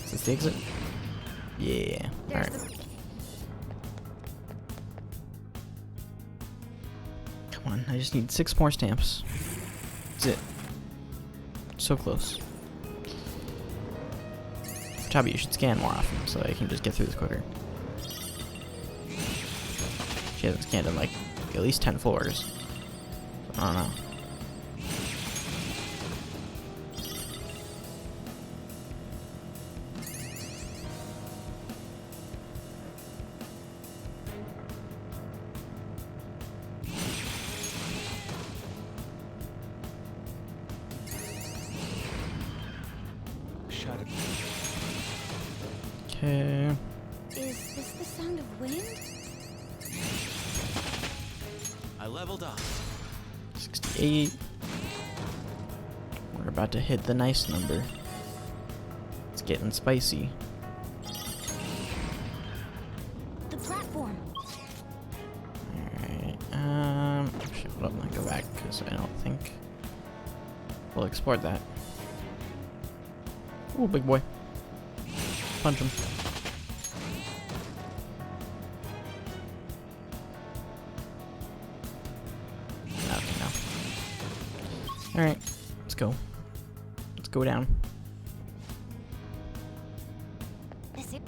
Is this the exit? Yeah. Alright. Come on, I just need 6 more stamps. That's it. So close. Tabi, you should scan more often so I can just get through this quicker. She hasn't scanned in like at least 10 floors. I don't know. Okay. Is this the sound of wind? I leveled up. 68. We're about to hit the nice number. It's getting spicy. The platform. Alright, shit, hold on, go back, because I don't think we'll export that. Ooh, big boy. Punch him. Okay, no. Alright, let's go. Let's go down. Is it?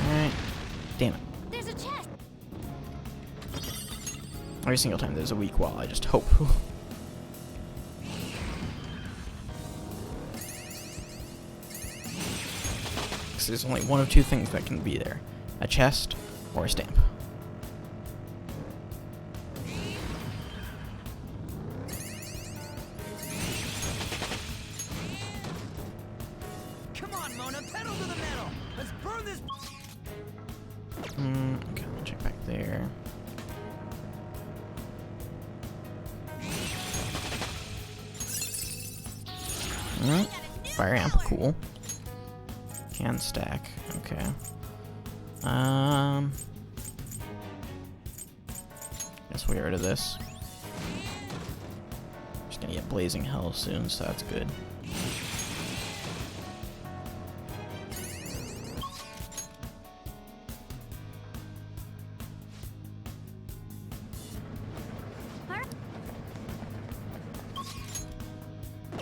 Alright. Damn it. There's a chest. Every single time there's a weak wall, I just hope. Because there's only one of two things that can be there. A chest or a stamp. Come on, Mona, pedal to the metal. Let's burn this. Okay, let me check back there. Fire amp, cool. Can stack, okay. Guess we'll get rid of this. Just gonna get blazing hell soon, so that's good.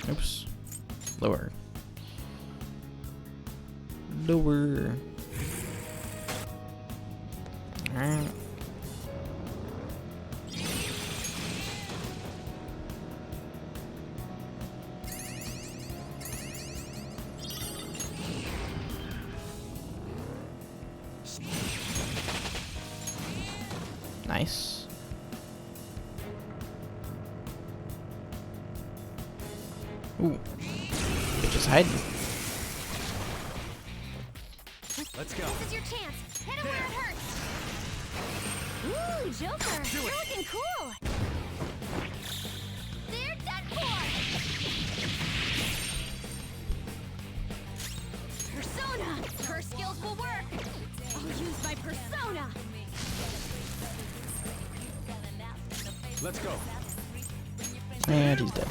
Oops. Lower. Lower. Alright. Nice. Ooh. Bitch is hiding. Let's go. This is your chance. Hit him where it hurts. Ooh, Joker, you're looking cool. They're done for. Persona. Her skills will work. I'll use my persona. Let's go. And he's dead.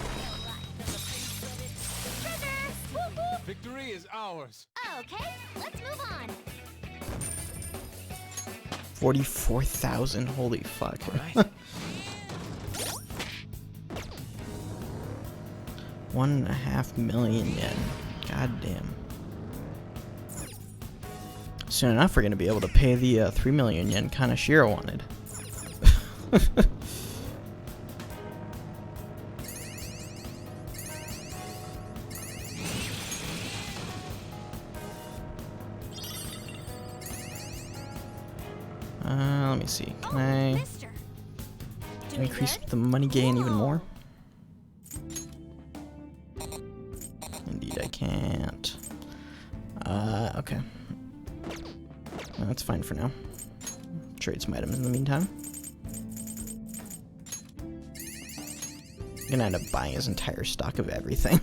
Victory is ours. Okay, let's move on. 44,000, holy fuck. Right. 1.5 million yen. God damn. Soon enough, we're gonna be able to pay the 3 million yen Kanashiro wanted. Let me see. Can I increase the money gain even more? Indeed, I can't. Okay. That's fine for now. Trade some items in the meantime. I'm gonna end up buying his entire stock of everything.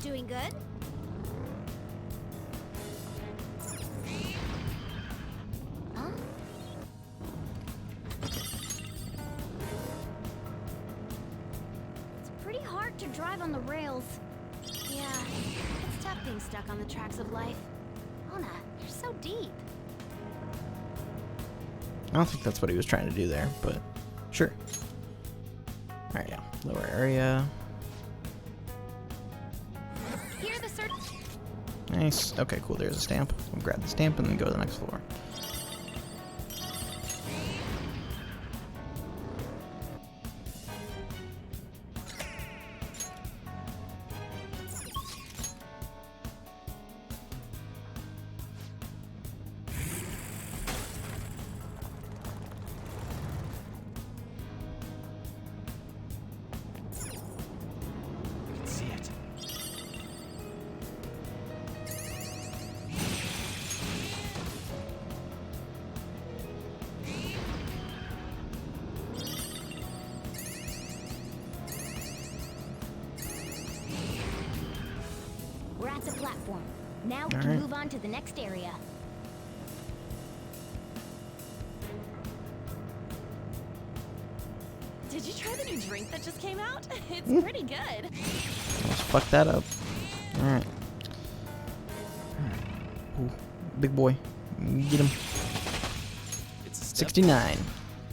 Doing good? Huh? It's pretty hard to drive on the rails. Yeah, it's tough being stuck on the tracks of life. Mona, you're so deep. I don't think that's what he was trying to do there, but sure. Alright, yeah. Lower area. Here the search. Nice. Okay, cool. There's a stamp. We'll grab the stamp and then go to the next floor. See it. We're at the platform. Now we All can right. move on to the next area. Did you try the new drink that just came out? It's Mm. pretty good. Let's fuck that up. Alright. Ooh, big boy. Get him. 69.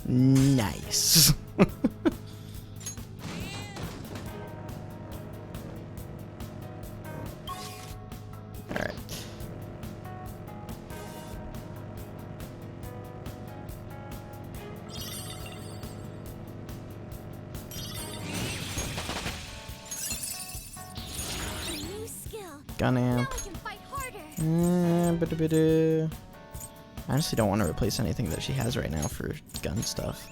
Nice. Alright. A new skill. Gun amp. Now we can fight harder. I honestly don't want to replace anything that she has right now for gun stuff.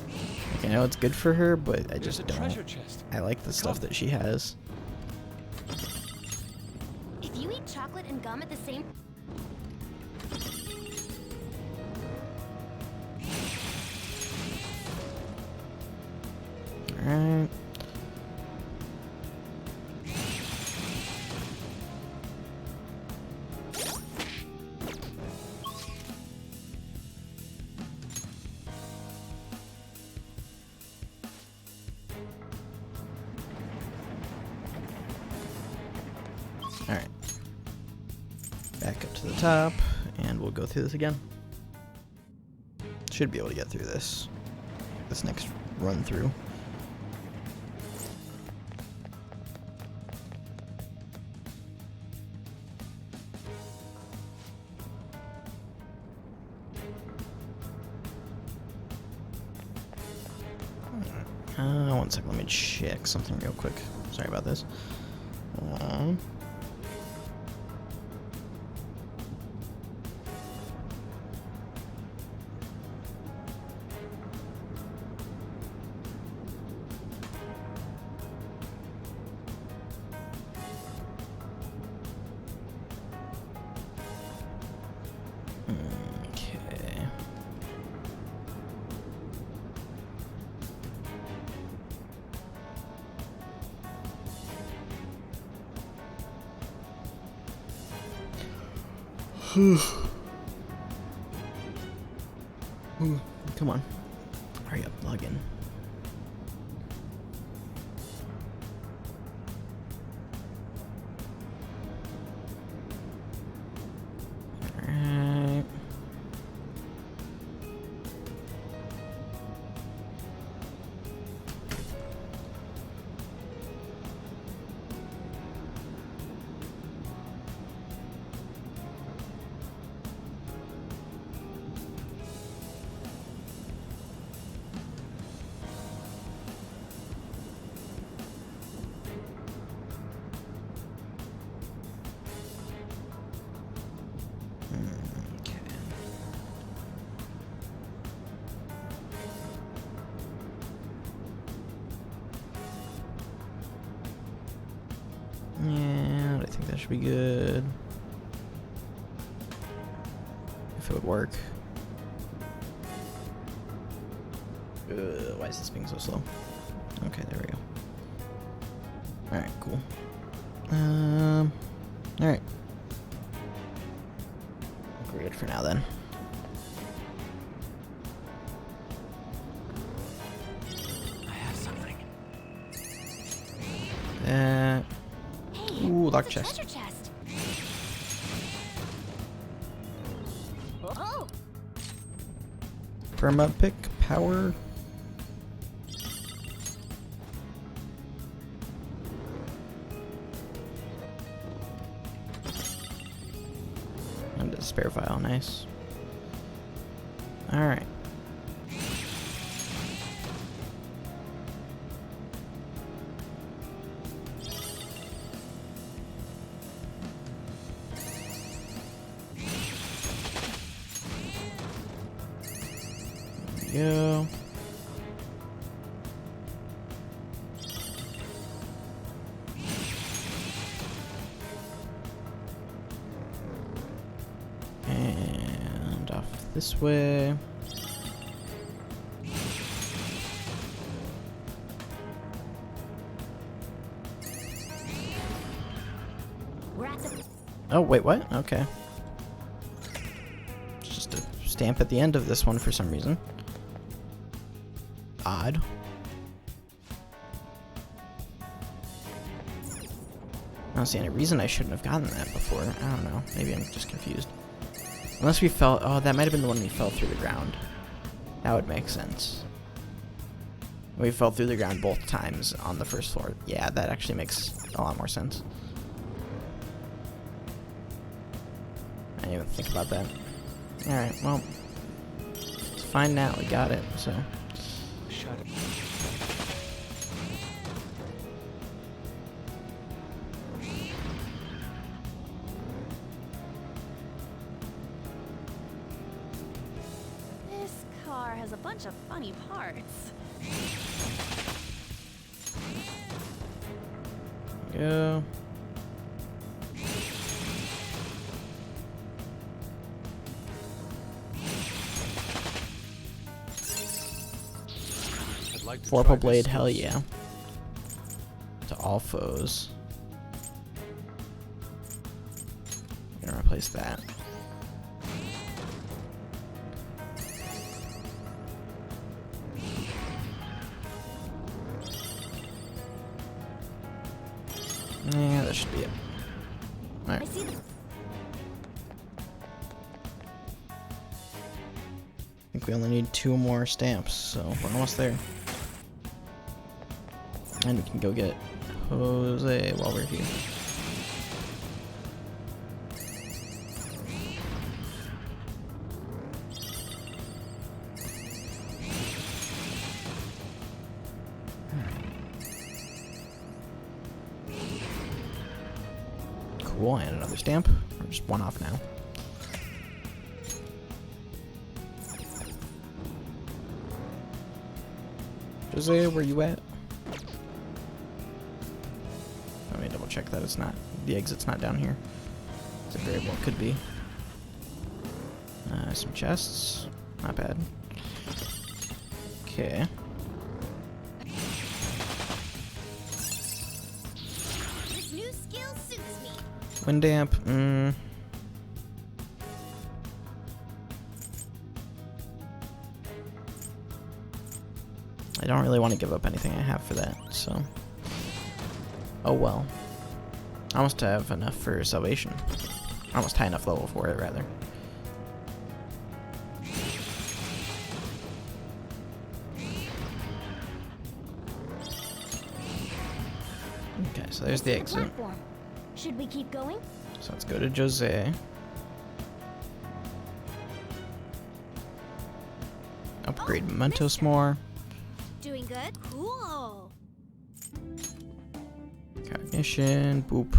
Like, I know it's good for her, but I just don't. treasure chest. I like the stuff that she has. If you eat chocolate and gum at the same Alright. Alright. Back up to the top, and we'll go through this again. Should be able to get through this next run through. One second, let me check something real quick. Sorry about this. Okay. Come on. Hurry up, log in. Alright. Okay. Yeah, I think that should be good. If it would work. Why is this being so slow? Okay, there we go. Alright, cool. Alright. We're good for now then. I have something. Ooh, lock it's a chest. treasure chest. Oh! Perma pick power. And a spare file, nice. Alright. Go. And off this way. We're at the... Oh, wait, what? Okay. It's just a stamp at the end of this one for some reason. Odd. I don't see any reason I shouldn't have gotten that before. I don't know. Maybe I'm just confused. Unless we fell... Oh, that might have been the one we fell through the ground. That would make sense. We fell through the ground both times on the first floor. Yeah, that actually makes a lot more sense. I didn't even think about that. Alright, well. It's fine now. We got it, so... Shut up. This car has a bunch of funny parts. Go. Vorpal Blade, hell yeah. To all foes. I'm gonna replace that. Yeah, that should be it. Alright. I think we only need 2 more stamps, so we're almost there. And we can go get Jose while we're here. Cool, and another stamp. We're just 1 off now. Jose, where you at? Let me double check that it's not, the exit's not down here. It very well could be. Some chests, not bad. Okay. This new skill suits me. Wind damp, I don't really want to give up anything I have for that, so... Oh well. I almost have enough for salvation. Almost high enough level for it, rather. Okay, so there's the exit. Should we keep going? So let's go to Jose. Upgrade Mementos more. Doing good? Cool. Cognition, boop.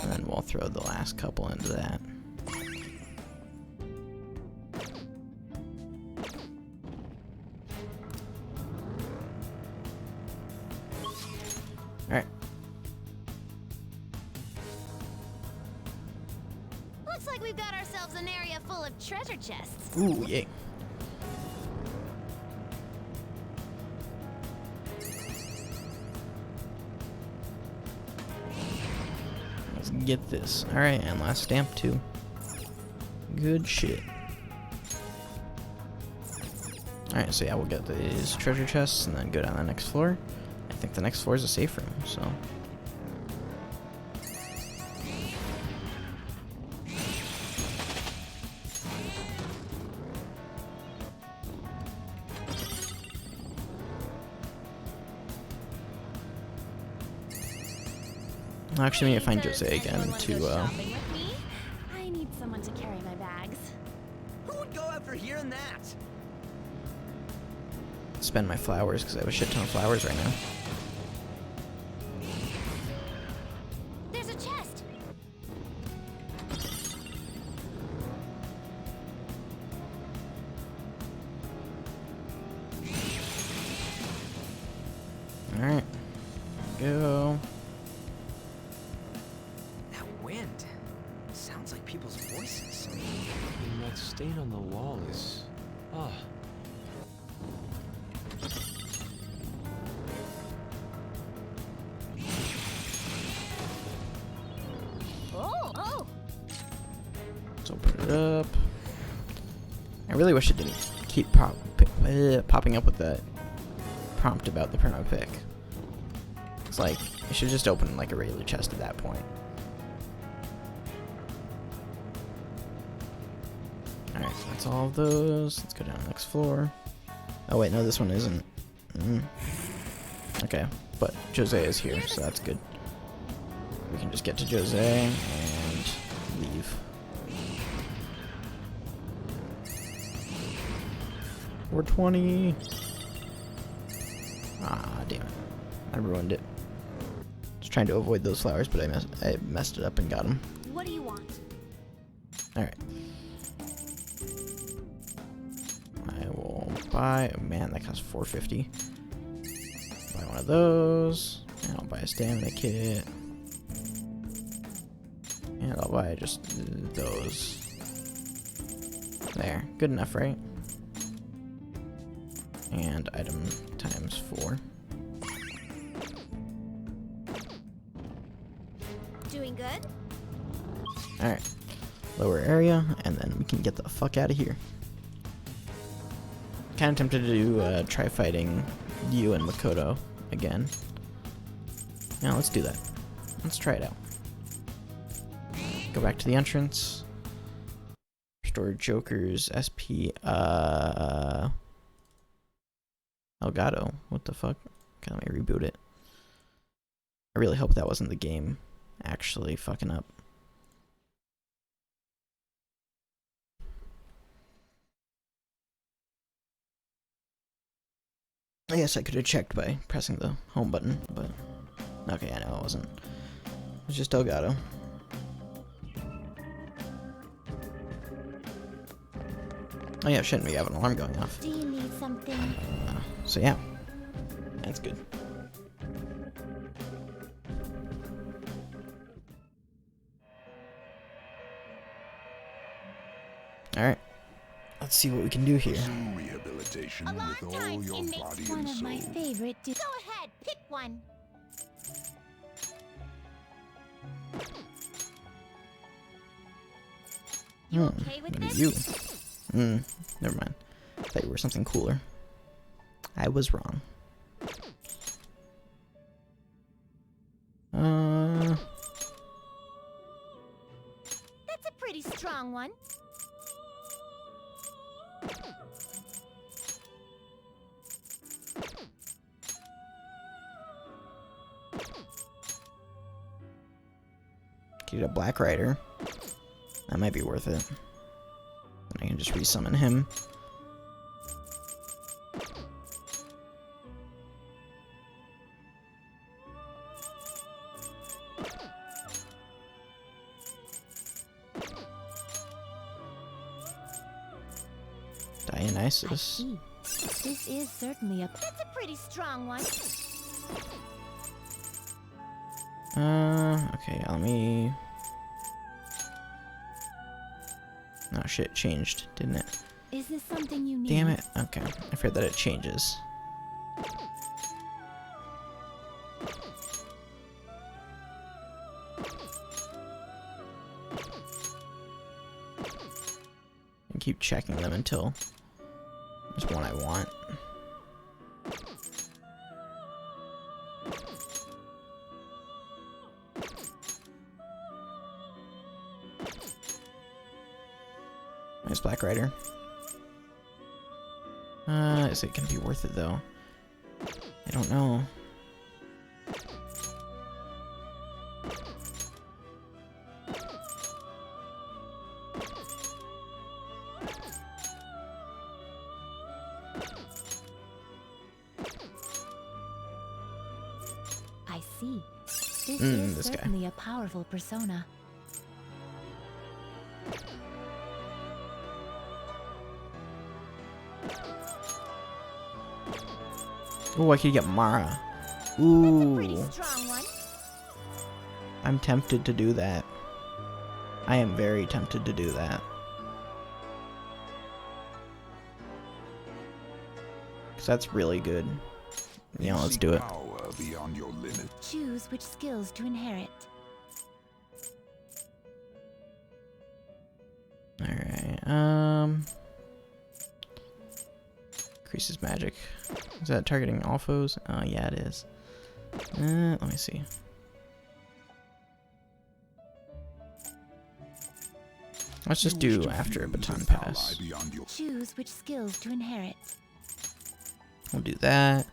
And then we'll throw the last couple into that. Alright. Looks like we've got ourselves an area full of treasure chests. Ooh, yay. Let's get this. Alright, and last stamp too. Good shit. Alright, so yeah, we'll get these treasure chests and then go down the next floor. I think the next floor is a safe room, so... Actually, we need to find Jose again to I need someone to carry my bags. Who would go after hearing that? spend my flowers because I have a shit ton of flowers right now. There's a chest. Alright. Go. That wind sounds like people's voices. And that stain on the wall is... Ah. Oh! Let's open it up. I really wish it didn't keep popping up with that prompt about the perma pick. It's like, it should just open like a regular chest at that point. Alright, so that's all of those. Let's go down to the next floor. Oh wait, no, this one isn't. Okay, but Jose is here, so that's good. We can just get to Jose and leave. 420. Ah, damn it. I ruined it. Just trying to avoid those flowers, but I messed it up and got them. What do you want? Alright. I will buy... Oh man, that costs $4.50. Buy one of those. And I'll buy a stamina kit. And I'll buy just those. There. Good enough, right? And item times 4. Doing good? Alright. Lower area, and then we can get the fuck out of here. Kind of tempted to do try fighting you and Makoto again. Now let's do that. Let's try it out. Go back to the entrance. Restore Joker's SP. Elgato. What the fuck? Okay, let me reboot it. I really hope that wasn't the game actually fucking up. I guess I could have checked by pressing the home button, but okay, I know it wasn't. It was just Elgato. Oh yeah, shouldn't we have an alarm going off? Do you need something? So yeah, that's good. Alright, let's see what we can do here. Rehabilitation with all your body One and of my soul. favorite. Go ahead, pick one. You okay with this? You. Never mind. I thought you were something cooler. I was wrong. That's a pretty strong one. Get a Black Rider. That might be worth it. Then I can just resummon him. Dionysus. This is certainly a. That's a pretty strong one. Okay, let me... Oh shit, it changed, didn't it? Is this something you need? Damn it. Okay, I feared that it changes. And keep checking them until there's one I want. Nice Black Rider. Is it gonna be worth it though? I don't know. see. This is this guy. certainly a powerful persona. Oh, I could get Mara. Ooh. Pretty strong one. I'm tempted to do that. I am very tempted to do that. Because that's really good. Yeah, let's do it. Power beyond your limit. Choose which skills to inherit. Alright, increases magic. Is that targeting all foes? Oh, yeah, it is. Let me see. Let's just do after a baton pass. Choose which skills to inherit. We'll do that.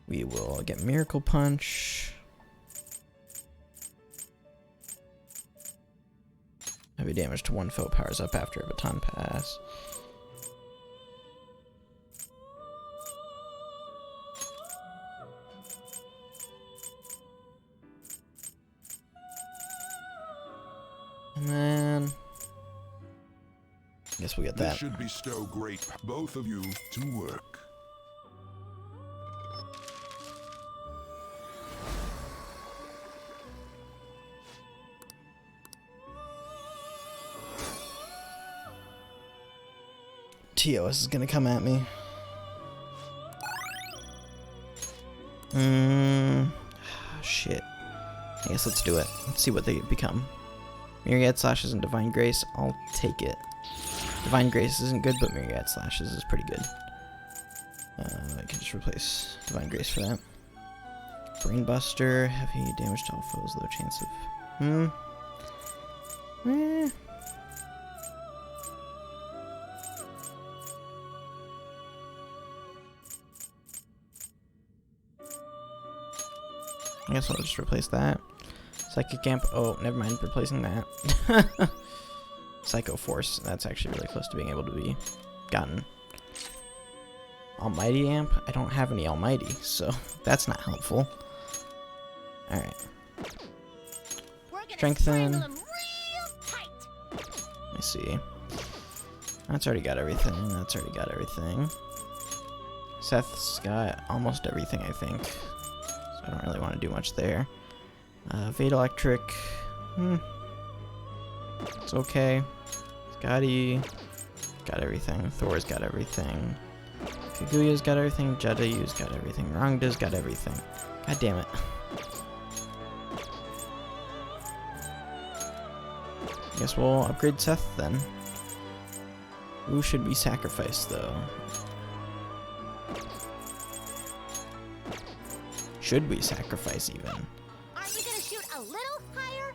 We will get Miracle Punch. Heavy damage to one foe powers up after a baton pass. And then I guess we get This that. should bestow great both of you to work. TOS is gonna come at me. Shit. I guess let's do it. Let's see what they become. Myriad Slashes and Divine Grace. I'll take it. Divine Grace isn't good, but Myriad Slashes is pretty good. I can just replace Divine Grace for that. Brainbuster. Heavy damage to all foes. Low chance of... I guess I'll just replace that. Psychic Amp. Oh, never mind replacing that. Psycho Force. That's actually really close to being able to be gotten. Almighty Amp. I don't have any Almighty, so that's not helpful. Alright. Strengthen. Let me see. That's already got everything. That's already got everything. Seth's got almost everything, I think. I don't really want to do much there. Vade Electric. It's okay. Scotty got everything. Thor's got everything. Kaguya's got everything. Jedayu's got everything. Rangda's got everything. God damn it. Guess we'll upgrade Seth then. Who should we sacrifice though? Should we sacrifice even? Aren't you gonna shoot a little higher?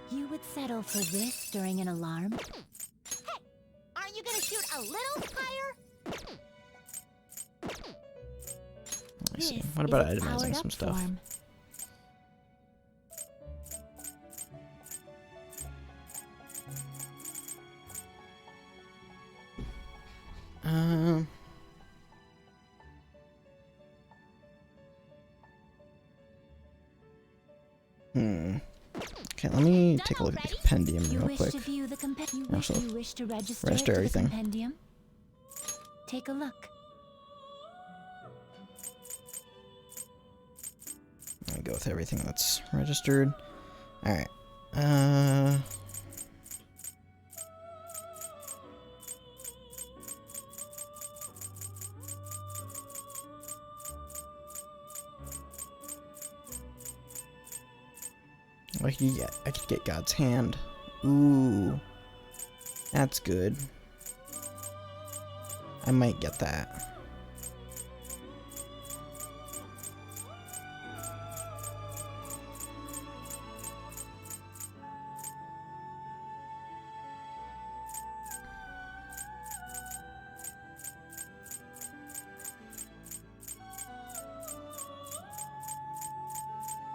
You would settle for this during an alarm? Hey, aren't you gonna shoot a little higher? Let me see. What about itemizing some stuff? Form. Okay, let me take a look at the compendium You real wish quick. to view the Also, you wish to register, register it to everything. The compendium? Take a look. Let me go with everything that's registered. Alright. I could get God's Hand. Ooh. That's good. I might get that.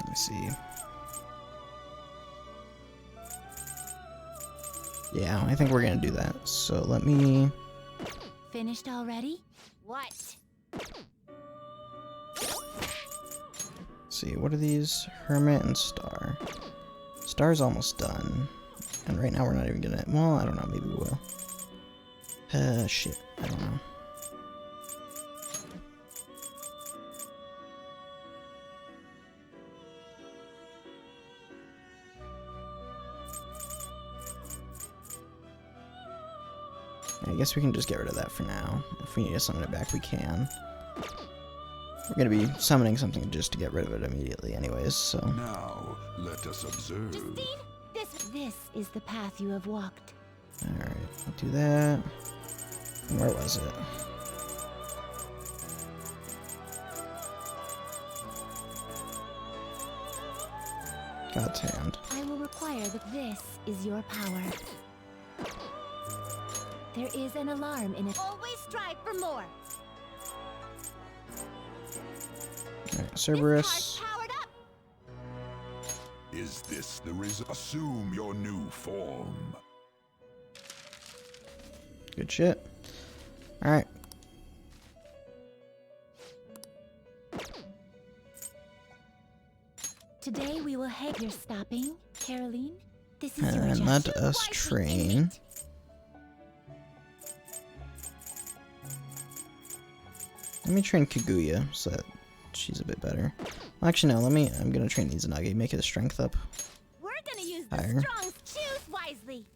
Let me see. Yeah, I think we're gonna do that. So let me... Finished already? What? see, what are these? Hermit and Star. Star's almost done. And right now we're not even gonna... Well, I don't know, maybe we will. Shit. I don't know. I guess we can just get rid of that for now. If we need to summon it back, we can. We're gonna be summoning something just to get rid of it immediately anyways, so... Now, let us observe. This is the path you have walked. Alright, we'll do that. And where was it? God's hand. I will require that this is your power. There is an alarm in it. Always strive for more. Alright, Cerberus. Is this the assume your new form? Good shit. Alright. Today we will head. You're stopping, Caroline? This is your And job. let us train. Let me train Kaguya so that she's a bit better. Well, actually, no, I'm gonna train Izanagi, make his strength up. We're gonna use the Higher. strong. Choose wisely.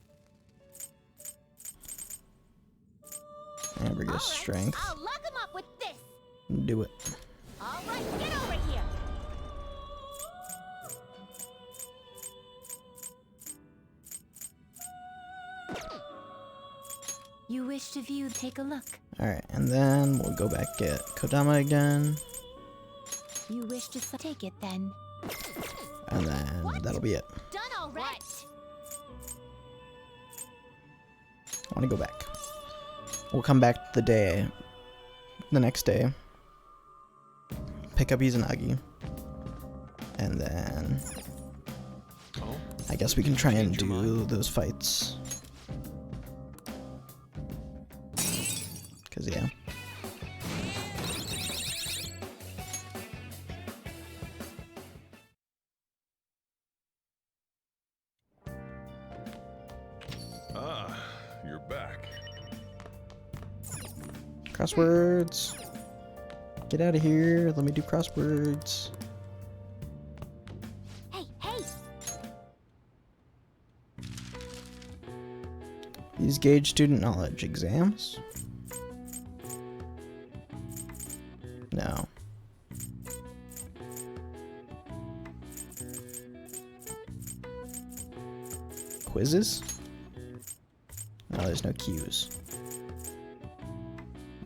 Ambergris strength. I'll lug him up with this. Do it. All right, get over here. You wish to view, take a look. Alright, and then we'll go back get Kodama again. You wish to take it then. And then that'll be it. Done already. I want to go back. We'll come back the next day. Pick up Izanagi. And then... I guess we can try and do those fights. Cause yeah. Ah, you're back. Crosswords. Get out of here. Let me do crosswords. Hey, hey. These gauge student knowledge exams. No. Quizzes? No, there's no cues.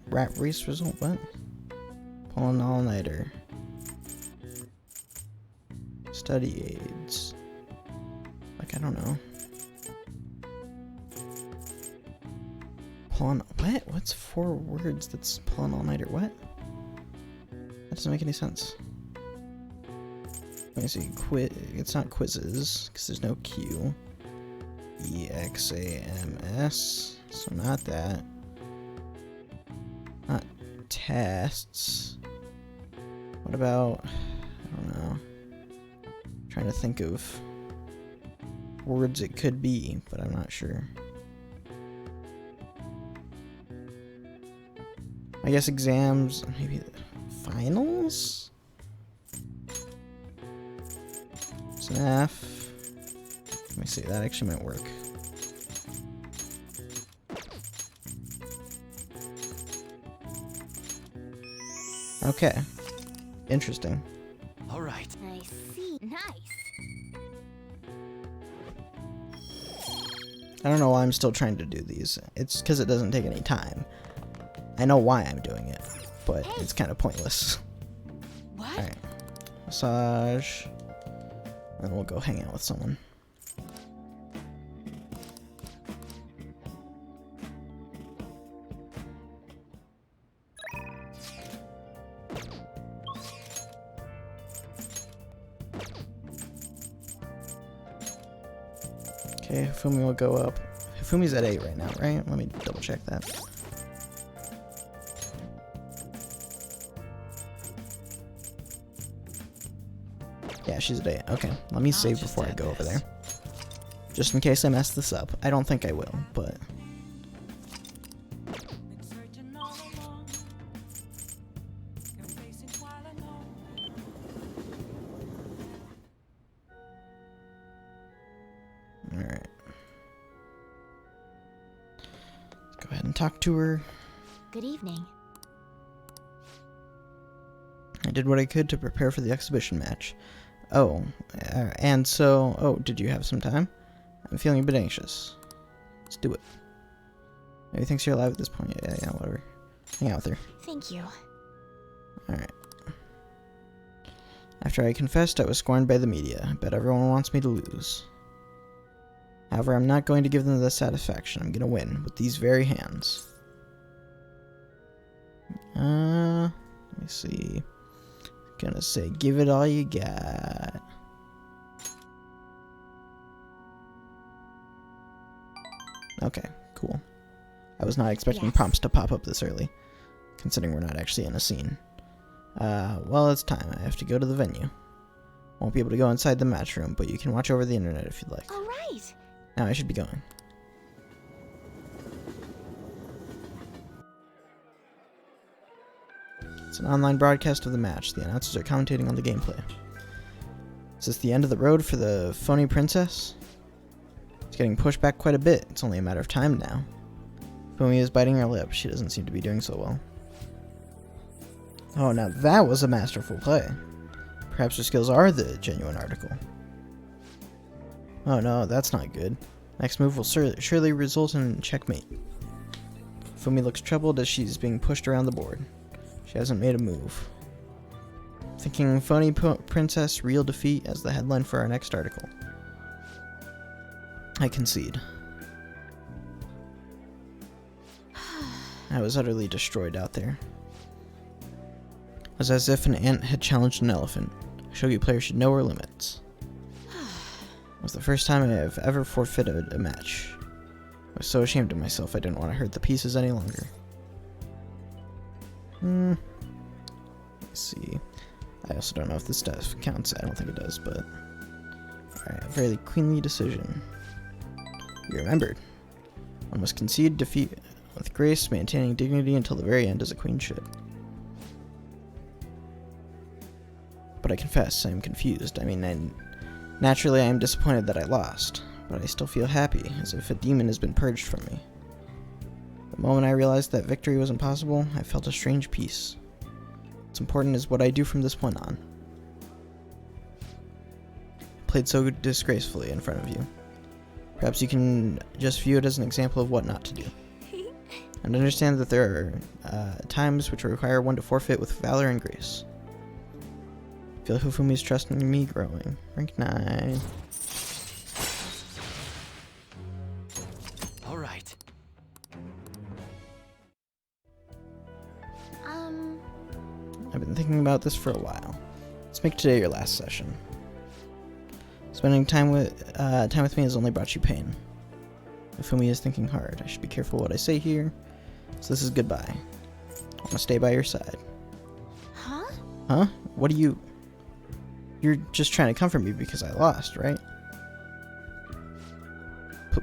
Rat race result? What? Pulling all-nighter. Study aids. Like, I don't know. Pulling... What? What's 4 words that's pulling all-nighter? What? That doesn't make any sense. Let me see. It's not quizzes, because there's no Q. EXAMS. So not that. Not tests. What about... I don't know. Trying to think of words it could be, but I'm not sure. I guess exams, maybe finals? SNAF. Let me see, that actually might work. Okay. Interesting. All right. I see. Nice. I don't know why I'm still trying to do these. It's because it doesn't take any time. I know why I'm doing it, but it's kind of pointless. What? Alright. Massage. And we'll go hang out with someone. Okay, Hifumi will go up. Hifumi's at 8 right now, right? Let me double check that. Yeah, she's a day. Okay, let me save before I go over there. Just in case I mess this up. I don't think I will, but... Alright. Let's go ahead and talk to her. Good evening. I did what I could to prepare for the exhibition match. Oh, and so... Oh, did you have some time? I'm feeling a bit anxious. Let's do it. Maybe thinks you're alive at this point. Yeah, whatever. Hang out with her. Thank you. Alright. After I confessed, I was scorned by the media. I bet everyone wants me to lose. However, I'm not going to give them the satisfaction. I'm gonna win with these very hands. Let me see. Gonna say, give it all you got. Okay, cool. I was not expecting prompts to pop up this early, considering we're not actually in a scene. Well, it's time. I have to go to the venue. Won't be able to go inside the match room, but you can watch over the internet if you'd like. All right. Now I should be going. It's an online broadcast of the match. The announcers are commentating on the gameplay. Is this the end of the road for the phony princess? It's getting pushed back quite a bit. It's only a matter of time now. Fumi is biting her lip. She doesn't seem to be doing so well. Oh, now that was a masterful play. Perhaps her skills are the genuine article. Oh no, that's not good. Next move will surely result in checkmate. Fumi looks troubled as she's being pushed around the board. She hasn't made a move. Thinking phony princess, real defeat as the headline for our next article. I concede. I was utterly destroyed out there. It was as if an ant had challenged an elephant. Shogi players should know her limits. It was the first time I have ever forfeited a match. I was so ashamed of myself I didn't want to hurt the pieces any longer. Let's see. I also don't know if this stuff counts. I don't think it does, but... Alright, a fairly queenly decision. You remembered. One must concede defeat with grace, maintaining dignity until the very end as a queen should. But I confess, I am confused. I mean, naturally I am disappointed that I lost, but I still feel happy, as if a demon has been purged from me. The moment I realized that victory was impossible, I felt a strange peace. What's important is what I do from this point on. I played so disgracefully in front of you. Perhaps you can just view it as an example of what not to do. And understand that there are times which require one to forfeit with valor and grace. I feel Hifumi's trust in me growing. Rank 9. All right. I've been thinking about this for a while. Let's make today your last session. Spending time with me has only brought you pain. Hifumi is thinking hard. I should be careful what I say here. So this is goodbye. I want to stay by your side. Huh? Huh? What do you... You're just trying to comfort me because I lost, right?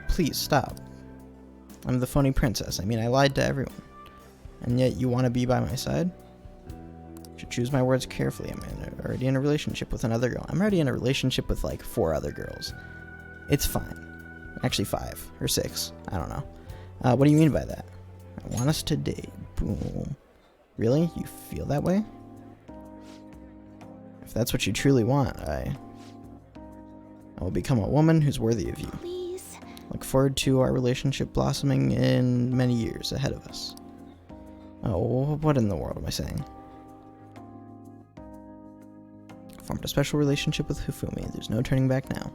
Please, stop. I'm the phony princess. I mean, I lied to everyone. And yet you want to be by my side? I should choose my words carefully. I'm already in a relationship with another girl. I'm already in a relationship with, like, 4 other girls. It's fine. Actually, 5 or 6. I don't know. What do you mean by that? I want us to date. Boom. Really? You feel that way? If that's what you truly want, I will become a woman who's worthy of you. Please. Look forward to our relationship blossoming in many years ahead of us. Oh, what in the world am I saying? Formed a special relationship with Hifumi. There's no turning back now.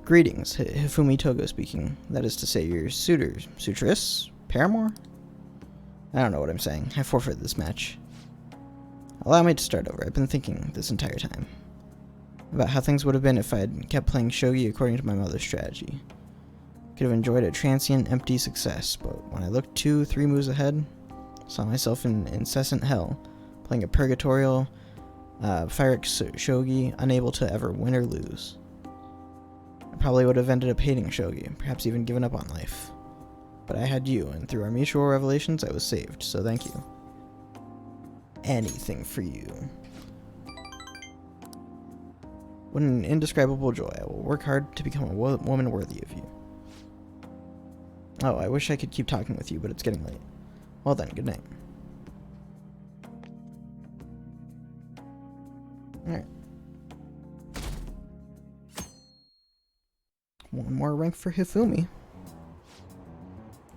Greetings, Hifumi Togo speaking. That is to say, your suitor, suitress, paramour? I don't know what I'm saying. I forfeited this match. Allow me to start over. I've been thinking this entire time about how things would have been if I had kept playing shogi according to my mother's strategy. could have enjoyed a transient, empty success, but when I looked 2-3 moves ahead, saw myself in incessant hell, playing a purgatorial, Pyrrhic shogi, unable to ever win or lose. I probably would have ended up hating shogi, perhaps even given up on life. But I had you, and through our mutual revelations, I was saved, so thank you. Anything for you. What an indescribable joy. I will work hard to become a woman worthy of you. Oh, I wish I could keep talking with you, but it's getting late. Well then, good night. Alright. One more rank for Hifumi.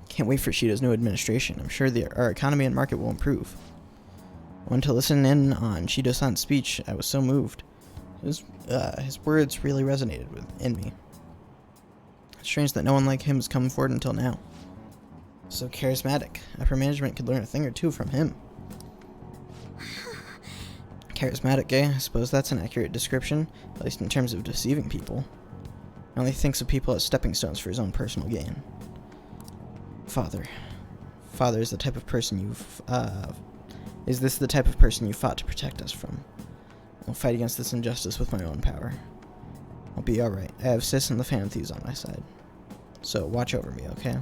Can't wait for Shido's new administration. I'm sure our economy and market will improve. I wanted to listen in on Shido-san's speech. I was so moved. His words really resonated in me. It's strange that no one like him has come forward until now. So charismatic. Upper management could learn a thing or two from him. Charismatic, eh? I suppose that's an accurate description, at least in terms of deceiving people. He only thinks of people as stepping stones for his own personal gain. Father. Father is the type of person is this the type of person you fought to protect us from? I'll fight against this injustice with my own power. I'll be alright. I have Sis and the Phantom Thieves on my side. So watch over me, okay?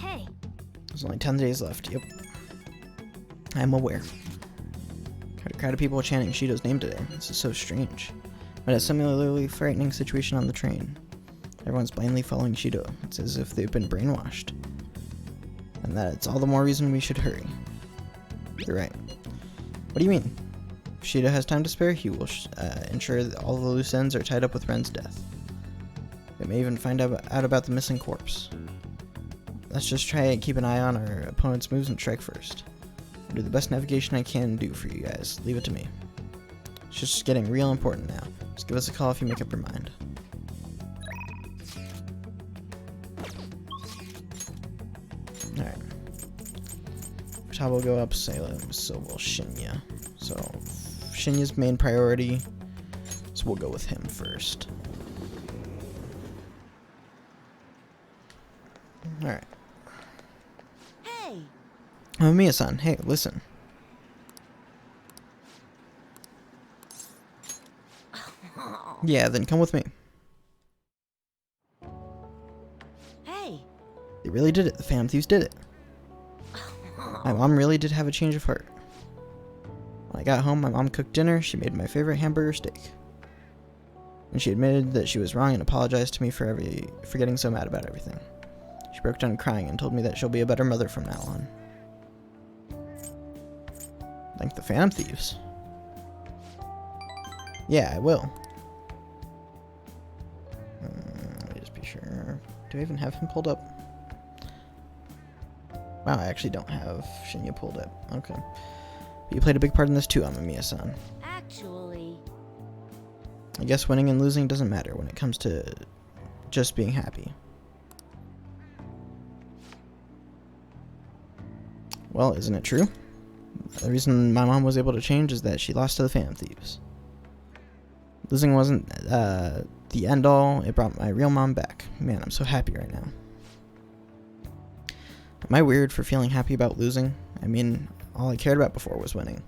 Hey. There's only 10 days left. Yep. I'm aware. A crowd of people chanting Shido's name today. This is so strange. But a similarly frightening situation on the train. Everyone's blindly following Shido. It's as if they've been brainwashed. And that it's all the more reason we should hurry. You're right. What do you mean? If Shido has time to spare, he will ensure that all the loose ends are tied up with Ren's death. They may even find out about the missing corpse. Let's just try and keep an eye on our opponent's moves and strike first. I'll do the best navigation I can do for you guys. Leave it to me. It's just getting real important now. Just give us a call if you make up your mind. Alright. Top will go up Salem, so will Shinya. So, Shinya's main priority, so we'll go with him first. Alright. Hey! Mamiya-san, hey, listen. Yeah, then come with me. Hey! They really did it. The Phantom Thieves did it. My mom really did have a change of heart. When I got home, my mom cooked dinner. She made my favorite hamburger steak. And she admitted that she was wrong and apologized to me for getting so mad about everything. She broke down crying and told me that she'll be a better mother from now on. Thank the Phantom Thieves. Yeah, I will. Let me just be sure. Do I even have him pulled up? Wow, I actually don't have Shinya pulled up. Okay. But you played a big part in this too, Amamiya-san. Actually... I guess winning and losing doesn't matter when it comes to just being happy. Well, isn't it true? The reason my mom was able to change is that she lost to the Phantom Thieves. Losing wasn't the end all. It brought my real mom back. Man, I'm so happy right now. Am I weird for feeling happy about losing? I mean, all I cared about before was winning.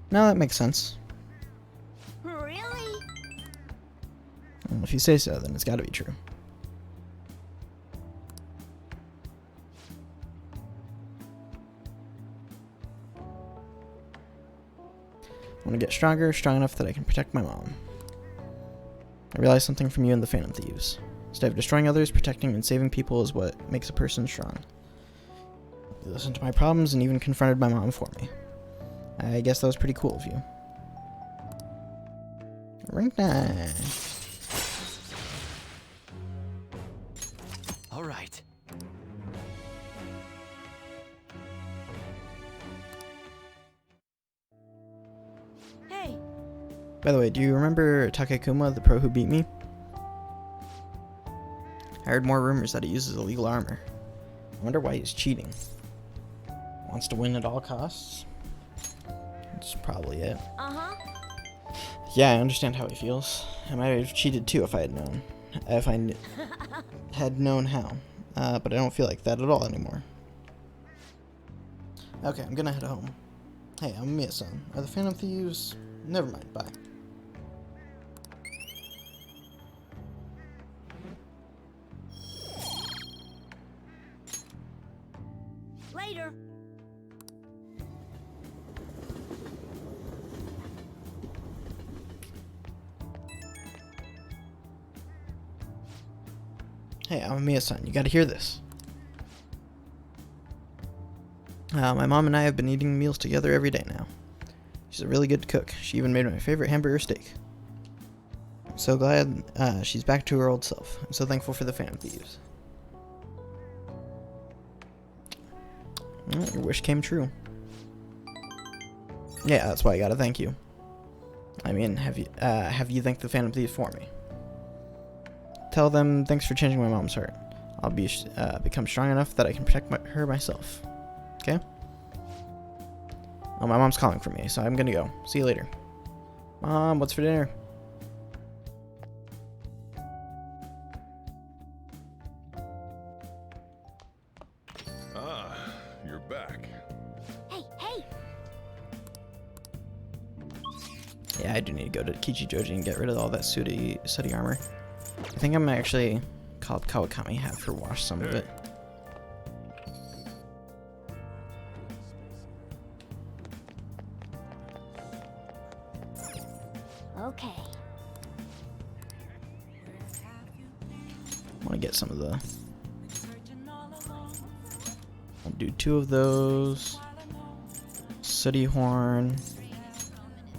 No, that makes sense. Really? Well, if you say so, then it's gotta be true. I want to get stronger, strong enough that I can protect my mom. I realized something from you and the Phantom Thieves. Instead of destroying others, protecting and saving people is what makes a person strong. You listened to my problems and even confronted my mom for me. I guess that was pretty cool of you. Rank 9. All right. Hey! By the way, do you remember Takekuma, the pro who beat me? I heard more rumors that he uses illegal armor. I wonder why he's cheating. Wants to win at all costs. That's probably it. Uh-huh. Yeah, I understand how he feels. I might have cheated too if I had known. Had known how. But I don't feel like that at all anymore. Okay, I'm gonna head home. Hey, I'm Mia-san. Are the Phantom Thieves? Never mind, bye. Later. Hey, I'm Mia-san. You gotta hear this. My mom and I have been eating meals together every day now. She's a really good cook. She even made my favorite hamburger steak. I'm so glad she's back to her old self. I'm so thankful for the Phantom Thieves. Well, your wish came true. Yeah, that's why I gotta thank you. I mean, have you thanked the Phantom Thieves for me? Tell them thanks for changing my mom's heart. I'll become strong enough that I can protect her myself. Okay? Oh, my mom's calling for me, so I'm gonna go. See you later. Mom, what's for dinner? Ah, you're back. Hey! Yeah, I do need to go to Kichijoji and get rid of all that sooty armor. I think I'm actually called Kawakami have her wash some of it. Okay. I want to get some of the... I'll do 2 of those. Sooty horn.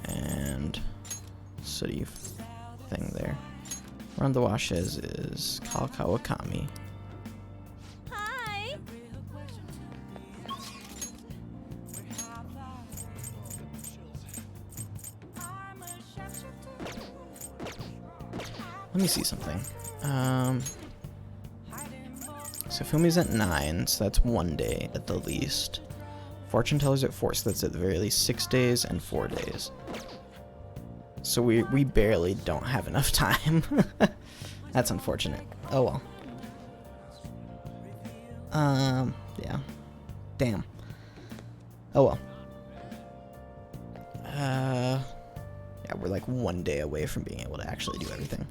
And sooty thing there. Around the washes is Kawakami. Hi. Let me see something. So Fumi's at 9, so that's 1 day at the least. Fortune teller's at 4, so that's at the very least 6 days and 4 days. So we barely don't have enough time. That's unfortunate. Oh well. Yeah. Damn. Oh well. Yeah, we're like 1 day away from being able to actually do everything.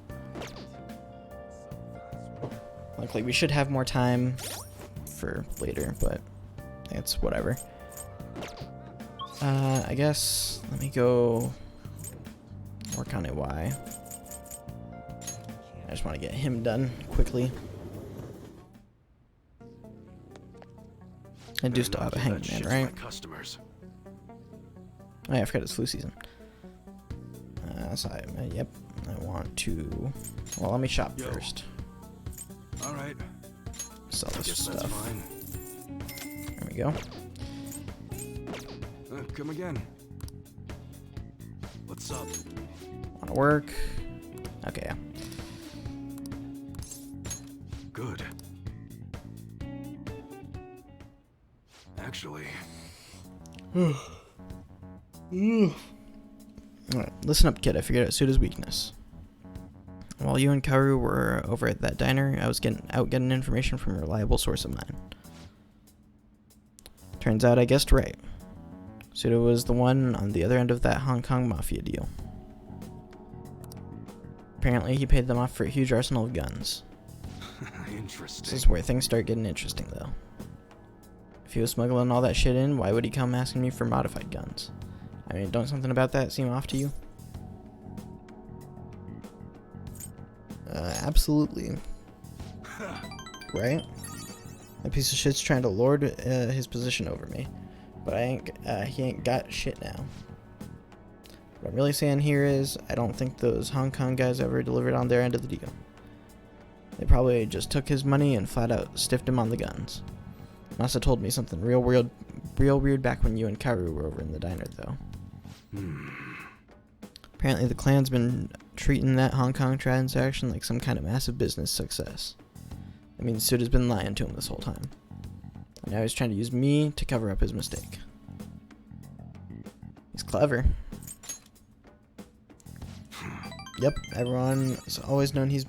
Luckily, we should have more time for later, but it's whatever. I guess let me go work on Iwai. I just want to get him done quickly. I do still have a hangman, right? Customers. Oh yeah, I forgot it's flu season. So yep, I want to... Well, let me shop first. Alright. Sell this That's stuff. fine. There we go. Come again. What's up? Want to work? Okay. Good. Actually. Alright, listen up, kid. I figured out Suda's weakness. While you and Kaoru were over at that diner, I was getting information from a reliable source of mine. Turns out I guessed right. Suda was the one on the other end of that Hong Kong mafia deal. Apparently, he paid them off for a huge arsenal of guns. Interesting. This is where things start getting interesting, though. If he was smuggling all that shit in, why would he come asking me for modified guns? I mean, don't something about that seem off to you? Absolutely. Right? That piece of shit's trying to lord his position over me. But he ain't got shit now. What I'm really saying here is, I don't think those Hong Kong guys ever delivered on their end of the deal. They probably just took his money and flat out stiffed him on the guns. Must have told me something real weird back when you and Kaoru were over in the diner, though. Apparently the clan's been treating that Hong Kong transaction like some kind of massive business success. I mean, Suda's been lying to him this whole time. Now he's trying to use me to cover up his mistake. He's clever. Yep, everyone's always known he's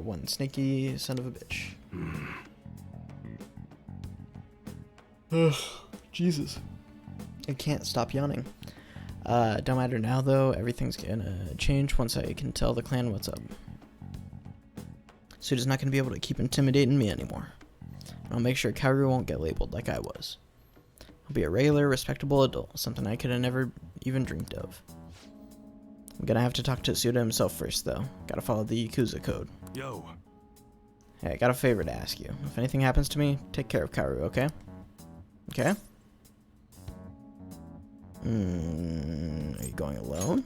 one snaky son of a bitch. Ugh, Jesus. I can't stop yawning. Don't matter now though, everything's gonna change once I can tell the clan what's up. Suda's not gonna be able to keep intimidating me anymore. I'll make sure Kaoru won't get labeled like I was. I'll be a regular, respectable adult, something I could have never even dreamed of. I'm gonna have to talk to Suda himself first though. Gotta follow the Yakuza code. Yo. Hey, I got a favor to ask you. If anything happens to me, take care of Kaoru, okay? Okay? Are you going alone?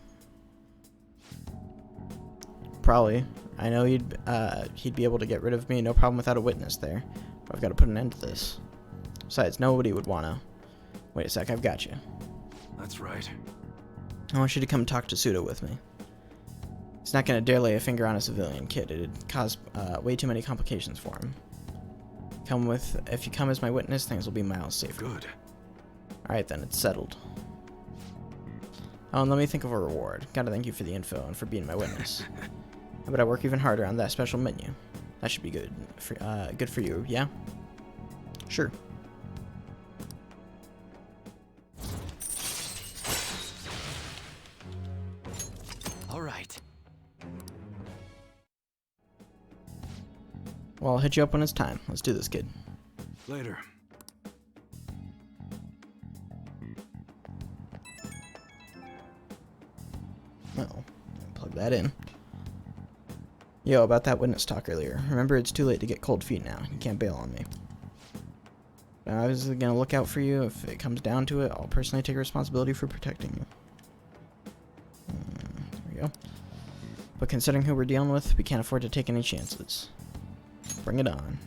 Probably. I know he'd be able to get rid of me, no problem without a witness there. But I've got to put an end to this. Besides, nobody would wanna. Wait a sec, I've got you. That's right. I want you to come talk to Suda with me. He's not gonna dare lay a finger on a civilian kid. It'd cause way too many complications for him. If you come as my witness, things will be miles safer. Good. Alright then, it's settled. Oh, and let me think of a reward. Gotta thank you for the info and for being my witness. How about I work even harder on that special menu? That should be good for you, yeah? Sure. All right. Well, I'll hit you up when it's time. Let's do this, kid. Later. Uh-oh. Plug that in. Yo, about that witness talk earlier. Remember, it's too late to get cold feet now. You can't bail on me. I was gonna look out for you. If it comes down to it, I'll personally take responsibility for protecting you. There we go. But considering who we're dealing with, we can't afford to take any chances. Bring it on.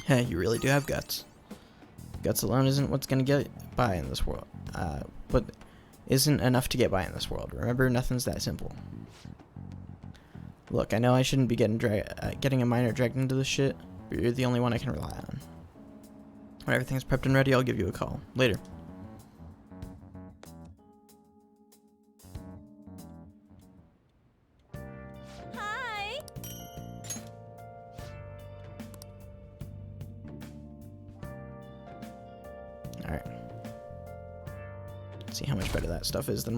Hey, you really do have guts. Guts alone isn't what's gonna get by in this world. But isn't enough to get by in this world. Remember, nothing's that simple. Look, I know I shouldn't be getting a minor dragged into this shit, but you're the only one I can rely on. When everything's prepped and ready, I'll give you a call. Later. Hi! Alright. See how much better that stuff is than